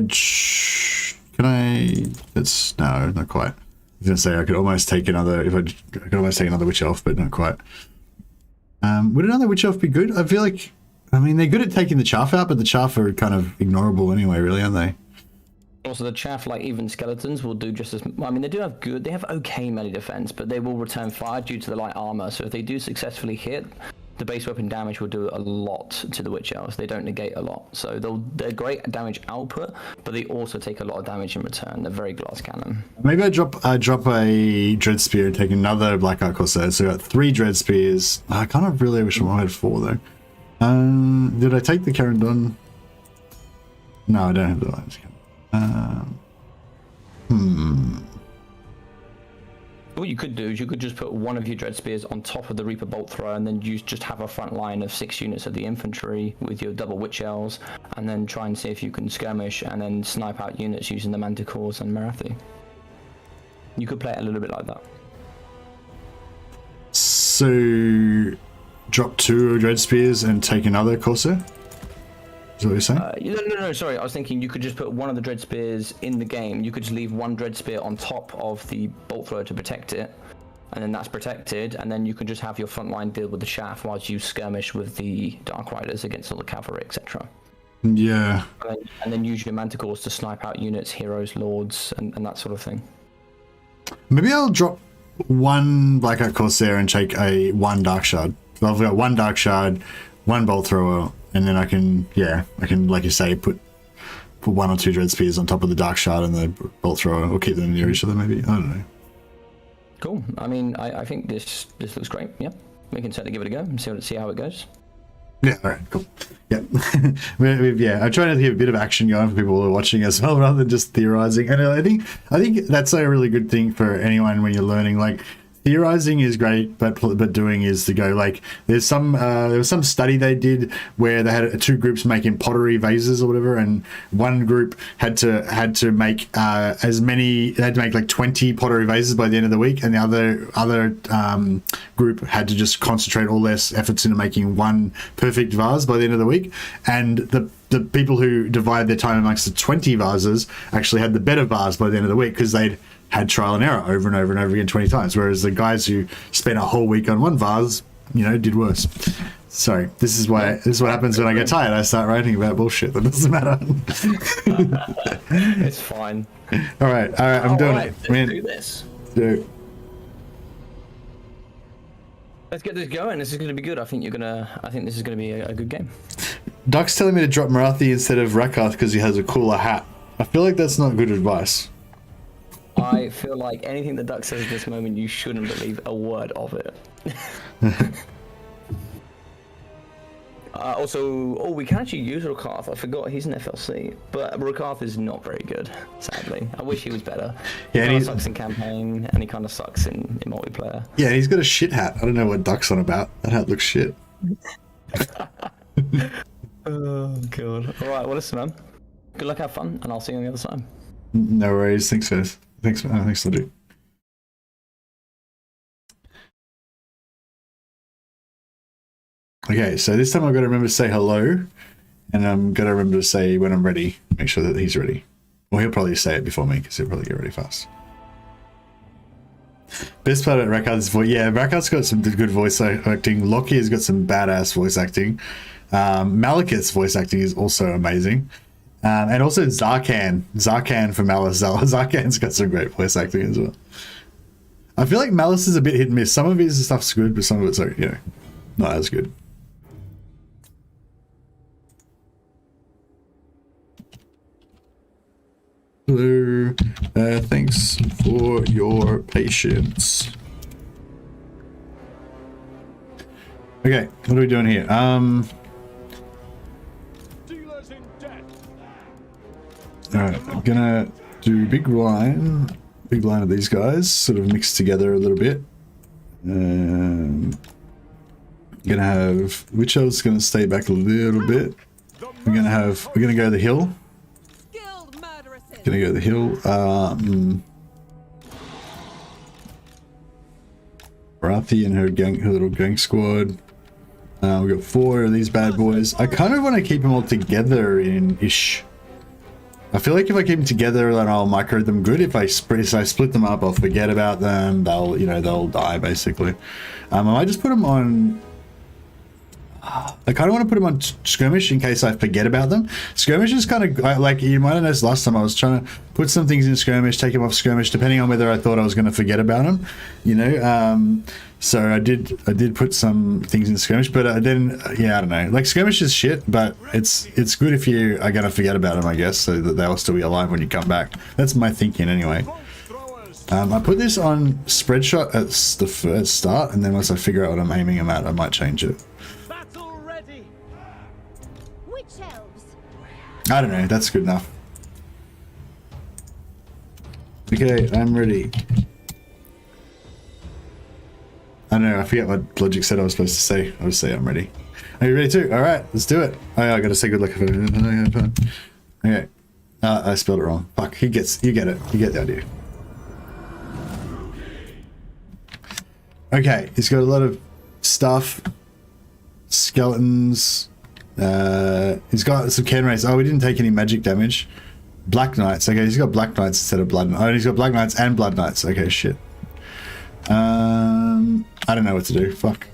can I? That's no, not quite. I was gonna say I could almost take another. I could almost take another witch elf, but not quite. Would another witch elf be good? I feel like. I mean, they're good at taking the chaff out, but the chaff are kind of ignorable anyway, really, aren't they? Also, the chaff, like even skeletons, will do just as. I mean, they have okay melee defense, but they will return fire due to the light armor. So if they do successfully hit, the base weapon damage will do a lot to the Witch Elves. They don't negate a lot, so they're great at damage output, but they also take a lot of damage in return. They're very glass cannon. Maybe I drop a Dread Spear and take another Black Art Corsair. So I got 3 Dread Spears. I kind of really wish I had 4 though. Did I take the Carandon? No, I don't have the lines. What you could do is you could just put one of your Dread Spears on top of the Reaper Bolt Thrower, and then you just have a front line of 6 units of the infantry with your double Witch Elves, and then try and see if you can skirmish and then snipe out units using the Manticores and Marathi. You could play it a little bit like that. So, drop 2 Dread Spears and take another Corsair? Is that what you're saying? No, sorry. I was thinking you could just put one of the Dread Spears in the game. You could just leave one Dread Spear on top of the Bolt Thrower to protect it, and then that's protected, and then you can just have your front line deal with the shaft whilst you skirmish with the Dark Riders against all the cavalry, etc. Yeah. And then use your Manticores to snipe out units, heroes, lords, and that sort of thing. Maybe I'll drop 1 Black Art Corsair and take 1 Dark Shard. So I've got 1 Dark Shard, 1 Bolt Thrower, and then I can, like you say, put 1 or 2 Dread Spears on top of the Dark Shard and the Bolt Thrower, or keep them near each other maybe. I don't know. Cool. I mean, I think this looks great. Yeah, we can certainly give it a go and see how it goes. Yeah, all right, cool. Yeah. Yeah, I'm trying to get a bit of action going for people who are watching as well, rather than just theorizing. And I think that's a really good thing for anyone when you're learning. Like, theorizing is great, but doing is the go. Like, there was some study they did where they had 2 groups making pottery vases or whatever, and one group had to make like 20 pottery vases by the end of the week, and the other group had to just concentrate all their efforts into making 1 perfect vase by the end of the week. And the people who divided their time amongst the 20 vases actually had the better vase by the end of the week, because they'd had trial and error over and over and over again 20 times, whereas the guys who spent a whole week on 1 vase, did worse. Sorry, this is what happens when I get tired. I start writing about bullshit that doesn't matter. It's fine. All right, I'm doing it. Let's do this. Let's get this going. This is going to be good. I think this is going to be a good game. Duck's telling me to drop Marathi instead of Rakath because he has a cooler hat. I feel like that's not good advice. I feel like anything the Duck says at this moment, you shouldn't believe a word of it. Also, we can actually use Rakath. I forgot he's an FLC, but Rakath is not very good, sadly. I wish he was better. He kind of sucks in campaign, and he kind of sucks in multiplayer. Yeah, he's got a shit hat. I don't know what Duck's on about. That hat looks shit. Oh, God. All right, well, listen, man. Good luck, have fun, and I'll see you on the other side. No worries. Thanks, guys. Thanks, Ledu. Okay, so this time I've got to remember to say hello, and I'm going to remember to say when I'm ready, make sure that he's ready. Well, he'll probably say it before me, because he'll probably get ready fast. Best part of Rakard's voice. Yeah, Rakard's got some good voice acting. Loki has got some badass voice acting. Malekith's voice acting is also amazing. And also Zarkan from Malice. Zarkan's got some great voice acting as well. I feel like Malice is a bit hit and miss. Some of his stuff's good, but some of it's not as good. Hello. Thanks for your patience. Okay, what are we doing here? Dealers in debt. Alright, I'm gonna do big line of these guys, sort of mixed together a little bit. Gonna have Witch Elves gonna stay back a little bit. We're gonna go the hill. Gonna go the hill. Marathi and her little gang squad. We've got 4 of these bad boys. I kind of want to keep them all together in ish. I feel like if I keep them together, then I'll micro them good. If I split them up, I'll forget about them. They'll die basically. I might just put them on. I kind of want to put them on skirmish in case I forget about them. Skirmish is kind of like, you might have noticed last time I was trying to put some things in skirmish, take them off skirmish, depending on whether I thought I was going to forget about them, you know. So I did put some things in skirmish, but then yeah, I don't know. Like skirmish is shit, but it's good if you are going to forget about them, I guess, so that they'll still be alive when you come back. That's my thinking anyway. I put this on spread shot at the first start, and then once I figure out what I'm aiming them at, I might change it. I don't know, that's good enough. Okay, I'm ready. I don't know, I forget what Logic said I was supposed to say. I'll just say I'm ready. Are you ready too? Alright, let's do it. Oh yeah, I gotta say good luck. Okay. I spelled it wrong. Fuck, you get it. You get the idea. Okay, he's got a lot of stuff. Skeletons. He's got some can rays. Oh, we didn't take any magic damage. Black Knights. Okay, he's got Black Knights instead of Blood Knights. Oh, he's got Black Knights and Blood Knights. Okay, shit. I don't know what to do. Fuck.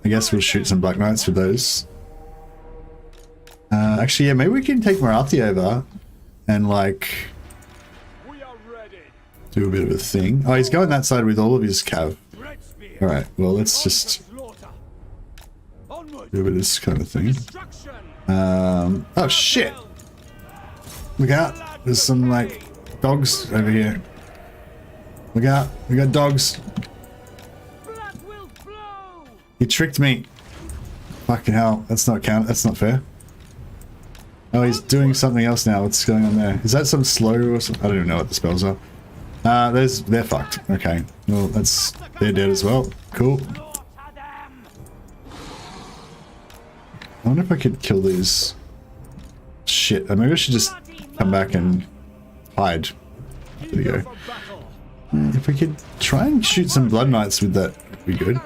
I guess we'll shoot some Black Knights with those. Actually, yeah, maybe we can take Marathi over and like do a bit of a thing. Oh, he's going that side with all of his cav. Alright, well, let's just do a bit of this kind of thing. Oh shit! Look out! There's some like dogs over here. Look out! We got dogs. He tricked me. Fucking hell! That's not count. That's not fair. Oh, he's doing something else now. What's going on there? Is that some slow or something? I don't even know what the spells are. They're fucked. Okay. Well, they're dead as well. Cool. I wonder if I could kill these. Shit. Maybe I should just come back and hide. There we go. If we could try and shoot some Blood Knights with that, would be good.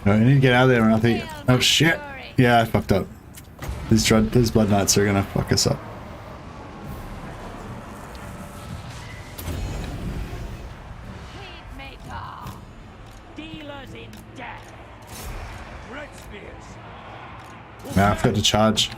I need to get out of there, I think. Oh shit! Yeah, I fucked up. These Blood Knights are gonna fuck us up. Nah, I forgot to charge.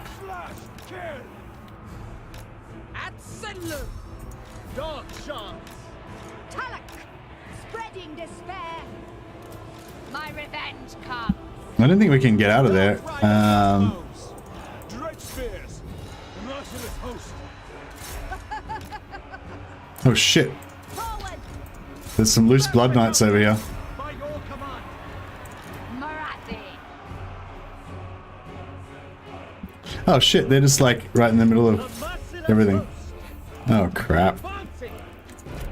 I don't think we can get out of there. Oh shit. There's some loose Blood Knights over here. Oh shit, they're just like right in the middle of everything. Oh crap.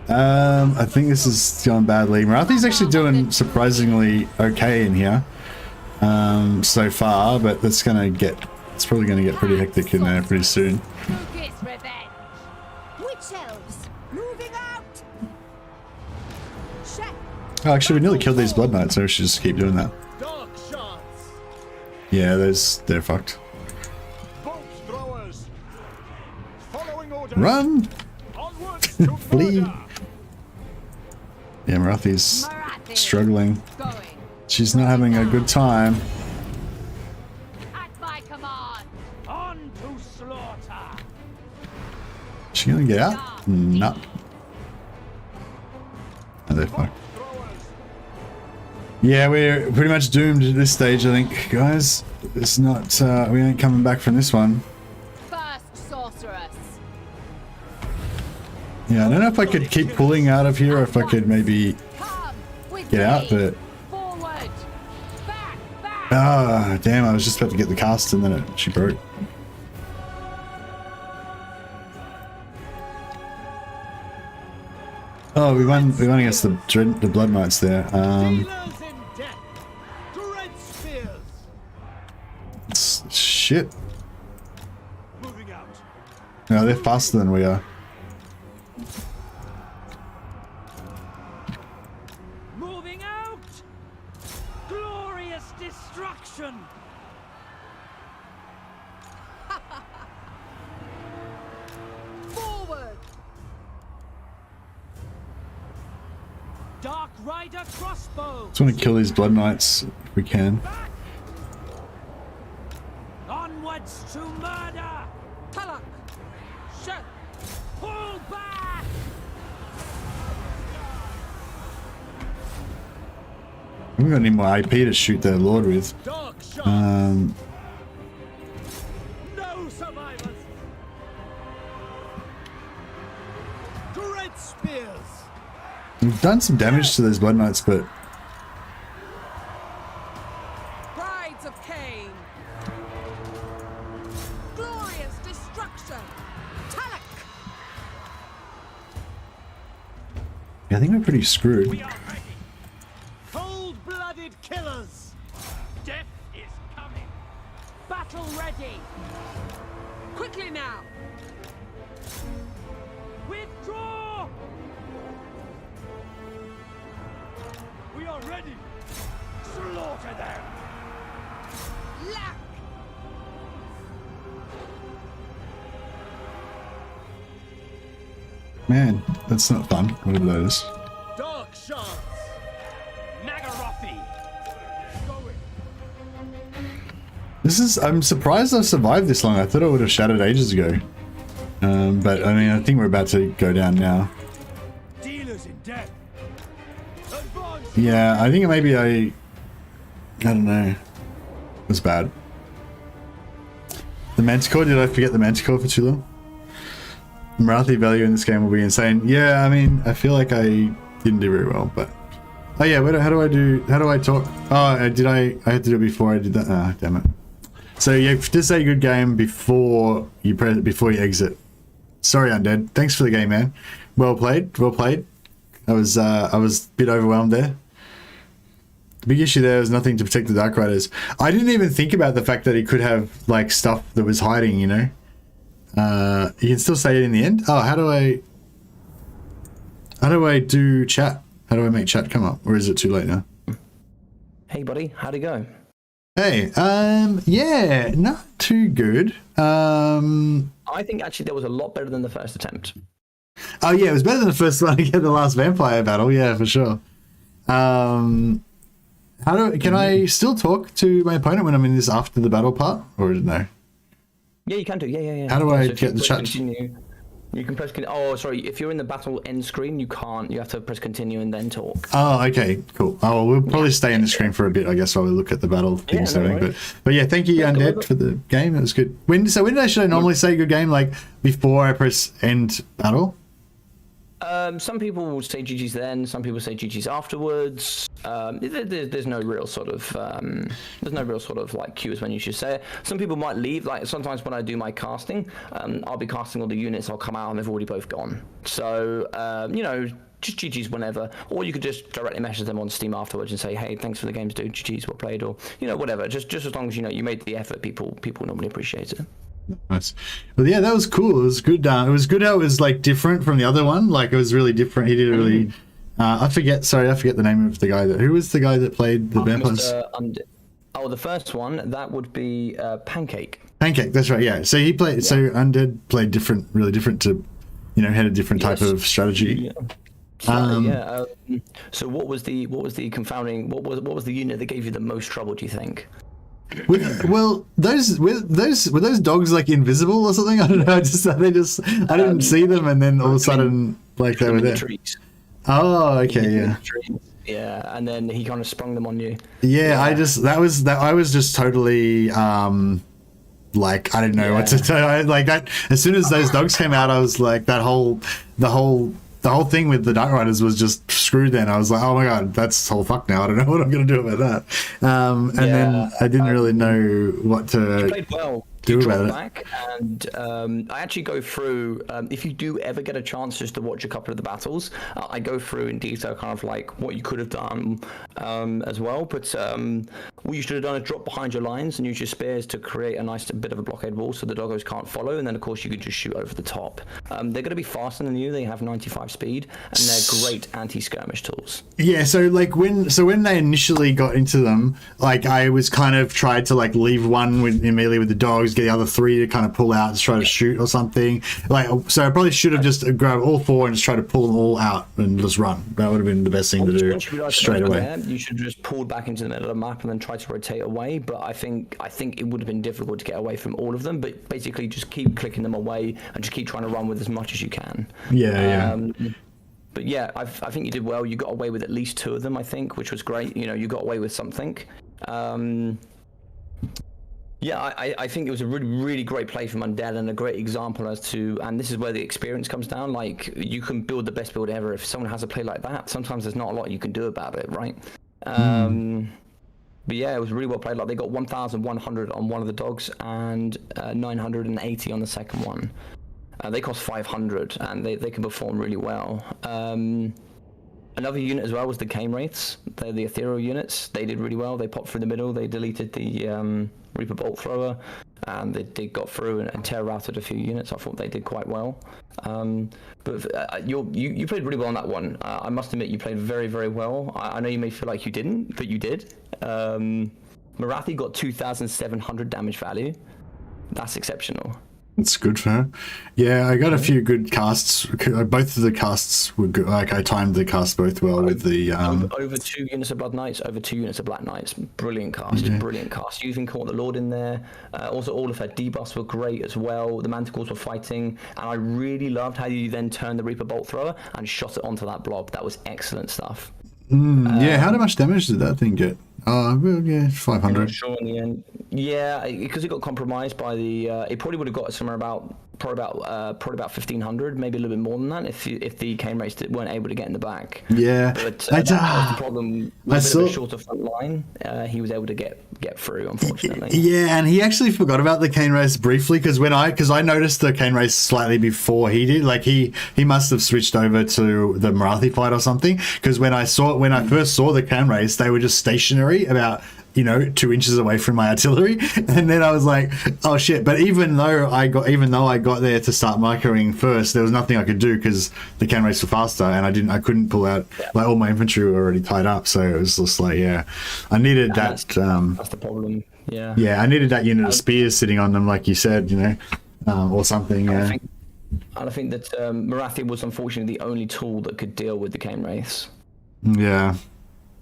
I think this is going badly. Marathi's actually doing surprisingly okay in here. So far, but it's probably gonna get pretty hectic in there pretty soon. Oh, actually, we nearly killed these Blood Knights, so we should just keep doing that. Yeah, they're fucked. Run! Flee! Yeah, Marathi's struggling. She's not having a good time. Is she gonna get out? No. Oh, they're fucked. Yeah, we're pretty much doomed at this stage, I think, guys. It's not, we ain't coming back from this one. Yeah, I don't know if I could keep pulling out of here or if I could maybe get out, but... Ah, damn, I was just about to get the cast and then she broke. Oh, we won against the Blood Knights there. Shit. No, they're faster than we are. Dark Rider crossbow. Just want to kill these Blood Knights if we can. Onwards to murder. Tulloch. Shut. Pull back. We haven't got any more IP to shoot their Lord with. Dark shot. Um, No survivors. Dread spears. we've done some damage to those Blood Knights, but Brides of Cain. Glorious destruction. Tulloch. yeah, I think we're pretty screwed. We are ready. Cold-blooded killers. Death is coming. Battle ready. Quickly now. Withdraw. We are ready. Slaughter them. Lack. Man, that's not fun. Whatever that is. Dark shards. Nagarothi. This is. I'm surprised I survived this long. I thought I would have shattered ages ago. But I mean, I think we're about to go down now. Dealers in death. Advance. Yeah, I think maybe I don't know. It was bad. The Manticore, did I forget the Manticore for too long? The Marathi value in this game will be insane. Yeah, I mean, I feel like I didn't do very well, but... Oh yeah, how do I talk? Oh, I had to do it before I did that. Ah, damn it. So yeah, just say good game before you exit. Sorry, Undead. Thanks for the game, man. Well played, well played. I was a bit overwhelmed there. The big issue there was nothing to protect the Dark Riders. I didn't even think about the fact that he could have like stuff that was hiding, you know. You can still say it in the end. Oh, how do I do chat? How do I make chat come up? Or is it too late now? Hey, buddy, how'd it go? Hey, yeah, not too good. I think actually that was a lot better than the first attempt. Oh yeah, it was better than the first one to get the last vampire battle. Yeah, for sure. Can I still talk to my opponent when I'm in this after the battle part, or no? Yeah, you can do. Yeah. How do I if you get the press chat? Continue, you can press. Oh, sorry. If you're in the battle end screen, you can't. You have to press continue and then talk. Oh, okay, cool. Oh, well, we'll probably stay in the screen for a bit, I guess, while we look at the battle things. no But worries. yeah, thank you, Undead, for the game. It was good. When should I normally say good game? Like before I press end battle? Some people will say GG's then. Some people say GG's afterwards. There's no real sort of like cues when you should say it. Some people might leave. Like sometimes when I do my casting, I'll be casting all the units. I'll come out and they've already both gone. So just GG's whenever, or you could just directly message them on Steam afterwards and say, hey, thanks for the games, dude. GG's, well played, or whatever. Just as long as you made the effort, people normally appreciate it. Nice. Well, yeah, that was cool. It was good. It was good how it was like different from the other one. Like it was really different. He did a really. I forget the name of the guy who was the guy that played the vampires. The first one that would be Pancake. Pancake. That's right. Yeah. So he played. Yeah. So Undead played really different to, had a different type of strategy. Yeah. So what was the confounding? What was the unit that gave you the most trouble? Do you think? Were those dogs like invisible or something? I don't know. I didn't see them, and then all of a sudden, like they were there. Trees. Oh, okay, yeah. Yeah, and then he kind of sprung them on you. Yeah, I was just totally like I didn't know what to tell. Like that as soon as those dogs came out, I was like the whole thing with the Dark Riders was just screwed. Then I was like, oh my god, that's all fucked now. I don't know what I'm gonna do about that. Then I didn't really know what to played well. do about it. Back and I actually go through. If you do ever get a chance just to watch a couple of the battles, I go through in detail, kind of like what you could have done as well. But what you should have done is drop behind your lines and use your spears to create a nice bit of a blockade wall, so the doggos can't follow. And then of course you can just shoot over the top. They're going to be faster than you. They have 95 speed, and they're great anti-skirmish tools. Yeah. So when they initially got into them, like I was kind of tried to like leave one immediately with the dogs. dogs, get the other 3 to kind of pull out and try to shoot or something. Like, so I probably should have just grabbed all 4 and just try to pull them all out and just run. That would have been the best thing to do straight away. You should have just pulled back into the middle of the map and then try to rotate away. But I think it would have been difficult to get away from all of them. But basically, just keep clicking them away and just keep trying to run with as much as you can. Yeah. But yeah, I think you did well. You got away with at least 2 of them, I think, which was great. You know, you got away with something. Yeah, I think it was a really, really great play from Undead and a great example as to, and this is where the experience comes down. Like, you can build the best build ever. If someone has a play like that, sometimes there's not a lot you can do about it, right? But yeah, it was really well played. Like, they got 1,100 on one of the dogs and 980 on the second one. They cost 500 and they can perform really well. Another unit as well was the Cane Wraiths. They're the ethereal units. They did really well. They popped through the middle. They deleted the Reaper Bolt Thrower, and they got through and terror routed a few units. I thought they did quite well. But you played really well on that one. I must admit, you played very, very well. I know you may feel like you didn't, but you did. Marathi got 2,700 damage value. That's exceptional. It's good for her. Yeah, I got a few good casts. Both of the casts were good. Like, I timed the cast both well with the over 2 units of Blood Knights, over 2 units of Black Knights. Brilliant cast, brilliant cast. Using Court the Lord in there. Also, all of her debuffs were great as well. The Manticores were fighting, and I really loved how you then turned the Reaper Bolt Thrower and shot it onto that blob. That was excellent stuff. Yeah, how much damage did that thing get? Well, yeah, 500. Sure, in the end. Yeah, because it got compromised by the. It probably would have got somewhere about probably about 1,500, maybe a little bit more than that, if the Cane Wraiths weren't able to get in the back. Yeah, but that was the problem. I saw a shorter front line. He was able to get through, unfortunately. Yeah, and he actually forgot about the Cane Wraiths briefly because I noticed the Cane Wraiths slightly before he did. Like he must have switched over to the Marathi fight or something. Because when I first saw the Cane Wraiths, they were just stationary about 2 inches away from my artillery, and then I was like, oh shit. But even though I got there to start microing first, there was nothing I could do because the Cane Wraiths were faster, and I couldn't pull out, like, all my infantry were already tied up, so it was just like, I needed that. That's the problem. I needed that unit of spears sitting on them, like you said, or something. I think that Marathi was unfortunately the only tool that could deal with the Cane Wraiths. Yeah.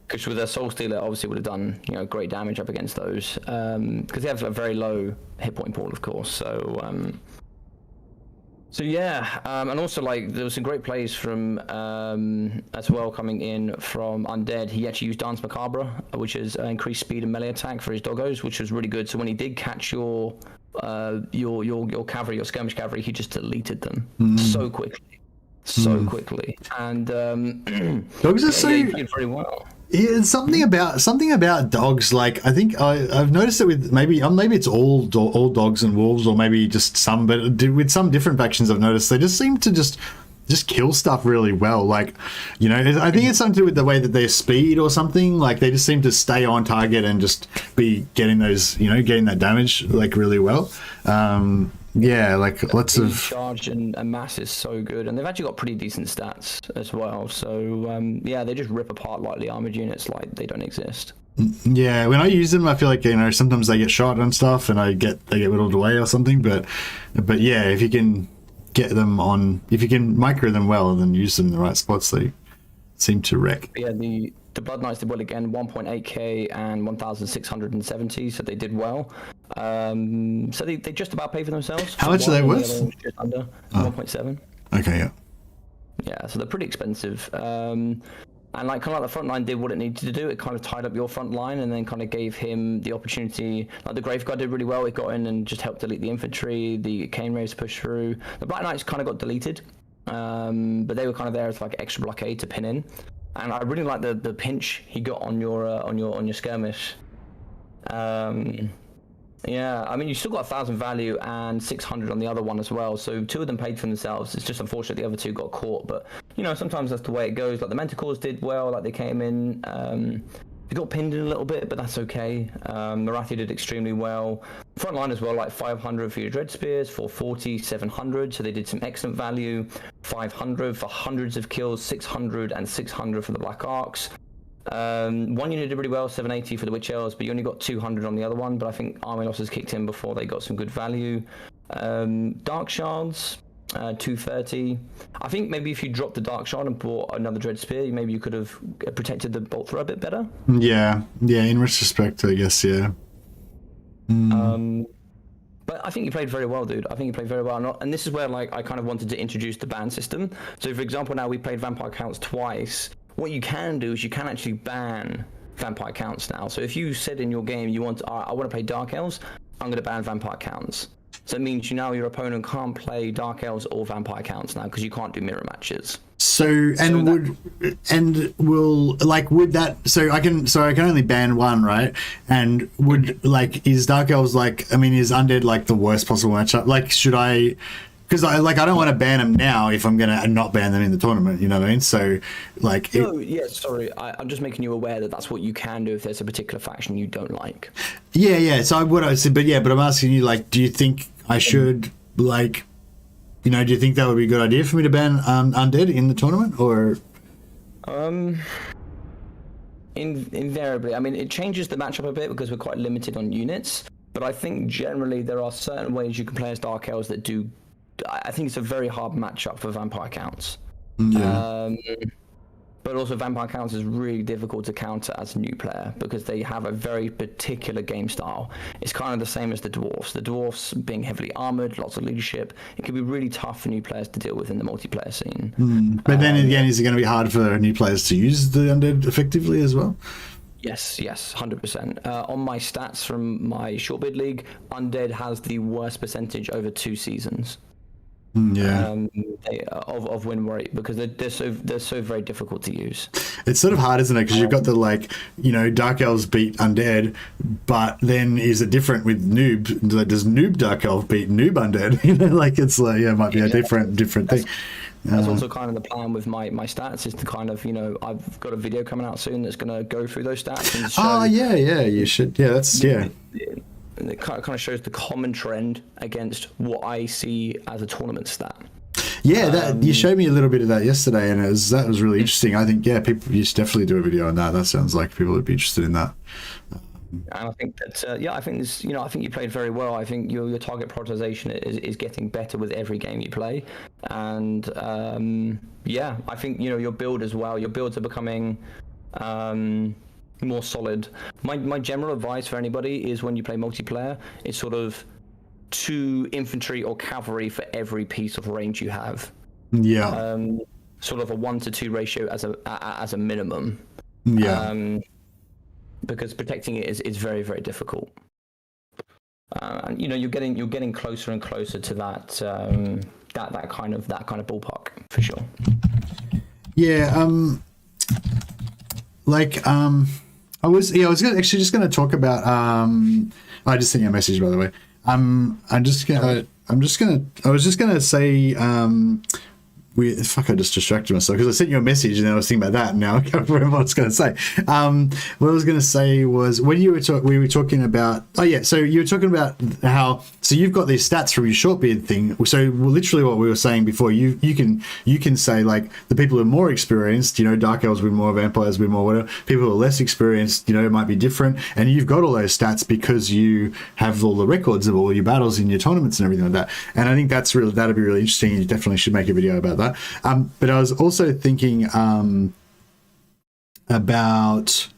Because with their Soul Stealer, obviously would have done great damage up against those. Because they have a very low hit point pool, of course. So and also, like, there was some great plays from as well coming in from Undead. He actually used Dance Macabre, which is increased speed and melee attack for his doggos, which was really good. So when he did catch your cavalry, your skirmish cavalry, he just deleted them so quickly. And dogs are so he did very well. Yeah, something about dogs. Like, I think I've noticed it with maybe it's all dogs and wolves, or maybe just some, but with some different factions I've noticed they just seem to just kill stuff really well. Like, I think it's something to do with the way that their speed or something. Like, they just seem to stay on target and just be getting those, getting that damage like really well. Yeah, like lots of charge and mass is so good, and they've actually got pretty decent stats as well. So they just rip apart lightly armored units like they don't exist. Yeah, when I use them, I feel like sometimes they get shot and stuff, and they get whittled away or something. But yeah, if you can get them on, if you can micro them well and then use them in the right spots, they seem to wreck. Yeah, the Blood Knights did well again, 1.8k and 1,670, so they did well. So they just about pay for themselves. How much are they worth? Just under 1.7. Okay, yeah. Yeah, so they're pretty expensive. And like kind of like the front line did what it needed to do. It kind of tied up your front line and then kind of gave him the opportunity. Like the Graveguard did really well. It got in and just helped delete the infantry. The Cane Wraiths pushed through. The Black Knights kind of got deleted, but they were kind of there as like extra blockade to pin in. And I really like the pinch he got on your skirmish. Yeah, I mean, you still got 1,000 value and 600 on the other one as well. So 2 of them paid for themselves. It's just unfortunate the other 2 got caught. But sometimes that's the way it goes. Like the Manticores did well. Like they came in. They got pinned in a little bit, but that's okay. Marathi did extremely well. Front line as well, like 500 for your Dread Spears, 440, 700. So they did some excellent value. 500 for hundreds of kills, 600 and 600 for the Black Arcs. One unit did really well, 780 for the Witch Elves, but you only got 200 on the other one. But I think Army Losses kicked in before they got some good value. Dark Shards, 230. I think maybe if you dropped the Dark Shard and bought another Dread Spear, maybe you could have protected the Bolt Thrower a bit better. Yeah, in retrospect, I guess, yeah. But I think you played very well, dude. I think you played very well. And this is where, like, I kind of wanted to introduce the ban system. So, for example, now we played Vampire Counts twice. What you can do is you can actually ban Vampire Counts now. So if you said in your game you want, I want to play Dark Elves, I'm going to ban Vampire Counts. So it means your opponent can't play Dark Elves or Vampire Counts now because you can't do mirror matches. So would that, so I can only ban one, right? And would, like, is Dark Elves, like, I mean, is Undead like the worst possible matchup? Like, should I, because I don't want to ban them now if I'm gonna not ban them in the tournament, you know what I mean? So, like, I'm just making you aware that that's what you can do if there's a particular faction you don't like. Yeah. So but I'm asking you, like, do you think I should, like, do you think that would be a good idea for me to ban Undead in the tournament, or? Invariably, I mean, it changes the matchup a bit because we're quite limited on units. But I think generally there are certain ways you can play as Dark Elves that do. I think it's a very hard matchup for Vampire Counts. Yeah. But also Vampire Counts is really difficult to counter as a new player because they have a very particular game style. It's kind of the same as the Dwarfs. The Dwarfs being heavily armored, lots of leadership. It can be really tough for new players to deal with in the multiplayer scene. But then again, is it going to be hard for new players to use the Undead effectively as well? Yes, 100%. On my stats from my short bid league, Undead has the worst percentage over 2 seasons. Of win rate because they're so very difficult to use. It's sort of hard, isn't it? Because you've got the, like, Dark Elves beat Undead, but then is it different with Noob? Like, does Noob Dark Elf beat Noob Undead? Like, it's like, it might be a different thing. That's also kind of the plan with my stats, is to kind of, I've got a video coming out soon that's going to go through those stats and show. You should. Yeah, that's And it kind of shows the common trend against what I see as a tournament stat. Yeah, that you showed me a little bit of that yesterday, and that was really interesting. I think, you should definitely do a video on that. That sounds like people would be interested in that. And I think that, I think this, I think you played very well. I think your target prioritization is getting better with every game you play, and I think your build as well. Your builds are becoming more solid. My general advice for anybody is when you play multiplayer, it's sort of 2 infantry or cavalry for every piece of range you have. Yeah. Sort of a 1-to-2 ratio as a minimum. Yeah. Because protecting it is very, very difficult. And you're getting closer and closer to that that kind of ballpark for sure. Yeah. I was just going to talk about. I just sent you a message, by the way. I was just gonna say. I just distracted myself because I sent you a message and then I was thinking about that, and now I can't remember what I was going to say. What I was going to say was when we were talking about. Oh yeah, so you were talking about how you've got these stats from your short beard thing. So literally what we were saying before, you can say, like, the people who are more experienced, Dark Elves with more, vampires with more, whatever. People who are less experienced, it might be different, and you've got all those stats because you have all the records of all your battles in your tournaments and everything like that. And I think that'd be really interesting. You definitely should make a video about that. But I was also thinking about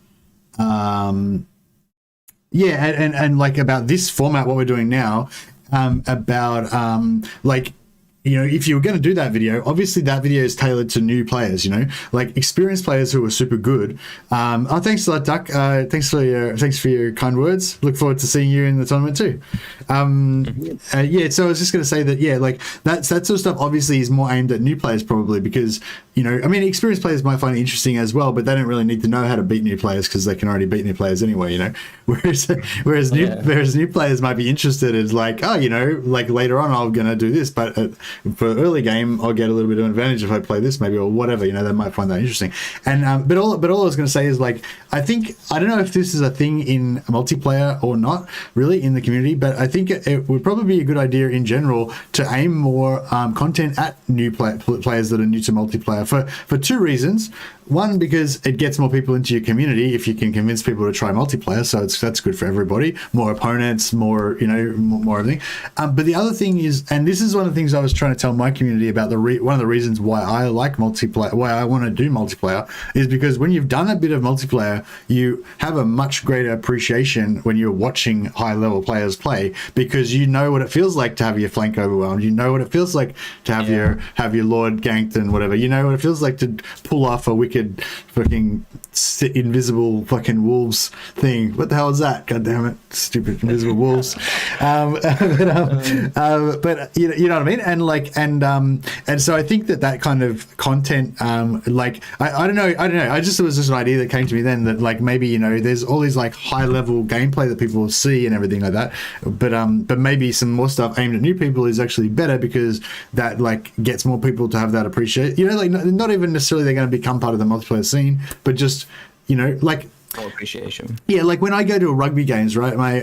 like about this format, what we're doing now, about like, if you were going to do that video, obviously that video is tailored to new players, like experienced players who are super good. Thanks a lot, Duck. Thanks for your kind words. Look forward to seeing you in the tournament too. So I was just going to say that, like that sort of stuff obviously is more aimed at new players probably because, experienced players might find it interesting as well, but they don't really need to know how to beat new players because they can already beat new players anyway, whereas new players might be interested in like, like later on I'm going to do this, but for early game I'll get a little bit of an advantage if I play this maybe, or whatever, they might find that interesting. And but all I was going to say is, like, I don't know if this is a thing in multiplayer or not really in the community, but I think it would probably be a good idea in general to aim more content at new players that are new to multiplayer for two reasons. One, because it gets more people into your community if you can convince people to try multiplayer, so that's good for everybody. More opponents, more more everything. But the other thing is, and this is one of the things I was trying to tell my community about, one of the reasons why I like multiplayer, why I want to do multiplayer, is because when you've done a bit of multiplayer, you have a much greater appreciation when you're watching high level players play, because you know what it feels like to have your flank overwhelmed. You know what it feels like to have your lord ganked and whatever. You know what it feels like to pull off a wicked fucking invisible fucking wolves thing. What the hell is that? God damn it, stupid invisible wolves. But you know what I mean. And so I think that kind of content, like I don't know. I just, it was just an idea that came to me then, that like maybe there's all these like high level gameplay that people see and everything like that. But maybe some more stuff aimed at new people is actually better, because that like gets more people to have that appreciate. Like not even necessarily they're going to become part of the multiplayer scene, but just like more appreciation. Yeah, like when I go to rugby games, right? My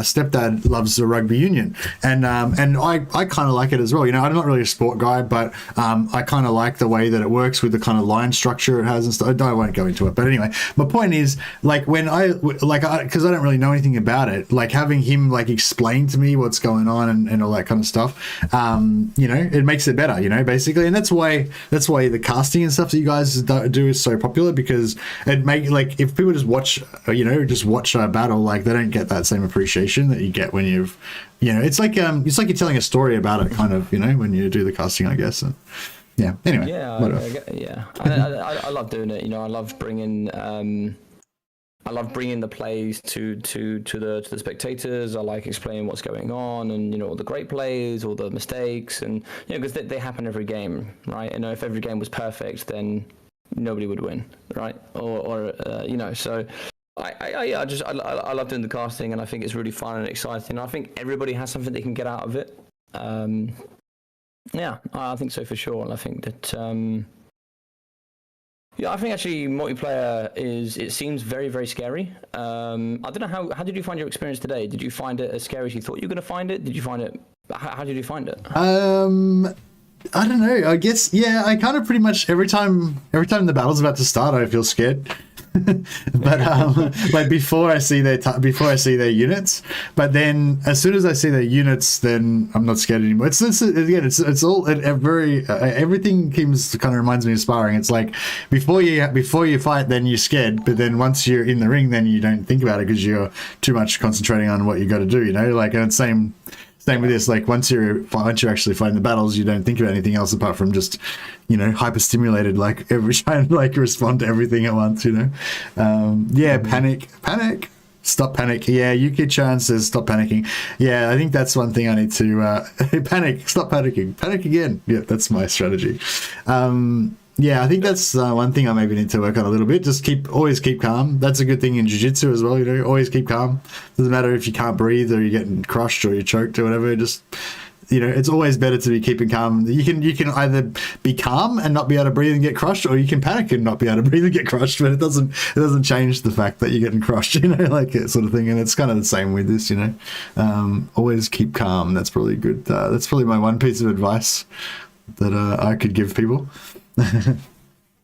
stepdad loves the rugby union, and I kind of like it as well. I'm not really a sport guy, but I kind of like the way that it works with the kind of line structure it has and stuff. I won't go into it, but anyway, my point is, like when because I don't really know anything about it, like having him like explain to me what's going on and all that kind of stuff, it makes it better, basically, and that's why the casting and stuff that you guys do is so popular, because it like if people just watch a battle, like they don't get that same appreciation that you get when it's like you're telling a story about it, kind of, when you do the casting, I guess. And yeah, anyway. Yeah, I love doing it. I love bringing the plays to the spectators. I like explaining what's going on, and all the great plays, all the mistakes, and because they happen every game, right? If every game was perfect, then nobody would win, right? So I love doing the casting, and I think it's really fun and exciting. I think everybody has something they can get out of it. I think so for sure. And I think that I think actually multiplayer it seems very, very scary. I don't know, how did you find your experience today? Did you find it as scary as you thought you were going to find it? Did you find it, how did you find it? I don't know. I guess, yeah, I kind of pretty much every time the battle's about to start, I feel scared. But like before I see their units, but then as soon as I see their units, then I'm not scared anymore. It's all everything kind of reminds me of sparring. It's like before you fight, then you're scared, but then once you're in the ring, then you don't think about it because you're too much concentrating on what you got to do. Like, and it's same with this. Like once you're actually fighting the battles, you don't think about anything else apart from just hyper stimulated, like trying to like respond to everything at once. Panic, stop panic. Yeah, UK-chan says stop panicking. Yeah, I think that's one thing I need to panic, stop panicking, panic again. Yeah, that's my strategy. Yeah, I think that's one thing I maybe need to work on a little bit. Just always keep calm. That's a good thing in jiu-jitsu as well. Always keep calm. Doesn't matter if you can't breathe or you're getting crushed or you're choked or whatever. Just it's always better to be keeping calm. You can either be calm and not be able to breathe and get crushed, or you can panic and not be able to breathe and get crushed. But it doesn't change the fact that you're getting crushed. Like that sort of thing. And it's kind of the same with this. Always keep calm. That's probably good. That's probably my one piece of advice that I could give people.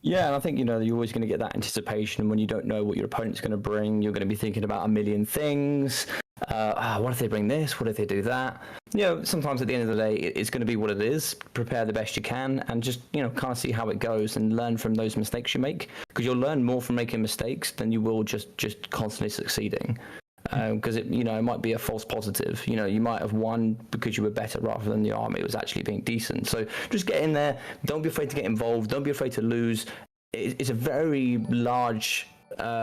Yeah, and I think you're always going to get that anticipation when you don't know what your opponent's going to bring. You're going to be thinking about a million things. What if they bring this? What if they do that? Sometimes at the end of the day, it's going to be what it is. Prepare the best you can, and just kind of see how it goes and learn from those mistakes you make. Because you'll learn more from making mistakes than you will just constantly succeeding. Because it might be a false positive. You might have won because you were better rather than the army was actually being decent. So just get in there. Don't be afraid to get involved. Don't be afraid to lose. It's a very large,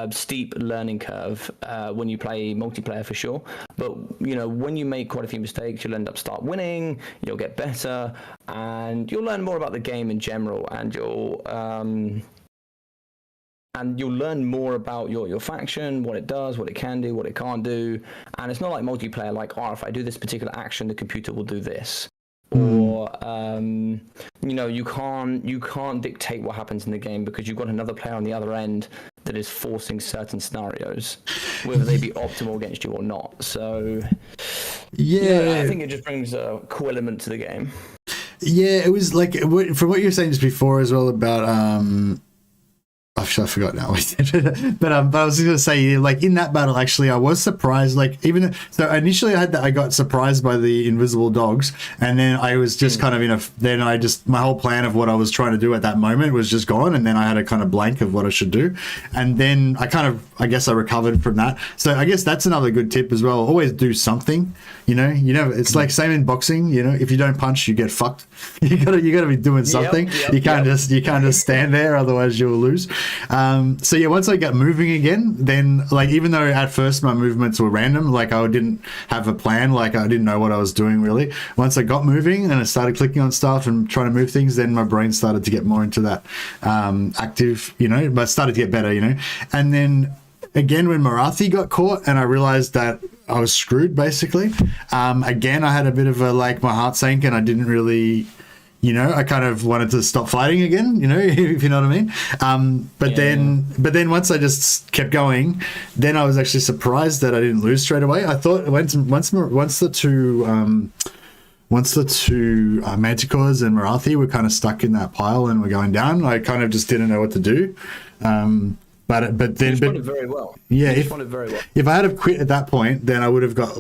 steep learning curve when you play multiplayer for sure. But when you make quite a few mistakes, you'll end up start winning. You'll get better, and you'll learn more about the game in general, and you'll learn more about your faction, what it does, what it can do, what it can't do. And it's not like multiplayer, like, if I do this particular action, the computer will do this. Or, you can't dictate what happens in the game because you've got another player on the other end that is forcing certain scenarios, whether they be optimal against you or not. So, yeah, I think it just brings a cool element to the game. Yeah, it was like from what you were saying just before as well about I forgot now. but I was going to say, like in that battle, actually, I was surprised. Like so initially, I got surprised by the invisible dogs, and then I was just kind of my whole plan of what I was trying to do at that moment was just gone, and then I had a kind of blank of what I should do, and then I guess I recovered from that. So I guess that's another good tip as well. Always do something. You know, it's like same in boxing. You know, if you don't punch, you get fucked. You gotta be doing something. You can't just stand there, otherwise you'll lose. So yeah, once I got moving again, then like even though at first my movements were random, like I didn't have a plan, like I didn't know what I was doing really. Once I got moving and I started clicking on stuff and trying to move things, then my brain started to get more into that active, but started to get better, and then again when Marathi got caught and I realized that I was screwed basically, again I had a bit of my heart sank and I didn't really, I kind of wanted to stop fighting again, if you know what I mean. But then once I just kept going, then I was actually surprised that I didn't lose straight away. I thought once the two Manticores and Marathi were kind of stuck in that pile and were going down, I kind of just didn't know what to do. But then responded very well. Yeah, responded very well. If I had have quit at that point, then I would have got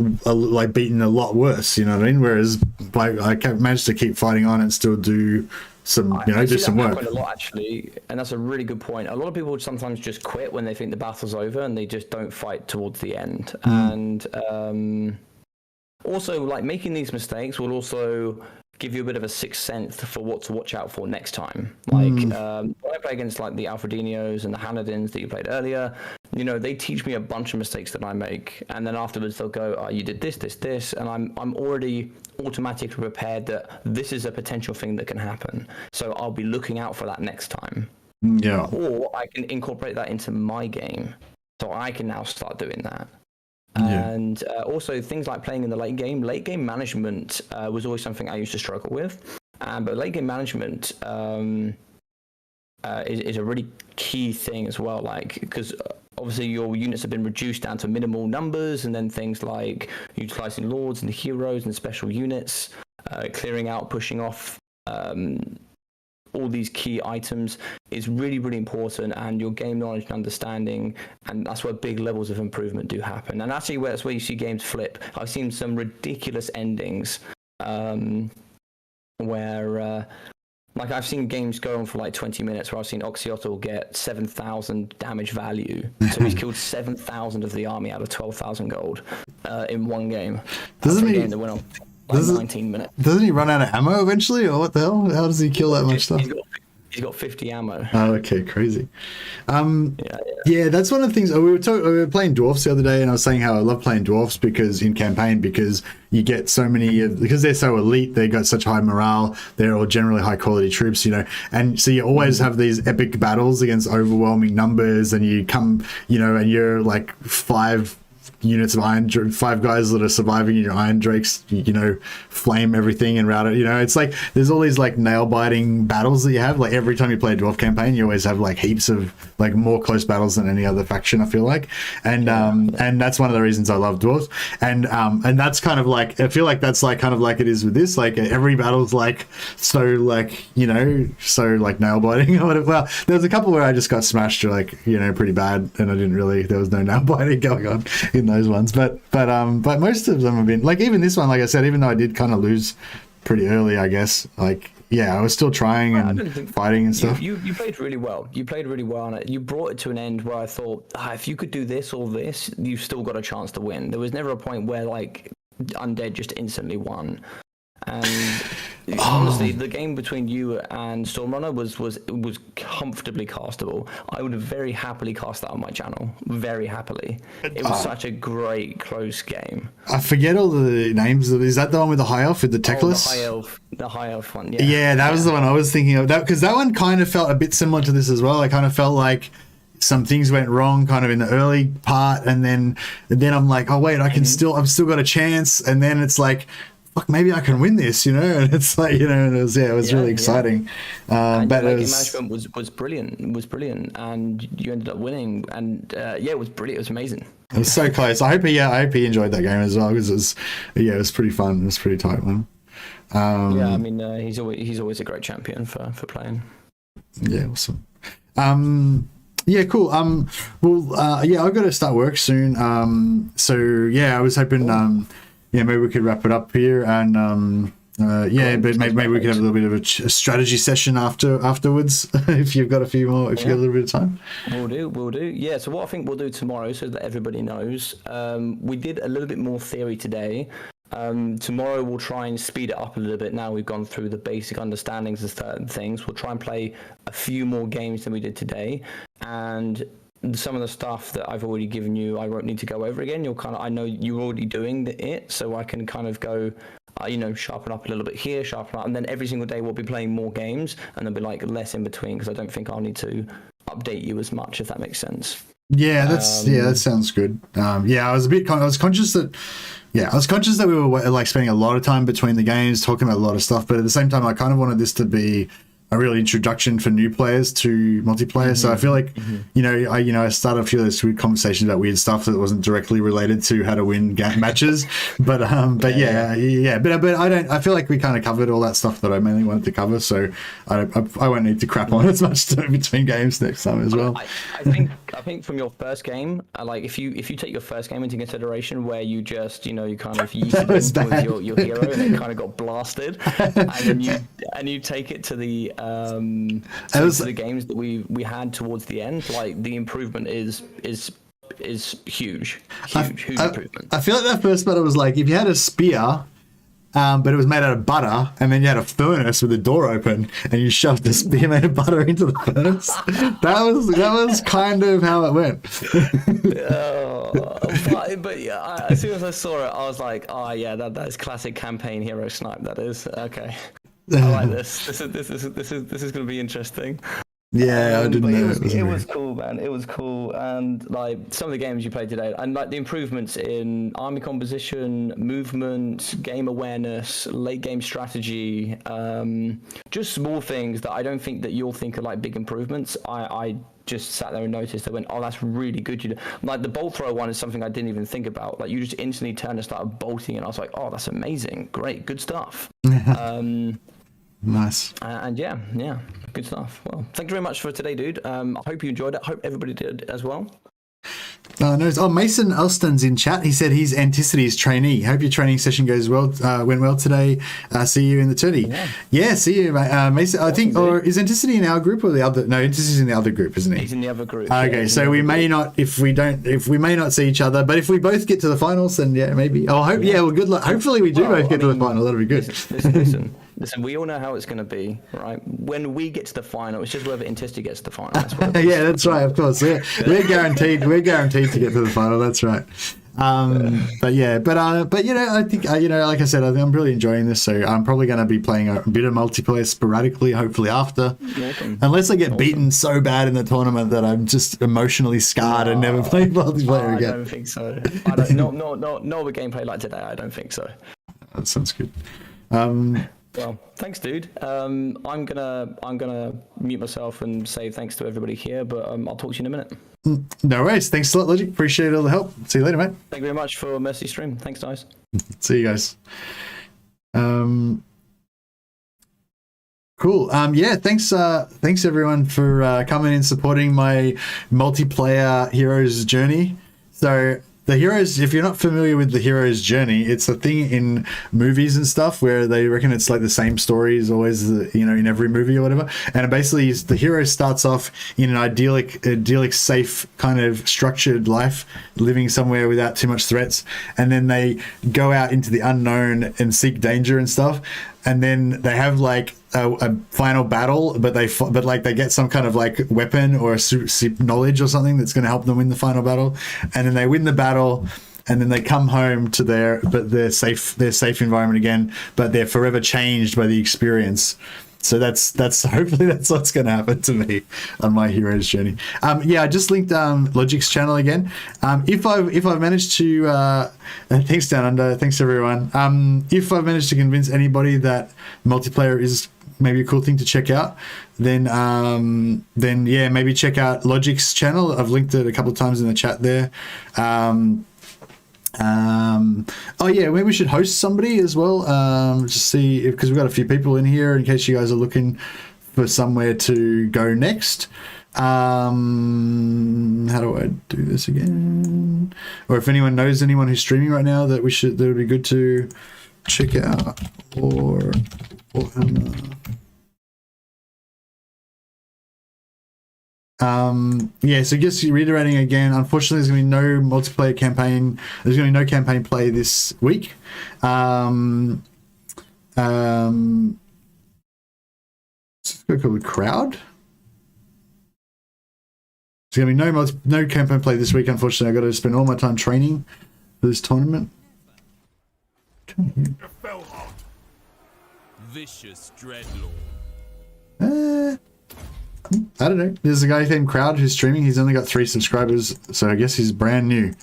beaten a lot worse. You know what I mean? Whereas I managed to keep fighting on and still do some, do some work. A lot actually, and that's a really good point. A lot of people sometimes just quit when they think the battle's over and they just don't fight towards the end. And also, making these mistakes will also give you a bit of a sixth sense for what to watch out for next time. When I play against the Alfredinos and the Hanadins that you played earlier, they teach me a bunch of mistakes that I make, and then afterwards they'll go, "Oh, you did this," and I'm already automatically prepared that this is a potential thing that can happen. So I'll be looking out for that next time. Yeah. Or I can incorporate that into my game, so I can now start doing that. Yeah. And also things like playing in the late game management was always something I used to struggle with. But late game management is a really key thing as well, because obviously your units have been reduced down to minimal numbers, and then things like utilizing lords and heroes and special units, clearing out, pushing off all these key items is really, really important, and your game knowledge and understanding, and that's where big levels of improvement do happen. And actually, that's where you see games flip. I've seen some ridiculous endings where, I've seen games go on for 20 minutes where I've seen Oxyotl get 7,000 damage value. So he's killed 7,000 of the army out of 12,000 gold in one game. Doesn't he? Game that went on 19 minutes. Doesn't he run out of ammo eventually, or what the hell? How does he kill that much stuff? He's got 50 ammo. Oh, okay, crazy. Yeah, that's one of the things. We were playing dwarfs the other day, and I was saying how I love playing dwarfs because you get so many, because they're so elite, they got such high morale, they're all generally high quality troops, and so you always have these epic battles against overwhelming numbers, and you come, and you're five units of iron, 5 guys that are surviving in your iron drakes, flame everything and route it. It's there's all these nail biting battles that you have. Every time you play a dwarf campaign, you always have heaps of more close battles than any other faction, I feel like. And that's one of the reasons I love dwarves. And that's kind of I feel like that's kind of like it is with this. Every battle's so nail biting or whatever. Well, there's a couple where I just got smashed pretty bad, and there was no nail biting going on in those ones, but most of them have been even this one, like I said, even though I did kind of lose pretty early, I guess, I was still trying and fighting and stuff. You played really well. You played really well, and you brought it to an end where I thought, if you could do this or this, you've still got a chance to win. There was never a point where Undead just instantly won. And honestly, the game between you and Stormrunner was comfortably castable. I would have very happily cast that on my channel. Very happily. It was such a great, close game. I forget all the names. Is that the one with the high elf with the Teclis? The high elf one, Yeah, that was the one I was thinking of. Because that one kind of felt a bit similar to this as well. I kind of felt like some things went wrong kind of in the early part, and then I'm oh wait, I've still got a chance, and then it's fuck, maybe I can win this, and it's and it was really exciting. But management was brilliant. It was brilliant, and you ended up winning. And it was brilliant. It was amazing. It was so close. I hope he enjoyed that game as well, because it was pretty fun. It was pretty tight one. Yeah, I mean, he's always a great champion for playing. Yeah, awesome. Yeah, cool. Yeah, I've got to start work soon. So yeah, I was hoping, yeah, maybe we could wrap it up here, and yeah, but maybe we could have a little bit of a strategy session afterwards if you've got a few more, if you've got a little bit of time. We'll do. Yeah. So what I think we'll do tomorrow, so that everybody knows, we did a little bit more theory today. Tomorrow we'll try and speed it up a little bit. Now we've gone through the basic understandings of certain things. We'll try and play a few more games than we did today, and some of the stuff that I've already given you, I won't need to go over again. I know you're already doing it, so I can kind of go, sharpen up a little bit here, sharpen up, and then every single day we'll be playing more games, and there'll be like less in between, because I don't think I'll need to update you as much, if that makes sense. Yeah, that sounds good. Yeah, I was conscious that we were like spending a lot of time between the games, talking about a lot of stuff, but at the same time, I kind of wanted this to be a real introduction for new players to multiplayer. So I feel like, I started a few of those weird conversations about weird stuff that wasn't directly related to how to win matches. But I feel like we kind of covered all that stuff that I mainly wanted to cover. So I won't need to crap on as much between games next time as well. I think from your first game, like if you take your first game into consideration, where you just you kind of yeeted in with your hero and it kind of got blasted, and you take it to the the games that we had towards the end, like the improvement is huge improvement. I feel like that first battle was like if you had a spear, but it was made out of butter, and then you had a furnace with a door open, and you shoved the spear made of butter into the furnace. That was kind of how it went. But yeah, as soon as I saw it, I was like, oh yeah, that is classic campaign hero snipe. That is okay. I like this. This is going to be interesting. Yeah, I didn't know. It was cool, man. It was cool, and like some of the games you played today, and like the improvements in army composition, movement, game awareness, late game strategy, just small things that I don't think that you'll think are like big improvements. I just sat there and noticed. I went, oh, that's really good. Like the bolt throw one is something I didn't even think about. Like you just instantly turned and started bolting, and I was like, oh, that's amazing, great, good stuff. Nice. And yeah, good stuff. Well, thank you very much for today, dude. I hope you enjoyed it. Hope everybody did as well. Mason Elston's in chat. He said he's Anticity's trainee. Hope your training session goes well. Went well today. See you in the tourney. Yeah, see you, Mason. I think, or is Enticity in our group or the other? No, Enticity's in the other group, isn't he? He's in the other group. Okay, yeah, so we may not, if we may not see each other, but if we both get to the finals, then yeah, maybe. Oh, well, good luck. Hopefully, we do both get to the final. That'll be good. Listen, we all know how it's going to be, right? When we get to the final, it's just whether Enticity gets to the final. That's yeah, that's right. Of course, we're guaranteed. We're guaranteed to get to the final. That's right. But I think like I said, I'm really enjoying this. So I'm probably going to be playing a bit of multiplayer sporadically, hopefully after, unless I get beaten so bad in the tournament that I'm just emotionally scarred and never play multiplayer again. I don't think so. Not with gameplay like today. I don't think so. That sounds good. Well, thanks, dude. I'm gonna mute myself and say thanks to everybody here, but I'll talk to you in a minute. No worries. Thanks a lot, Logic. Appreciate all the help. See you later, mate. Thank you very much for Mercy Stream. Thanks, guys. See you guys. Cool. Yeah, thanks everyone for coming and supporting my multiplayer heroes journey. So the heroes, if you're not familiar with the hero's journey, it's a thing in movies and stuff where they reckon it's like the same story as always, in every movie or whatever. And basically, the hero starts off in an idyllic, safe kind of structured life, living somewhere without too much threats. And then they go out into the unknown and seek danger and stuff. And then they have like a final battle, but they get some kind of like weapon or knowledge or something that's going to help them win the final battle. And then they win the battle, and then they come home to their safe environment again, but they're forever changed by the experience. So that's hopefully that's what's going to happen to me on my hero's journey. I just linked Logic's channel again. If I've managed to thanks Down Under, thanks everyone. If I've managed to convince anybody that multiplayer is maybe a cool thing to check out, then yeah, maybe check out Logic's channel. I've linked it a couple of times in the chat there. Oh yeah, maybe we should host somebody as well. Just see because we've got a few people in here in case you guys are looking for somewhere to go next. How do I do this again? Or if anyone knows anyone who's streaming right now that would be good to check out or Warhammer. Yeah, so just reiterating again, unfortunately there's going to be no multiplayer campaign. There's going to be no campaign play this week. It's called Crowd. There's going to be no campaign play this week, unfortunately. I've got to spend all my time training for this tournament. Vicious dreadlord. I don't know. There's a guy named Crowd who's streaming. He's only got 3 subscribers, so I guess he's brand new.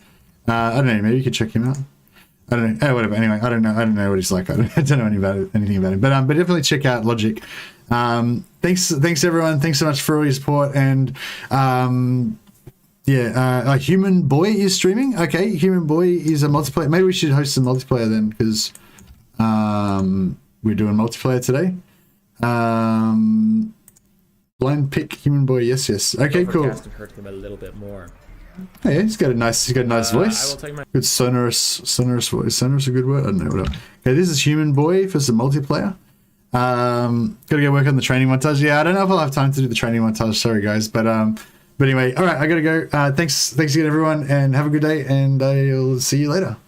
I don't know. Maybe you could check him out. I don't know. Oh, whatever. Anyway, I don't know what he's like. I don't know anything about him. But definitely check out Logic. Thanks everyone. Thanks so much for all your support. And Human Boy is streaming. Okay, Human Boy is a multiplayer. Maybe we should host some multiplayer then, because we're doing multiplayer today. Blind pick Human Boy. Yes. Okay, cool. Have heard him a little bit more. Oh, yeah, he's got a nice voice. I will take my Good sonorous voice. Sonorous a good word? I don't know. Whatever. Okay, this is Human Boy for some multiplayer. Gotta go work on the training montage. Yeah, I don't know if I'll have time to do the training montage. Sorry, guys, but anyway, all right, I gotta go. Thanks again, everyone, and have a good day, and I'll see you later.